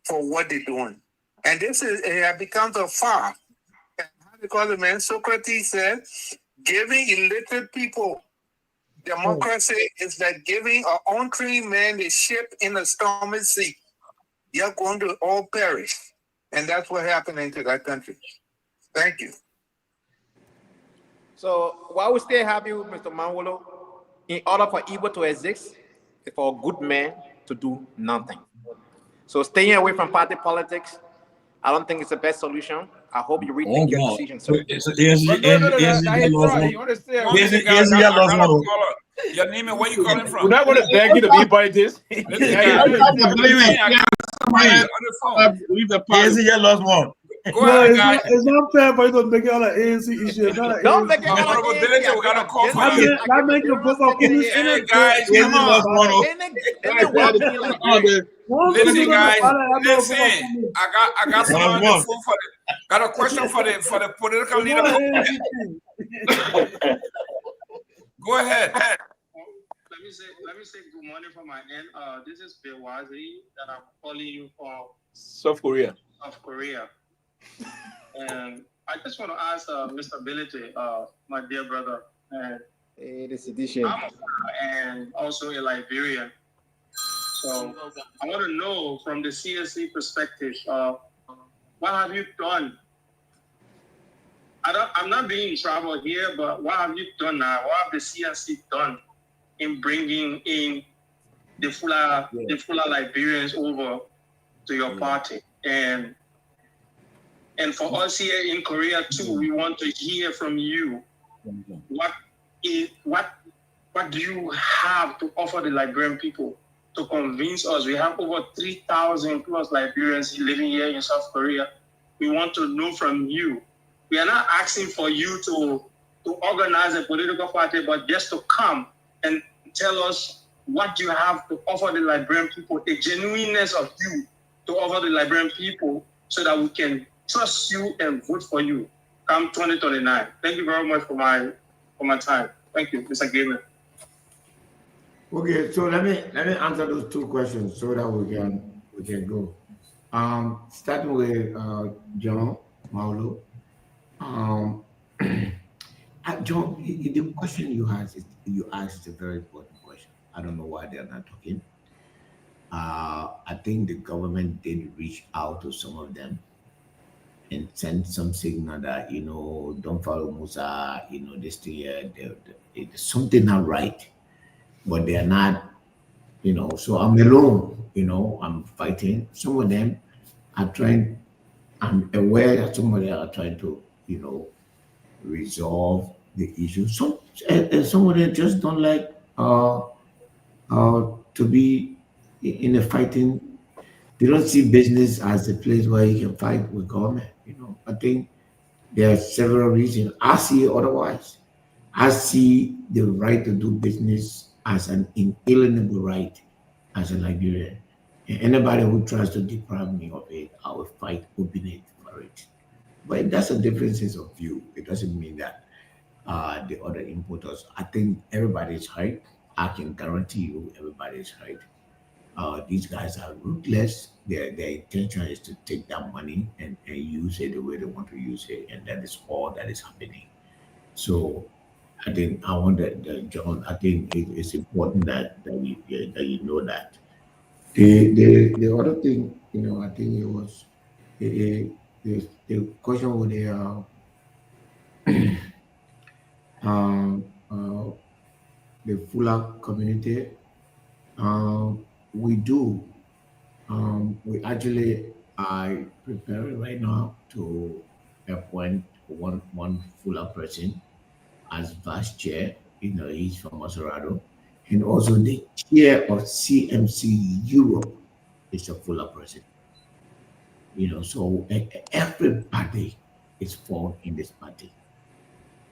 S17: for what they're doing. And this is, it has become a far. Because the man Socrates said, giving illiterate people democracy is like giving an untrained man the ship in a stormy sea. You're going to all perish. And that's what happened to that country. Thank you.
S11: So while we still have you, Mr. Nyenwolo, in order for evil to exist, it's for a good man to do nothing. So staying away from party politics, I don't think it's the best solution. I hope you rethink your decision, sir.
S1: Your name and where you calling from?
S11: We're not going to beg you to be by this.
S4: lost one.
S1: Go ahead, guys.
S8: It's not fair for you to make it all an ANC issue.
S11: Don't make it all an ANC issue.
S1: We got to call for
S8: that makes the book of police.
S1: Hey, guys, come on. Listen, guys. Listen, I got some on the phone for the. Got a question for the political leader. Go ahead.
S16: Let me say good morning from my end. This is Pewazi that I'm calling you from
S11: South Korea.
S16: And I just want to ask Mr. Ability, my dear brother,
S11: the sedition,
S16: and also a Liberian. So I want to know from the CSC perspective, what have you done? I'm not being in trouble here, but what have you done now? What have the CSC done in bringing in the fuller Liberians over to your party? And for us here in Korea too, we want to hear from you. What do you have to offer the Liberian people to convince us? We have over 3,000 plus Liberians living here in South Korea. We want to know from you. We are not asking for you to organize a political party, but just to come and tell us what you have to offer the Liberian people, the genuineness of you to offer the Liberian people, so that we can trust you and vote for you come 2029. Thank you very much for my time. Thank you, Mr. Gayman.
S5: Okay, so let me answer those two questions so that we can go. Starting with John Maulo. John, the question you asked is a very important question. I don't know why they're not talking. I think the government did reach out to some of them and send some signal that, don't follow Musa, this year, there's something not right, but they're not, so I'm alone, I'm fighting. Some of them are trying, I'm aware that some of them are trying to, resolve the issue. Some of them just don't like to be in a fighting. They don't see business as a place where you can fight with government. I think there are several reasons. I see it otherwise. I see the right to do business as an inalienable right as a Liberian. And anybody who tries to deprive me of it, I will fight openly for it. But that's a difference of view. It doesn't mean that the other importers. I think everybody is right. I can guarantee you everybody is right. These guys are ruthless. Their intention is to take that money and use it the way they want to use it, and that is all that is happening. So I think John. I think it's important that you know that. The other thing, I think it was the question with the Fuller community. We do. We actually are preparing right now to appoint one Fuller person as vice chair. He's from Maserado. And also the chair of CMC Europe is a Fuller person. So everybody is formed in this party.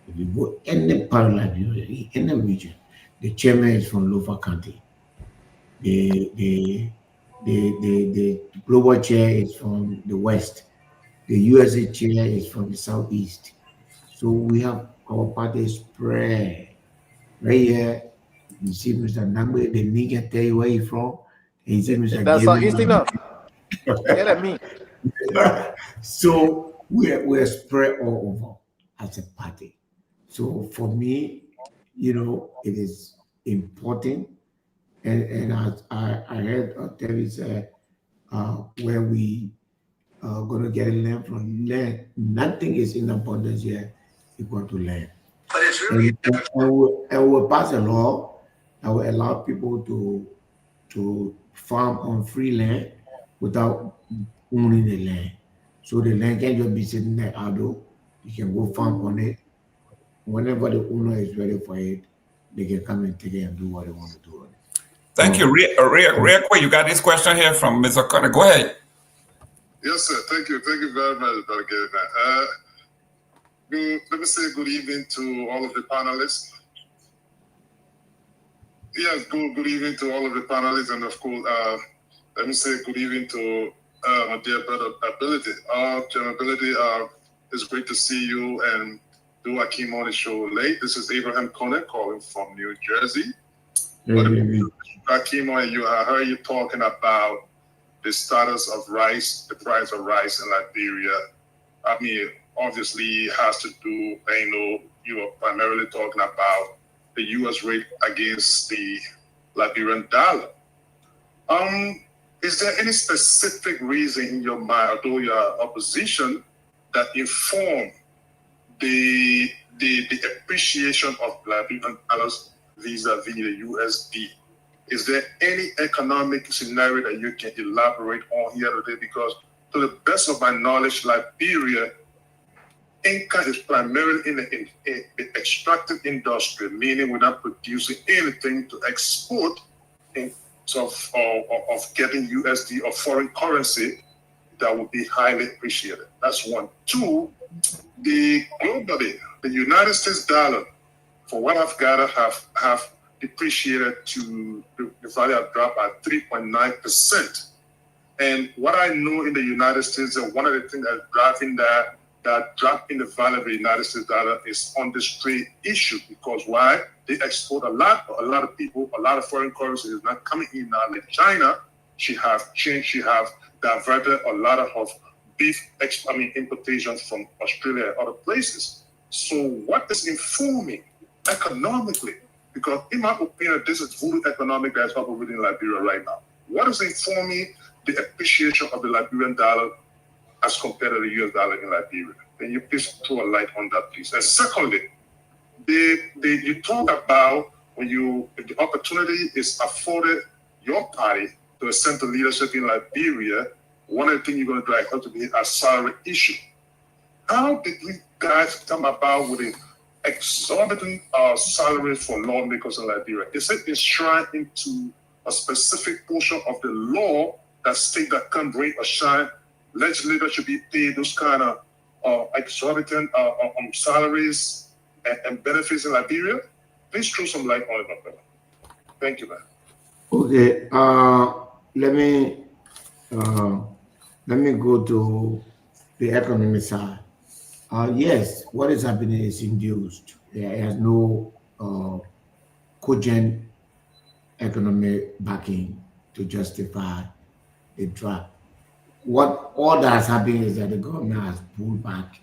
S5: If you go any part of Liberia, in any region, the chairman is from Lofa County. The global chair is from the west. The USA chair is from the southeast. So we have our party spread. Right here, you see Mr. Nagbe, the nigga tell you where he from. And he said Mr.
S11: That's not easy
S5: Gayman.
S11: enough. Yeah, that me.
S5: So we're spread all over as a party. So for me, it is important. And as I heard Terry say, where we are going to get land from land, nothing is in abundance here equal to land.
S17: But it's really
S5: And we'll pass a law that will allow people to farm on free land without owning the land. So the land can just be sitting there idle. You can go farm on it. Whenever the owner is ready for it, they can come and take it and do what they want to do on it.
S1: Thank you. Real quick, you got this question here from Mr. Connor. Go ahead.
S18: Yes, sir. Thank you. Thank you very much, Dr. Gayman. Let me say good evening to all of the panelists. Yes, good evening to all of the panelists, and of course, let me say good evening to my dear brother Ability. General Ability, it's great to see you and do I came on the show late. This is Abraham Conant calling from New Jersey. I came on you. I heard you talking about the status of rice, the price of rice in Liberia. I mean, obviously, it has to do. I know you are primarily talking about the U.S. rate against the Liberian dollar. Is there any specific reason in your mind, although your opposition, that inform the appreciation of Liberian dollars vis-a-vis the USD? Is there any economic scenario that you can elaborate on here today? Because to the best of my knowledge, Liberia income is primarily in the extractive industry, meaning we're not producing anything to export in terms of getting USD or foreign currency that would be highly appreciated. That's one. Two, globally, the United States dollar, for what I've gathered, have depreciated to the value have dropped by 3.9%. And what I know in the United States, one of the things that's driving that drop in the value of the United States dollar is on this trade issue. Because why? They export a lot of people, a lot of foreign currency is not coming in now. Like China, she have diverted a lot of beef importations from Australia and other places. So what is informing economically? Because in my opinion, this is voodoo economic that's operating in Liberia right now. What is informing the appreciation of the Liberian dollar as compared to the US dollar in Liberia? Can you please throw a light on that, please? And secondly, you talk about if the opportunity is afforded your party to ascend to leadership in Liberia, one of the things you're going to drive out to be a salary issue. How did we guys come about with an exorbitant salaries for lawmakers in Liberia? Is it enshrined into a specific portion of the law that state that can bring a shine? Legislators should be paid those kind of exorbitant salaries and benefits in Liberia? Please throw some light on it, my brother. Thank you, man.
S5: Okay, let me go to the economic side. Yes, what is happening is induced. There is no cogent economic backing to justify the drop. What all that has happened is that the government has pulled back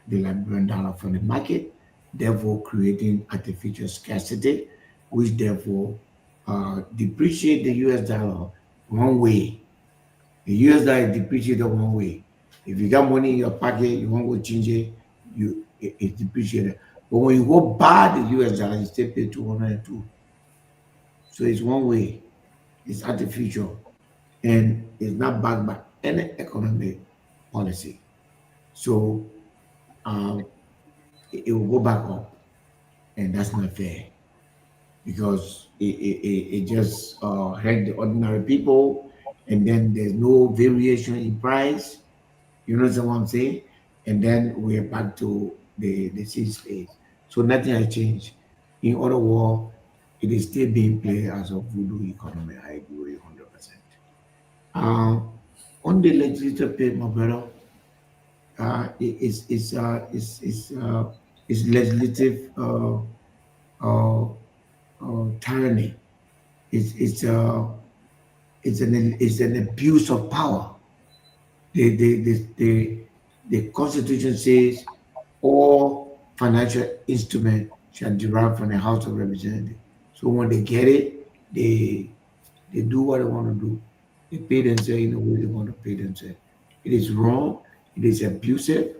S5: the Liberian dollar from the market, therefore creating artificial scarcity, which therefore depreciate the US dollar one way. The US dollar is depreciated one way. If you got money in your pocket, you want to change it, it's depreciated. But when you go buy the US dollar, you still pay 202. So it's one way. It's artificial. And it's not backed by any economic policy. So it will go back up. And that's not fair. Because it just hurt the ordinary people. And then there's no variation in price. You know what I'm saying? And then we're back to the seed space. So nothing has changed. In other words, it is still being played as a voodoo economy. I agree 100%. On the legislative pay, my brother, it's legislative tyranny. It's an abuse of power. The Constitution says all financial instruments shall derive from the House of Representatives. So when they get it, they do what they want to do. They pay themselves in the way they want to pay themselves. It is wrong, it is abusive,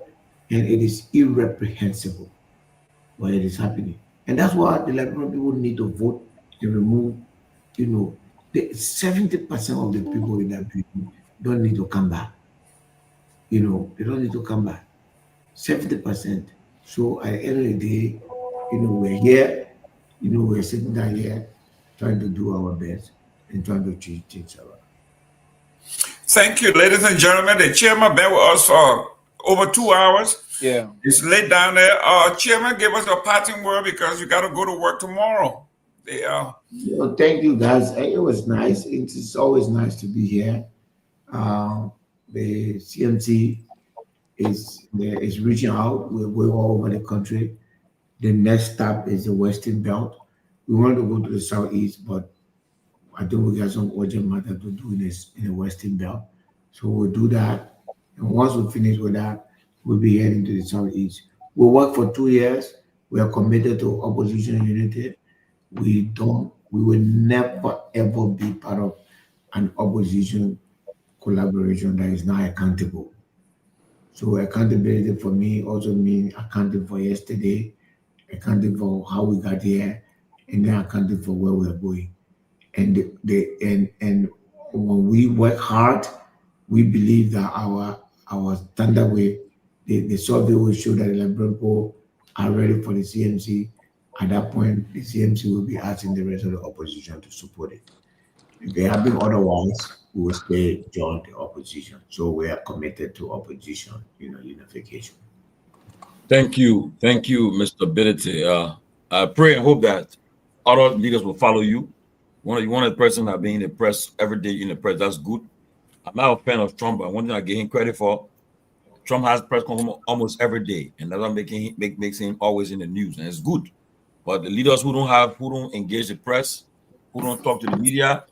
S5: and it is irreprehensible what it is happening. And that's why the Liberian people need to vote to remove, the 70% of the people in that building don't need to come back. They don't need to come back. 70%. So at the end of the day, we're here, we're sitting down here trying to do our best and trying to change things around.
S1: Thank you, ladies and gentlemen. The chairman been with us for over 2 hours.
S3: Yeah.
S1: It's late down there. Chairman, give us a parting word because you got to go to work tomorrow.
S5: Thank you, guys. It was nice. It's always nice to be here. The CMC is reaching out. We're all over the country. The next stop is the Western Belt. We wanted to go to the Southeast, but I think we got some urgent matter to do this in the Western Belt. So we'll do that. And once we finish with that, we'll be heading to the Southeast. We'll work for 2 years. We are committed to opposition unity. We will never ever be part of an opposition collaboration that is not accountable. So accountability for me also means accounting for yesterday, accounting for how we got here, and then accounting for where we're going. And and when we work hard, we believe that our standard way, the survey will show that the Liberian people are ready for the CMC. At that point, the CMC will be asking the rest of the opposition to support it. If they have been otherwise, we will stay join the opposition. So we are committed to opposition, unification.
S6: Thank you, Mr. Ability. I pray and hope that other leaders will follow you. One of the person that being in the press every day in the press. That's good. I'm not a fan of Trump, but one thing I give him credit for, Trump has press conference almost every day, and that's what makes him always in the news, and it's good. But the leaders who don't engage the press, who don't talk to the media,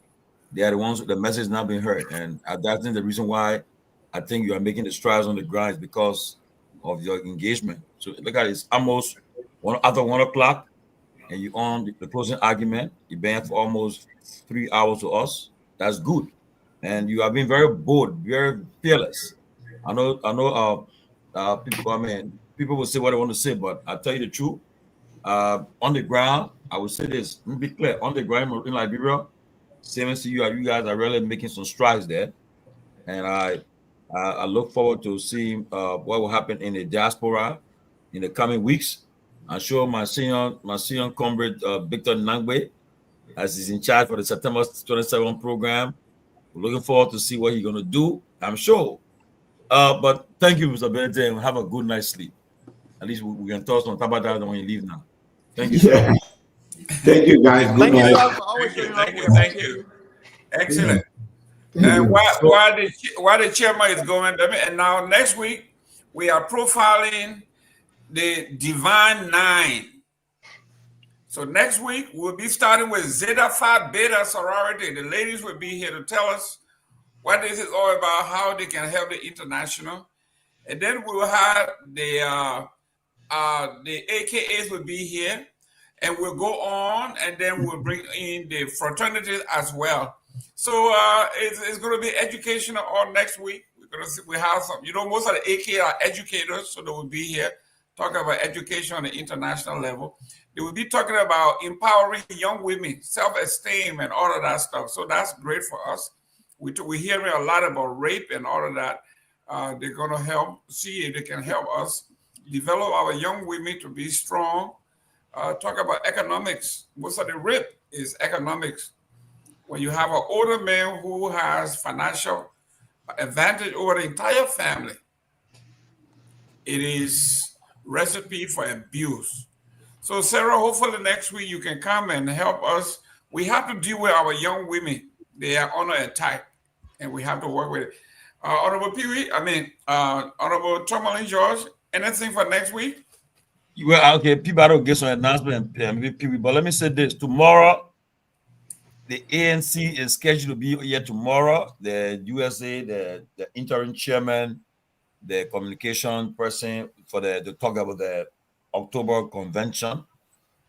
S6: they are the ones the message not being heard. And that's the reason why I think you are making the strides on the ground is because of your engagement. So look at it, it's almost after 1 o'clock, and you on the closing argument. You've been for almost 3 hours to us. That's good, and you have been very bold, very fearless. I know. People. I mean, people will say what they want to say, but I tell you the truth. On the ground, I would say this. Let me be clear. On the ground in Liberia, same to you. You guys are really making some strides there, and I look forward to seeing what will happen in the diaspora in the coming weeks. I'm sure my senior comrade Victor Nagbe, as he's in charge for the September 27 program, we're looking forward to see what he's going to do. I'm sure. But thank you, Mr. Benedict, and have a good night's sleep. At least we can talk on top of that when you leave now. Thank you, sir.
S5: Thank you, guys. Good
S3: Thank
S5: night.
S3: you, sir, for always showing up.
S1: Thank you. Excellent. And while the chairman is going, and now next week we are profiling the Divine Nine. So next week we'll be starting with Zeta Phi Beta sorority. The ladies will be here to tell us what this is all about, how they can help the international, and then we'll have the AKAs will be here, and we'll go on, and then we'll bring in the fraternities as well. So it's going to be educational all next week. We have some, most of the AK are educators, so they will be here talking about education on the international level. They will be talking about empowering young women, self-esteem, and all of that stuff. So that's great for us. We're hearing a lot about rape and all of that. They're going to help see if they can help us develop our young women to be strong. Talk about economics. Most of the rape is economics. When you have an older man who has financial advantage over the entire family, it is recipe for abuse. So Sarah, hopefully next week you can come and help us. We have to deal with our young women. They are under attack, and we have to work with it. Honorable Pewee, Honorable Tomalin, George, anything for next week?
S6: Well, okay, Peabody will get some announcement, Pewee, but let me say this. Tomorrow, the ANC is scheduled to be here tomorrow. The USA, the interim chairman, the communication person for to talk about the October convention,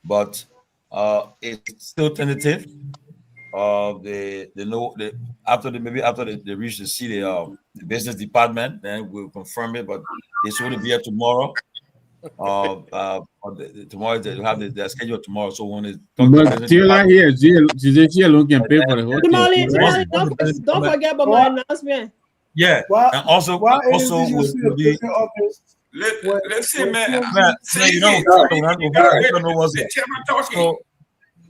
S6: but it's still tentative. After they reach the city, the business department, then we'll confirm it. But it's going to be here tomorrow. Tomorrow they have their schedule tomorrow. So when they talk to the business department,
S4: here, she alone can pay for the whole thing.
S10: Don't forget about my announcement.
S6: Yeah, and also will be.
S1: Let's see, man.
S6: You know,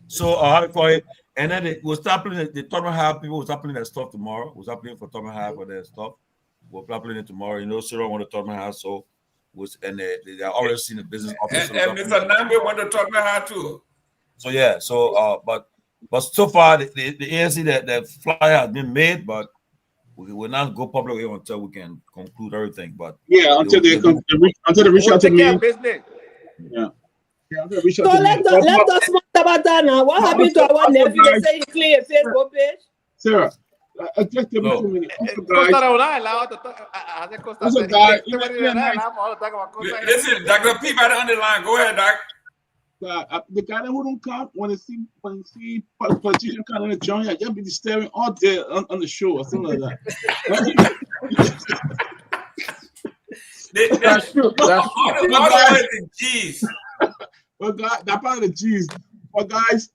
S6: so how to call it? And then we'll start playing the tournament half. People will start playing their stuff tomorrow. We'll start playing for tournament half for their stuff. We'll start playing it tomorrow. You know, Cyril want the tournament half, so they are already seeing the business office.
S1: And Mr. Nagbe want the tournament half too.
S6: So yeah, but so far the ANC the flyer has been made, but we will not go public until we can conclude everything. But
S7: yeah, until they reach out to me. Yeah.
S10: So let us talk about that now. What happened to our nephew? They say he cleared his Facebook page.
S7: Sarah, just give me 2 minutes.
S1: Listen, Dr. Peabody on the line. Go ahead, Doc.
S7: The guy who don't come when he see politician kind of join, I just be staring all day on the show or something like that.
S3: That's true.
S1: Jeez.
S7: Well, God, that part of the G's. Well, guys,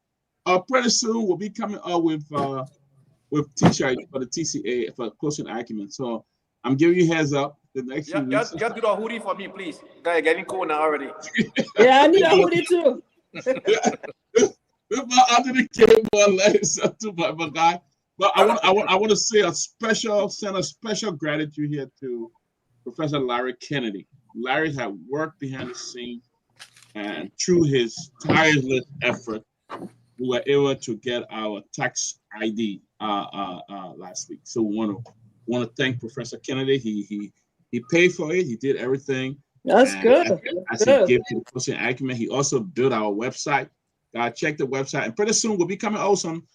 S7: pretty soon we'll be coming up with T-shirts for the TCA for closing argument. So I'm giving you heads up. The next few weeks.
S11: Just do the hoodie for me, please. Guy, getting cool now already.
S10: Yeah, I need a hoodie too.
S7: After the game, but guy. But I want to say send a special gratitude here to Professor Larry Kennedy. Larry had worked behind the scenes, and through his tireless effort, we were able to get our tax ID last week. So we want to thank Professor Kennedy. He paid for it. He did everything.
S10: That's good.
S7: As he gave to the closing argument, he also built our website. Check the website, and pretty soon we'll be coming out some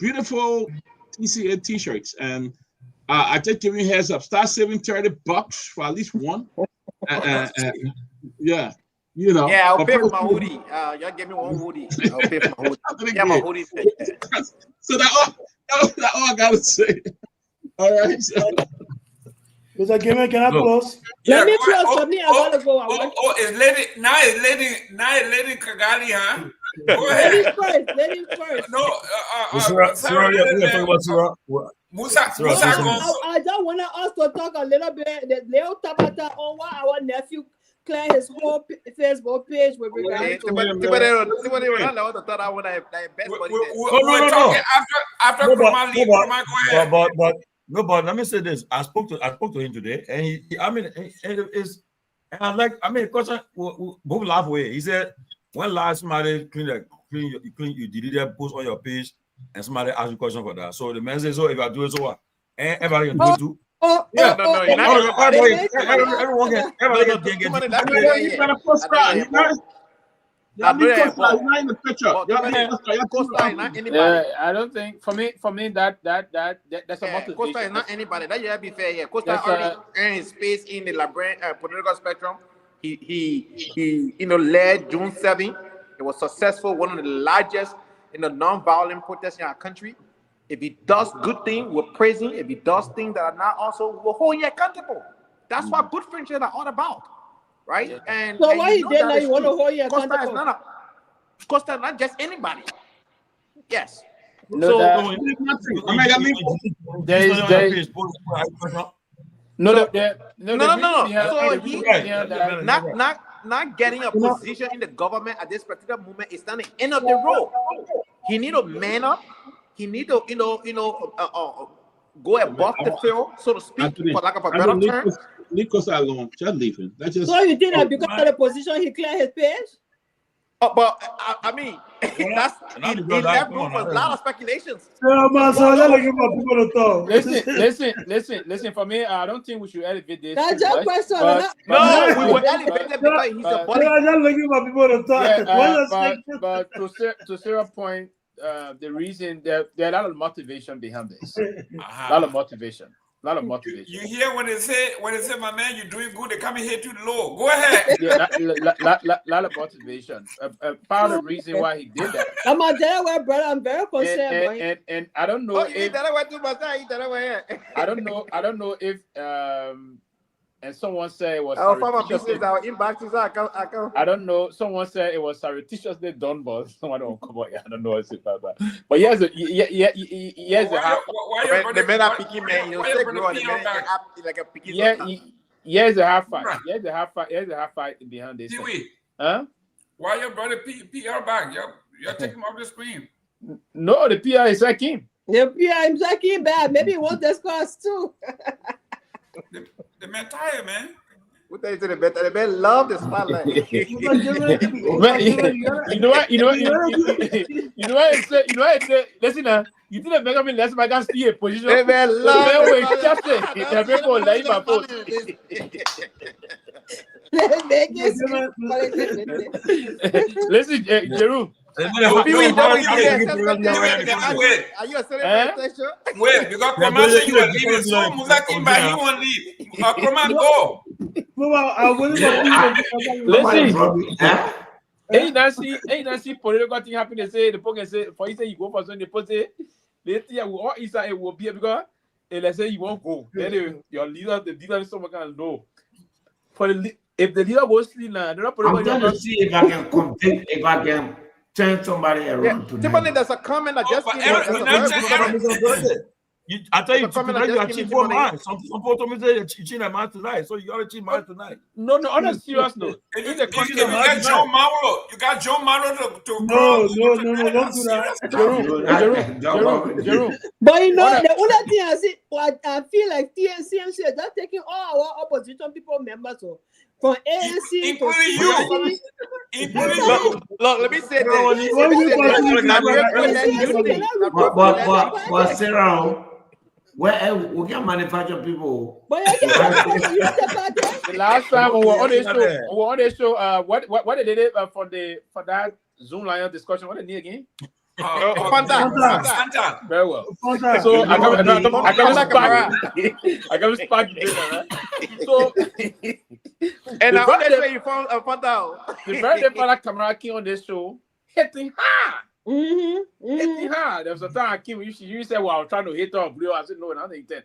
S7: beautiful TCA T-shirts. And I just give you a heads up. Start saving $30 for at least one. Yeah, you know.
S11: Yeah, I'll pay for my hoodie. Y'all give me one hoodie. I'll pay for my hoodie. Yeah, my hoodie.
S7: So that's all I gotta say. All right.
S8: Mr. Gayman, can I close?
S10: Let me close for me. I want to go.
S1: It's Lady Kagali, huh? Go ahead.
S10: Ladies first.
S1: No, Musa.
S10: I just want us to talk a little bit, the little tabata on why our nephew cleared his whole Facebook page with regard to.
S1: We're talking after Kromah.
S6: But let me say this. I spoke to him today, and question both laugh away. He said, when last somebody you deleted post on your page, and somebody asked you a question for that. So the man says, so if I do it, so what? And everybody can do it too. Yeah, everyone can
S7: not in the picture.
S3: Yeah, I don't think for me that that's a motivation.
S11: Costa is not anybody. That you have to be fair here. Costa already earned his space in the political spectrum. He led June 7th. It was successful, one of the largest non-violent protests in our country. If he does good things, we're praising. If he does things that are not, also we'll hold you accountable. That's what good friendships are all about. Right?
S10: Yeah. And so why he did like you want to hold you accountable?
S11: Costa is not just anybody. Yes.
S3: No,
S11: not getting a position in the government at this particular moment is not the end of the road. He need to man up. He need to go above the field, so to speak, for lack of a better term.
S7: Leave Costa alone. Just leave him.
S10: So you did that because of the position he cleared his page?
S11: But I mean, that's it left room for a lot of speculations.
S3: Listen. For me, I don't think we should elevate this.
S10: That's your question.
S11: No, we will elevate him because he's a bully.
S3: But to Sarah's point, the reason there are a lot of motivation behind this. A lot of motivation.
S1: You hear when they say, my man, you're doing good, they come in here too low. Go ahead.
S3: Yeah, lot of motivation. Part of the reason why he did that.
S10: I'm a Delaware brother. I'm very concerned.
S3: And I don't know if I don't know if and someone said it was I don't know. Someone said it was surreptitiously done, but someone don't come out. I don't know what's it about. But yes, the
S11: men are picking man. You say like a picking.
S3: Here's a half fight. Here's a half fight behind this. Huh?
S1: Why your brother PR back? You're taking him off the screen.
S3: No, the PR is like him.
S10: The PR is like him bad. Maybe he wants the scores too.
S1: The man tired, man.
S11: What they say the man love the spotlight.
S3: You know what? Listen, you think that Benjamin lets my guys stay in position?
S11: The man love
S3: Listen, Jerome.
S11: Are you a celebrity?
S1: Wait, because Kromah said you were leaving, so Musa came back, he won't leave. Kromah, go.
S3: Listen, ain't Nancy political thing happen. They say the pocket say for you say you go for Sunday, they say later all Israel it will be because let's say you won't go. Then your leader, the leader, someone can know. For the if the leader goes sleep now, they're not
S5: I'm trying to see if I can compete, if I can turn somebody around tonight.
S11: Timothy, there's a comment that just came
S6: I tell you, you are cheating for mine. Some people told me that you're cheating a man tonight, so you got to cheat mine tonight.
S3: No, on a serious note.
S1: You got Joe Mauro. You got Joe Mauro to
S8: No, don't do that.
S3: Jerome.
S10: But you know, the only thing I feel like TNCMC is just taking all our opposition people members from ANC,
S1: including you.
S11: Look, let me say this.
S5: But Sarah, where we can manufacture people.
S3: The last time we were on this show, what did they do for that Zoom Lion discussion? What did they again?
S11: Fanta.
S3: Very well. So I can spark dinner. So
S11: and I always say you found a Fanta.
S3: The very day Father Kamara came on this show, hitting hard. Hitting hard. There was a time I came, you said, well, I was trying to hit her blue. I said, no, nothing intent.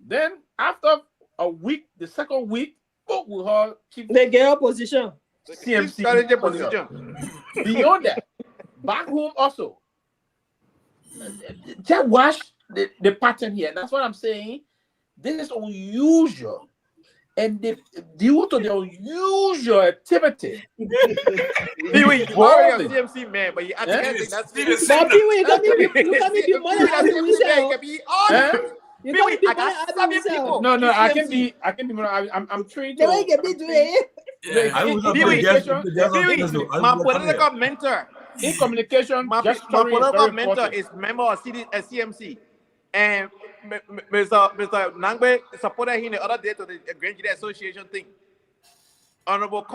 S3: Then after a week, the second week, spoke with her.
S10: They get her position.
S3: CMC position. Beyond that, back home also. Just watch the pattern here. That's what I'm saying. This is unusual. And due to the unusual activity,
S11: Pewee, you are a CMC man, but you actually that's
S10: Pewee, you can be more than happy with yourself.
S11: I got 7 people.
S3: No, I can be more. I'm trained to.
S11: Pewee, my political mentor.
S3: In communication,
S11: my political mentor is member of CMC, and Mr. Nagbe supported him the other day to the Grand Jury Association thing. Honorable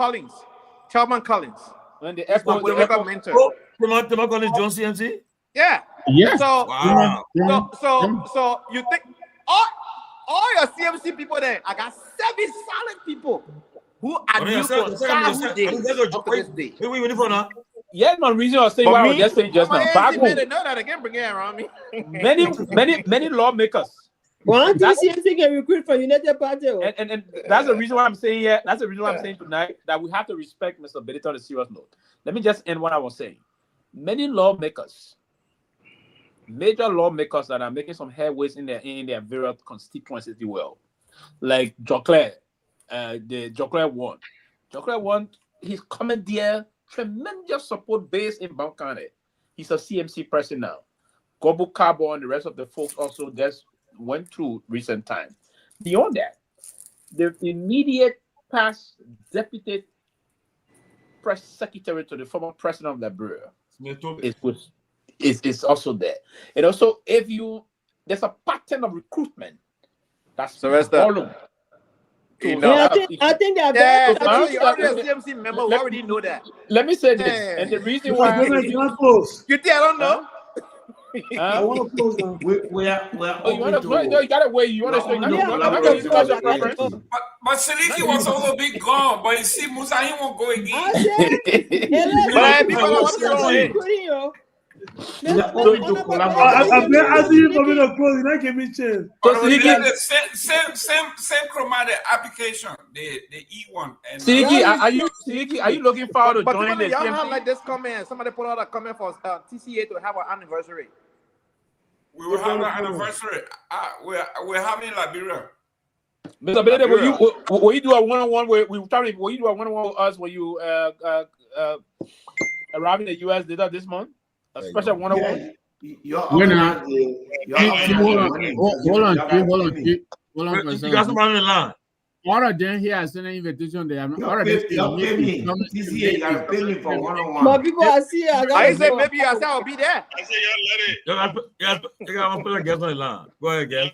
S11: Chairman Collins.
S3: When the
S11: political mentor.
S6: John CMC?
S11: Yeah. So, wow. So you think all your CMC people there? I got 7 solid people who are new for childhood days up to this day.
S3: Yeah, no reason I was saying what I was just saying just now. Back home,
S11: know that again, bring it around me.
S3: many lawmakers.
S10: One CMC can recruit for United Party.
S3: And that's the reason why I'm saying here. That's the reason why I'm saying tonight that we have to respect Mr. Benito on a serious note. Let me just end what I was saying. Many lawmakers, major lawmakers that are making some headways in their various constituencies, if you will, like Joclair, the Joclair one. Joclair one, he's coming there. Tremendous support base in Bam County. He's a CMC person now. Gobu Cabo and the rest of the folks also just went through recent time. Beyond that, the immediate past deputy press secretary to the former president of Liberia is also there. And also, if there's a pattern of recruitment that's volume.
S10: Yeah, I think they're
S11: yeah,
S10: very
S11: you're already a CMC member. We already know that.
S3: Let me say this, and the reason why
S8: you
S11: think I don't know?
S8: I want to close now.
S5: We are
S3: you want to? No, you gotta wait. You want to say?
S1: But Seleke was also big gone. But you see, Musa, he won't go again.
S10: I said,
S11: but people don't want to go ahead.
S8: I've been asking you for me to close. You don't give me chance.
S1: Same Kromah the application, the E1.
S3: Seleke, are you looking forward to joining the
S11: y'all
S3: CMC?
S11: have like this comment. Somebody put out a comment for TCA to have an anniversary.
S1: We will have an anniversary. We're having in Liberia.
S3: Mr. Benedict, will you do a one-on-one? Will you do a one-on-one with us when you arrive in the US later this month? A special one-on-one?
S4: Hold on. You got somebody in line. All of them here sent an invitation. They have all of them.
S5: TCA, you gotta pay me for one-on-one.
S10: But people are see.
S11: I said maybe I said I'll be there.
S14: I say y'all let it.
S4: You got to put a guest on the line. Go ahead, guys.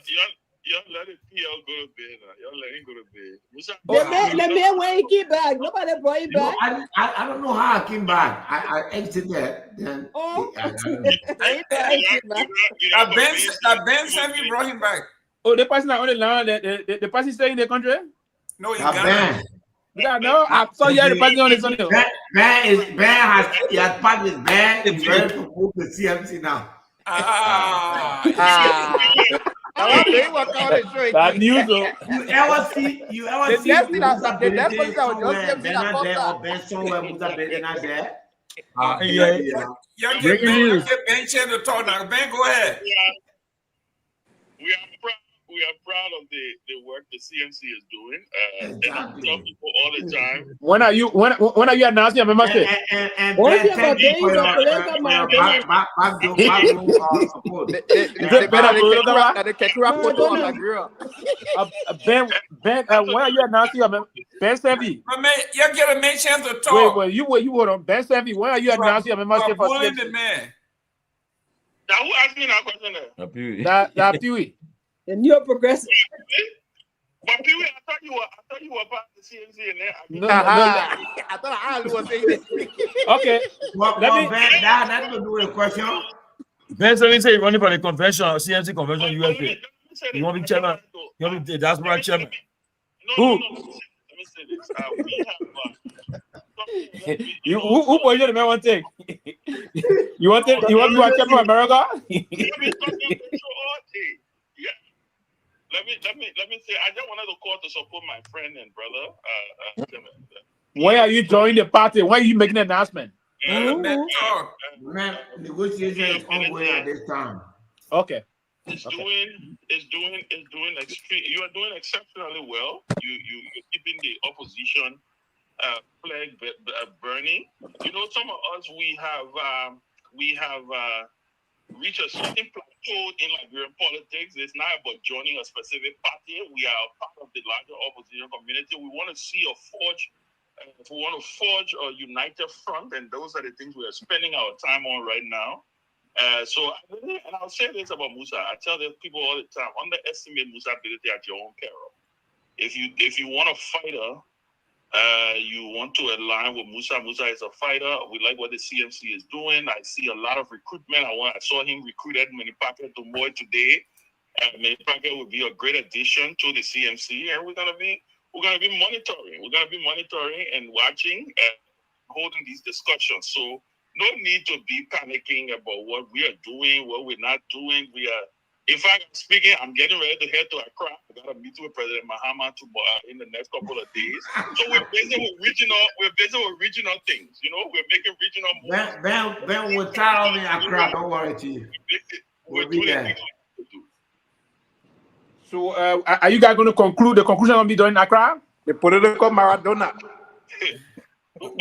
S14: Y'all let it PL go to bed now. Y'all let him go to bed.
S10: Let me when he came back. Nobody brought him back.
S5: I don't know how I came back. I exited then.
S1: Ben Sanvee brought him back.
S3: Oh, the person on the line, the person staying in the country?
S5: No, he got
S3: Yeah, no, I saw you had the person on the Sunday.
S5: Ben has packed his bag. He's ready to move to CMC now.
S3: That news, though.
S5: You ever see Musa Benedict somewhere? Ben not there or Ben somewhere? Musa Benedict not there?
S1: Y'all get Ben chance to talk now. Ben, go ahead.
S14: We are proud of the work the CMC is doing. And I tell people all the time.
S3: When are you announcing your membership?
S5: And Ben, thank you for your
S3: Ben, when are you announcing your membership? Ben Sanvee.
S1: You get a main chance to talk.
S3: Wait, you were on Ben Sanvee. When are you announcing your membership for CMC?
S1: The man.
S14: Now who asked me that question there?
S3: That Pewee.
S10: And you're progressive.
S14: But Pewee, I thought you were part of the CMC and then
S11: I thought I was saying this.
S3: Okay.
S5: That's to do with a question.
S4: Ben Sanvee say running for the convention, CMC convention USA. You want to be chairman? You want to be the diaspora chairman?
S14: Who? Let me say this.
S3: Who for you the man one thing? You want to be a chairman of America?
S14: Let me say, I just wanted to call to support my friend and brother.
S3: When are you joining the party? When are you making an announcement?
S5: Negotiation is ongoing at this time.
S3: Okay.
S14: It's doing extreme. You are doing exceptionally well. You're keeping the opposition flag burning. You know, some of us we have reach a certain plateau in Liberian politics. It's not about joining a specific party. We are part of the larger opposition community. We want to see a united front, and those are the things we are spending our time on right now. And I'll say this about Musa. I tell the people all the time: underestimate Musa's ability at your own peril. If you want a fighter, you want to align with Musa. Musa is a fighter. We like what the CMC is doing. I see a lot of recruitment. I saw him recruited Menipake to Moy today. Menipake will be a great addition to the CMC, and we're gonna be monitoring. We're gonna be monitoring and watching and holding these discussions. So no need to be panicking about what we are doing, what we're not doing. In fact, speaking, I'm getting ready to head to Accra. I got a meeting with President Mahama in the next couple of days. So we're busy with regional things. You know, we're making regional moves.
S5: Ben will tell me Accra. Don't worry, Chief. We'll be there.
S3: So, are you guys going to conclude? The conclusion will be done in Accra?
S11: The political Maradona.
S3: The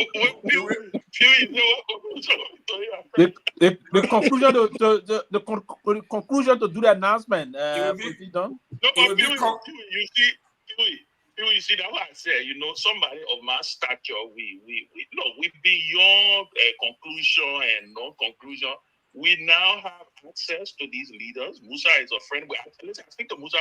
S3: conclusion to do the announcement is it done?
S14: No, but you see,
S19: You see, that's why I said, somebody of my stature, we beyond conclusion and non-conclusion. We now have access to these leaders. Musa is a friend. I speak to Musa.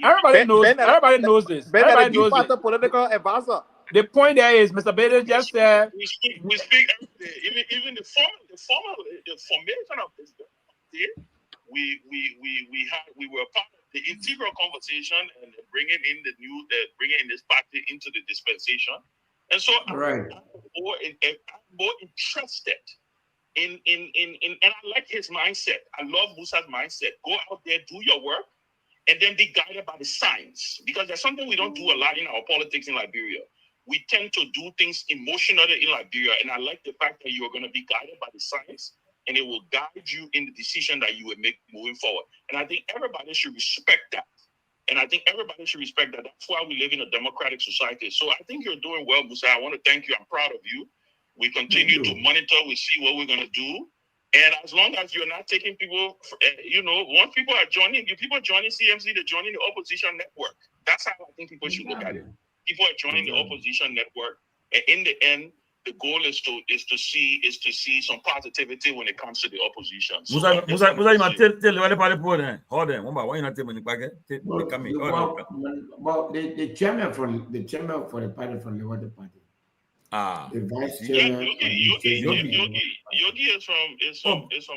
S3: Everybody knows this. Everybody knows it.
S11: Political advisor.
S3: The point there is, Mr. Bader just said
S19: we speak every day. Even the formation of this day, we were part of the integral conversation and bringing in this party into the dispensation. And so I'm more interested in and I like his mindset. I love Musa's mindset. Go out there, do your work, and then be guided by the science. Because there's something we don't do a lot in our politics in Liberia. We tend to do things emotionally in Liberia, and I like the fact that you are going to be guided by the science, and it will guide you in the decision that you will make moving forward. And I think everybody should respect that. That's why we live in a democratic society. So I think you're doing well, Musa. I want to thank you. I'm proud of you. We continue to monitor. We see what we're going to do. And as long as you're not taking people, once people are joining, CMC, they're joining the opposition network. That's how I think people should look at it. People are joining the opposition network, and in the end, the goal is to see some positivity when it comes to the opposition. So
S6: Musa, you might tell the party board, hold on, why you not tell me back?
S5: But the chairman for the party from the Liberia Party. The vice chairman.
S19: Yogi is from.
S6: I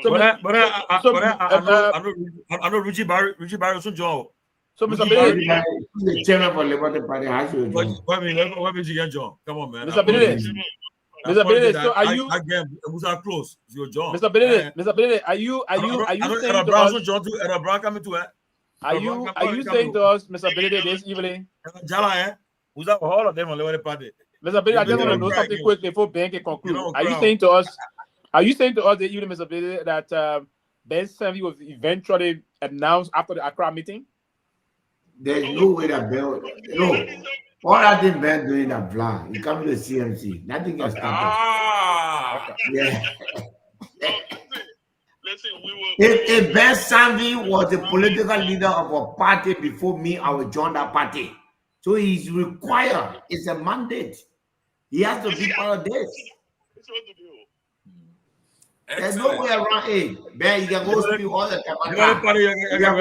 S6: know Ruchi Barry also job.
S3: So, Mr. Bader,
S5: the chairman for Liberia Party has to join.
S6: What means you get job? Come on, man.
S3: Mr. Bader, so are you?
S6: Musa close. It's your job.
S3: Mr. Bader, are you saying to us? Are you saying to us, Mr. Bader, this evening?
S6: For all of them on the party.
S3: Mr. Bader, I just want to know something quickly before Ben can conclude. Are you saying to us this evening, Mr. Bader, that Ben Sanvee was eventually announced after the Accra meeting?
S5: There's no way that Ben. No. All that thing Ben doing that plan. He come to the CMC. Nothing can stop us. Yeah.
S19: Listen,
S5: if Ben Sanvee was the political leader of a party before me, I would join that party. So he's required. It's a mandate. He has to be part of this. There's no way around it. Ben, you can go speak all the time. You can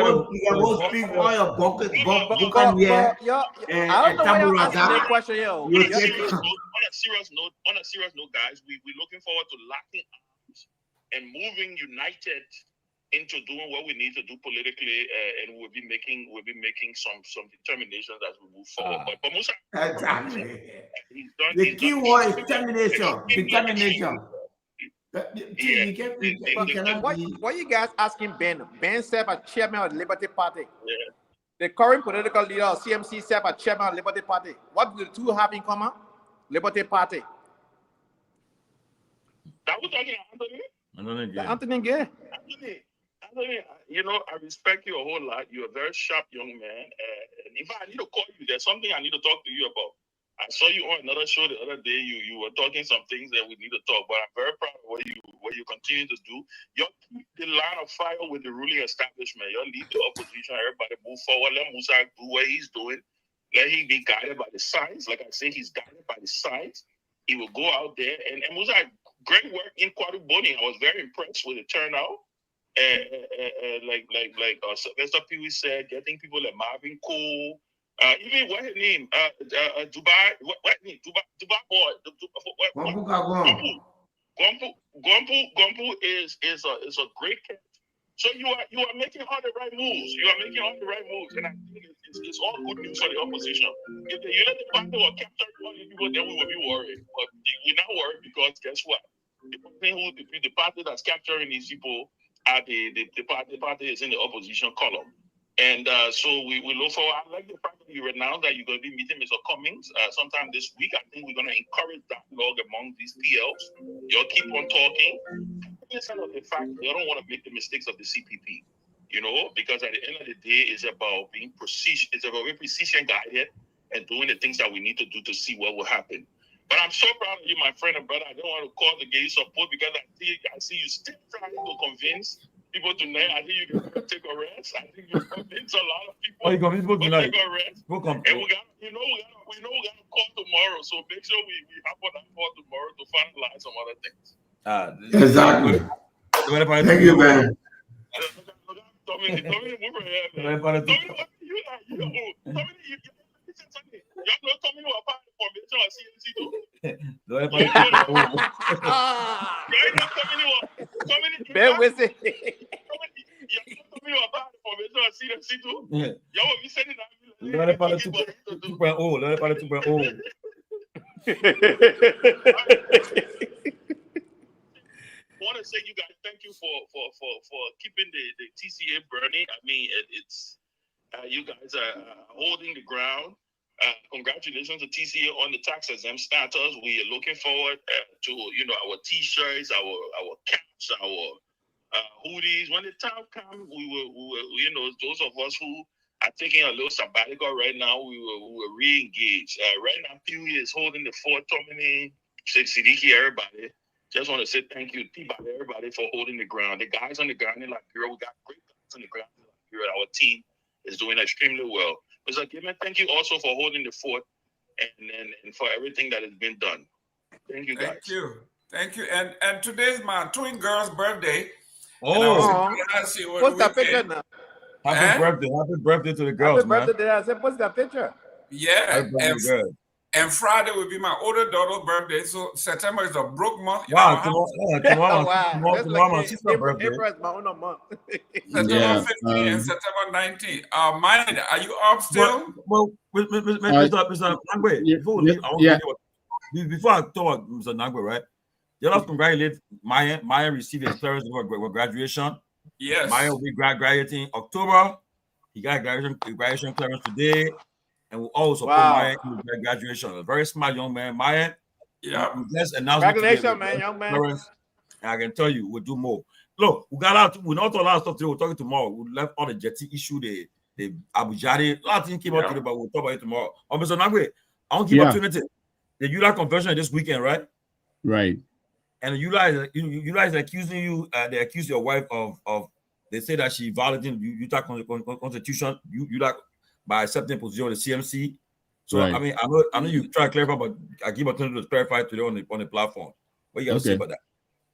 S5: go speak all your bucket here.
S3: I don't know why you're asking that question, yo.
S19: On a serious note, guys, we're looking forward to locking arms and moving united into doing what we need to do politically, and we'll be making some determinations as we move forward. But Musa,
S5: exactly. The key word is determination. Determination.
S11: Why you guys asking Ben? Ben served as chairman of the Liberty Party.
S19: Yeah.
S11: The current political leader of CMC served as chairman of the Liberty Party. What do the two have in common? Liberty Party.
S19: That was talking
S11: Anthony Gay.
S19: Anthony, I respect you a whole lot. You're a very sharp young man. And in fact, I need to call you. There's something I need to talk to you about. I saw you on another show the other day. You were talking some things that we need to talk, but I'm very proud of what you continue to do. You keep the line of fire with the ruling establishment. You lead the opposition. Everybody move forward. Let Musa do what he's doing. Let him be guided by the science. Like I say, he's guided by the science. He will go out there and Musa, great work in Kehleboe. I was very impressed with the turnout. Like Sylvester Pewee said, getting people like Marvin Cole. Even what his name? Dubai. What name? Dubai boy. Gompu is a great catch. So you are making all the right moves. And I think it's all good news for the opposition. If the United Party will capture all the people, then we will be worried. But we're not worried because guess what? The party that's capturing these people are the party is in the opposition column. And so we look forward. I like the fact that you announced that you're going to be meeting Mr. Cummings sometime this week. I think we're going to encourage dialogue among these PLs. You'll keep on talking. Instead of the fact that you don't want to make the mistakes of the CPP, because at the end of the day, it's about being precision. It's about being precision guided and doing the things that we need to do to see what will happen. But I'm so proud of you, my friend and brother. I don't want to call to get you support because I see you still trying to convince people tonight. I think you can take a rest. I think you convince a lot of people.
S6: Oh, you convince people tonight?
S19: Take a rest. And we got call tomorrow, so make sure we hop on that call tomorrow to finalize some other things.
S5: Exactly. Thank you, man.
S11: Ben with it.
S19: I want to say, you guys, thank you for keeping the TCA burning. I mean, it's you guys are holding the ground. Congratulations to TCA on the tax exempt status. We are looking forward to our T-shirts, our caps, our hoodies. When the time comes, we will those of us who are taking a little sabbatical right now, we will re-engage. Right now, Pewee is holding the fort. Tomalin, Sidiki, everybody. Just want to say thank you, Peabody, everybody, for holding the ground. The guys on the ground in Liberia, we got great guys on the ground in Liberia. Our team is doing extremely well. Mr. Gayman, thank you also for holding the fort and for everything that has been done. Thank you, guys.
S1: Thank you. And today's my twin girl's birthday.
S11: Oh, what's that picture now?
S6: Happy birthday to the girls,
S11: happy birthday, man. I said, what's that picture?
S1: Yeah. And Friday will be my older daughter's birthday. So September is a broke month.
S6: Wow, tomorrow, my sister's birthday.
S11: April is my own month.
S1: September 15 and September 19. Myean, are you up still?
S6: Well, Mr. Nagbe, before I talk, Mr. Nagbe, right? You have to congratulate Myean. Myean received his clearance for graduation.
S1: Yes.
S6: Myean will be graduating October. He got graduation clearance today. And we all support Myean in his graduation. A very smart young man, Myean.
S1: Yeah.
S6: We just announced
S11: congratulations, man, young man.
S6: And I can tell you, we'll do more. Look, we got out. We not a lot of stuff today. We're talking tomorrow. We left all the Jetty issue, the Abu Jari. A lot of things came out today, but we'll talk about it tomorrow. Mr. Nagbe, I won't give opportunity. The ULA convention this weekend, right?
S4: Right.
S6: And ULA is accusing you. They accuse your wife of. They say that she violated Utah Constitution. ULA by accepting position with the CMC. So I mean, I know you try to clarify, but I give opportunity to clarify today on the platform. What you got to say about that?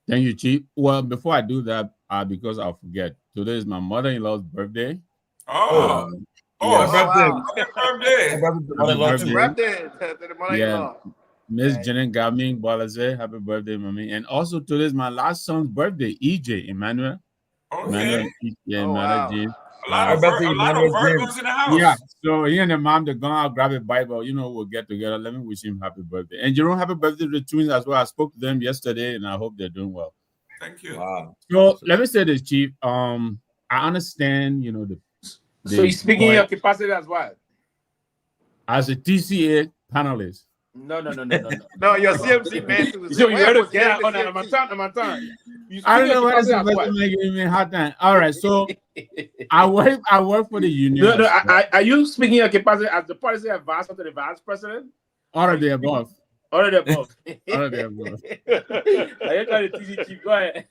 S4: Thank you, Chief. Well, before I do that, because I'll forget, today is my mother-in-law's birthday.
S1: Happy birthday!
S11: Happy birthday to the mother-in-law.
S4: Miss Janet Gayman Bolaze, happy birthday, mommy. And also today is my last son's birthday, EJ Emmanuel.
S1: Okay.
S4: Emmanuel James.
S1: A lot of Virgos in the house.
S4: Yeah, so he and the mom, they're going out, grab a Bible. We'll get together. Let me wish him happy birthday. And Jerome, happy birthday to the twins as well. I spoke to them yesterday, and I hope they're doing well.
S1: Thank you.
S6: Wow.
S4: So let me say this, Chief. I understand,
S3: So you're speaking in your capacity as well?
S4: As a TCA panelist.
S3: No,
S11: your CMC man.
S3: So you got to get on my turn.
S4: I don't know what is making me a hard time. All right, so I work for the union.
S3: No, are you speaking your capacity as the policy advisor to the vice president?
S4: All of the above.
S3: All of the above.
S4: All of the above.
S3: Are you trying to TC Chief? Go ahead.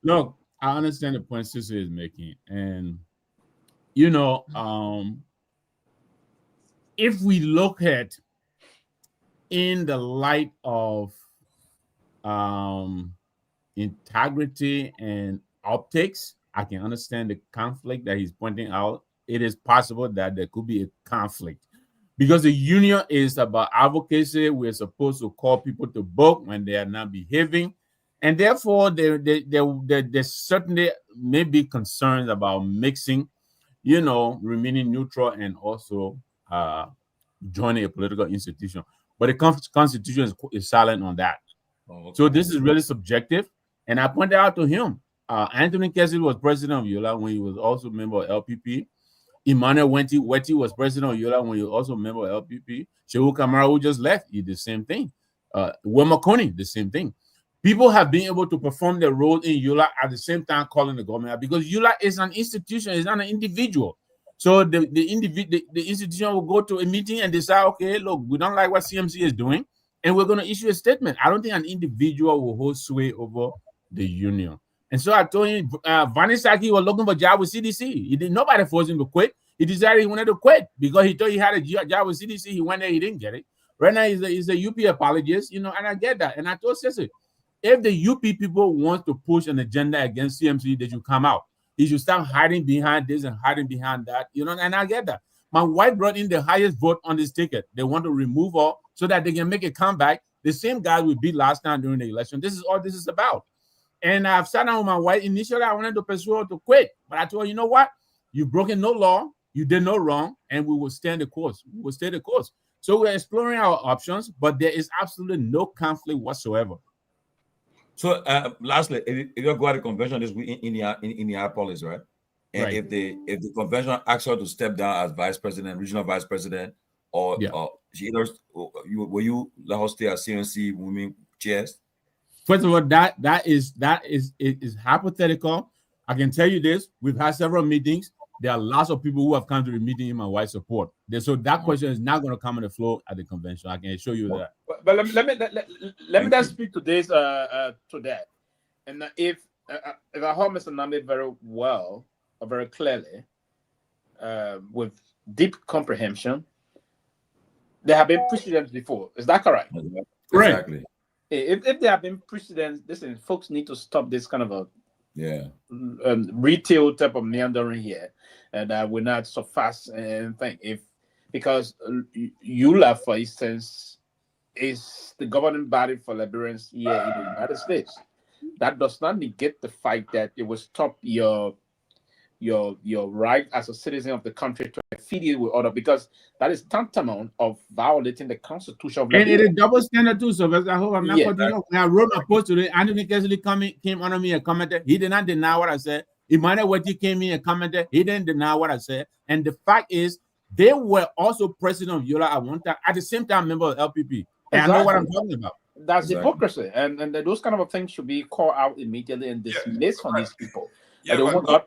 S4: Look, I understand the point Sister is making, and if we look at in the light of integrity and optics, I can understand the conflict that he's pointing out. It is possible that there could be a conflict because the union is about advocacy. We're supposed to call people to book when they are not behaving, and therefore there certainly may be concerns about mixing, remaining neutral and also joining a political institution. But the Constitution is silent on that. So this is really subjective. And I pointed out to him, Anthony Kessel was president of Yola when he was also a member of LPP. Emmanuel Weti was president of Yola when he was also a member of LPP. Shehu Kamara, who just left, he did the same thing. Wema Kony, the same thing. People have been able to perform their role in Yola at the same time calling the government out because Yola is an institution, it's not an individual. So the institution will go to a meeting and decide, okay, look, we don't like what CMC is doing, and we're going to issue a statement. I don't think an individual will hold sway over the union. And so I told him, Vanisaki was looking for a job with CDC. Nobody forced him to quit. He decided he wanted to quit because he thought he had a job with CDC. He went there, he didn't get it. Right now, he's a UP apologist, and I get that. And I told Sissy, if the UP people want to push an agenda against CMC, they should come out. He should stop hiding behind this and hiding behind that, and I get that. My wife brought in the highest vote on this ticket. They want to remove her so that they can make a comeback. The same guys we beat last time during the election. This is all this is about. And I've sat down with my wife. Initially, I wanted to persuade her to quit. But I told her, you know what? You've broken no law. You did no wrong. And we will stand the course. We will stay the course. So we're exploring our options, but there is absolutely no conflict whatsoever.
S6: So lastly, if you go to the convention this week in Indianapolis, right? And if the convention asks her to step down as vice president, regional vice president, or she either will you let her stay as CNC women chairs?
S4: First of all, that is hypothetical. I can tell you this: we've had several meetings. There are lots of people who have come to the meeting in my wife's support. So that question is not going to come on the floor at the convention. I can assure you that.
S3: But let me just speak to this to that. And if I heard Mr. Nagbe very well or very clearly, with deep comprehension, there have been precedents before. Is that correct?
S6: Exactly.
S3: If there have been precedents, listen, folks need to stop this kind of a retail type of meandering here, and we're not so fast and think because ULA, for instance, is the governing body for Liberians here in the United States. That does not negate the fact that it will stop your right as a citizen of the country to affiliate with other, because that is tantamount of violating the Constitution of Liberia.
S4: And it is double standard too. So I hope I'm not when I wrote a post today, Anthony Kesley came under me and commented. He did not deny what I said. Emmanuel Weti came in and commented. He didn't deny what I said. And the fact is, they were also president of Yola at one time, at the same time member of LPP. And I know what I'm talking about.
S3: That's hypocrisy, and those kind of things should be called out immediately and dismissed from these people. Yeah,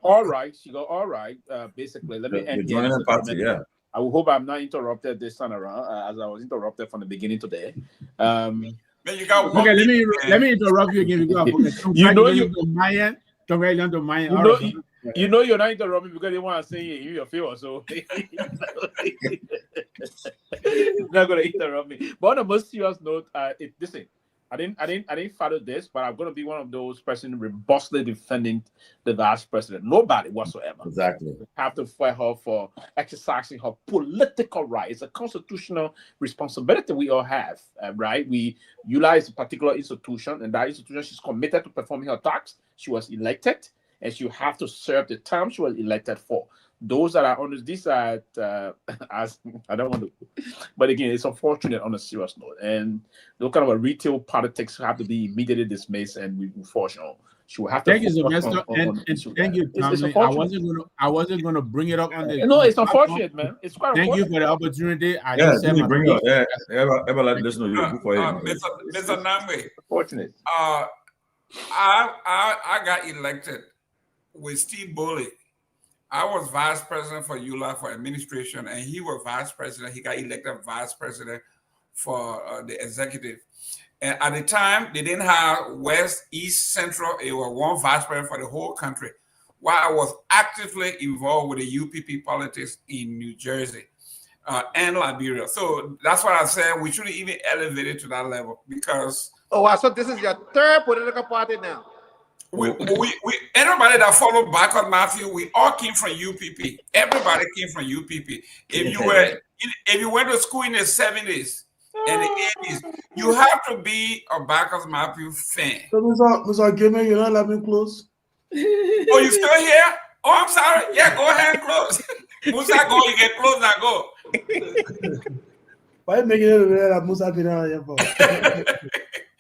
S3: all right. She go, all right. Basically, let me end here. I will hope I'm not interrupted this time around, as I was interrupted from the beginning today.
S1: You got
S4: okay, let me interrupt you again. Myean.
S3: You know you're not interrupting because they want to say you your favor, so you're not gonna interrupt me. But on a most serious note, listen, I didn't follow this, but I'm gonna be one of those persons robustly defending the vice president. Nobody whatsoever.
S6: Exactly.
S3: Have to fight her for exercising her political right. It's a constitutional responsibility we all have, right? ULA is a particular institution, and that institution, she's committed to performing her task. She was elected, and she have to serve the term she was elected for. Those that are on this side, as I don't want to, but again, it's unfortunate on a serious note. And those kind of a retail politics have to be immediately dismissed, and we unfortunately she will have to.
S4: Thank you, Sylvester, and thank you, Tomalin. I wasn't going to bring it up on the.
S3: No, it's unfortunate, man. It's quite.
S4: Thank you for the opportunity. I
S6: just said bring it up. Ever let this know you for him.
S1: Mr. Nagbe.
S3: Fortunate.
S1: I got elected with Steve Bully. I was vice president for ULA for administration, and he was vice president. He got elected vice president for the executive. And at the time, they didn't have West, East, Central. It was one vice president for the whole country. While I was actively involved with the UPP politics in New Jersey and Liberia. So that's what I said. We shouldn't even elevate it to that level because.
S11: Oh, wow. So this is your third political party now.
S1: We everybody that followed Garguah Matthew, we all came from UPP. Everybody came from UPP. If you went to school in the 70s and the 80s, you have to be a Garguah Matthew fan.
S8: So, Mr. Gayman, you're not letting me close?
S1: Oh, you still here? Oh, I'm sorry. Yeah, go ahead and close. Musa, go. You get close, now go.
S8: Why are you making it aware that Musa been out here for?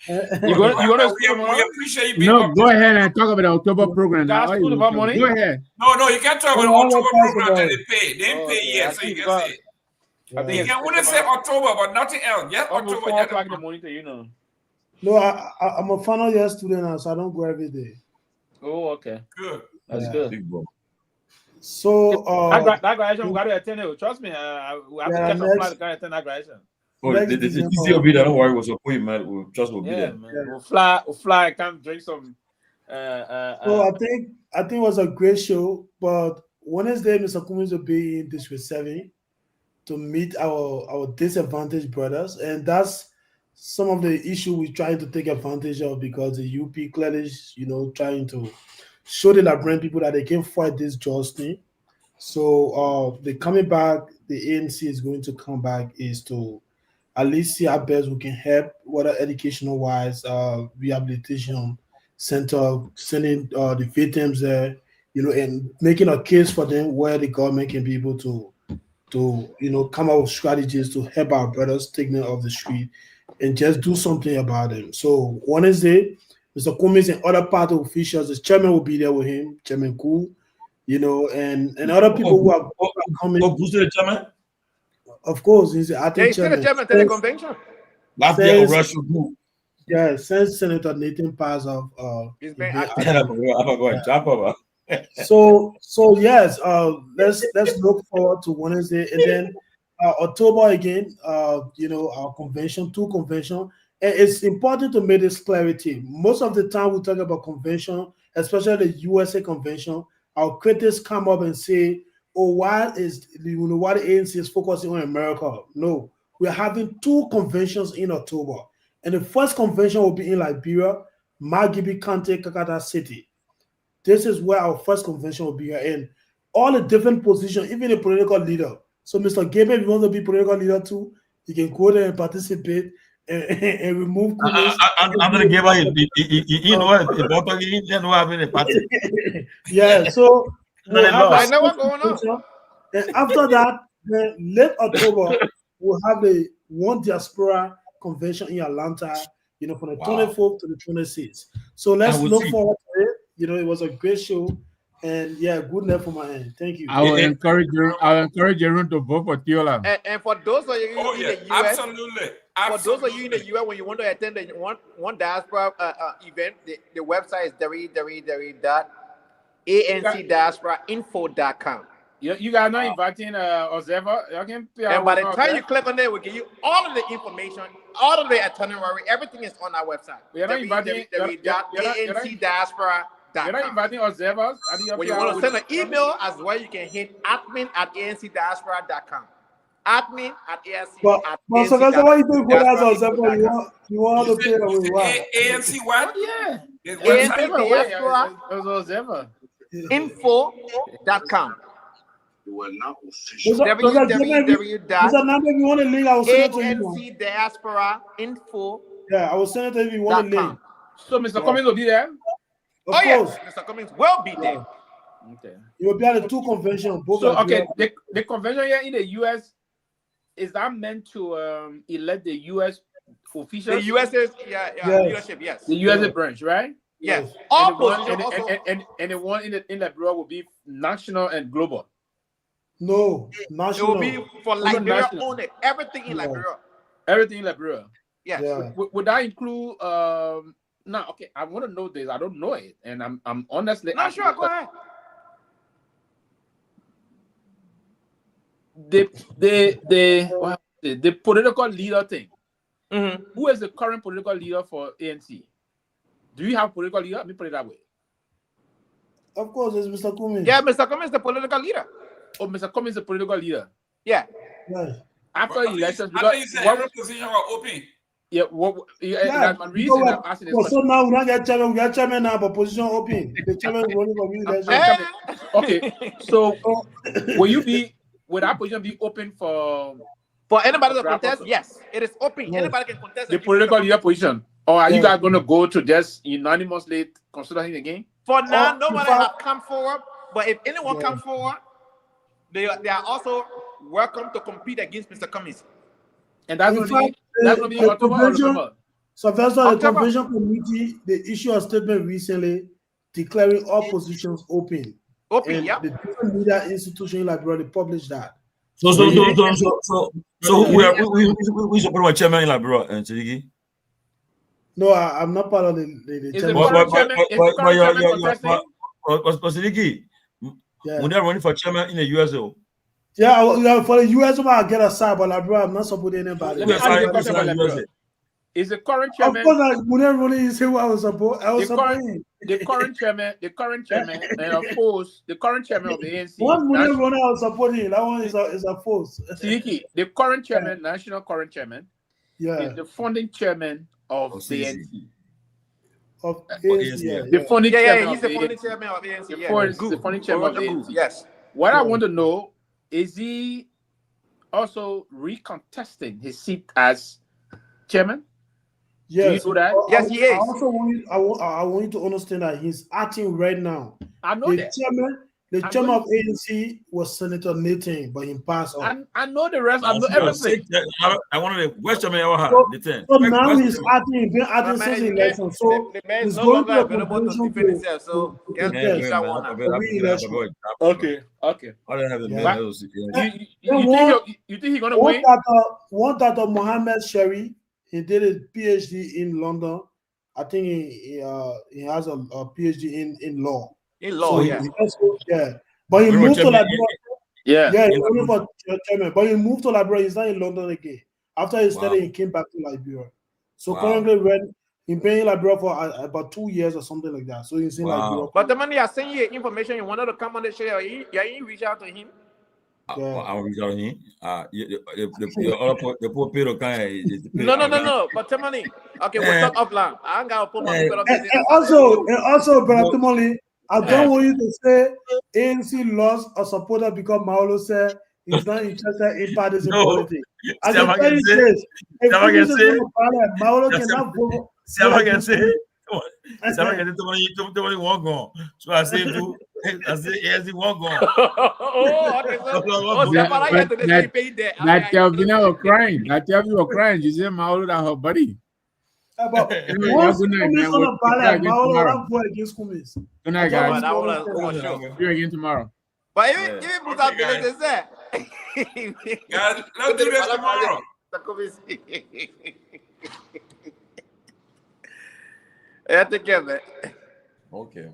S3: You want to
S1: we appreciate you being
S4: No, go ahead and talk about the October program. Now.
S3: About money?
S4: Go ahead.
S1: No, you can't talk about the October program that they pay. They didn't pay yet, so you can say it. You can only say October, but nothing else. Yes, October.
S3: Like the monitor, you know.
S8: No, I'm a final year student now, so I don't go every day.
S3: Oh, okay.
S1: Good.
S3: That's good.
S8: So
S3: that graduation, we got to attend it. Trust me, we have to catch a flight to attend that graduation.
S6: Oh, the TCOB, don't worry, was a appointment. We'll just will be there.
S3: Man. We'll fly, come drink some
S8: So I think it was a great show. But Wednesday, Mr. Cummings will be in District 7 to meet our disadvantaged brothers, and that's some of the issue we're trying to take advantage of, because the UP clearly is, trying to show the Liberian people that they can fight this just thing. So the coming back, the ANC is going to come back is to at least see how best we can help, whether educational wise, rehabilitation center, sending the victims there, and making a case for them where the government can be able to come up with strategies to help our brothers take them off the street and just do something about them. So Wednesday, Mr. Cummings and other party officials, the chairman will be there with him, Chairman Koo, and other people who are coming.
S6: Who's the chairman?
S8: Of course, he's the acting chairman.
S11: Chairman to the convention.
S8: Yeah, since Senator Nathan Paz of
S11: he's been
S8: So yes, let's look forward to Wednesday, and then October again. Our convention, two convention, and it's important to make this clarity. Most of the time we talk about convention, especially the USA convention, our critics come up and say, "Oh, why the ANC is focusing on America?" No, we are having two conventions in October, and the first convention will be in Liberia, Margibi County, Kakata City. This is where our first convention will be in. All the different positions, even the political leader. So, Mr. Gayman, if you want to be political leader too, you can go there and participate and remove.
S6: I'm going to give a party.
S8: Yeah, so
S11: I know what's going on.
S8: And after that, then late October, we'll have the One Diaspora convention in Atlanta, from the 24th to the 26th. So let's look forward to it. It was a great show, and good luck for my end. Thank you.
S4: I will encourage Jerome to vote for Tiola.
S11: And for those of you in the US,
S1: absolutely.
S11: For those of you in the US, when you want to attend the one diaspora event, the website is www.ancdiasporainfo.com.
S3: You guys not inviting observer. And
S11: by the time you click on there, we'll give you all of the information, all of the itinerary, everything is on our website. www.ancdiaspora.com.
S3: You're not inviting observers.
S11: When you want to send an email as well, you can hit admin@ancdiaspora.com. Admin@ancdiaspora.com.
S8: But so that's why you think you want to pay away.
S1: ANC what?
S3: Yeah.
S11: Info.com. www.ancdiasporainfo.
S8: Yeah, I will send it if you want a link.
S3: So Mr. Cummings will be there?
S8: Of course.
S11: Mr. Cummings will be there.
S3: Okay.
S8: You will be at the two conventions.
S3: The convention here in the US, is that meant to elect the US officials?
S11: The US is, leadership, yes.
S3: The USA branch, right?
S11: Yes.
S3: And the one in Liberia will be national and global.
S8: No, national.
S11: It will be for Liberia only. Everything in Liberia.
S3: Everything in Liberia.
S11: Yes.
S8: Yeah.
S3: Would that include I want to know this. I don't know it, and I'm honestly
S11: not sure. Go ahead.
S3: The political leader thing.
S11: Mm-hmm.
S3: Who is the current political leader for ANC? Do you have political leader? Let me put it that way.
S8: Of course, it's Mr. Cummings.
S11: Yeah, Mr. Cummings is the political leader.
S3: Oh, Mr. Cummings is the political leader.
S11: Yeah.
S3: After elections,
S1: because every position are open.
S3: Yeah, that's my reason I'm asking this question.
S8: So now we don't get chairman, we got chairman now, but position open. The chairman is running for you.
S3: Okay, so will that position be open for
S11: anybody to contest? Yes, it is open. Yes. Anybody can contest
S3: the political leader position. Or are you guys going to go to just unanimously consider him again?
S11: For now, nobody has come forward. But if anyone comes forward, they are also welcome to compete against Mr. Cummings.
S3: And that's going to be October or November.
S8: Sylvester, the convention committee, they issued a statement recently declaring all positions open.
S11: Open, yeah.
S8: The different media institution in Liberia, they published that.
S6: So we support our chairman in Liberia and Seleke.
S8: No, I'm not part of the
S6: Seleke, when they're running for chairman in the US,
S8: yeah, for the US, I get aside, but Liberia, I'm not supporting anybody.
S3: Is the current
S8: Of
S3: chairman?
S8: course, Myean is who I was supporting.
S3: The current chairman, and of course, the current chairman of the ANC.
S8: One Myean I was supporting. That one is a force.
S3: Seleke, the current chairman, national current chairman, is the founding chairman of the ANC.
S8: Of ANC,
S3: The founding chairman.
S11: He's the founding chairman of the ANC.
S3: The founding chairman of the ANC.
S11: Yes.
S3: What I want to know is he also recontesting his seat as chairman?
S8: Yes.
S3: Do you know that?
S11: Yes, he is.
S8: I also want you to understand that he's acting right now.
S3: I know that.
S8: The chairman of ANC was Senator Nathan, but he passed on.
S3: I know the rest. I know everything.
S6: I wanted the West Chairman ever had.
S8: So now he's acting, been acting since the election. So he's going to the convention
S11: so
S3: Okay. You think he's gonna win?
S8: One that of Mohammed Sherry, he did a PhD in London. I think he has a PhD in law.
S11: In law,
S8: But he moved to Liberia.
S3: Chairman.
S8: But he moved to Liberia. He's not in London again. After he studied, he came back to Liberia. So currently, he's been in Liberia for about 2 years or something like that. So he's in Liberia.
S11: But the money I sent you information, you wanted to come on the show. You reach out to him.
S6: I'll reach out to him. The poor Pedro kind.
S11: No. But the money. Okay, we'll talk offline. I ain't got to put my people up.
S8: And also, Brother Tomalin, I don't want you to say ANC lost a supporter because Maolo said he's not interested in partisan politics. I can tell you this. If Maolo cannot vote.
S6: Someone can say, Tomali won't go. So I say, ANC won't go.
S4: That Kelvin was crying. That Kelvin was crying. She said, Maolo, that her buddy.
S8: But once Good
S4: night, guys. See you again tomorrow.
S11: But even put out the say.
S1: Guys, let's do this tomorrow.
S11: Yeah, take care, man.
S6: Okay.